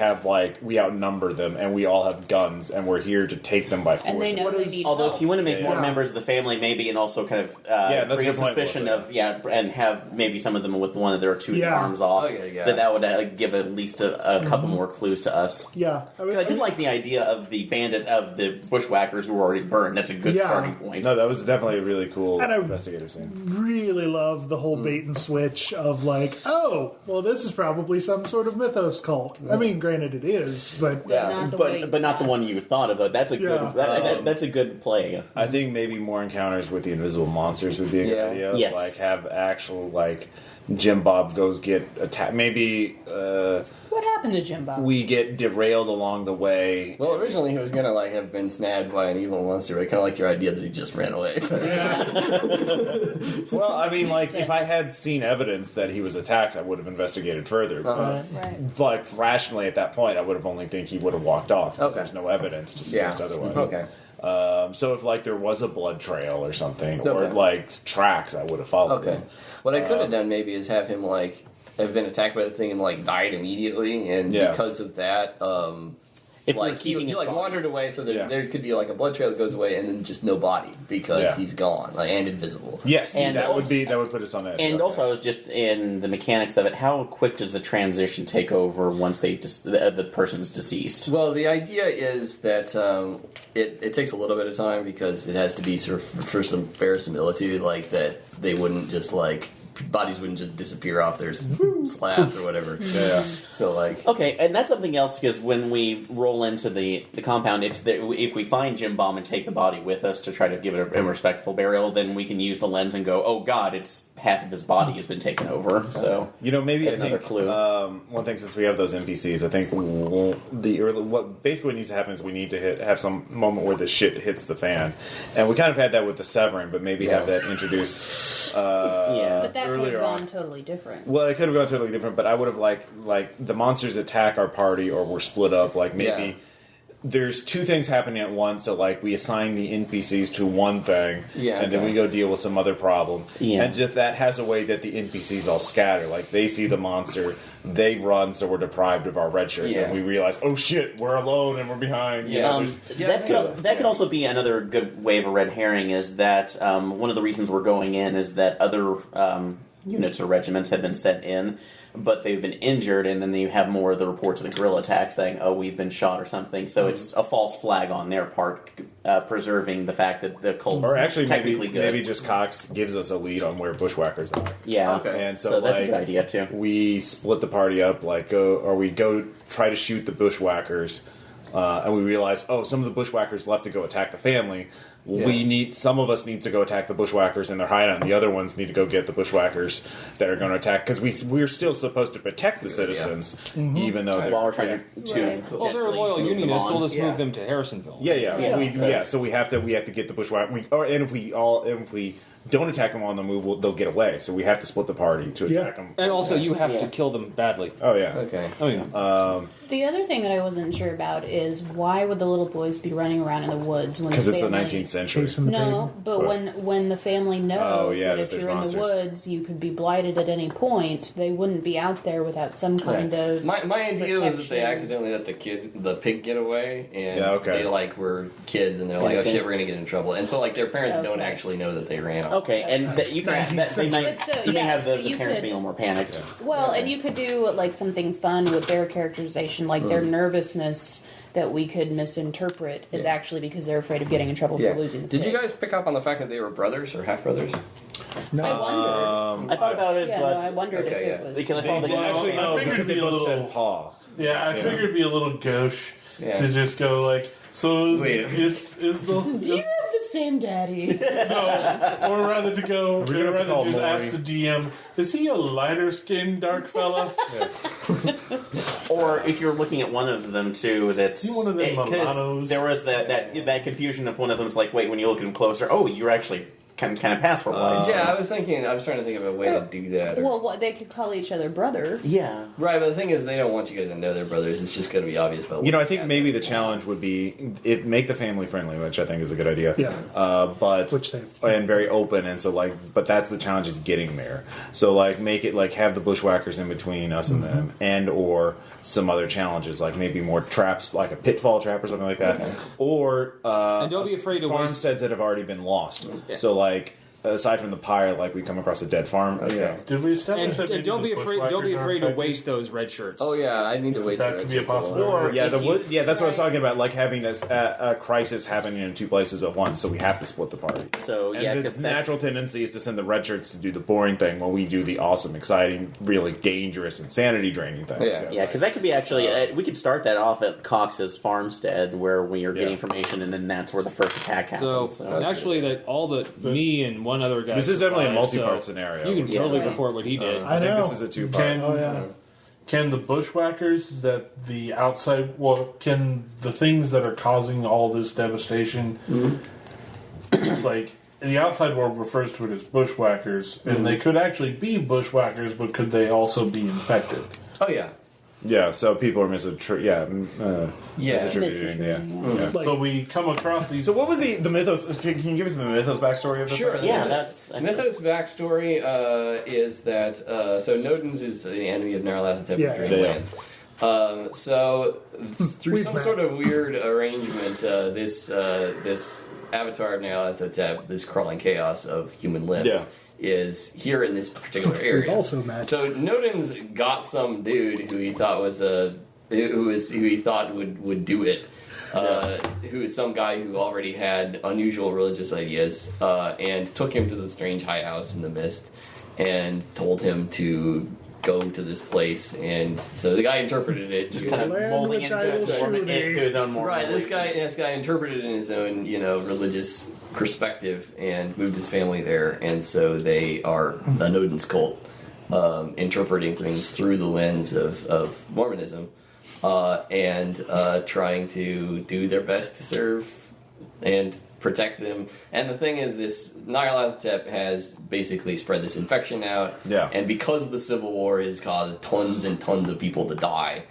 outnumber them and we all have guns and we're here to take them by force.
And they know
What
they
is-
need
Although,
help.
if you want to make more
Yeah.
members of the family, maybe, and also kind of
that's
bring
a
up
good point,
suspicion
Melissa.
and have maybe some of them with one of their two
Yeah.
arms off,
Okay, yeah.
that would give at least a couple more clues to us.
Yeah.
I did like the idea of the the bushwhackers who were already burned. That's a good
Yeah.
starting point.
No, that was definitely a really cool
And I-
investigator scene.
really love the whole bait and switch of like, oh, well, this is probably some sort of mythos cult. I mean, granted, it is, but
Not the way-
But not the one you thought of. Though. That's a good
Yeah.
that's a good play.
I think maybe more encounters with the invisible monsters would be a good
Yeah.
idea.
Yes.
Like, have actual, like, Jim Bob goes get attacked. Maybe
What happened to Jim Bob?
we get derailed along the way.
Well, originally he was gonna like have been snagged by an evil monster, but I kind of like your idea that he just ran away.
Well, I mean, like, if I had seen evidence that he was attacked, I would have investigated further.
Uh-huh.
Right.
But, like, rationally at that point, I would have only think he would have walked off because
Okay.
there's no evidence to suggest otherwise.
Okay.
So if, like, there was a blood trail or something, or,
Okay.
like, tracks, I would have followed
Okay.
them.
What I could have done maybe is have him like have been attacked by the thing and like died immediately, and
Yeah.
because of that,
If we're
like he
keeping his
like
body.
wandered away, so that
Yeah.
there could be like a blood trail that goes away, and then just no body because
Yeah.
he's gone, like, and invisible.
Yes,
And
that
also-
would put us on edge.
And
okay.
also, just in the mechanics of it, how quick does the transition take over once the person's deceased?
Well, the idea is that it takes a little bit of time because it has to be sort of for some verisimilitude, like that they wouldn't just like bodies wouldn't just disappear off their slabs or whatever.
Yeah.
So like,
Okay, and that's something else because when we roll into the compound, if we find Jim Bomb and take the body with us to try to give it a respectful burial, then we can use the lens and go, oh god, it's half of his body has been taken over. So
You know, maybe
That's
I think
another clue.
one thing, since we have those NPCs, I think what basically needs to happen is we need to have some moment where the shit hits the fan, and we kind of had that with the Severing, but maybe have that introduced.
Yeah.
But that could
earlier
have gone
on.
totally different.
Well, it could have gone totally different, but I would have like the monsters attack our party, or we're split up. Like maybe
Yeah.
there's two things happening at once. So like we assign the NPCs to one thing,
Yeah,
and then
okay.
we go deal with some other problem.
Yeah.
And just that has a way that the NPCs all scatter. Like they see the monster, they run, so we're deprived of our red shirts,
Yeah.
and we realize, oh shit, we're alone and we're behind. You
Yeah.
know, there's-
That could also be another good way of a red herring is that one of the reasons we're going in is that other units or regiments have been sent in, but they've been injured, and then you have more of the reports of the guerrilla attack saying, oh, we've been shot or something. So it's a false flag on their part, preserving the fact that the cult's
or actually,
technically
maybe
good.
maybe just Cox gives us a lead on where bushwhackers are.
Yeah.
Okay.
And so,
that's
like,
a good idea too.
We split the party up, we go try to shoot the bushwhackers, and we realize, oh, some of the bushwhackers left to go attack the family. Some of us need to go attack the bushwhackers in their hideout, and the other ones need to go get the bushwhackers that are going to attack, because we're still supposed to protect the citizens, even though
While we're trying to
Right.
Well, they're a loyal
gently move them
unionists.
on.
We'll just
Yeah.
move them to Harrisonville.
So we have to get the bushwhackers. And if we don't attack them on the move, they'll get away. So we have to split the party to attack them.
And also, you have
Yeah.
to kill them badly.
Oh yeah.
okay.
I mean,
The other thing that I wasn't sure about is why would the little boys be running around in the woods when
Because
the
it's the
family...
19th century.
chasing the
No, but when the family knows
yeah,
that
that
if
there's
you're in the
monsters.
woods, you could be blighted at any point, they wouldn't be out there without some kind of.
My idea was that they
protection.
accidentally let the pig get away, and
Yeah, okay.
they like were kids, and they're like, oh shit, we're gonna get in trouble, and so like their parents don't actually know that they ran off.
Okay, and you can they may
But so,
you may
yeah,
have
so
the
you
parents
could-
being a little more panicked.
Well, and you could do like something fun with their characterization, like their nervousness that we could misinterpret is actually because they're afraid of getting in trouble
Yeah.
for losing the
Did you
pig.
guys pick up on the fact that they were brothers or half brothers?
No.
I wondered.
I thought about it,
Yeah,
but
no, I wondered
Okay,
if
yeah.
it was.
because I saw the
Well,
Actually,
I
no,
figured
because they
it'd be a
both
little-
said paw.
Yeah, I figured it'd be a little gauche
Yeah.
to just go like, so
Wait.
is
Do you have the same daddy?
or rather to go,
we gonna
rather
call
just
Maury?
ask the DM, is he a lighter skinned dark fella?
or if you're looking at one of them too, that's
You one of them
'cause
Milanos?
there was that confusion of one of them's like, wait, when you look at him closer, oh, you're actually kind of passport lights.
Yeah, I was trying to think of a way to do that.
Well, they could call each other brother.
Yeah.
Right, but the thing is, they don't want you guys to know they're brothers. It's just going to be obvious.
I think maybe the challenge would be make the family friendly, which I think is a good idea.
Yeah.
And very open, and so but that's the challenge is getting there. So make it have the bushwhackers in between us and them, and or some other challenges, like maybe more traps, like a pitfall trap or something like that, or
and don't be afraid to
farmsteads that have already been lost. Yeah. So aside from the pyre, we come across a dead farm.
Okay. Did we establish that?
And don't be afraid to waste those red shirts.
Oh yeah, I need to waste
that.
That
could be a possibility.
That's what I was talking about. Having this a crisis happening in two places at once, so we have to split the party.
So
because the natural tendency is to send the red shirts to do the boring thing, while we do the awesome, exciting, really dangerous, and sanity draining things.
Yeah, because that could be actually we could start that off at Cox's farmstead, where we are getting information, and then that's where the first attack happens.
So actually, me and one other guy.
This is definitely a multi-part scenario.
You can totally report what he did.
I know.
think this is a two-part.
Can the bushwhackers that the outside... Well, can the things that are causing all this devastation... the outside world refers to it as bushwhackers, and they could actually be bushwhackers, but could they also be infected?
Oh, yeah.
Yeah, so people are misattributing.
So we come across these...
So what was the mythos... Can you give us the mythos backstory of this?
Sure.
Yeah, that's...
Mythos backstory is that... so Nodens is the enemy of Nyarlathotep and Dreamlands. So through some sort of weird arrangement, this avatar of Nyarlathotep, this crawling chaos of human limbs... is here in this particular area.
We've also met.
So Nodens got some dude who he thought was who he thought would do it. Who is some guy who already had unusual religious ideas, and took him to the strange high house in the mist, and told him to go to this place. And so the guy interpreted it,
just kind of molding into his own moral.
Right. This guy interpreted it in his own religious perspective and moved his family there, and so they are a Nodens cult, interpreting things through the lens of Mormonism, and trying to do their best to serve and protect them. And the thing is, this Nyarlathotep has basically spread this infection out, and because the Civil War has caused tons and tons of people to die,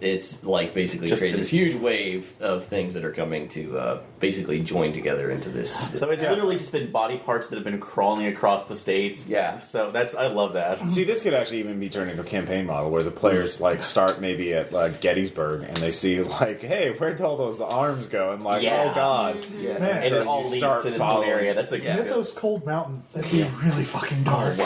it's basically just created this huge wave of things that are coming to basically join together into this.
So it's literally just been body parts that have been crawling across the states.
Yeah.
So I love that.
See, this could actually even be turned into a campaign model where the players start maybe at Gettysburg, and they see hey, where'd all those arms go? And oh god,
and so it all leads to this new area. That's
Mythos Cold Mountain. That'd be really fucking dark.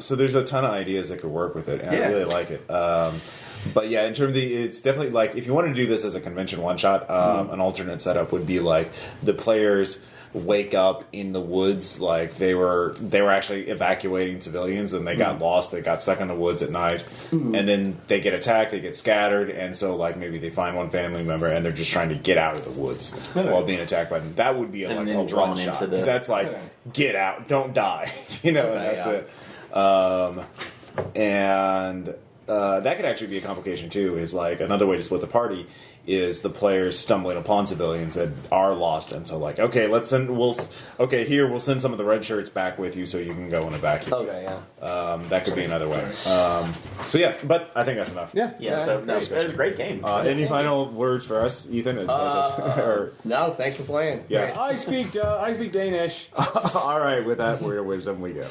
So there's a ton of ideas that could work with it, and I really like it. But in terms of it's definitely if you want to do this as a convention one shot, an alternate setup would be the players wake up in the woods, they were actually evacuating civilians, and they got lost. They got stuck in the woods at night, and then they get attacked. They get scattered, and so maybe they find one family member, and they're just trying to get out of the woods while being attacked by them. That would be a one shot, because that's get out, don't die, and that's it. And that could actually be a complication too. Is another way to split the party is the players stumbling upon civilians that are lost, and so we'll send some of the red shirts back with you so you can go and evacuate. That could be another way. But I think that's enough.
So that was a great game.
Any final words for us, Ethan?
No, thanks for playing.
I speak Danish.
All right, with that word of wisdom we go.